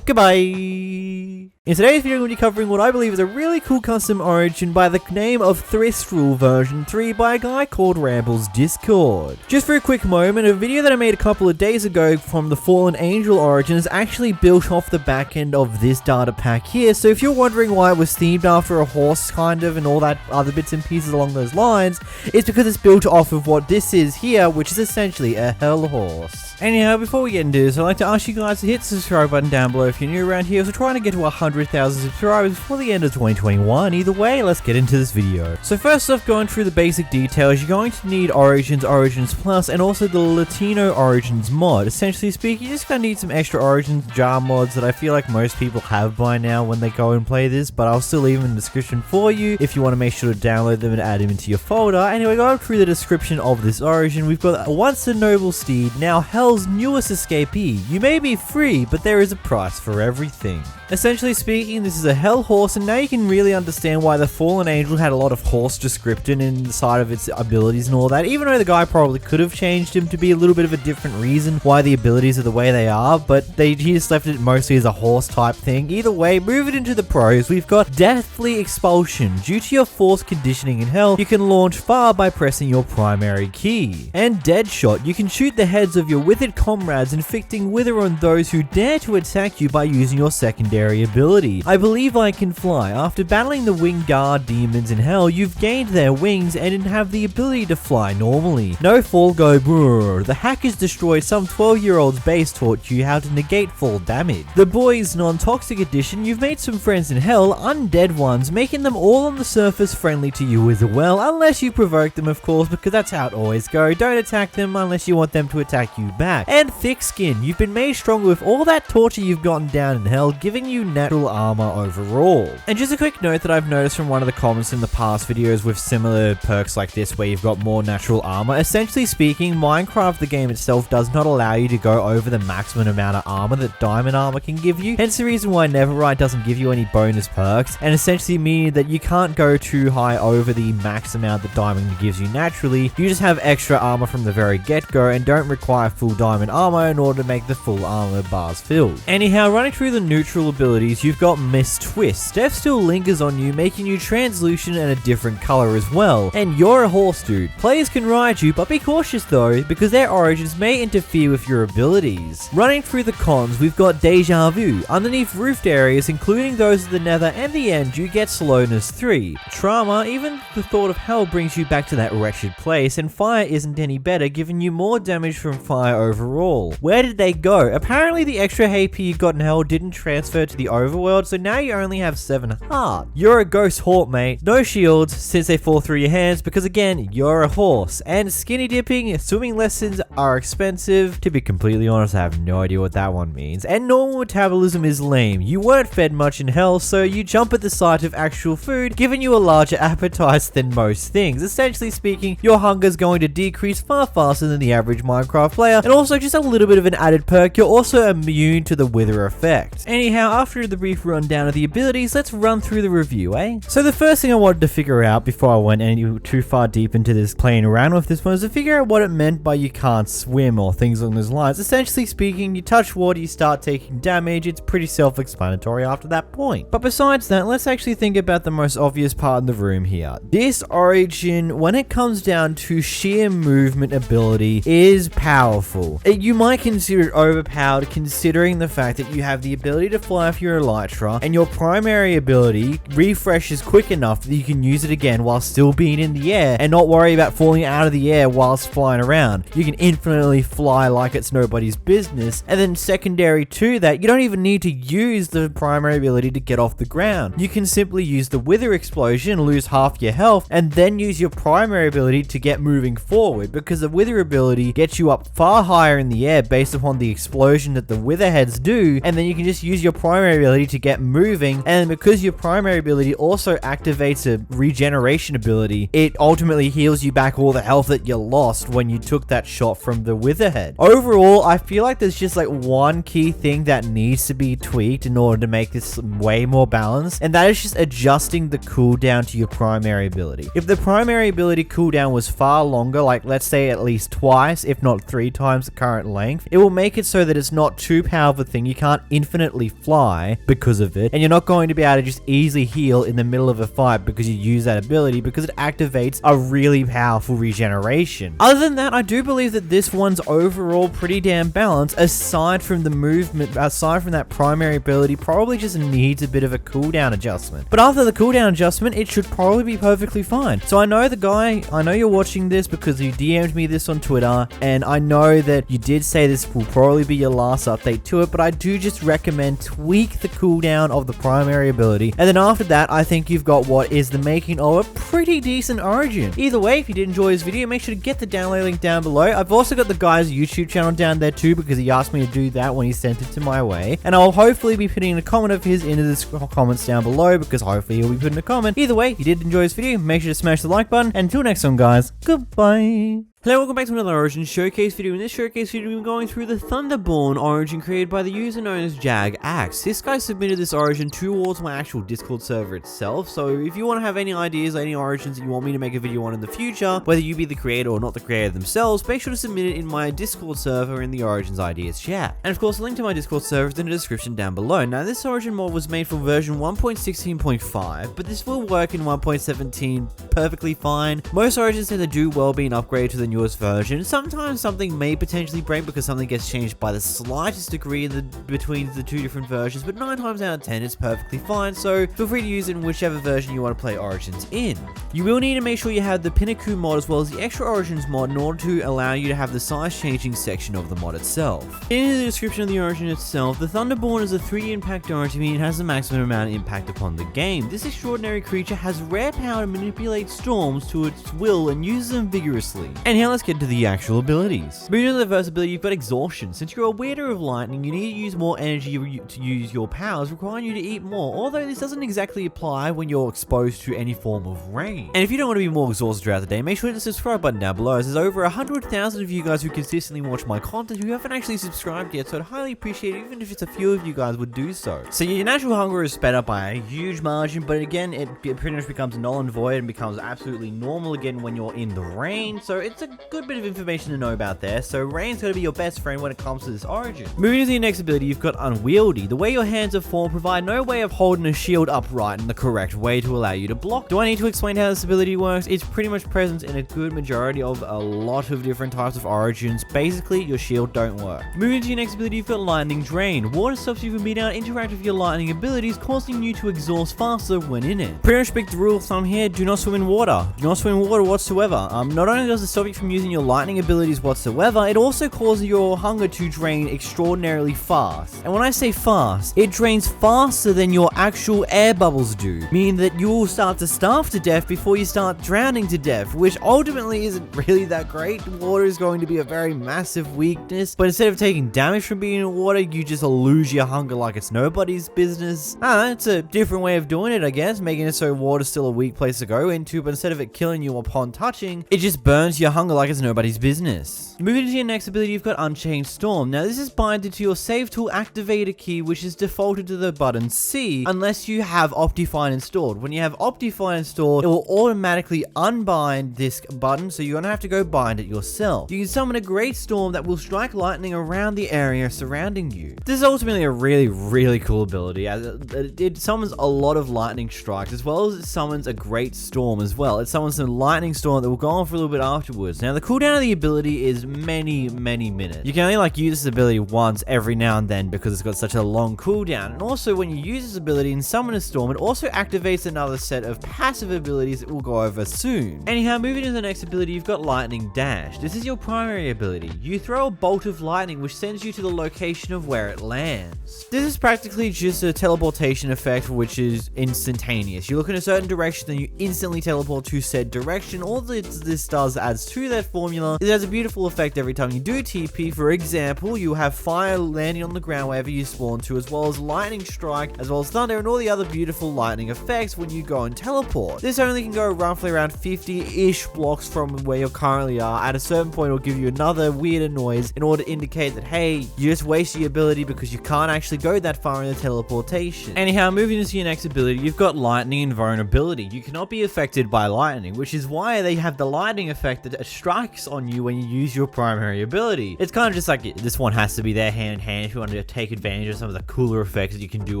goodbye. In today's video, I'm going to be covering what I believe is a really cool custom origin by the name of Thestral version 3 by a guy called Ramble's Discord. Just for a quick moment, a video that I made a couple of days ago from the Fallen Angel origin is actually built off the back end of this data pack here, so if you're wondering why it was themed after a horse kind of and all that other bits and pieces along those lines, it's because it's built off of what this is here, which is essentially a hell horse. Anyhow, before we get into this, I'd like to ask you guys to hit the subscribe button down below if you're new around here. So trying to get to 100,000 subscribers before the end of 2021. Either way, let's get into this video. So first off, going through the basic details, you're going to need Origins, Origins Plus, and also the Latino Origins mod. Essentially speaking, you're just going to need some extra Origins jar mods that I feel like most people have by now when they go and play this, but I'll still leave them in the description for you if you want to make sure to download them and add them into your folder. Anyway, going through the description of this origin, we've got once a noble steed, now hell Hell's newest escapee. You may be free, but there is a price for everything. Essentially speaking, this is a Hell horse, and now you can really understand why the Fallen Angel had a lot of horse description inside of its abilities and all that, even though the guy probably could have changed him to be a little bit of a different reason why the abilities are the way they are, but he just left it mostly as a horse type thing. Either way, move it into the pros. We've got Deathly Expulsion. Due to your force conditioning in Hell, you can launch far by pressing your primary key. And Deadshot. You can shoot the heads of your withered comrades, inflicting wither on those who dare to attack you by using your secondary ability. I believe I can fly. After battling the winged guard demons in Hell, you've gained their wings and have the ability to fly normally. No fall, go brrr. The hackers destroyed some 12-year-old's base, taught you how to negate fall damage. The Boys Non-Toxic Edition. You've made some friends in Hell, undead ones, making them all on the surface friendly to you as well, unless you provoke them, of course, because that's how it always goes. Don't attack them unless you want them to attack you back. And Thick Skin. You've been made stronger with all that torture you've gotten down in Hell, giving you natural armor overall. And just a quick note that I've noticed from one of the comments in the past videos with similar perks like this where you've got more natural armor. Essentially speaking, Minecraft, the game itself, does not allow you to go over the maximum amount of armor that diamond armor can give you. Hence the reason why Netherite doesn't give you any bonus perks, and essentially meaning that you can't go too high over the max amount that diamond gives you naturally. You just have extra armor from the very get-go and don't require full diamond armor in order to make the full armor bars filled. Anyhow, running through the neutral abilities, you've got Mist Twist. Death still lingers on you, making you translucent and a different color as well. And you're a horse dude. Players can ride you, but be cautious though, because their origins may interfere with your abilities. Running through the cons, we've got Deja Vu. Underneath roofed areas, including those of the Nether and the End, you get Slowness 3. Trauma, even the thought of Hell brings you back to that wretched place, and Fire isn't any better, giving you more damage from Fire overall. Where did they go? Apparently the extra HP you got in Hell didn't transfer to the overworld, so now you only have 7 heart. You're a ghost hawk, mate. No shields, since they fall through your hands, because again, you're a horse. And skinny dipping, swimming lessons are expensive. To be completely honest, I have no idea what that one means. And normal metabolism is lame. You weren't fed much in Hell, so you jump at the sight of actual food, giving you a larger appetite than most things. Essentially speaking, your hunger is going to decrease far faster than the average Minecraft player, and also just a little bit of an added perk, you're also immune to the wither effect. Anyhow, after the brief rundown of the abilities, let's run through the review, eh? So the first thing I wanted to figure out before I went any too far deep into this playing around with this one was to figure out what it meant by you can't swim or things along those lines. Essentially speaking, you touch water, you start taking damage. It's pretty self-explanatory after that point. But besides that, let's actually think about the most obvious part in the room here. This origin, when it comes down to sheer movement ability, is powerful. You might consider it overpowered considering the fact that you have the ability to fly off your elytra, and your primary ability refreshes quick enough that you can use it again while still being in the air and not worry about falling out of the air whilst flying around. You can infinitely fly like it's nobody's business, and then secondary to that, you don't even need to use the primary ability to get off the ground. You can simply use the Wither Explosion, lose half your health, and then use your primary ability to get moving forward, because the Wither ability gets you up far higher in the air based upon the explosion that the Wither heads do, and then you can just use your primary ability to get moving, and because your primary ability also activates a regeneration ability, it ultimately heals you back all the health that you lost when you took that shot from the Witherhead. Overall, I feel like there's just like one key thing that needs to be tweaked in order to make this way more balanced, and that is just adjusting the cooldown to your primary ability. If the primary ability cooldown was far longer, like let's say at least twice, if not 3 times the current length, it will make it so that it's not too powerful thing. You can't infinitely fly because of it, and you're not going to be able to just easily heal in the middle of a fight because you use that ability, because it activates a really powerful regeneration. Other than that, I do believe that this one's overall pretty damn balanced, aside from the movement, aside from that primary ability, probably just needs a bit of a cooldown adjustment. But after the cooldown adjustment, it should probably be perfectly fine. So I know you're watching this because you DM'd me this on Twitter, and I know that you did say this will probably be your last update to it, but I do just recommend tweak the cooldown of the primary ability, and then after that, I think you've got what is the making of a pretty decent origin. Either way, if you did enjoy this video, make sure to get the download link down below. I've also got the guy's YouTube channel down there too, because he asked me to do that when he sent it to my way, and I'll hopefully be putting a comment of his into the comments down below, because hopefully he'll be putting a comment. Either way, if you did enjoy this video, make sure to smash the like button, and until next time guys, goodbye. Hello, welcome back to another Origin Showcase video. In this showcase video, we're going through the Thunderborn Origin created by the user known as JagAxe. This guy submitted this Origin towards my actual Discord server itself, so if you want to have any ideas or any Origins that you want me to make a video on in the future, whether you be the creator or not the creator themselves, make sure to submit it in my Discord server in the Origins Ideas chat. And of course, the link to my Discord server is in the description down below. Now, this Origin mod was made for version 1.16.5, but this will work in 1.17 perfectly fine. Most Origins tend to do well being upgraded to the newest version. Sometimes something may potentially break because something gets changed by the slightest degree between the two different versions, but 9 times out of 10 it's perfectly fine, so feel free to use it in whichever version you want to play Origins in. You will need to make sure you have the Pinnacle mod as well as the extra Origins mod in order to allow you to have the size changing section of the mod itself. In the description of the Origin itself, the Thunderborn is a 3 impact Origin, meaning it has the maximum amount of impact upon the game. This extraordinary creature has rare power to manipulate storms to its will and uses them vigorously. And now let's get to the actual abilities. Moving to the first ability, you've got Exhaustion. Since you're a weirder of lightning, you need to use more energy to use your powers, requiring you to eat more, although this doesn't exactly apply when you're exposed to any form of rain. And if you don't want to be more exhausted throughout the day, make sure to hit the subscribe button down below, as there's over 100,000 of you guys who consistently watch my content who haven't actually subscribed yet, so I'd highly appreciate it even if it's a few of you guys would do so. So your natural hunger is sped up by a huge margin, but again, it pretty much becomes null and void and becomes absolutely normal again when you're in the rain, so it's a good bit of information to know about there. So rain's going to be your best friend when it comes to this Origin. Moving to the next ability, you've got Unwieldy. The way your hands are formed provide no way of holding a shield upright in the correct way to allow you to block. Do I need to explain how this ability works? It's pretty much present in a good majority of a lot of different types of Origins. Basically, your shield don't work. Moving to your next ability, you've got Lightning Drain. Water stops you from being able to interact with your lightning abilities, causing you to exhaust faster when in it. Pretty much big rule of thumb here, do not swim in water. Do not swim in water whatsoever. Not only does it stop you from using your lightning abilities whatsoever, it also causes your hunger to drain extraordinarily fast. And when I say fast, it drains faster than your actual air bubbles do, meaning that you will start to starve to death before you start drowning to death, which ultimately isn't really that great. Water is going to be a very massive weakness, but instead of taking damage from being in water, you just lose your hunger like it's nobody's business. It's a different way of doing it, I guess, making it so water's still a weak place to go into, but instead of it killing you upon touching, it just burns your hunger like it's nobody's business. Moving to your next ability, you've got Unchained Storm. Now, this is binded to your Save Tool activator key, which is defaulted to the button C, unless you have Optifine installed. When you have Optifine installed, it will automatically unbind this button, so you're going to have to go bind it yourself. You can summon a Great Storm that will strike lightning around the area surrounding you. This is ultimately a really cool ability, as it summons a lot of lightning strikes, as well as it summons a Great Storm as well. It summons a lightning storm that will go on for a little bit afterwards. Now, the cooldown of the ability is many minutes. You can only use this ability once every now and then because it's got such a long cooldown. And also, when you use this ability and summon a storm, it also activates another set of passive abilities that we'll go over soon. Anyhow, moving to the next ability, you've got Lightning Dash. This is your primary ability. You throw a bolt of lightning which sends you to the location of where it lands. This is practically just a teleportation effect which is instantaneous. You look in a certain direction and you instantly teleport to said direction. All this does adds to that formula. It has a beautiful effect every time you do TP. For example, you have fire landing on the ground wherever you spawn to, as well as lightning strike, as well as thunder and all the other beautiful lightning effects when you go and teleport. This only can go roughly around 50-ish blocks from where you currently are. At a certain point, it'll give you another weirder noise in order to indicate that, hey, you just wasted your ability because you can't actually go that far in the teleportation. Anyhow, moving into your next ability, you've got Lightning Invulnerability. You cannot be affected by lightning, which is why they have the lightning effect that strikes on you when you use your primary ability. It's kind of just like this one has to be there hand in hand if you want to take advantage of some of the cooler effects that you can do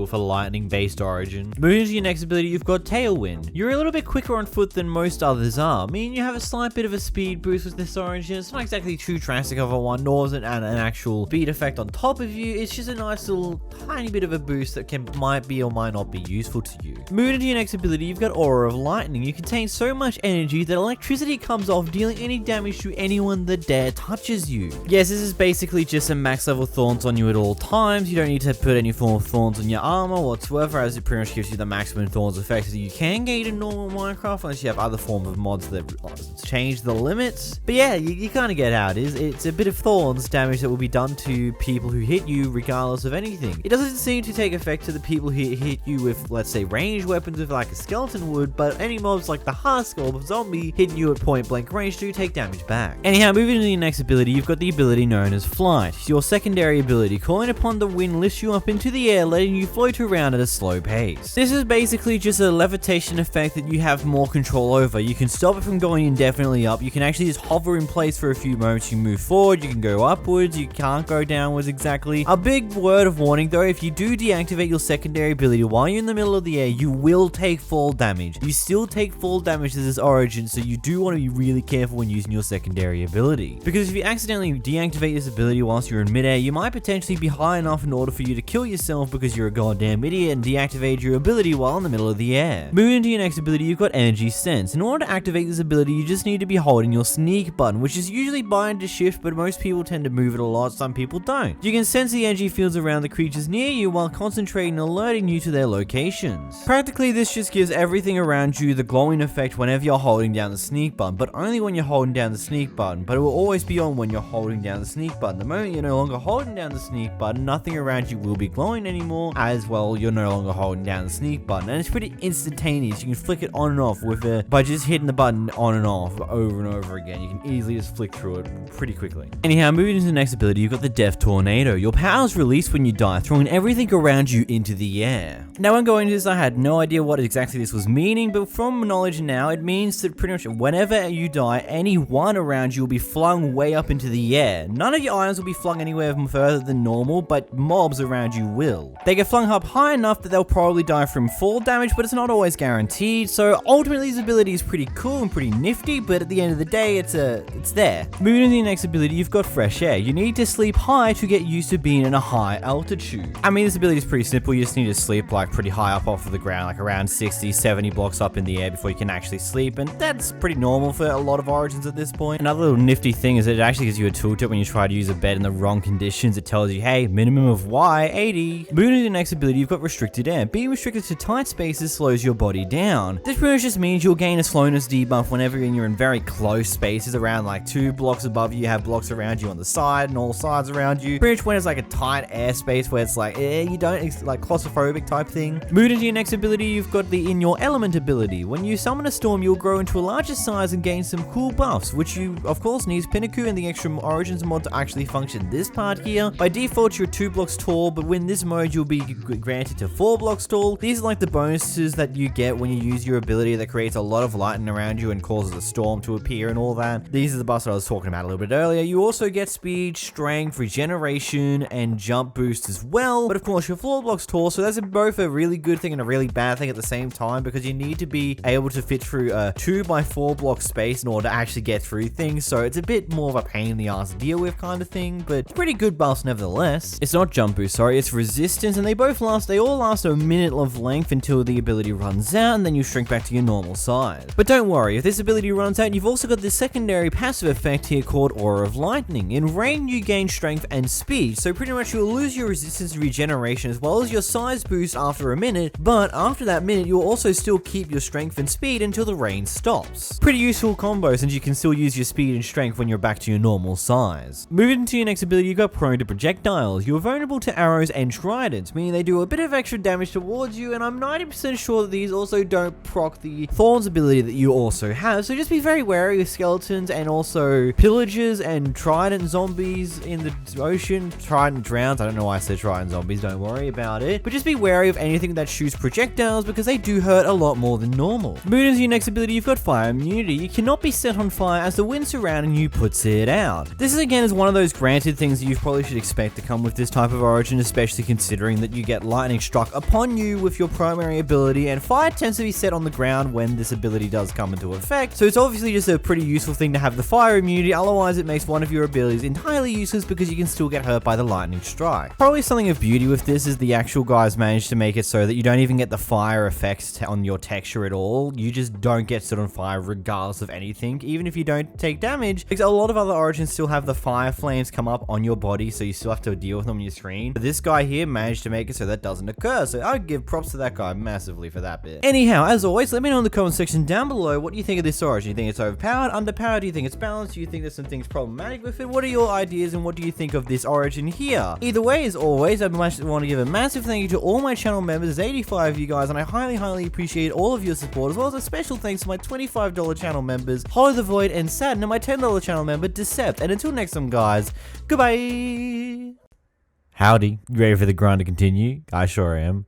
with a lightning based Origin. Moving to your next ability, you've got Tailwind. You're a little bit quicker on foot than most others are, meaning you have a slight bit of a speed boost with this Origin. It's not exactly too drastic of a one, nor is it an actual speed effect on top of you. It's just a nice little tiny bit of a boost that might be or might not be useful to you. Moving to your next ability, you've got Aura of Lightning. You contain so much energy that electricity comes off, dealing any damage to anyone that dare touches you. Yes, this is basically just a max level Thorns on you at all times. You don't need to put any form of Thorns on your armor whatsoever, as it pretty much gives you the maximum Thorns effect that you can get in normal Minecraft, unless you have other form of mods that change the limits. But yeah, you kind of get how it is. It's a bit of Thorns damage that will be done to people who hit you regardless of anything. It doesn't seem to take effect to the people who hit you with, let's say, ranged weapons with like a skeleton would, but any mobs like the Husk or Zombie hitting you at point blank range do take damage back. Anyhow, moving to the next ability, you've got the ability known as Flight. Your secondary ability, calling upon the wind, lifts you up into the air, letting you float around at a slow pace. This is basically just a levitation effect that you have more control over. You can stop it from going indefinitely up. You can actually just hover in place for a few moments. You move forward, you can go upwards, you can't go downwards exactly. A big word of warning though, if you do deactivate your secondary ability while you're in the middle of the air, you will take fall damage. You still take fall damage to this origin, so you do want to be really careful when using your secondary ability. Because if you accidentally deactivate this ability whilst you're in midair, you might potentially be high enough in order for you to kill yourself because you're a goddamn idiot and deactivate your ability while in the middle of the air. Moving into your next ability, you've got Energy Sense. In order to activate this ability, you just need to be holding your sneak button, which is usually bind to shift, but most people tend to move it a lot, some people don't. You can sense the energy fields around the creatures near you while concentrating and alerting you to their locations. Practically, this just gives everything around you the glowing effect whenever you're holding down the sneak button, but only when you're holding down the sneak button, but it will always be on when you're holding down the sneak button. The moment you're no longer holding down the sneak button, nothing around you will be glowing anymore, as well you're no longer holding down the sneak button, and it's pretty instantaneous. You can flick it on and off by just hitting the button on and off over and over again. You can easily just flick through it pretty quickly. Anyhow, moving into the next ability, you've got the Death Tornado. Your power is released when you die, throwing everything around you into the air. Now when going into this, I had no idea what exactly this was meaning, but from knowledge now, it means that pretty much whenever you die, anyone around you will be flung way up into the air. None of your items will be flung anywhere further than normal, but mobs around you will. They get flung up high enough that they'll probably die from fall damage, but it's not always guaranteed, so ultimately this ability is pretty cool and pretty nifty, but at the end of the day, it's there. Moving to the next ability, you've got Fresh Air. You need to sleep high to get used to being in a high altitude. I mean, this ability is pretty simple. You just need to sleep like pretty high up off of the ground, like around 60, 70 blocks up in the air before you can actually sleep, and that's pretty normal for a lot of origins at this point. Another little nifty thing is that it actually gives you a tooltip when you try to use a bed in the wrong conditions. It tells you, hey, minimum of Y, 80. Moving to the next ability, you've got Restricted Air. Being restricted to tight spaces slows your body down. This pretty much just means you'll gain a slowness debuff whenever you're in very close spaces around like 2 blocks above you. You have blocks around you on the side and all sides around you. Pretty much when it's like a tight airspace where it's like, you don't, it's like claustrophobic type thing. Moving into your next ability, you've got the In Your Element ability. When you summon a storm, you'll grow into a larger size and gain some cool buffs, which you, of course, needs Pinnacle and the extra Origins mod to actually function. This part here, by default, you're 2 blocks tall, but when this mode, you'll be granted to 4 blocks tall. These are like the bonuses that you get when you use your ability that creates a lot of lightning around you and causes a storm to appear and all that. These are the buffs that I was talking about a little bit earlier. You also get speed, strength, regeneration, and jump boost as well. But of course, you're 4 blocks tall, so that's both a really good thing and a really bad thing at the same time, because you need to be able to fit through a 2x4 block space in order to actually get through things. So it's a bit more of a pain in the ass to deal with kind of thing, but pretty good buffs nevertheless. It's not jump boost, sorry, it's resistance, and they all last a minute of length until the ability runs out, and then you shrink back to your normal size. But don't worry, if this ability runs out, you've also got this secondary passive effect here called Aura of Lightning. In rain, you gain strength and speed, so pretty much you'll lose your resistance and regeneration as well as your size boost after a minute, but after that minute, you'll also still keep your strength and speed until the rain stops. Pretty useful combo since you can still use your speed and strength when you're back to your normal size. Moving into your next ability, you've got Prone to Projectiles. You're vulnerable to arrows and tridents, meaning they do a bit of extra damage towards you, and I'm 90% sure that these also don't proc the Thorns ability that you also have, so just be very wary of skeletons and also pillagers and trident zombies in the ocean. Trident drowns, I don't know why I said trident zombies, don't worry about it, but just be wary of anything that shoots projectiles because they do hurt a lot more than normal. Moving into your next ability, you've got Fire Immunity. You cannot be set on fire as the wind surrounding you puts it out. This is again one of those granted things that you probably should expect to come with this type of origin, especially considering that you get lightning struck upon you with your primary ability, and fire tends to be set on the ground when this ability does come into effect, so it's obviously just a pretty useful thing to have the fire immunity, otherwise it makes one of your abilities entirely useless because you can still get hurt by the lightning strike. Probably something of beauty with this is the actual guys managed to make it so that you don't even get the fire effects on your texture at all. You just don't get set on fire regardless of anything, even if you don't take damage, because a lot of other origins still have the fire flames come up on your body, so you still have to deal with them on your screen. But this guy here managed to make it so that doesn't occur, so I give props to that guy massively for that bit. Anyhow, as always, let me know in the comment section down below what you think of this origin. Do you think it's overpowered, underpowered? Do you think it's balanced? Do you think there's some things problematic with it? What are your ideas and what do you think of this origin here? Either way, as always, I want to give a massive thank you to all my channel members. There's 85 of you guys, and I highly appreciate all of your support, as well as a special thanks to my $25 channel members, Hollow the Void, and Saturn, and my $10 channel member, Decept. And until next time, guys, goodbye! Howdy, you ready for the grind to continue? I sure am.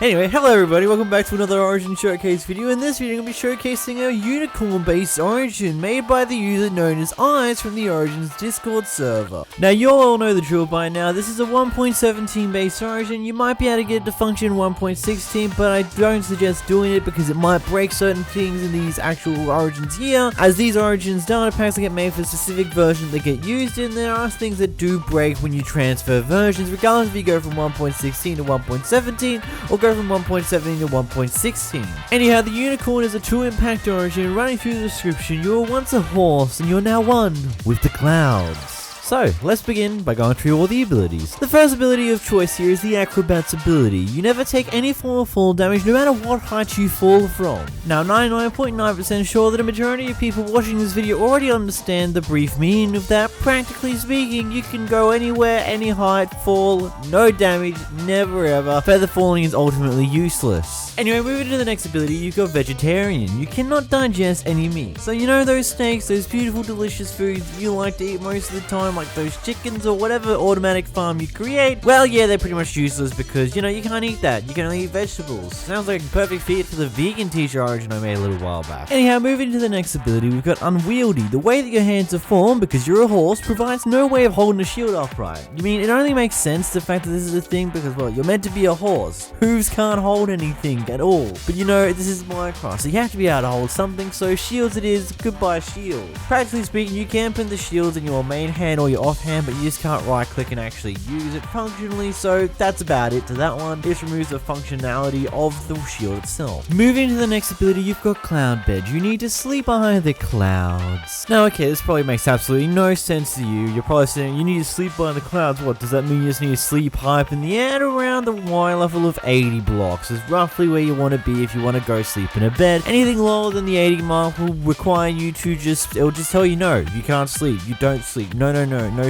Anyway, hello everybody, welcome back to another Origin Showcase video. In this video, I'm going to be showcasing a unicorn-based Origin made by the user known as Eyes from the Origin's Discord server. Now, you all know the drill by now. This is a 1.17 based Origin. You might be able to get it to function 1.16, but I don't suggest doing it because it might break certain things in these actual Origins here, as these Origins data packs that get made for specific versions that get used in. There are things that do break when you transfer versions, regardless if you go from 1.16 to 1.17 or go from 1.17 to 1.16. Anyhow, the unicorn is a 2-impact Origin. Running through the description, you were once a horse and you're now one with the clouds. So, let's begin by going through all the abilities. The first ability of choice here is the Acrobat's ability. You never take any form of fall damage no matter what height you fall from. Now, 99.9% sure that a majority of people watching this video already understand the brief meaning of that. Practically speaking, you can go anywhere, any height, fall, no damage, never ever. Feather falling is ultimately useless. Anyway, moving to the next ability, you've got Vegetarian. You cannot digest any meat. So you know those snakes, those beautiful delicious foods you like to eat most of the time, like those chickens or whatever automatic farm you create? Well, yeah, they're pretty much useless because, you know, you can't eat that. You can only eat vegetables. Sounds like a perfect fit for the vegan t-shirt Origin I made a little while back. Anyhow, moving to the next ability, we've got Unwieldy. The way that your hands are formed, because you're a horse, provides no way of holding a shield upright. You mean, it only makes sense the fact that this is a thing because, well, you're meant to be a horse. Hooves can't hold anything at all. But you know, this is Minecraft, so you have to be able to hold something, so shields it is. Goodbye shield. Practically speaking, you can pin the shields in your main hand or your offhand, but you just can't right click and actually use it functionally, so that's about it to that one. This removes the functionality of the shield itself. Moving to the next ability, you've got Cloud Bed. You need to sleep behind the clouds. Now, okay, this probably makes absolutely no sense to you. You're probably saying, you need to sleep behind the clouds. What, does that mean you just need to sleep high up in the air? At around the Y level of 80 blocks is roughly where you want to be if you want to go sleep in a bed. Anything lower than the 80 mark will require you to it'll just tell you no, you can't sleep, you don't sleep, no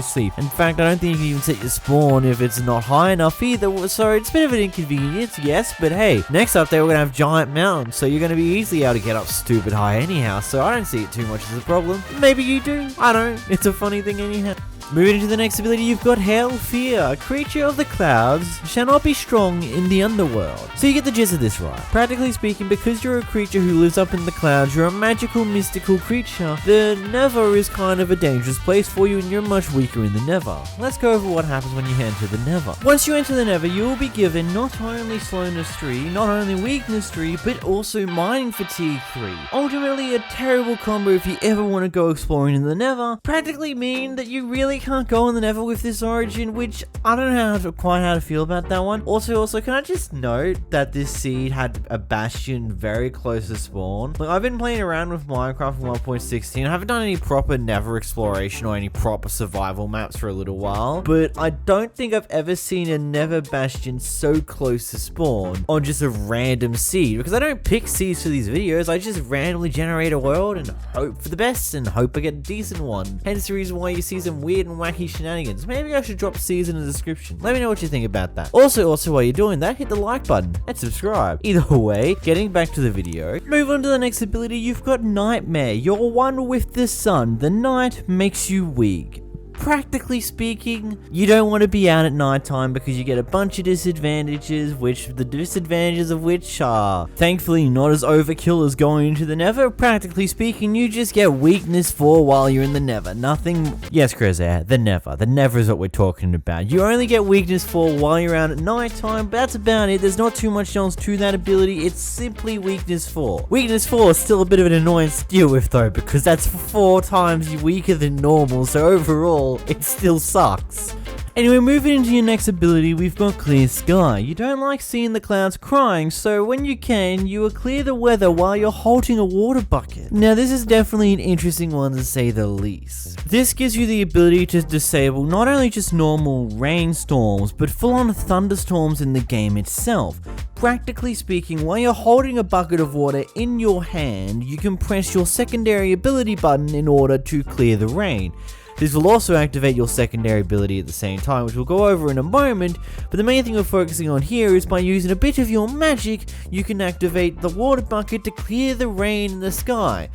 sleep. In fact, I don't think you can even set your spawn if it's not high enough either, so it's a bit of an inconvenience, yes, but hey, next up there we're going to have giant mountains, so you're going to be easily able to get up stupid high anyhow, so I don't see it too much as a problem. Maybe you do, I don't, it's a funny thing anyhow. Moving into the next ability, you've got Hail Fear. A creature of the clouds shall not be strong in the underworld. So you get the gist of this right. Practically speaking, because you're a creature who lives up in the clouds, you're a magical, mystical creature. The Nether is kind of a dangerous place for you and you're much weaker in the Nether. Let's go over what happens when you enter the Nether. Once you enter the Nether, you will be given not only Slowness 3, not only Weakness 3, but also Mining Fatigue 3. Ultimately, a terrible combo if you ever want to go exploring in the Nether. Practically mean that you really can't go in the Nether with this Origin, which I don't know quite how to feel about that one. Also, can I just note that this seed had a bastion very close to spawn? Like, I've been playing around with Minecraft 1.16. I haven't done any proper Nether exploration or any proper survival maps for a little while, but I don't think I've ever seen a Nether bastion so close to spawn on just a random seed, because I don't pick seeds for these videos. I just randomly generate a world and hope for the best and hope I get a decent one. Hence the reason why you see some weird and wacky shenanigans. Maybe I should drop seeds in the description. Let me know what you think about that. Also while you're doing that, hit the like button and subscribe. Either way, getting back to the video, move on to the next ability. You've got Nightmare. You're one with the sun. The night makes you weak. Practically speaking, you don't want to be out at nighttime because you get a bunch of disadvantages, which the disadvantages of which are thankfully not as overkill as going into the Nether. Practically speaking, you just get weakness 4 while you're in the Nether. Nothing. Yes, Crowfather, the Nether. The Nether is what we're talking about. You only get weakness 4 while you're out at nighttime, but that's about it. There's not too much else to that ability. It's simply weakness 4. Weakness 4 is still a bit of an annoyance to deal with though, because that's 4 times weaker than normal, so overall it still sucks. Anyway, moving into your next ability, we've got Clear Sky. You don't like seeing the clouds crying, so when you can, you will clear the weather while you're holding a water bucket. Now, this is definitely an interesting one to say the least. This gives you the ability to disable not only just normal rainstorms, but full-on thunderstorms in the game itself. Practically speaking, while you're holding a bucket of water in your hand, you can press your secondary ability button in order to clear the rain. This will also activate your secondary ability at the same time, which we'll go over in a moment, but the main thing we're focusing on here is by using a bit of your magic, you can activate the water bucket to clear the rain in the sky.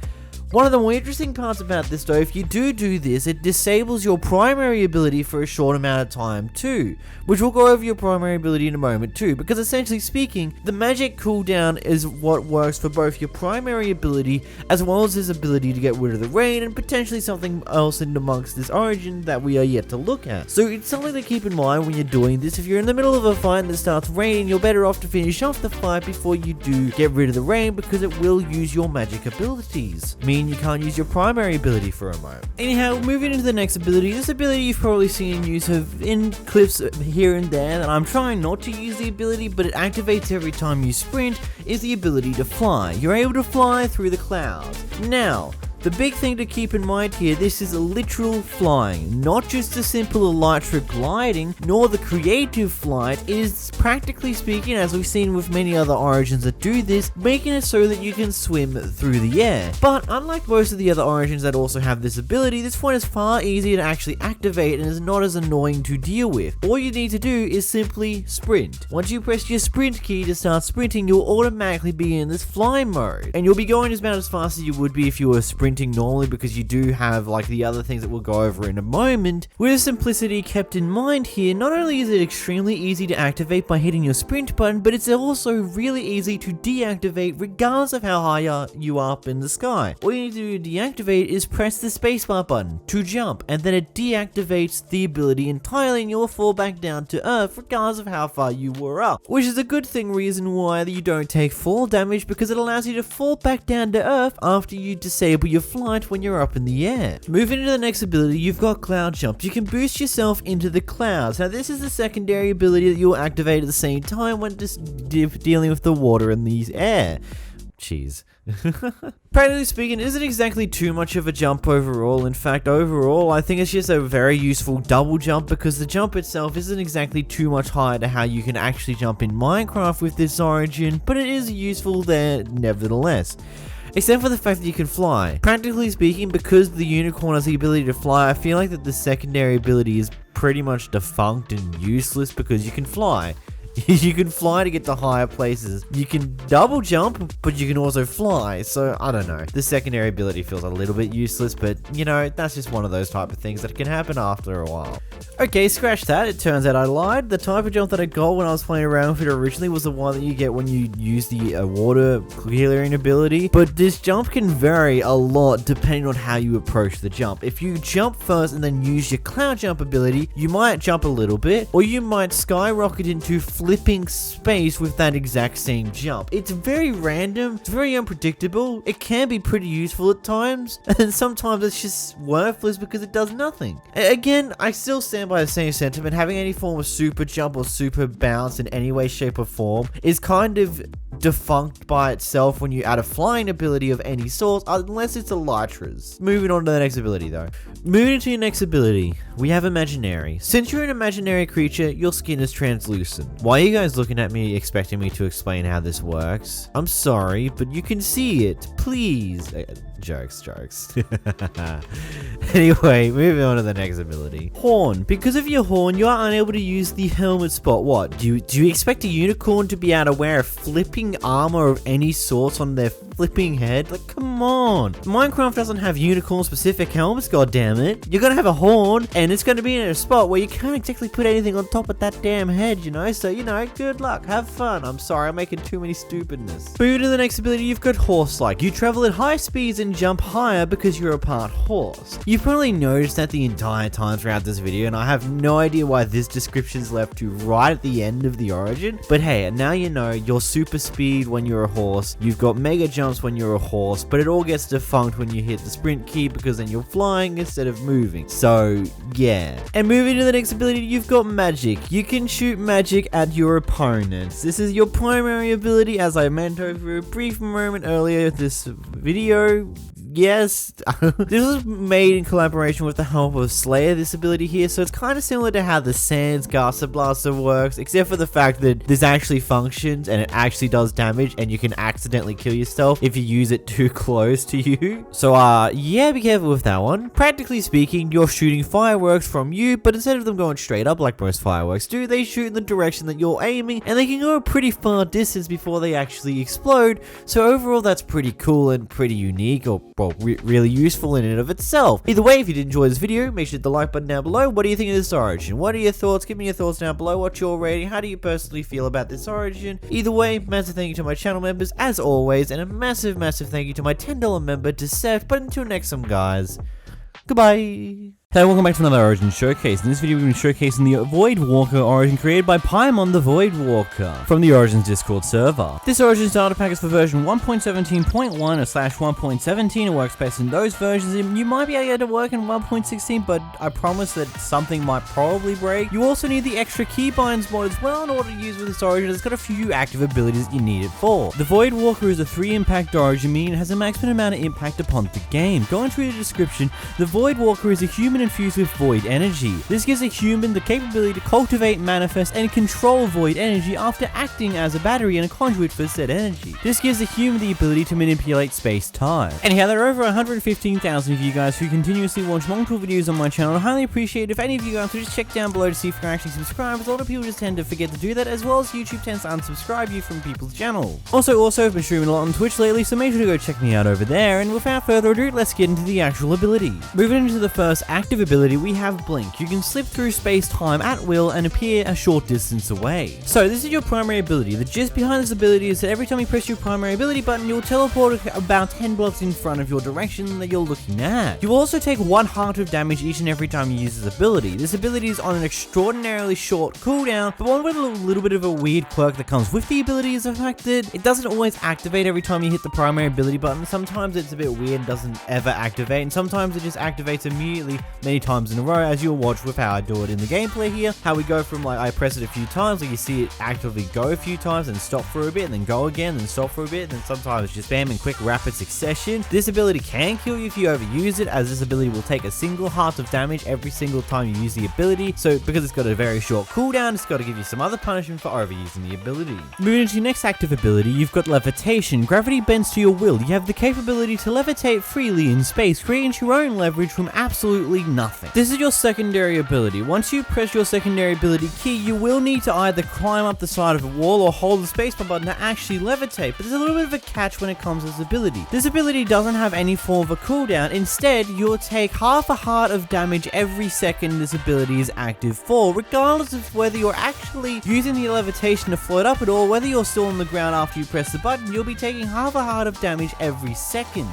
One of the more interesting parts about this though, if you do this, it disables your primary ability for a short amount of time too, which we'll go over your primary ability in a moment too, because essentially speaking, the magic cooldown is what works for both your primary ability as well as his ability to get rid of the rain and potentially something else in amongst this origin that we are yet to look at. So it's something to keep in mind when you're doing this. If you're in the middle of a fight and it starts raining, you're better off to finish off the fight before you do get rid of the rain, because it will use your magic abilities, meaning you can't use your primary ability for a moment. Anyhow, moving into the next ability, this ability you've probably seen use of in clips here and there, and I'm trying not to use the ability, but it activates every time you sprint, is the ability to fly. You're able to fly through the clouds. Now, the big thing to keep in mind here, this is a literal flying, not just a simple elytra gliding, nor the creative flight. It is, practically speaking, as we've seen with many other origins that do this, making it so that you can swim through the air. But unlike most of the other origins that also have this ability, this one is far easier to actually activate and is not as annoying to deal with. All you need to do is simply sprint. Once you press your sprint key to start sprinting, you'll automatically be in this fly mode, and you'll be going about as fast as you would be if you were sprinting normally, because you do have like the other things that we'll go over in a moment. With simplicity kept in mind here, not only is it extremely easy to activate by hitting your sprint button, but it's also really easy to deactivate regardless of how high you are up in the sky. All you need to do to deactivate is press the spacebar button to jump, and then it deactivates the ability entirely and you'll fall back down to earth regardless of how far you were up, which is a good reason why you don't take fall damage, because it allows you to fall back down to earth after you disable your flight when you're up in the air. Moving into the next ability, you've got Cloud Jump. You can boost yourself into the clouds. Now this is the secondary ability that you'll activate at the same time when just dealing with the water in the air. Jeez. Practically speaking, it isn't exactly too much of a jump overall. In fact, overall, I think it's just a very useful double jump, because the jump itself isn't exactly too much higher to how you can actually jump in Minecraft with this origin, but it is useful there nevertheless. Except for the fact that you can fly. Practically speaking, because the unicorn has the ability to fly, I feel like that the secondary ability is pretty much defunct and useless, because you can fly. You can fly to get to higher places. You can double jump, but you can also fly. So, I don't know. The secondary ability feels a little bit useless, but, you know, that's just one of those type of things that can happen after a while. Okay, scratch that. It turns out I lied. The type of jump that I got when I was playing around with it originally was the one that you get when you use the water clearing ability. But this jump can vary a lot depending on how you approach the jump. If you jump first and then use your cloud jump ability, you might jump a little bit, or you might skyrocket into flipping space with that exact same jump. It's very random, it's very unpredictable, it can be pretty useful at times, and sometimes it's just worthless because it does nothing. Again, I still stand by the same sentiment. Having any form of super jump or super bounce in any way, shape or form is kind of defunct by itself when you add a flying ability of any sort, unless it's elytras. Moving on to the next ability though. Moving to your next ability, we have Imaginary. Since you're an imaginary creature, your skin is translucent. Why are you guys looking at me expecting me to explain how this works? I'm sorry, but you can see it. Please. Jokes. Anyway, moving on to the next ability. Horn. Because of your horn, you are unable to use the helmet spot. What? Do you expect a unicorn to be able to wear a flipping armor of any sort on their flipping head? Like, come on. Minecraft doesn't have unicorn-specific helmets, goddammit. You're gonna have a horn, and it's gonna be in a spot where you can't exactly put anything on top of that damn head, you know? So, you know, good luck. Have fun. I'm sorry, I'm making too many stupidness. Moving to the next ability, you've got Horse-like. You travel at high speeds and jump higher because you're a part horse. You've probably noticed that the entire time throughout this video, and I have no idea why this description's left to right at the end of the origin, but hey, now you know your super speed when you're a horse, you've got mega jumps when you're a horse, but it all gets defunct when you hit the sprint key because then you're flying instead of moving. So yeah. And moving to the next ability, you've got Magic. You can shoot magic at your opponents. This is your primary ability, as I meant over a brief moment earlier this video. Yes, this was made in collaboration with the help of Slayer, this ability here, so it's kind of similar to how the Sans Gaster Blaster works, except for the fact that this actually functions and it actually does damage and you can accidentally kill yourself if you use it too close to you. So yeah, be careful with that one. Practically speaking, you're shooting fireworks from you, but instead of them going straight up like most fireworks do, they shoot in the direction that you're aiming, and they can go a pretty far distance before they actually explode, so overall that's pretty cool and pretty unique, or well, really useful in and of itself. Either way, if you did enjoy this video, make sure to hit the like button down below. What do you think of this origin? What are your thoughts? Give me your thoughts down below. What's your rating? How do you personally feel about this origin? Either way, massive thank you to my channel members as always, and a massive thank you to my $10 member to Seth. But until next time, guys, goodbye. Hey, welcome back to another Origin Showcase. In this video, we're going to be showcasing the Void Walker Origin created by Paimon the Void Walker from the Origins Discord server. This Origin starter pack is for version 1.17.1/1.17. It works best in those versions. You might be able to work in 1.16, but I promise that something might probably break. You also need the extra keybinds mod as well in order to use with this Origin. It's got a few active abilities that you need it for. The Void Walker is a 3 impact Origin, meaning it has a maximum amount of impact upon the game. Going through the description, the Void Walker is a human infused with void energy. This gives a human the capability to cultivate, manifest, and control void energy after acting as a battery and a conduit for said energy. This gives a human the ability to manipulate space-time. Anyhow, there are over 115,000 of you guys who continuously watch multiple videos on my channel. I highly appreciate it if any of you guys would just check down below to see if you're actually subscribed, as a lot of people just tend to forget to do that, as well as YouTube tends to unsubscribe you from people's channels. Also, I've been streaming a lot on Twitch lately, so make sure to go check me out over there, and without further ado, let's get into the actual ability. Moving into the first active ability, we have Blink. You can slip through space-time at will and appear a short distance away. So this is your primary ability. The gist behind this ability is that every time you press your primary ability button, you'll teleport about 10 blocks in front of your direction that you're looking at. You will also take 1 heart of damage each and every time you use this ability. This ability is on an extraordinarily short cooldown, but one with a little bit of a weird quirk that comes with the ability is the fact that it doesn't always activate every time you hit the primary ability button. Sometimes it's a bit weird and doesn't ever activate, and sometimes it just activates immediately many times in a row, as you'll watch with how I do it in the gameplay here. How we go from, like, I press it a few times, like you see it actively go a few times and stop for a bit and then go again and stop for a bit, and then sometimes just spam in quick rapid succession. This ability can kill you if you overuse it, as this ability will take a single heart of damage every single time you use the ability. So because it's got a very short cooldown, it's got to give you some other punishment for overusing the ability. Moving into your next active ability, you've got Levitation. Gravity bends to your will. You have the capability to levitate freely in space, creating your own leverage from absolutely nothing. This is your secondary ability. Once you press your secondary ability key, you will need to either climb up the side of a wall or hold the spacebar button to actually levitate, but there's a little bit of a catch when it comes to this ability. This ability doesn't have any form of a cooldown. Instead, you'll take half a heart of damage every second this ability is active for, regardless of whether you're actually using the levitation to float up at all, whether you're still on the ground after you press the button, you'll be taking half a heart of damage every second.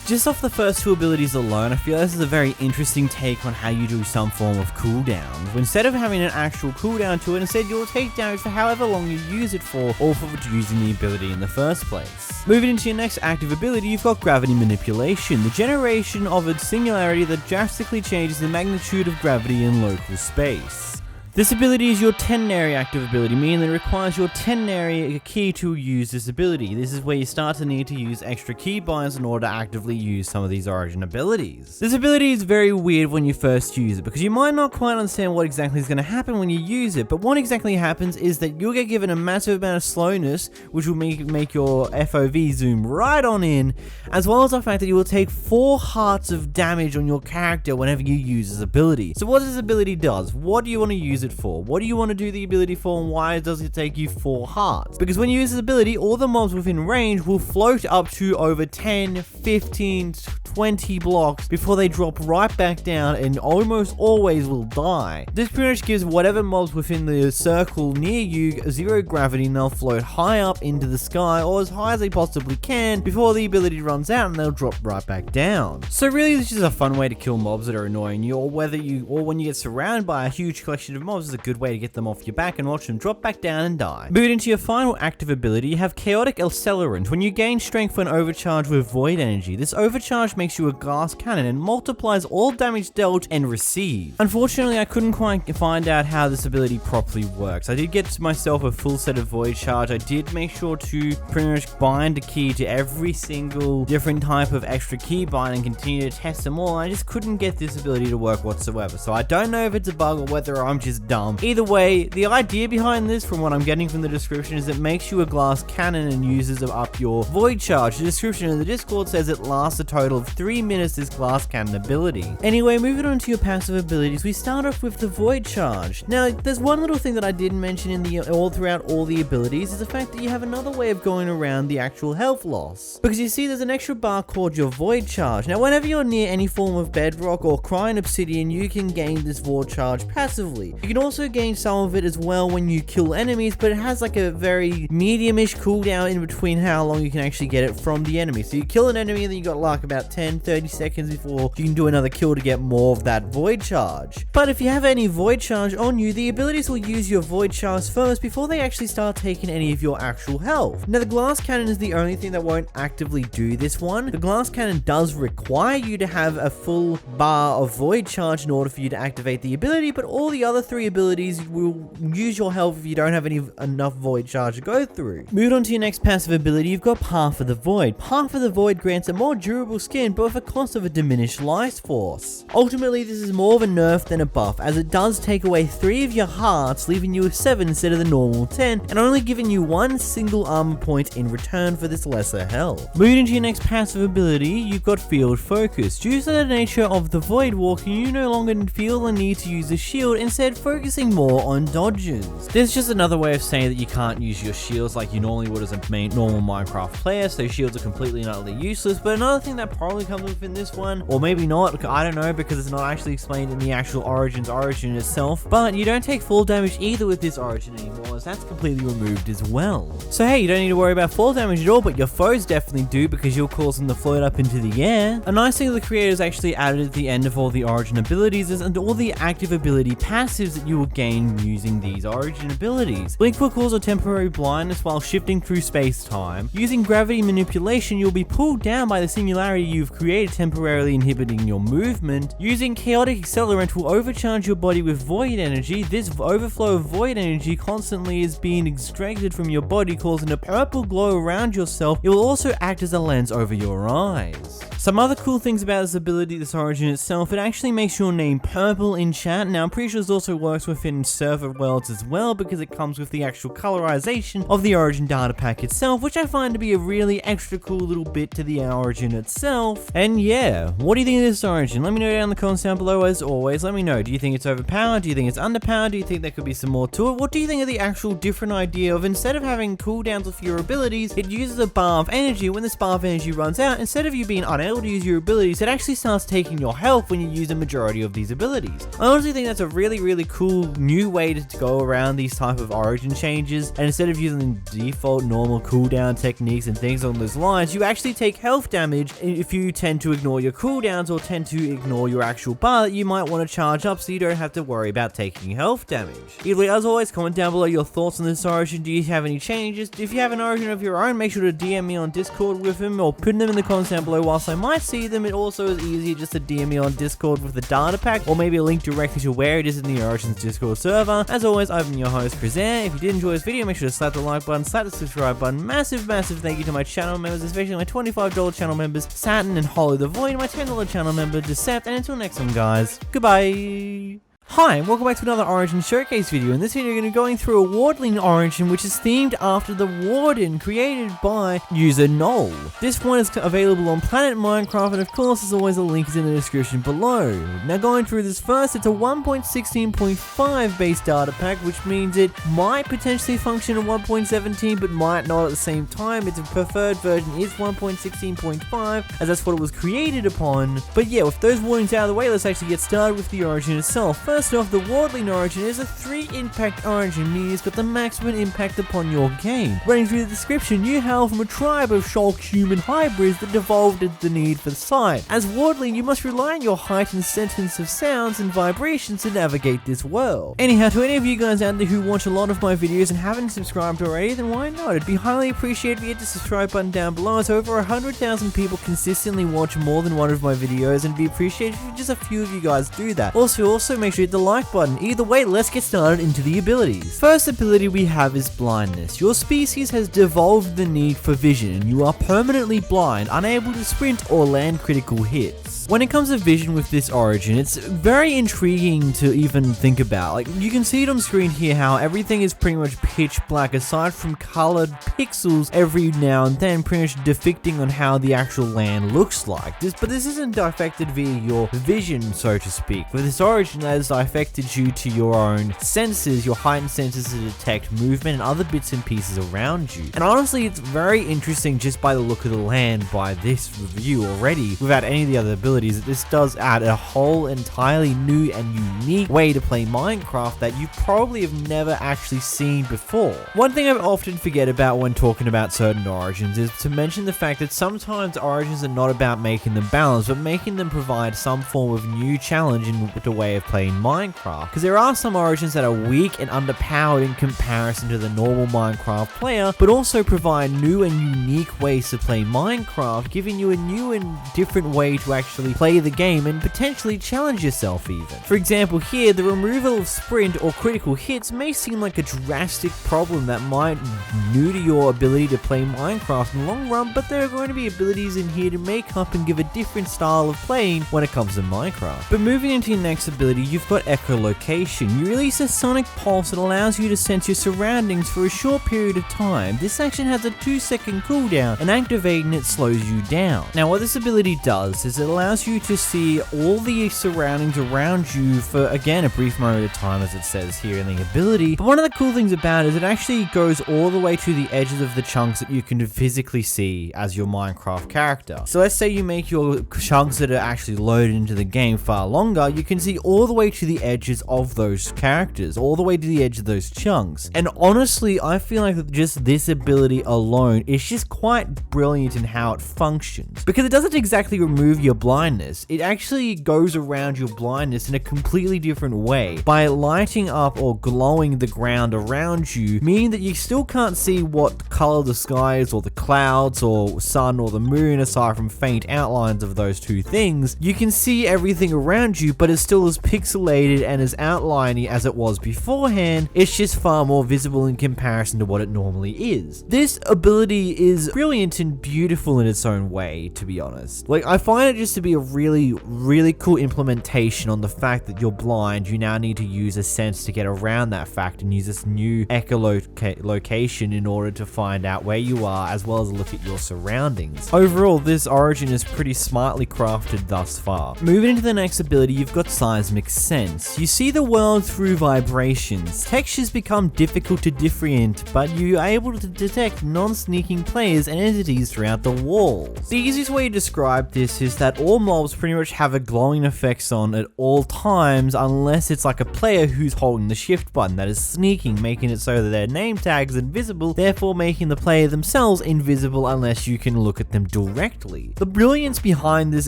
Just off the first 2 abilities alone, I feel this is a very interesting take on how you do some form of cooldown. Instead of having an actual cooldown to it, instead you'll take damage for however long you use it for, or for using the ability in the first place. Moving into your next active ability, you've got Gravity Manipulation, the generation of a singularity that drastically changes the magnitude of gravity in local space. This ability is your ternary active ability, meaning that it requires your ternary key to use this ability. This is where you start to need to use extra keybinds in order to actively use some of these Origin abilities. This ability is very weird when you first use it, because you might not quite understand what exactly is going to happen when you use it, but what exactly happens is that you'll get given a massive amount of slowness, which will make your FOV zoom right on in, as well as the fact that you will take 4 hearts of damage on your character whenever you use this ability. So what this ability does, what do you want to use it for? What do you want to do the ability for, and why does it take you 4 hearts? Because when you use this ability, all the mobs within range will float up to over 10, 15, 20 blocks before they drop right back down and almost always will die. This pretty much gives whatever mobs within the circle near you 0 gravity, and they'll float high up into the sky, or as high as they possibly can, before the ability runs out and they'll drop right back down. So really, this is a fun way to kill mobs that are annoying you, or when you get surrounded by a huge collection of mobs, is a good way to get them off your back and watch them drop back down and die. Moving into your final active ability, you have Chaotic Accelerant. When you gain strength when overcharged with void energy, this overcharge makes you a glass cannon and multiplies all damage dealt and received. Unfortunately, I couldn't quite find out how this ability properly works. I did get myself a full set of void charge. I did make sure to pretty much bind a key to every single different type of extra key bind and continue to test them all. I just couldn't get this ability to work whatsoever. So I don't know if it's a bug or whether I'm just is dumb. Either way, the idea behind this, from what I'm getting from the description, is it makes you a glass cannon and uses up your void charge. The description in the Discord says it lasts a total of 3 minutes, this glass cannon ability. Anyway, moving on to your passive abilities, we start off with the void charge. Now, there's one little thing that I didn't mention in the all throughout all the abilities, is the fact that you have another way of going around the actual health loss. Because you see there's an extra bar called your void charge. Now, whenever you're near any form of bedrock or crying obsidian, you can gain this void charge passively. You can also gain some of it as well when you kill enemies, but it has like a very medium-ish cooldown in between how long you can actually get it from the enemy. So you kill an enemy and then you got like about 10-30 seconds before you can do another kill to get more of that void charge. But if you have any void charge on you, the abilities will use your void charge first before they actually start taking any of your actual health. Now, the glass cannon is the only thing that won't actively do this one. The glass cannon does require you to have a full bar of void charge in order for you to activate the ability, but all the other 3 abilities will use your health if you don't have enough void charge to go through. Moving on to your next passive ability, you've got Path of the Void. Path of the Void grants a more durable skin, but with a cost of a diminished life force. Ultimately, this is more of a nerf than a buff, as it does take away 3 of your hearts, leaving you with 7 instead of the normal 10, and only giving you 1 single armor point in return for this lesser health. Moving into your next passive ability, you've got Field Focus. Due to the nature of the Void Walking, you no longer feel the need to use a shield, instead focusing more on dodges. This is just another way of saying that you can't use your shields like you normally would as a normal Minecraft player, so shields are completely and utterly useless. But another thing that probably comes within this one, or maybe not, I don't know, because it's not actually explained in the actual origin itself, but you don't take full damage either with this origin anymore, as that's completely removed as well. So hey, you don't need to worry about fall damage at all, but your foes definitely do, because you'll cause them to float up into the air. A nice thing the creators actually added at the end of all the origin abilities is and all the active ability passives that you will gain using these origin abilities. Blink will cause a temporary blindness while shifting through space-time. Using gravity manipulation, you'll be pulled down by the singularity you've created, temporarily inhibiting your movement. Using chaotic accelerant will overcharge your body with void energy. This overflow of void energy constantly is being extracted from your body, causing a purple glow around yourself. It will also act as a lens over your eyes. Some other cool things about this ability, this origin itself, it actually makes your name purple in chat. Now, I'm pretty sure this also works within server worlds as well, because it comes with the actual colorization of the origin data pack itself, which I find to be a really extra cool little bit to the origin itself. And yeah, what do you think of this origin? Let me know down in the comments down below. As always, let me know. Do you think it's overpowered? Do you think it's underpowered? Do you think there could be some more to it? What do you think of the actual different idea of, instead of having cooldowns with your abilities, it uses a bar of energy. When this bar of energy runs out, instead of you being unable to use your abilities, it actually starts taking your health when you use a majority of these abilities. I honestly think that's a really cool new way to go around these type of origin changes, and instead of using default normal cooldown techniques and things on those lines, you actually take health damage if you tend to ignore your cooldowns or tend to ignore your actual bar that you might want to charge up, so you don't have to worry about taking health damage. Either way, as always, comment down below your thoughts on this origin. Do you have any changes? If you have an origin of your own, make sure to DM me on Discord with them, or put them in the comments down below. Whilst I might see them, it also is easier just to DM me on Discord with the data pack, or maybe a link directly to where it is in the Origins Discord server. As always, I've been your host, Chris. If you did enjoy this video, make sure to slap the like button, slap the subscribe button. Massive thank you to my channel members, especially my $25 channel members, Saturn and Hollow the Void, my $10 channel member, Decept, and until next time, guys, goodbye. Hi, and welcome back to another Origin Showcase video. In this video, we're going to be going through a Wardling Origin, which is themed after the Warden created by user Noel. This one is available on Planet Minecraft, and of course, as always, the link is in the description below. Now, going through this first, it's a 1.16.5 base data pack, which means it might potentially function in 1.17, but might not at the same time. Its preferred version is 1.16.5, as that's what it was created upon. But yeah, with those warnings out of the way, let's actually get started with the Origin itself. First off, the Wardling Origin is a 3 impact origin, meaning it's got the maximum impact upon your game. Running through the description, you hail from a tribe of Shulk human hybrids that evolved into the need for sight. As Wardling, you must rely on your heightened sense of sounds and vibrations to navigate this world. Anyhow, to any of you guys out there who watch a lot of my videos and haven't subscribed already, then why not? It'd be highly appreciated if you hit the subscribe button down below, as over 100,000 people consistently watch more than one of my videos, and it'd be appreciated if just a few of you guys do that. Also make sure you hit the like button. Either way, let's get started into the abilities. First ability we have is blindness. Your species has devolved the need for vision, and you are permanently blind, unable to sprint or land critical hits. When it comes to vision with this origin, it's very intriguing to even think about. Like, you can see it on screen here how everything is pretty much pitch black aside from colored pixels every now and then, pretty much depicting on how the actual land looks like. But this isn't affected via your vision, so to speak. With this origin, that is affected due to your own senses, your heightened senses to detect movement and other bits and pieces around you. And honestly, it's very interesting just by the look of the land by this review already, without any of the other abilities, that this does add a whole entirely new and unique way to play Minecraft that you probably have never actually seen before. One thing I often forget about when talking about certain origins is to mention the fact that sometimes origins are not about making them balanced, but making them provide some form of new challenge in the way of playing Minecraft. Because there are some origins that are weak and underpowered in comparison to the normal Minecraft player, but also provide new and unique ways to play Minecraft, giving you a new and different way to actually play the game and potentially challenge yourself even. For example here, the removal of sprint or critical hits may seem like a drastic problem that might be new to your ability to play Minecraft in the long run, but there are going to be abilities in here to make up and give a different style of playing when it comes to Minecraft. But moving into your next ability, you've got echolocation. You release a sonic pulse that allows you to sense your surroundings for a short period of time. This action has a 2-second cooldown, and activating it slows you down. Now what this ability does is it allows you to see all the surroundings around you for, again, a brief moment of time, as it says here in the ability. But one of the cool things about it is it actually goes all the way to the edges of the chunks that you can physically see as your Minecraft character. So let's say you make your chunks that are actually loaded into the game far longer, you can see all the way to the edges of those characters, all the way to the edge of those chunks. And honestly, I feel like just this ability alone is just quite brilliant in how it functions. Because it doesn't exactly remove your blindness, it actually goes around your blindness in a completely different way by lighting up or glowing the ground around you, meaning that you still can't see what color the sky is or the clouds or sun or the moon aside from faint outlines of those two things. You can see everything around you, but it's still as pixelated and as outliney as it was beforehand. It's just far more visible in comparison to what it normally is. This ability is brilliant and beautiful in its own way, to be honest. Like, I find it just to be a really cool implementation on the fact that you're blind. You now need to use a sense to get around that fact and use this new echolocation in order to find out where you are, as well as look at your surroundings. Overall, this origin is pretty smartly crafted thus far. Moving into the next ability, you've got Seismic Sense. You see the world through vibrations. Textures become difficult to differentiate, but you are able to detect non-sneaking players and entities throughout the walls. The easiest way to describe this is that all mobs pretty much have a glowing effects on at all times, unless it's like a player who's holding the shift button that is sneaking, making it so that their name tag is invisible, therefore making the player themselves invisible unless you can look at them directly. The brilliance behind this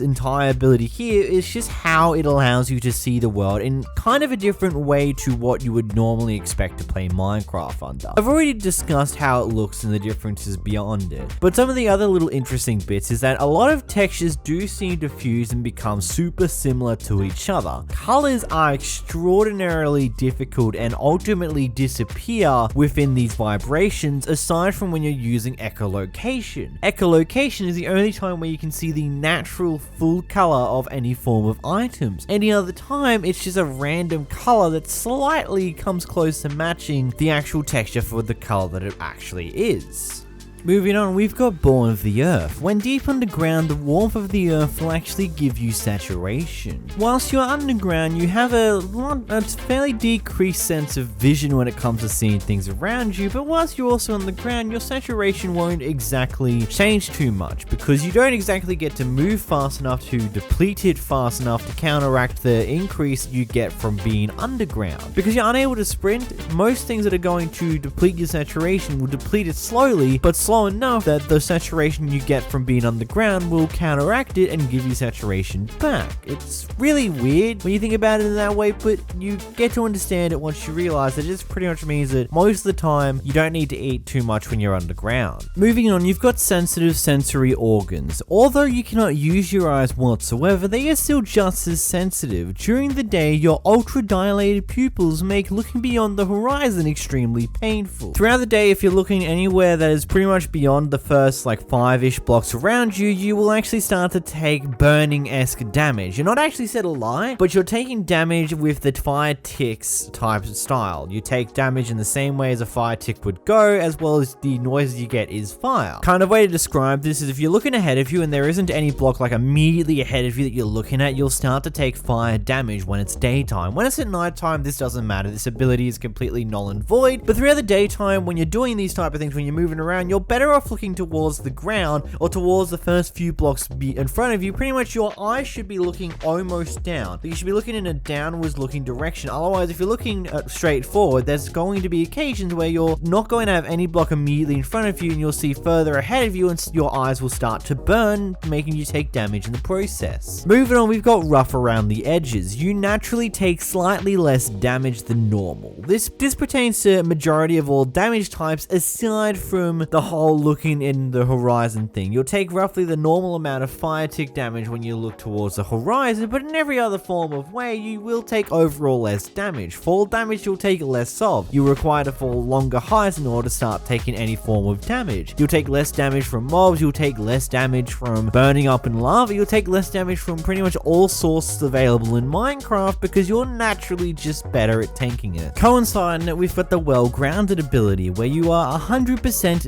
entire ability here is just how it allows you to see the world in kind of a different way to what you would normally expect to play Minecraft under. I've already discussed how it looks and the differences beyond it, but some of the other little interesting bits is that a lot of textures do seem to fuse and become super similar to each other. Colors are extraordinarily difficult and ultimately disappear within these vibrations, aside from when you're using echolocation. Echolocation is the only time where you can see the natural full color of any form of items. Any other time, it's just a random color that slightly comes close to matching the actual texture for the color that it actually is. Moving on, we've got Born of the Earth. When deep underground, the warmth of the earth will actually give you saturation. Whilst you're underground, you have a fairly decreased sense of vision when it comes to seeing things around you, but whilst you're also on the ground, your saturation won't exactly change too much, because you don't exactly get to move fast enough to deplete it fast enough to counteract the increase you get from being underground. Because you're unable to sprint, most things that are going to deplete your saturation will deplete it slowly, but slow enough that the saturation you get from being underground will counteract it and give you saturation back. It's really weird when you think about it in that way, but you get to understand it once you realize that it just pretty much means that most of the time you don't need to eat too much when you're underground. Moving on, you've got sensitive sensory organs. Although you cannot use your eyes whatsoever, they are still just as sensitive. During the day, your ultra dilated pupils make looking beyond the horizon extremely painful. Throughout the day, if you're looking anywhere that is pretty much much beyond the first like 5-ish blocks around you, you will actually start to take burning-esque damage. You're not actually set alight, but you're taking damage with the fire ticks type of style. You take damage in the same way as a fire tick would go, as well as the noise you get is fire. Kind of way to describe this is if you're looking ahead of you and there isn't any block like immediately ahead of you that you're looking at, you'll start to take fire damage when it's daytime. When it's at nighttime, this doesn't matter. This ability is completely null and void, but throughout the daytime, when you're doing these type of things, when you're moving around, you're better off looking towards the ground or towards the first few blocks in front of you. Pretty much your eyes should be looking almost down, but you should be looking in a downwards looking direction. Otherwise, if you're looking straight forward, there's going to be occasions where you're not going to have any block immediately in front of you and you'll see further ahead of you and your eyes will start to burn, making you take damage in the process. Moving on, we've got rough around the edges. You naturally take slightly less damage than normal. This pertains to a majority of all damage types aside from the whole looking in the horizon thing. You'll take roughly the normal amount of fire tick damage when you look towards the horizon, but in every other form of way, you will take overall less damage. Fall damage you'll take less of. You require to fall longer heights in order to start taking any form of damage. You'll take less damage from mobs, you'll take less damage from burning up in lava, you'll take less damage from pretty much all sources available in Minecraft because you're naturally just better at tanking it. Coinciding it, we've got the well-grounded ability where you are 100%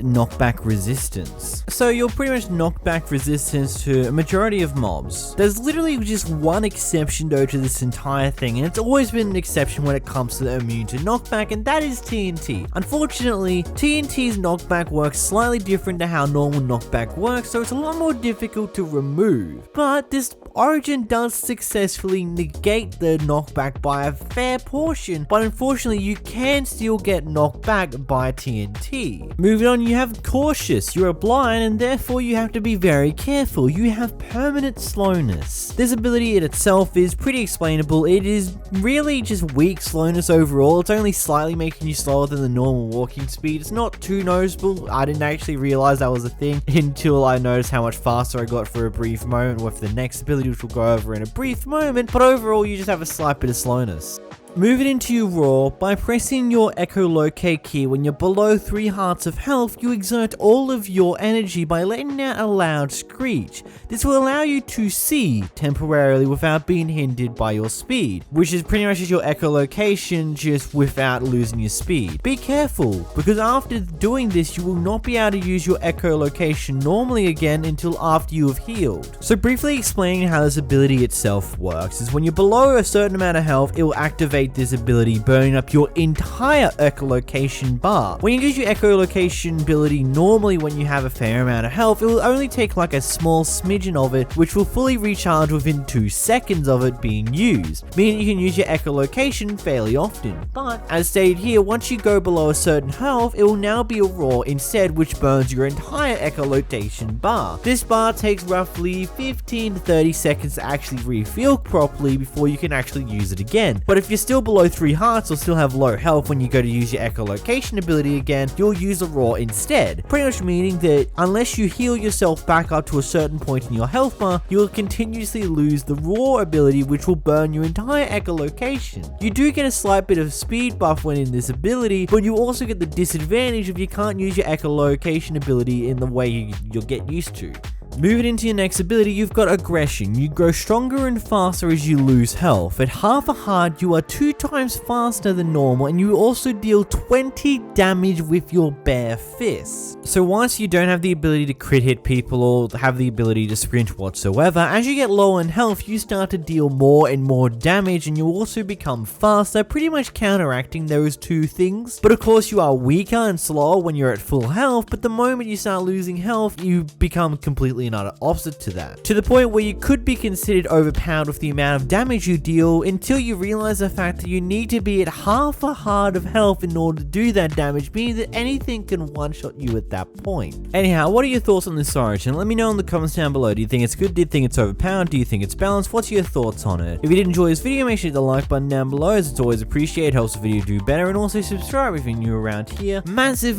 knockback resistance. So you're pretty much knockback resistance to a majority of mobs. There's literally just one exception though to this entire thing, and it's always been an exception when it comes to the immune to knockback, and that is TNT. Unfortunately, TNT's knockback works slightly different to how normal knockback works, so it's a lot more difficult to remove. But this Origin does successfully negate the knockback by a fair portion, but unfortunately you can still get knocked back by TNT. Moving on, you have Cautious. You're blind and therefore you have to be very careful. You have permanent slowness. This ability in itself is pretty explainable. It is really just weak slowness overall. It's only slightly making you slower than the normal walking speed. It's not too noticeable. I didn't actually realize that was a thing until I noticed how much faster I got for a brief moment with the next ability, which we'll go over in a brief moment, but overall you just have a slight bit of slowness. Moving into your Roar, by pressing your Echolocate key when you're below 3 hearts of health, you exert all of your energy by letting out a loud screech. This will allow you to see temporarily without being hindered by your speed, which is pretty much just your echolocation just without losing your speed. Be careful, because after doing this you will not be able to use your echolocation normally again until after you have healed. So briefly explaining how this ability itself works is when you're below a certain amount of health, it will activate this ability, burning up your entire echolocation bar. When you use your echolocation ability normally when you have a fair amount of health, it will only take like a small smidgen of it, which will fully recharge within 2 seconds of it being used, meaning you can use your echolocation fairly often. But as stated here, once you go below a certain health, it will now be a Roar instead, which burns your entire echolocation bar. This bar takes roughly 15 to 30 seconds to actually refill properly before you can actually use it again. But if you're still below 3 hearts or still have low health when you go to use your echolocation ability again, you'll use a Roar instead. Pretty much meaning that unless you heal yourself back up to a certain point in your health bar, you will continuously lose the Roar ability, which will burn your entire echolocation. You do get a slight bit of speed buff when in this ability, but you also get the disadvantage if you can't use your echolocation ability in the way you'll get used to. Moving into your next ability, you've got Aggression. You grow stronger and faster as you lose health. At half a heart, you are 2 times faster than normal, and you also deal 20 damage with your bare fists. So once you don't have the ability to crit hit people or have the ability to sprint whatsoever, as you get low in health, you start to deal more and more damage, and you also become faster, pretty much counteracting those 2 things. But of course, you are weaker and slower when you're at full health, but the moment you start losing health, you become completely and utter opposite to that, to the point where you could be considered overpowered with the amount of damage you deal until you realize the fact that you need to be at half a heart of health in order to do that damage, meaning that anything can one-shot you at that point. Anyhow, what are your thoughts on this Origin? Let me know in the comments down below. Do you think it's good? Do you think it's overpowered? Do you think it's balanced? What's your thoughts on it? If you did enjoy this video, make sure to hit the like button down below, as it's always appreciated, helps the video do better, and also subscribe if you're new around here. Massive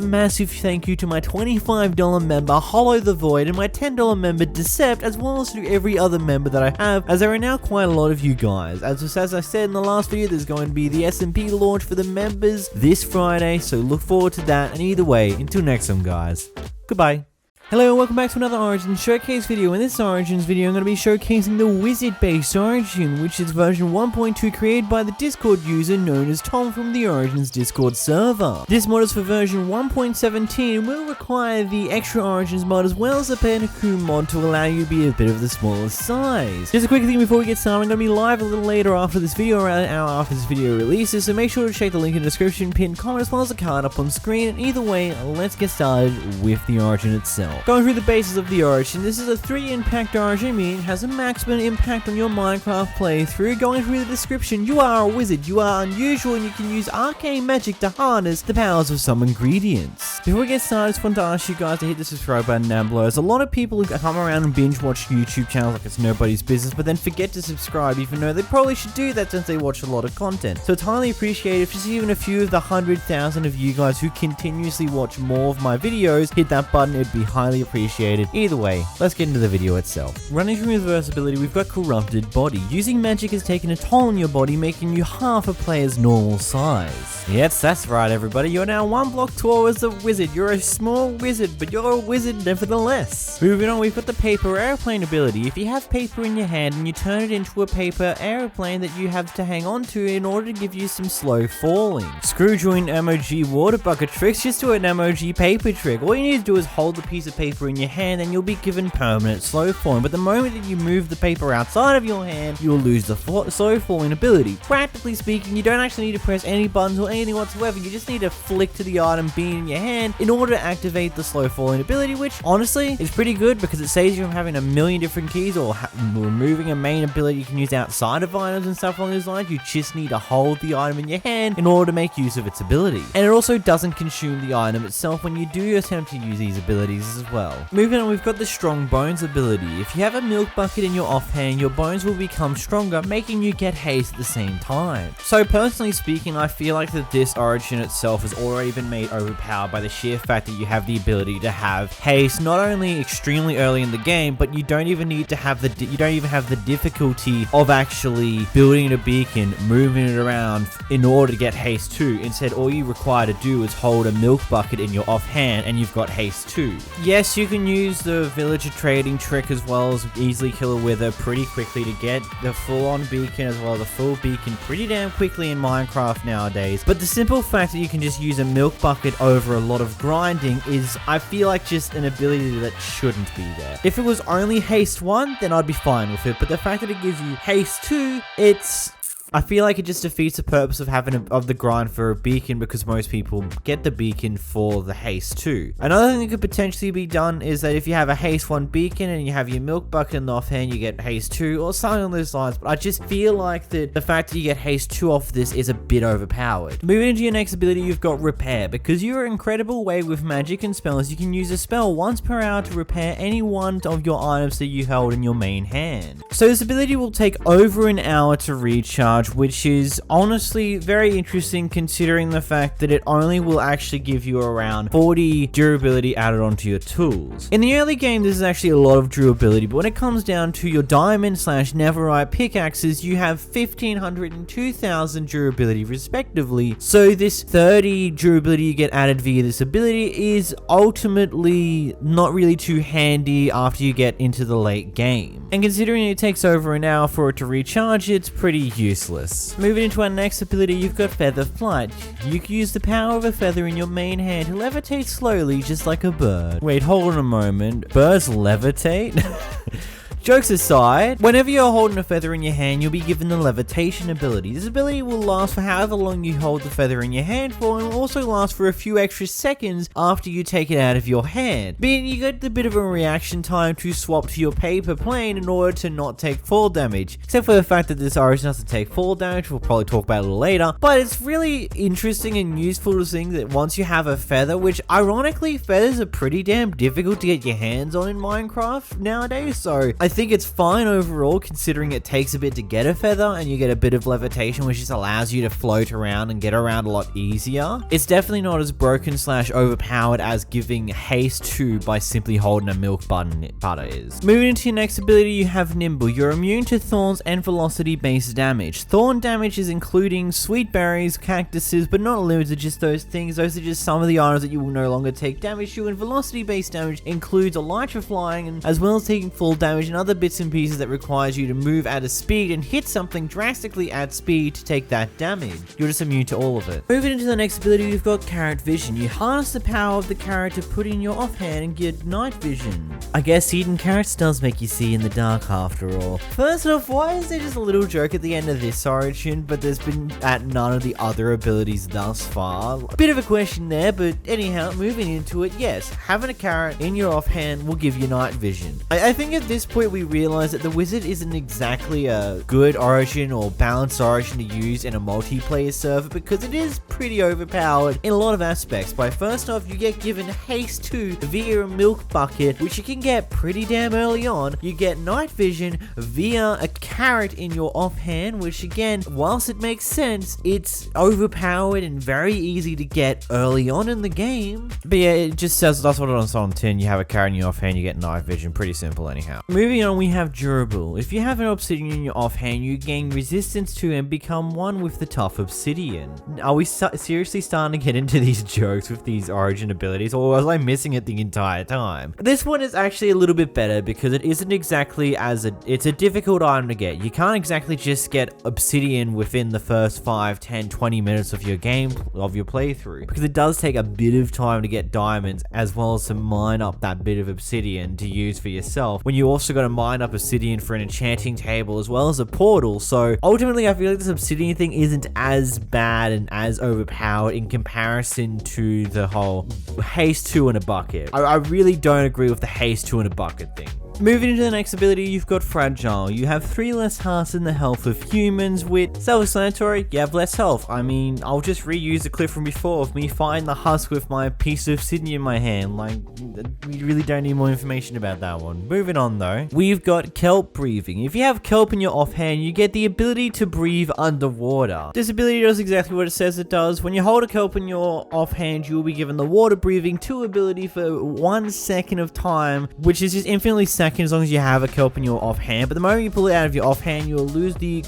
thank you to my $25 member Hollow the Void and my $10 member Decept, as well as to every other member that I have, as there are now quite a lot of you guys. As I said in the last video, there's going to be the SMP launch for the members this Friday, so look forward to that, and either way, until next time guys, Goodbye. Hello and welcome back to another Origins Showcase video. In this Origins video, I'm going to be showcasing the Wizard-based Origin, which is version 1.2 created by the Discord user known as Tom from the Origins Discord server. This mod is for version 1.17 and will require the extra Origins mod as well as the Bedrockean mod to allow you to be a bit of the smaller size. Just a quick thing before we get started, I'm going to be live a little later after this video, around an hour after this video releases, so make sure to check the link in the description, pinned comment, as well as the card up on screen, and either way, let's get started with the Origin itself. Going through the basis of the Origin, this is a 3 impact Origin, meaning it has a maximum impact on your Minecraft playthrough. Going through the description, you are a wizard, you are unusual, and you can use arcane magic to harness the powers of some ingredients. Before we get started, I just want to ask you guys to hit the subscribe button down below, as a lot of people come around and binge watch YouTube channels like it's nobody's business, but then forget to subscribe even though they probably should do that since they watch a lot of content. So it's highly appreciated if just even a few of the 100,000 of you guys who continuously watch more of my videos hit that button. It'd be highly appreciated. Either way, let's get into the video itself. Running through reverse ability, we've got Corrupted Body. Using magic has taken a toll on your body, making you half a player's normal size. Yes, that's right everybody, you're now 1 block tall as a wizard. You're a small wizard, but you're a wizard nevertheless. Moving on, we've got the Paper Airplane ability. If you have paper in your hand and you turn it into a paper airplane that you have to hang on to in order to give you some slow falling. Screw joint MOG water bucket tricks, just do an MOG paper trick. All you need to do is hold the piece of paper in your hand and you'll be given permanent slow falling, but the moment that you move the paper outside of your hand, you will lose the slow falling ability. Practically speaking, you don't actually need to press any buttons or anything whatsoever, you just need to flick to the item being in your hand in order to activate the slow falling ability, which honestly is pretty good because it saves you from having a million different keys or removing a main ability you can use outside of items and stuff along those lines. You just need to hold the item in your hand in order to make use of its ability. And it also doesn't consume the item itself when you do attempt to use these abilities as well. Moving on, we've got the Strong Bones ability. If you have a milk bucket in your offhand, your bones will become stronger, making you get haste at the same time. So personally speaking, I feel like that this Origin itself has already been made overpowered by the sheer fact that you have the ability to have haste not only extremely early in the game, but you don't even need to have the difficulty of actually building a beacon, moving it around in order to get haste 2. Instead, all you require to do is hold a milk bucket in your offhand and you've got haste 2. Yes, you can use the villager trading trick as well as easily kill a wither pretty quickly to get the full-on beacon as well as the full beacon pretty damn quickly in Minecraft nowadays, but the simple fact that you can just use a milk bucket over a lot of grinding is, I feel like, just an ability that shouldn't be there. If it was only haste 1, then I'd be fine with it, but the fact that it gives you haste 2, I feel like it just defeats the purpose of having the grind for a beacon, because most people get the beacon for the haste 2. Another thing that could potentially be done is that if you have a haste 1 beacon and you have your milk bucket in the offhand, you get haste 2 or something on those lines, but I just feel like that the fact that you get haste 2 off this is a bit overpowered. Moving into your next ability, you've got Repair. Because you're an incredible way with magic and spells, you can use a spell once per hour to repair any one of your items that you held in your main hand. So this ability will take over an hour to recharge, which is honestly very interesting considering the fact that it only will actually give you around 40 durability added onto your tools. In the early game, this is actually a lot of durability, but when it comes down to your diamond / netherite pickaxes, you have 1500 and 2000 durability respectively. So this 30 durability you get added via this ability is ultimately not really too handy after you get into the late game. And considering it takes over an hour for it to recharge, it's pretty useless. Moving into our next ability, you've got Feather Flight. You can use the power of a feather in your main hand to levitate slowly just like a bird. Wait, hold on a moment. Birds levitate? Jokes aside, whenever you're holding a feather in your hand, you'll be given the levitation ability. This ability will last for however long you hold the feather in your hand for, and will also last for a few extra seconds after you take it out of your hand. Meaning you get a bit of a reaction time to swap to your paper plane in order to not take fall damage. Except for the fact that this Origin has to take fall damage, we'll probably talk about it a little later. But it's really interesting and useful to think that once you have a feather, which ironically, feathers are pretty damn difficult to get your hands on in Minecraft nowadays, so I think it's fine overall, considering it takes a bit to get a feather and you get a bit of levitation, which just allows you to float around and get around a lot easier. It's definitely not as broken / overpowered as giving haste 2 by simply holding a milk butter is. Moving into your next ability, you have Nimble. You're immune to thorns and velocity based damage. Thorn damage is including sweet berries, cactuses, but not limited to just those things. Those are just some of the items that you will no longer take damage to, and velocity based damage includes elytra flying, and as well as taking full damage and other bits and pieces that requires you to move at a speed and hit something drastically at speed to take that damage. You're just immune to all of it. Moving into the next ability, you've got Carrot Vision. You harness the power of the carrot to put in your offhand and get night vision. I guess eating carrots does make you see in the dark after all. First off, why is there just a little joke at the end of this origin, but there's been at none of the other abilities thus far? Bit of a question there, but anyhow, moving into it, yes, having a carrot in your offhand will give you night vision. I think at this point we realize that the wizard isn't exactly a good origin or balanced origin to use in a multiplayer server, because it is pretty overpowered in a lot of aspects. By first off, you get given haste 2 via a milk bucket, which you can get pretty damn early on. You get night vision via a carrot in your offhand, which again, whilst it makes sense, it's overpowered and very easy to get early on in the game. But yeah, it just says that's what it is on tin. You have a carrot in your offhand, you get night vision. Pretty simple anyhow. Moving on, we have durable. If you have an obsidian in your offhand, you gain resistance to and become one with the tough obsidian. Are we seriously starting to get into these jokes with these origin abilities, or was I missing it the entire time? This one is actually a little bit better because it isn't exactly it's a difficult item to get. You can't exactly just get obsidian within the first 5, 10, 20 minutes of your playthrough, because it does take a bit of time to get diamonds as well as to mine up that bit of obsidian to use for yourself, when you also got to mine up obsidian for an enchanting table as well as a portal. So ultimately I feel like this obsidian thing isn't as bad and as overpowered in comparison to the whole haste 2 in a bucket. I really don't agree with the haste 2 in a bucket thing. Moving into the next ability, you've got Fragile. You have 3 less hearts than the health of humans, with self-explanatory, you have less health. I mean, I'll just reuse the clip from before of me finding the husk with my piece of obsidian in my hand. Like, we really don't need more information about that one. Moving on though, we've got Kelp Breathing. If you have Kelp in your offhand, you get the ability to breathe underwater. This ability does exactly what it says it does. When you hold a Kelp in your offhand, you will be given the Water Breathing 2 ability for 1 second of time, which is just infinitely as long as you have a kelp in your offhand. But the moment you pull it out of your offhand, you'll lose the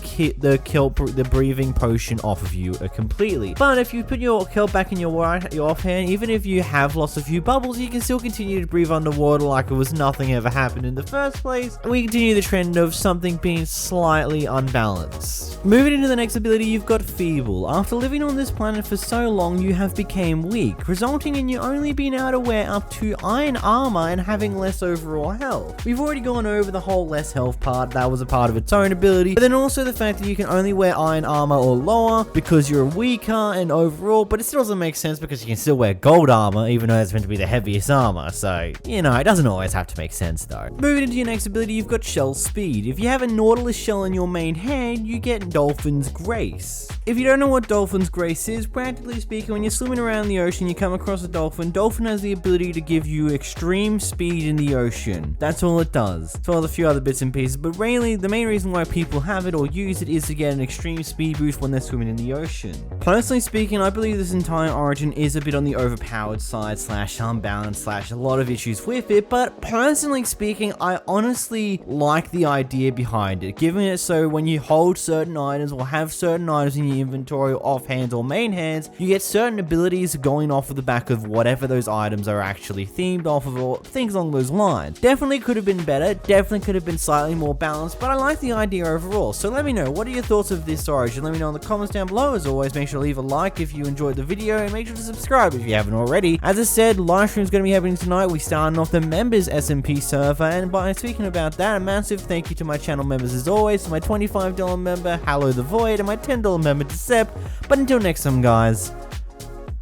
breathing potion off of you completely. But if you put your kelp back in your offhand, even if you have lost a few bubbles, you can still continue to breathe underwater like it was nothing ever happened in the first place. And we continue the trend of something being slightly unbalanced. Moving into the next ability, you've got Feeble. After living on this planet for so long, you have become weak, resulting in you only being able to wear up to iron armor and having less overall health. We've already gone over the whole less health part. That was a part of its own ability, but then also the fact that you can only wear iron armor or lower because you're weaker and overall, but it still doesn't make sense because you can still wear gold armor even though it's meant to be the heaviest armor. So, you know, it doesn't always have to make sense though. Moving into your next ability, you've got Shell Speed. If you have a Nautilus shell in your main hand, you get Dolphin's Grace. If you don't know what Dolphin's Grace is, practically speaking, when you're swimming around the ocean, you come across a dolphin. Dolphin has the ability to give you extreme speed in the ocean. That's all it does, as well as a few other bits and pieces, but really the main reason why people have it or use it is to get an extreme speed boost when they're swimming in the ocean. Personally speaking, I believe this entire origin is a bit on the overpowered side / unbalanced / a lot of issues with it, but personally speaking, I honestly like the idea behind it, giving it so when you hold certain items or have certain items in your inventory or offhands or main hands, you get certain abilities going off of the back of whatever those items are actually themed off of, or things along those lines. Definitely could have been better, definitely could have been slightly more balanced, but I like the idea overall. So let me know, what are your thoughts of this origin? Let me know in the comments down below. As always, make sure to leave a like if you enjoyed the video, and make sure to subscribe if you haven't already. As I said, live stream is going to be happening tonight. We starting off the members SMP server, and by speaking about that, a massive thank you to my channel members as always, to my $25 member, Hallow the Void, and my $10 member, Decep. But until next time guys,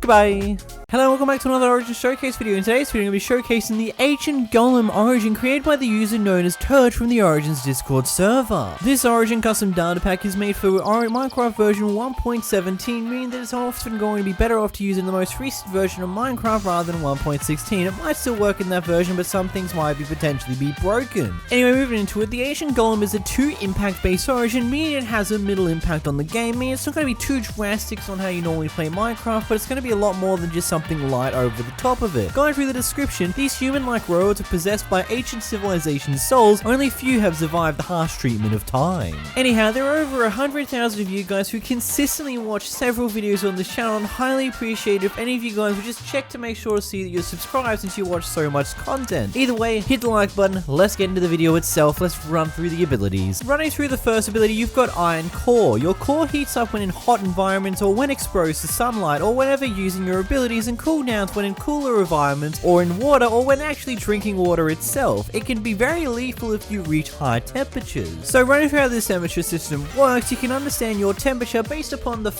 goodbye. Hello, welcome back to another Origin Showcase video. In today's video, I'm going to be showcasing the Ancient Golem Origin created by the user known as Turd from the Origins Discord server. This Origin custom data pack is made for Minecraft version 1.17, meaning that it's often going to be better off to use in the most recent version of Minecraft rather than 1.16. It might still work in that version, but some things might potentially be broken. Anyway, moving into it, the Ancient Golem is a 2 impact based Origin, meaning it has a middle impact on the game, meaning it's not going to be too drastic on how you normally play Minecraft, but it's going to be a lot more than just something light over the top of it. Going through the description, these human-like robots are possessed by ancient civilization's souls. Only few have survived the harsh treatment of time. Anyhow, there are over 100,000 of you guys who consistently watch several videos on this channel, and highly appreciate if any of you guys would just check to make sure to see that you're subscribed since you watch so much content. Either way, hit the like button, let's get into the video itself, let's run through the abilities. Running through the first ability, you've got Iron Core. Your core heats up when in hot environments or when exposed to sunlight, or whenever using your abilities, and cooldowns when in cooler environments or in water, or when actually drinking water itself. It can be very lethal if you reach high temperatures. So running through how this temperature system works, you can understand your temperature based upon the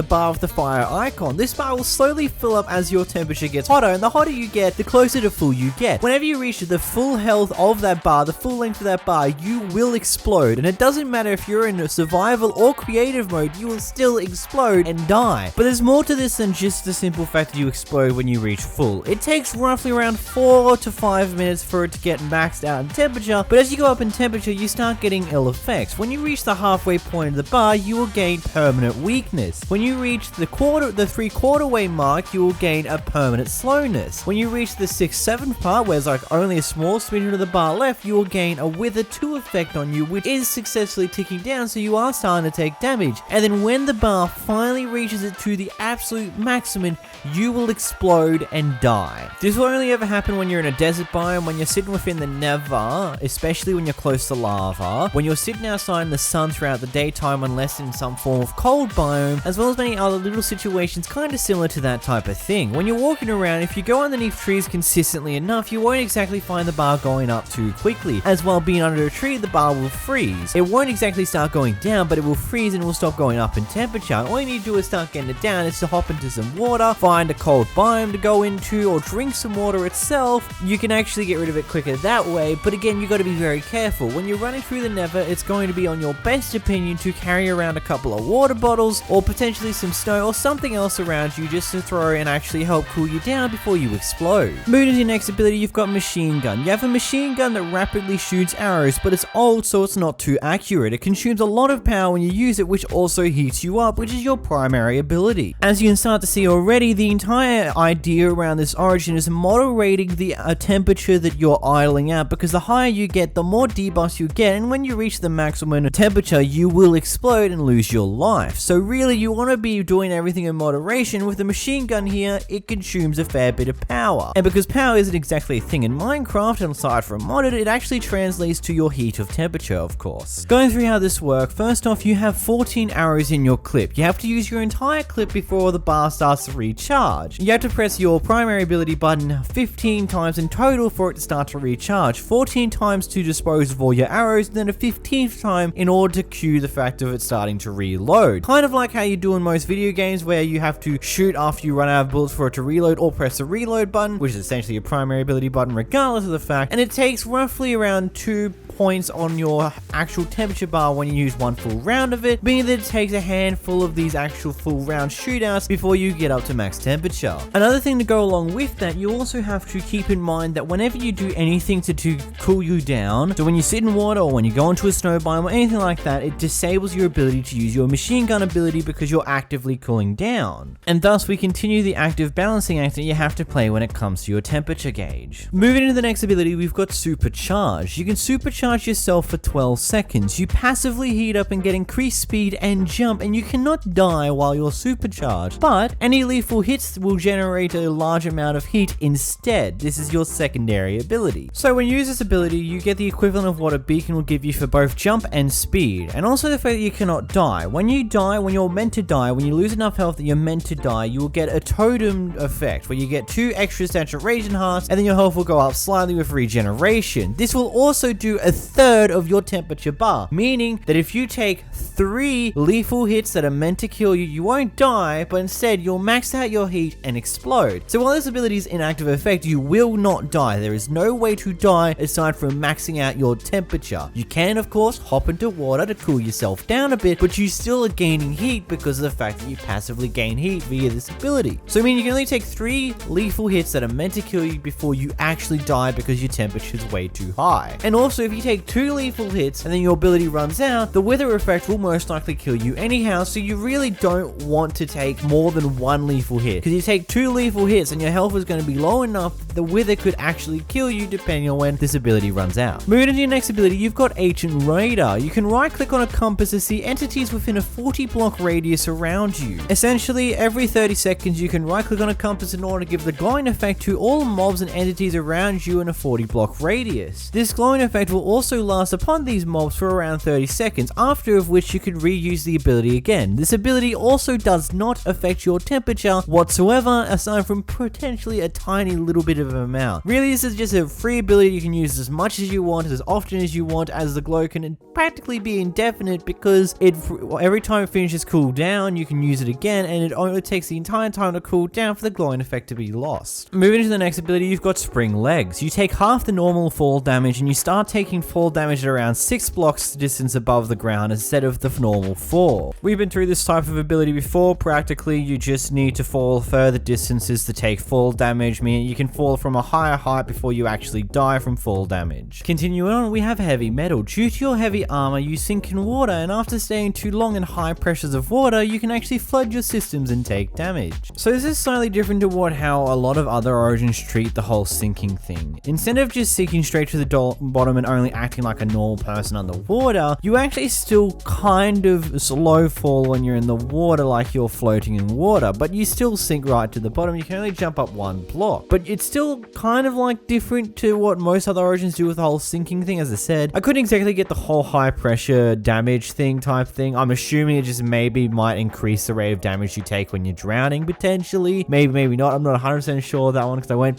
bar of the fire icon. This bar will slowly fill up as your temperature gets hotter, and the hotter you get, the closer to full you get. Whenever you reach the full health of that bar, the full length of that bar, you will explode, and it doesn't matter if you're in a survival or creative mode, you will still explode and die. But there's more to this than just the simple fact that you explode when you reach full. It takes roughly around 4 to 5 minutes for it to get maxed out in temperature, but as you go up in temperature, you start getting ill effects. When you reach the halfway point of the bar, you will gain permanent weakness. When you reach the 3/4 way mark, you will gain a permanent slowness. When you reach the 6/7 part, where there's like only a small smidgen of the bar left, you will gain a Wither 2 effect on you, which is successfully ticking down, so you are starting to take damage. And then when the bar finally reaches it to the absolute maximum, you will explode and die. This will only ever happen when you're in a desert biome, when you're sitting within the Nether, especially when you're close to lava, when you're sitting outside in the sun throughout the daytime, unless in some form of cold biome, as well as many other little situations kind of similar to that type of thing. When you're walking around, if you go underneath trees consistently enough, you won't exactly find the bar going up too quickly, as while being under a tree, the bar will freeze. It won't exactly start going down, but it will freeze and it will stop going up in temperature. All you need to do is start getting it down, is to hop into some water, find a cold biome to go into, or drink some water itself. You can actually get rid of it quicker that way, but again, you got to be very careful. When you're running through the Nether, it's going to be on your best opinion to carry around a couple of water bottles, or potentially some snow or something else around you, just to throw and actually help cool you down before you explode. Moving to your next ability, you've got Machine Gun. You have a machine gun that rapidly shoots arrows, but it's old, so it's not too accurate. It consumes a lot of power when you use it, which also heats you up, which is your primary ability. As you can start to see already, the entire idea around this Origin is moderating the temperature that you're idling out, because the higher you get, the more debuffs you get, and when you reach the maximum temperature, you will explode and lose your life. So really, you want to be doing everything in moderation. With the machine gun here, it consumes a fair bit of power, and because power isn't exactly a thing in Minecraft, and aside from modded, it actually translates to your heat of temperature, of course. Going through how this works, first off, you have 14 arrows in your clip. You have to use your entire clip before the bar starts to recharge. You have to press your primary ability button 15 times in total for it to start to recharge. 14 times to dispose of all your arrows, and then a 15th time in order to cue the fact of it starting to reload. Kind of like how you do in most video games, where you have to shoot after you run out of bullets for it to reload, or press the reload button, which is essentially your primary ability button regardless of the fact, and it takes roughly around 2 points on your actual temperature bar when you use one full round of it, meaning that it takes a handful of these actual full round shootouts before you get up to max temperature. Another thing to go along with that, you also have to keep in mind that whenever you do anything to cool you down, so when you sit in water or when you go into a snow biome or anything like that, it disables your ability to use your machine gun ability because you're actively cooling down. And thus we continue the active balancing act that you have to play when it comes to your temperature gauge. Moving into the next ability, we've got Supercharge. You can supercharge yourself for 12 seconds. You passively heat up and get increased speed and jump, and you cannot die while you're supercharged, but any lethal hits will generate a large amount of heat instead. This is your secondary ability. So when you use this ability, you get the equivalent of what a beacon will give you for both jump and speed, and also the fact that you cannot die. When you die, when you're meant to die, when you lose enough health that you're meant to die, you will get a totem effect where you get 2 extra saturation hearts, and then your health will go up slightly with regeneration. This will also do a 1/3 of your temperature bar, meaning that if you take 3 lethal hits that are meant to kill you, you won't die, but instead you'll max out your heat and explode. So while this ability is in active effect, you will not die. There is no way to die aside from maxing out your temperature. You can, of course, hop into water to cool yourself down a bit, but you still are gaining heat because of the fact that you passively gain heat via this ability. So I mean, you can only take 3 lethal hits that are meant to kill you before you actually die because your temperature is way too high. And also, if you take 2 lethal hits and then your ability runs out, the wither effect will most likely kill you anyhow, so you really don't want to take more than 1 lethal hit, because you take 2 lethal hits and your health is going to be low enough that the wither could actually kill you depending on when this ability runs out. Moving into your next ability, you've got Ancient Raider. You can right click on a compass to see entities within a 40 block radius around you. Essentially, every 30 seconds you can right click on a compass in order to give the glowing effect to all mobs and entities around you in a 40 block radius. This glowing effect will also last upon these mobs for around 30 seconds, after of which you can reuse the ability again. This ability also does not affect your temperature whatsoever, aside from potentially a tiny little bit of an amount. Really, this is just a free ability you can use as much as you want, as often as you want, as the glow can practically be indefinite, because every time it finishes cool down, you can use it again, and it only takes the entire time to cool down for the glowing effect to be lost. Moving to the next ability, you've got Spring Legs. You take half the normal fall damage, and you start taking fall damage at around 6 blocks distance above the ground instead of the normal 4. We've been through this type of ability before. Practically, you just need to fall further distances to take fall damage, meaning you can fall from a higher height before you actually die from fall damage. Continuing on, we have Heavy Metal. Due to your heavy armor, you sink in water, and after staying too long in high pressures of water, you can actually flood your systems and take damage. So this is slightly different to how a lot of other origins treat the whole sinking thing. Instead of just sinking straight to the bottom and only acting like a normal person underwater, you actually still kind of slow fall when you're in the water, like you're floating in water, but you still sink right to the bottom. You can only jump up 1 block, but it's still kind of like different to what most other origins do with the whole sinking thing. As I said, I couldn't exactly get the whole high pressure damage type thing. I'm assuming it just maybe might increase the rate of damage you take when you're drowning, potentially. Maybe not. I'm not 100% sure of that one, because I went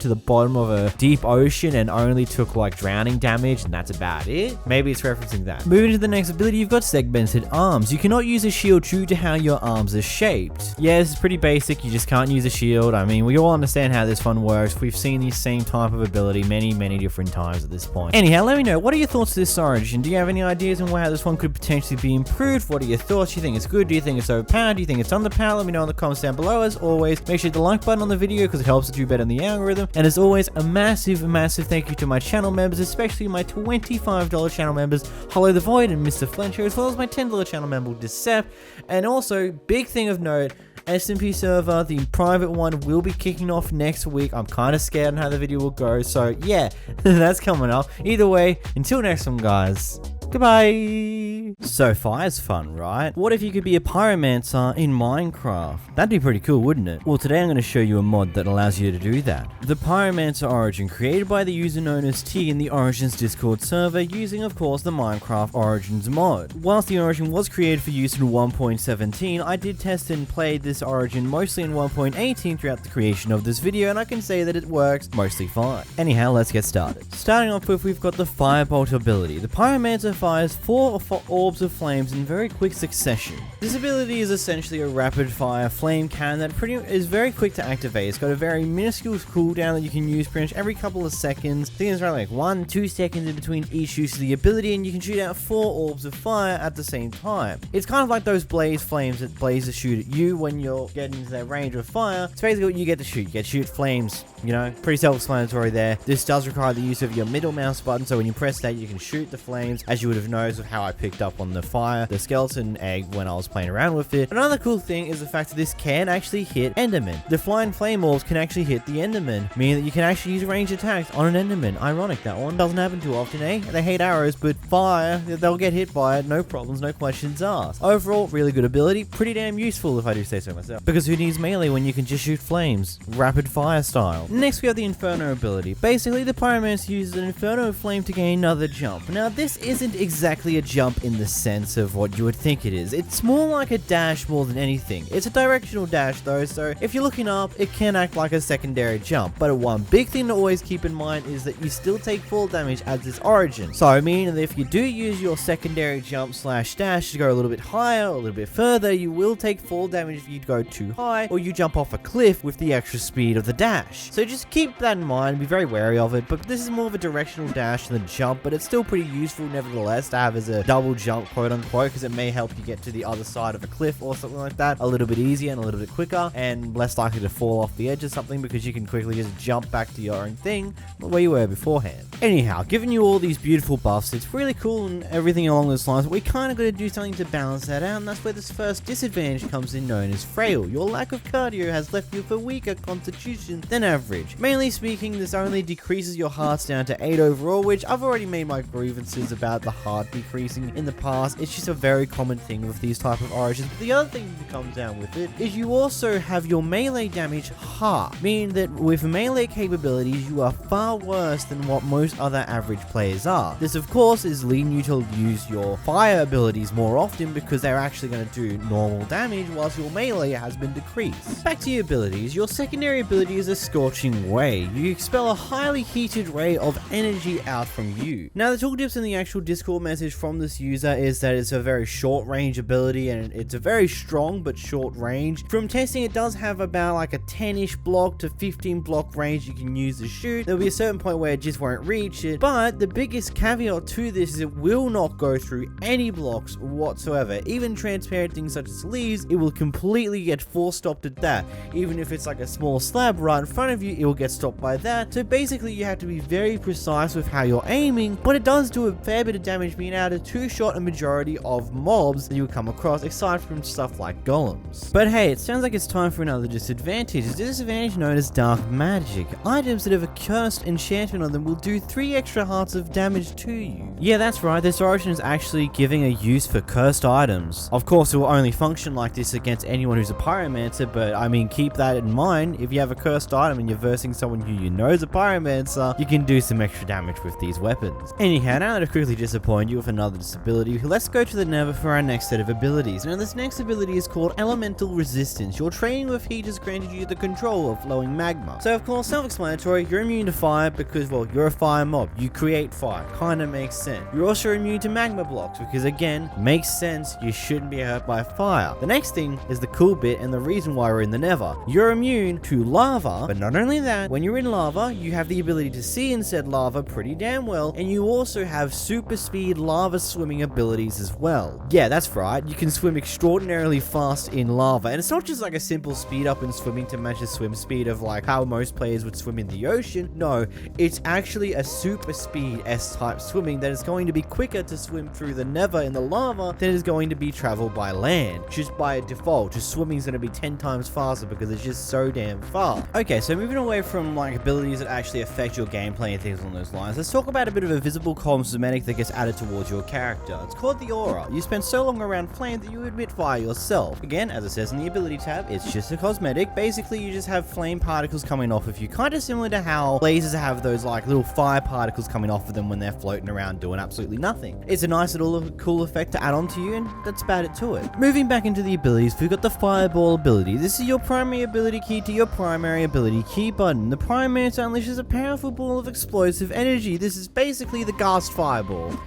to the bottom of a deep ocean and only took like drowning damage, and that's about it. Maybe it's referencing that. Moving to the next ability, you've got Segmented Arms. You cannot use a shield due to how your arms are shaped. Yeah, this is pretty basic. You just can't use a shield. I mean, we all understand how this one works. We've seen the same type of ability many different times at this point. Anyhow, let me know, what are your thoughts to this origin? Do you have any ideas on how this one could potentially be improved? What are your thoughts? Do you think it's good? Do you think it's overpowered? Do you think it's underpowered? Let me know in the comments down below. As always, make sure to hit the like button on the video because it helps to do better in the algorithm. And as always, a massive thank you to my channel members, especially my $25 channel members, Hollow the Void and Mr. Fletcher, as well as my $10 channel member, Decep. And also, big thing of note, SMP server, the private one, will be kicking off next week. I'm kind of scared on how the video will go, so yeah, that's coming up. Either way, until next one, guys. Goodbye! So fire's fun, right? What if you could be a pyromancer in Minecraft? That'd be pretty cool, wouldn't it? Well, today I'm going to show you a mod that allows you to do that. The Pyromancer origin, created by the user known as T in the Origins Discord server, using of course the Minecraft Origins mod. Whilst the origin was created for use in 1.17, I did test and play this origin mostly in 1.18 throughout the creation of this video, and I can say that it works mostly fine. Anyhow, let's get started. Starting off with, we've got the Firebolt ability. The Pyromancer fires 4 orbs of flames in very quick succession. This ability is essentially a rapid fire flame cannon that is very quick to activate. It's got a very minuscule cooldown that you can use pretty much every couple of seconds. I think it's around like 1-2 seconds in between each use of the ability, and you can shoot out 4 orbs of fire at the same time. It's kind of like those blaze flames that blazes shoot at you when you're getting into that range of fire. It's basically what you get to shoot. You get to shoot flames, you know, pretty self-explanatory there. This does require the use of your middle mouse button, so when you press that, you can shoot the flames, as you would have known of how I picked up on the fire, the skeleton egg when I was playing around with it. Another cool thing is the fact that this can actually hit Endermen. The flying flame orbs can actually hit the Enderman, meaning that you can actually use ranged attacks on an Enderman. Ironic, that one doesn't happen too often, eh? They hate arrows, but fire, they'll get hit by it, no problems, no questions asked. Overall, really good ability, pretty damn useful if I do say so myself. Because who needs melee when you can just shoot flames, rapid fire style? Next we have the Inferno ability. Basically, the Pyromancer uses an Inferno flame to gain another jump. Now this isn't exactly a jump in the sense of what you would think it is. It's more like a dash more than anything. It's a directional dash though, so if you're looking up, it can act like a secondary jump. But one big thing to always keep in mind is that you still take fall damage as its origin. So I mean that if you do use your secondary jump slash dash to go a little bit higher, or a little bit further, you will take fall damage if you go too high, or you jump off a cliff with the extra speed of the dash. So just keep that in mind, be very wary of it, but this is more of a directional dash than a jump, but it's still pretty useful nevertheless to have as a double jump, quote unquote, because it may help you get to the other side of a cliff or something like that a little bit easier and a little bit quicker, and less likely to fall off the edge of something because you can quickly just jump back to your own thing where you were beforehand. Anyhow, giving you all these beautiful buffs, it's really cool and everything along those lines, but we kind of got to do something to balance that out, and that's where this first disadvantage comes in, known as frail. Your lack of cardio has left you with a weaker constitution than average. Mainly speaking, this only decreases your hearts down to 8 overall, which I've already made my grievances about the heart decreasing in the past. It's just a very common thing with these type of origins. But the other thing that comes down with it is you also have your melee damage half, meaning that with melee capabilities you are far worse than what most other average players are. This of course is leading you to use your fire abilities more often because they're actually going to do normal damage whilst your melee has been decreased. Back to your abilities, your secondary ability is a scorching ray. You expel a highly heated ray of energy out from you. Now the tooltips in the actual Discord message from this user is that it's a very short range ability and it's a very strong but short range. From testing, it does have about like a 10-ish block to 15 block range you can use to shoot. There'll be a certain point where it just won't reach it, but the biggest caveat to this is it will not go through any blocks whatsoever. Even transparent things such as leaves, it will completely get force stopped at that. Even if it's like a small slab right in front of you, it will get stopped by that. So basically you have to be very precise with how you're aiming, but it does do a fair bit of damage, being able to two-shot a majority of mobs that you'll come across, aside from stuff like golems. But hey, it sounds like it's time for another disadvantage. It's a disadvantage known as dark magic. Items that have a cursed enchantment on them will do 3 extra hearts of damage to you. Yeah, that's right, this origin is actually giving a use for cursed items. Of course, it will only function like this against anyone who's a Pyromancer, but I mean, keep that in mind. If you have a cursed item and you're versing someone who you know is a Pyromancer, you can do some extra damage with these weapons. Anyhow, now that I've quickly disappointed you with another disability, let's go to the Nether for our next set of abilities. Now, this next ability is called Elemental Resistance. Your training with heat has granted you the control of flowing magma. So, of course, self-explanatory, you're immune to fire because, well, you're a fire mob. You create fire. Kinda makes sense. You're also immune to magma blocks because, again, makes sense. You shouldn't be hurt by fire. The next thing is the cool bit and the reason why we're in the Nether. You're immune to lava, but not only that, when you're in lava, you have the ability to see in said lava pretty damn well, and you also have super speed lava swimming abilities as well. Yeah, that's right, you can swim extraordinarily fast in lava, and it's not just like a simple speed up in swimming to match the swim speed of like how most players would swim in the ocean. No, it's actually a super speed S-type swimming that is going to be quicker to swim through the Nether in the lava than is going to be traveled by land. Just by default, just swimming is going to be 10 times faster because it's just so damn fast. Okay, so moving away from like abilities that actually affect your gameplay and things along those lines, let's talk about a bit of a visible cosmetic that gets added towards your character. It's called the aura. You spend so long around flame that you emit fire yourself. Again, as it says in the ability tab, it's just a cosmetic. Basically, you just have flame particles coming off of you, kind of similar to how lasers have those like little fire particles coming off of them when they're floating around doing absolutely nothing. It's a nice little cool effect to add on to you, and that's about it to it. Moving back into the abilities, we've got the fireball ability. This is your primary ability key to your primary ability key button. The Pyromancer unleashes a powerful ball of explosive energy. This is basically the Ghast Fireball.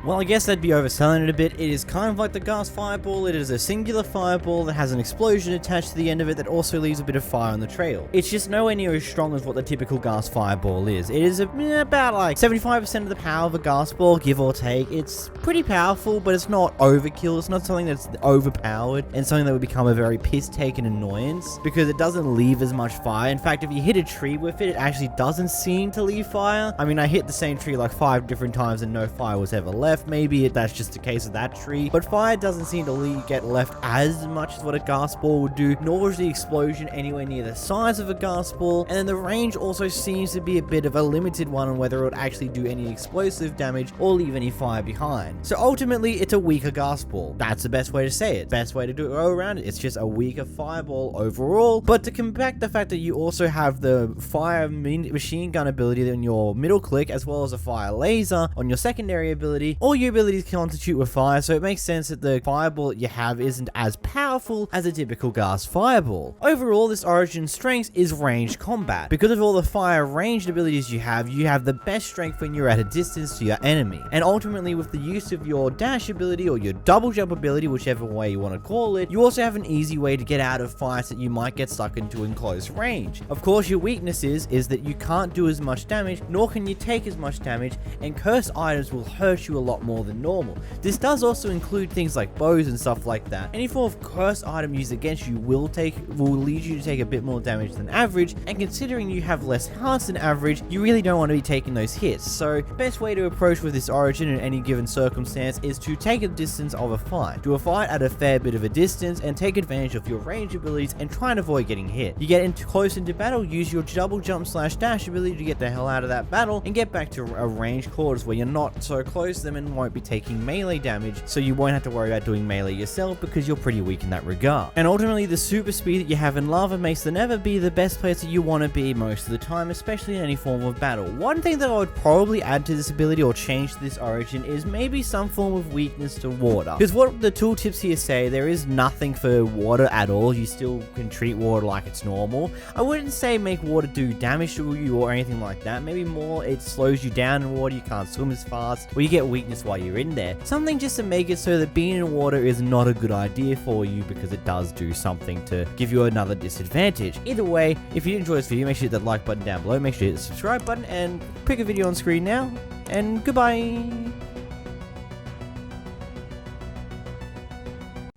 Well, I guess that'd be overselling it a bit. It is kind of like the Ghast Fireball. It is a singular fireball that has an explosion attached to the end of it that also leaves a bit of fire on the trail. It's just nowhere near as strong as what the typical Ghast Fireball is. It is about like 75% of the power of a Ghast Ball, give or take. It's pretty powerful, but it's not overkill. It's not something that's overpowered and something that would become a very piss-taking annoyance because it doesn't leave as much fire. In fact, if you hit a tree with it, it actually doesn't seem to leave fire. I mean, I hit the same tree like 5 different times and no fire was ever left. Maybe that's just a case of that tree, but fire doesn't seem to get left as much as what a Ghast Ball would do, nor is the explosion anywhere near the size of a Ghast Ball, and then the range also seems to be a bit of a limited one on whether it would actually do any explosive damage or leave any fire behind. So ultimately, it's a weaker Ghast Ball. That's the best way to say it. Best way to go around it. It's just a weaker fireball overall, but to combat the fact that you also have the fire machine gun ability on your middle click, as well as a fire laser on your secondary ability, all your abilities constitute with fire, so it makes sense that the fireball that you have isn't as powerful as a typical ghast fireball. Overall, this Origin's strength is ranged combat. Because of all the fire ranged abilities you have the best strength when you're at a distance to your enemy. And ultimately, with the use of your dash ability or your double jump ability, whichever way you want to call it, you also have an easy way to get out of fights that you might get stuck into in close range. Of course, your weakness is that you can't do as much damage, nor can you take as much damage, and cursed items will hurt you a lot more than normal. This does also include things like bows and stuff like that. Any form of cursed item used against you will lead you to take a bit more damage than average, and considering you have less hearts than average, you really don't want to be taking those hits. So, best way to approach with this Origin in any given circumstance is to take a distance of a fight. Do a fight at a fair bit of a distance and take advantage of your range abilities and try and avoid getting hit. You get close into battle, use your double jump / dash ability to get the hell out of that battle and get back to a ranged quarters where you're not so close to them and won't be taking melee damage, so you won't have to worry about doing melee yourself because you're pretty weak in that regard. And ultimately, the super speed that you have in lava makes the Nether be the best place that you want to be most of the time, especially in any form of battle. One thing that I would probably add to this ability or change to this Origin is maybe some form of weakness to water. Because what the tooltips here say, there is nothing for water at all. You still can treat water like it's normal. I wouldn't say make water do damage to you or anything like that. Maybe more it slows you down in water, you can't swim as fast, or you get weakness while you're in there. Something just to make it so that being in water is not a good idea for you because it does do something to give you another disadvantage. Either way, if you enjoyed this video, make sure you hit that like button down below, make sure you hit the subscribe button, and pick a video on screen now, and goodbye!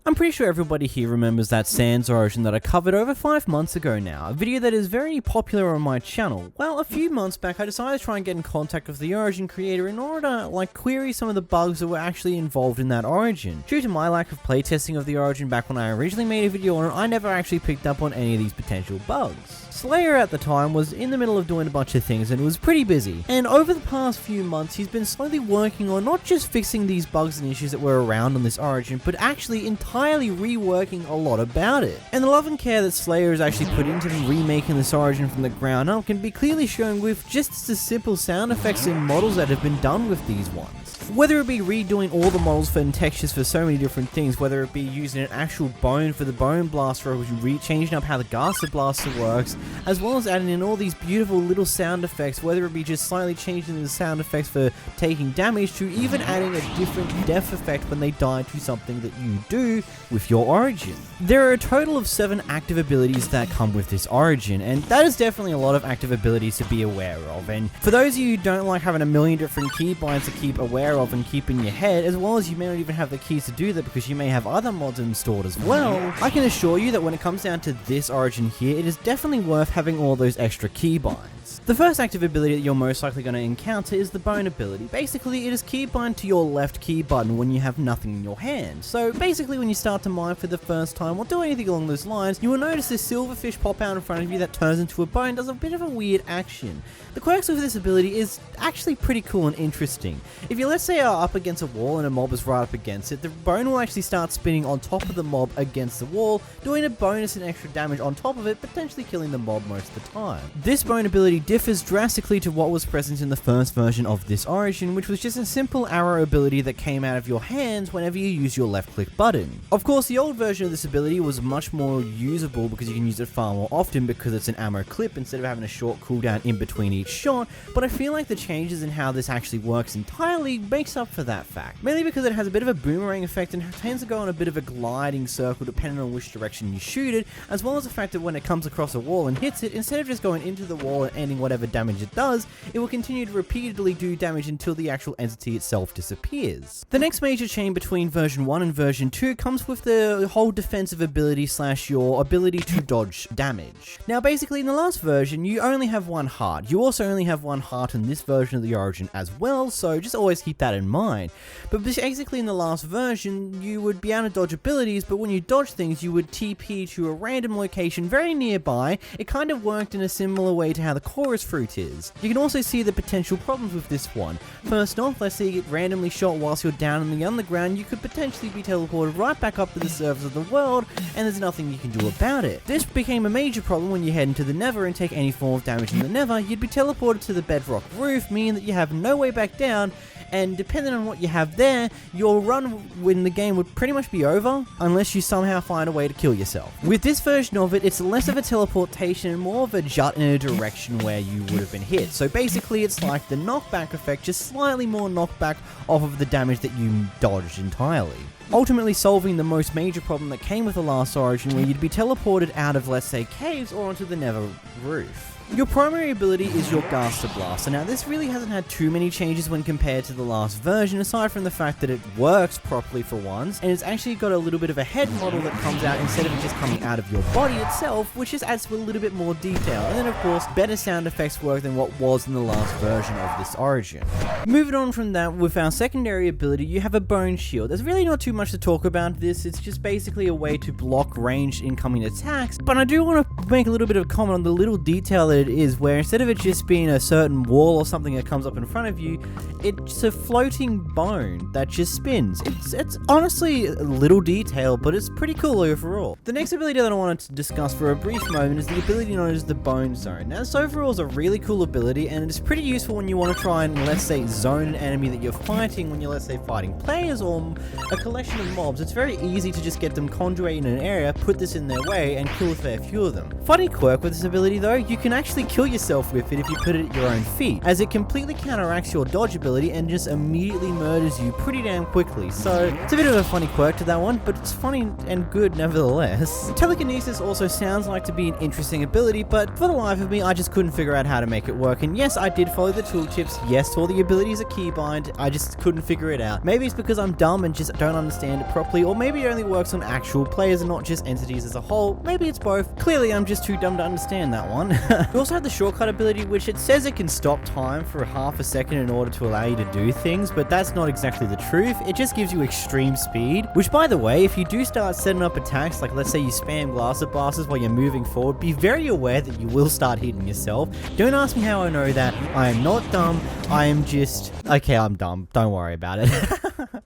I'm pretty sure everybody here remembers that Sans Origin that I covered over 5 months ago now, a video that is very popular on my channel. Well, a few months back I decided to try and get in contact with the Origin creator in order to query some of the bugs that were actually involved in that Origin. Due to my lack of playtesting of the Origin back when I originally made a video on it, I never actually picked up on any of these potential bugs. Slayer at the time was in the middle of doing a bunch of things and was pretty busy, and over the past few months he's been slowly working on not just fixing these bugs and issues that were around on this Origin, but actually entirely reworking a lot about it. And the love and care that Slayer has actually put into remaking this Origin from the ground up can be clearly shown with just the simple sound effects and models that have been done with these ones. Whether it be redoing all the models and textures for so many different things, whether it be using an actual bone for the bone blaster, or changing up how the Gaster blaster works, as well as adding in all these beautiful little sound effects, whether it be just slightly changing the sound effects for taking damage, to even adding a different death effect when they die to something that you do with your Origin. There are a total of 7 active abilities that come with this Origin, and that is definitely a lot of active abilities to be aware of. And for those of you who don't like having a million different keybinds to keep aware of and keep in your head, as well as you may not even have the keys to do that because you may have other mods installed as well, I can assure you that when it comes down to this Origin here, it is definitely worth having all those extra keybinds. The first active ability that you're most likely going to encounter is the bone ability. Basically, it is keybind to your left key button when you have nothing in your hand. So basically, when you start to mine for the first time or do anything along those lines, you will notice this silverfish pop out in front of you that turns into a bone and does a bit of a weird action. The quirks of this ability is actually pretty cool and interesting. If you, let's say, are up against a wall and a mob is right up against it, the bone will actually start spinning on top of the mob against the wall, doing a bonus and extra damage on top of it, potentially killing the mob most of the time. This bone ability differs drastically to what was present in the first version of this Origin, which was just a simple arrow ability that came out of your hands whenever you use your left click button. Of course, the old version of this ability was much more usable because you can use it far more often because it's an ammo clip instead of having a short cooldown in between each shot, but I feel like the changes in how this actually works entirely makes up for that fact. Mainly because it has a bit of a boomerang effect and tends to go on a bit of a gliding circle depending on which direction you shoot it, as well as the fact that when it comes across a wall and hits it, instead of just going into the wall and ending whatever damage it does, it will continue to repeatedly do damage until the actual entity itself disappears. The next major change between version 1 and version 2 comes with the whole defensive ability / your ability to dodge damage. Now basically in the last version you only have 1 heart. You also only have 1 heart in this version of the Origin as well, so just always keep that in mind. But basically in the last version you would be able to dodge abilities, but when you dodge things you would TP to a random location very nearby. It kind of worked in a similar way to how the core Papyrus fruit is. You can also see the potential problems with this one. First off, let's say you get randomly shot whilst you're down in the underground, you could potentially be teleported right back up to the surface of the world, and there's nothing you can do about it. This became a major problem when you head into the Nether and take any form of damage in the Nether. You'd be teleported to the bedrock roof, meaning that you have no way back down, and depending on what you have there, your run in the game would pretty much be over, unless you somehow find a way to kill yourself. With this version of it, it's less of a teleportation and more of a jut in a direction where you would have been hit. So basically it's like the knockback effect, just slightly more knockback off of the damage that you dodged entirely. Ultimately solving the most major problem that came with the last Origin, where you'd be teleported out of, let's say, caves or onto the Nether roof. Your primary ability is your Gaster Blaster. Now this really hasn't had too many changes when compared to the last version, aside from the fact that it works properly for once, and it's actually got a little bit of a head model that comes out instead of it just coming out of your body itself, which just adds a little bit more detail. And then of course, better sound effects work than what was in the last version of this Origin. Moving on from that, with our secondary ability, you have a Bone Shield. There's really not too much to talk about this, it's just basically a way to block ranged incoming attacks, but I do want to make a little bit of a comment on the little detail that it is, where instead of it just being a certain wall or something that comes up in front of you, it's a floating bone that just spins. It's honestly a little detail, but it's pretty cool overall. The next ability that I wanted to discuss for a brief moment is the ability known as the Bone Zone. Now this overall is a really cool ability, and it's pretty useful when you want to try and, let's say, zone an enemy that you're fighting when you're, let's say, fighting players or a collection of mobs. It's very easy to just get them conjugated in an area, put this in their way, and kill a fair few of them. Funny quirk with this ability though, you can actually kill yourself with it if you put it at your own feet, as it completely counteracts your dodge ability and just immediately murders you pretty damn quickly. So it's a bit of a funny quirk to that one, but it's funny and good nevertheless. Telekinesis also sounds like to be an interesting ability, but for the life of me, I just couldn't figure out how to make it work. And yes, I did follow the tooltips. Yes, all the abilities are keybind. I just couldn't figure it out. Maybe it's because I'm dumb and just don't understand it properly, or maybe it only works on actual players and not just entities as a whole. Maybe it's both. Clearly, I'm just too dumb to understand that one. We also have the shortcut ability, which it says it can stop time for half a second in order to allow you to do things, but that's not exactly the truth. It just gives you extreme speed, which, by the way, if you do start setting up attacks, like let's say you spam Blaster Blasters while you're moving forward, be very aware that you will start hitting yourself. Don't ask me how I know that. I am not dumb. I am just... okay, I'm dumb. Don't worry about it.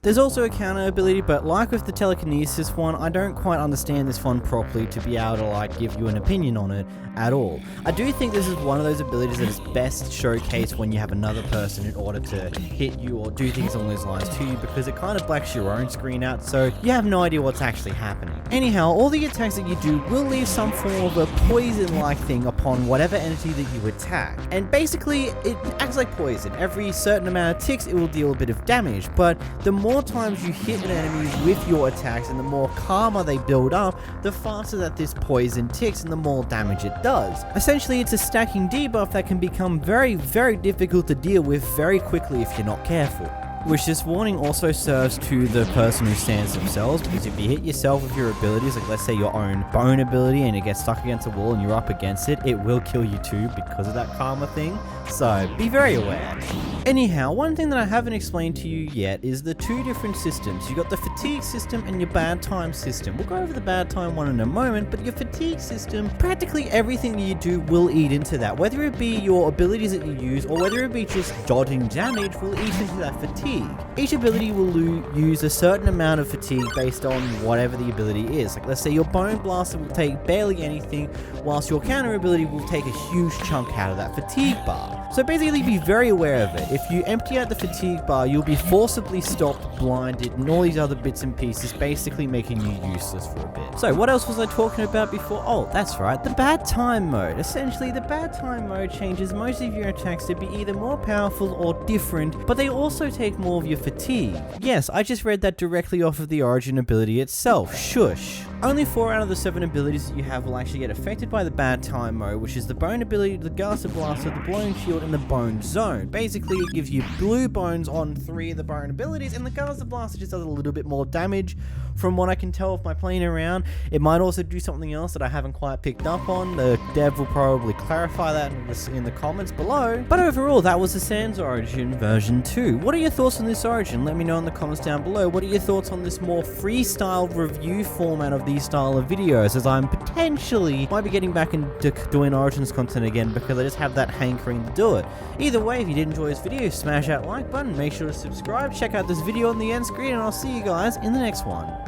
There's also a counter ability, but like with the telekinesis one, I don't quite understand this one properly to be able to like give you an opinion on it at all. I do think this is one of those abilities that is best showcased when you have another person in order to hit you or do things along those lines to you, because it kind of blacks your own screen out, so you have no idea what's actually happening. Anyhow, all the attacks that you do will leave some form of a poison-like thing upon whatever entity that you attack. And basically, it acts like poison. Every certain amount of ticks, it will deal a bit of damage, but the more times you hit an enemy with your attacks and the more karma they build up, the faster that this poison ticks and the more damage it does. Essentially, it's a stacking debuff that can become very, very difficult to deal with very quickly if you're not careful. Which this warning also serves to the person who stands themselves, because if you hit yourself with your abilities, like let's say your own bone ability, and it gets stuck against a wall and you're up against it, it will kill you too because of that karma thing, so be very aware. Anyhow, one thing that I haven't explained to you yet is the two different systems. You got the fatigue system and your bad time system. We'll go over the bad time one in a moment, but your fatigue system, practically everything that you do will eat into that. Whether it be your abilities that you use, or whether it be just dodging damage, will eat into that fatigue. Each ability will use a certain amount of fatigue based on whatever the ability is. Like let's say your Bone Blaster will take barely anything, whilst your counter ability will take a huge chunk out of that fatigue bar. So basically be very aware of it. If you empty out the fatigue bar, you'll be forcibly stopped, blinded, and all these other bits and pieces, basically making you useless for a bit. So what else was I talking about before? Oh, that's right, the bad time mode. Essentially, the bad time mode changes most of your attacks to be either more powerful or different, but they also take more of your fatigue. Yes, I just read that directly off of the Origin ability itself. Shush. Only 4 out of the 7 abilities that you have will actually get affected by the bad time mode, which is the Bone ability, the Gaster Blaster, the Blown Shield, and the Bone Zone. Basically, it gives you blue bones on 3 of the Bone abilities, and the Gaster Blaster just does a little bit more damage, from what I can tell of my playing around. It might also do something else that I haven't quite picked up on. The dev will probably clarify that in the comments below. But overall, that was the Sans Origin version 2. What are your thoughts on this Origin? Let me know in the comments down below. What are your thoughts on this more freestyle review format of these style of videos, as I'm potentially might be getting back into doing Origins content again because I just have that hankering to do it. Either way, if you did enjoy this video, smash that like button, make sure to subscribe, check out this video on the end screen, and I'll see you guys in the next one.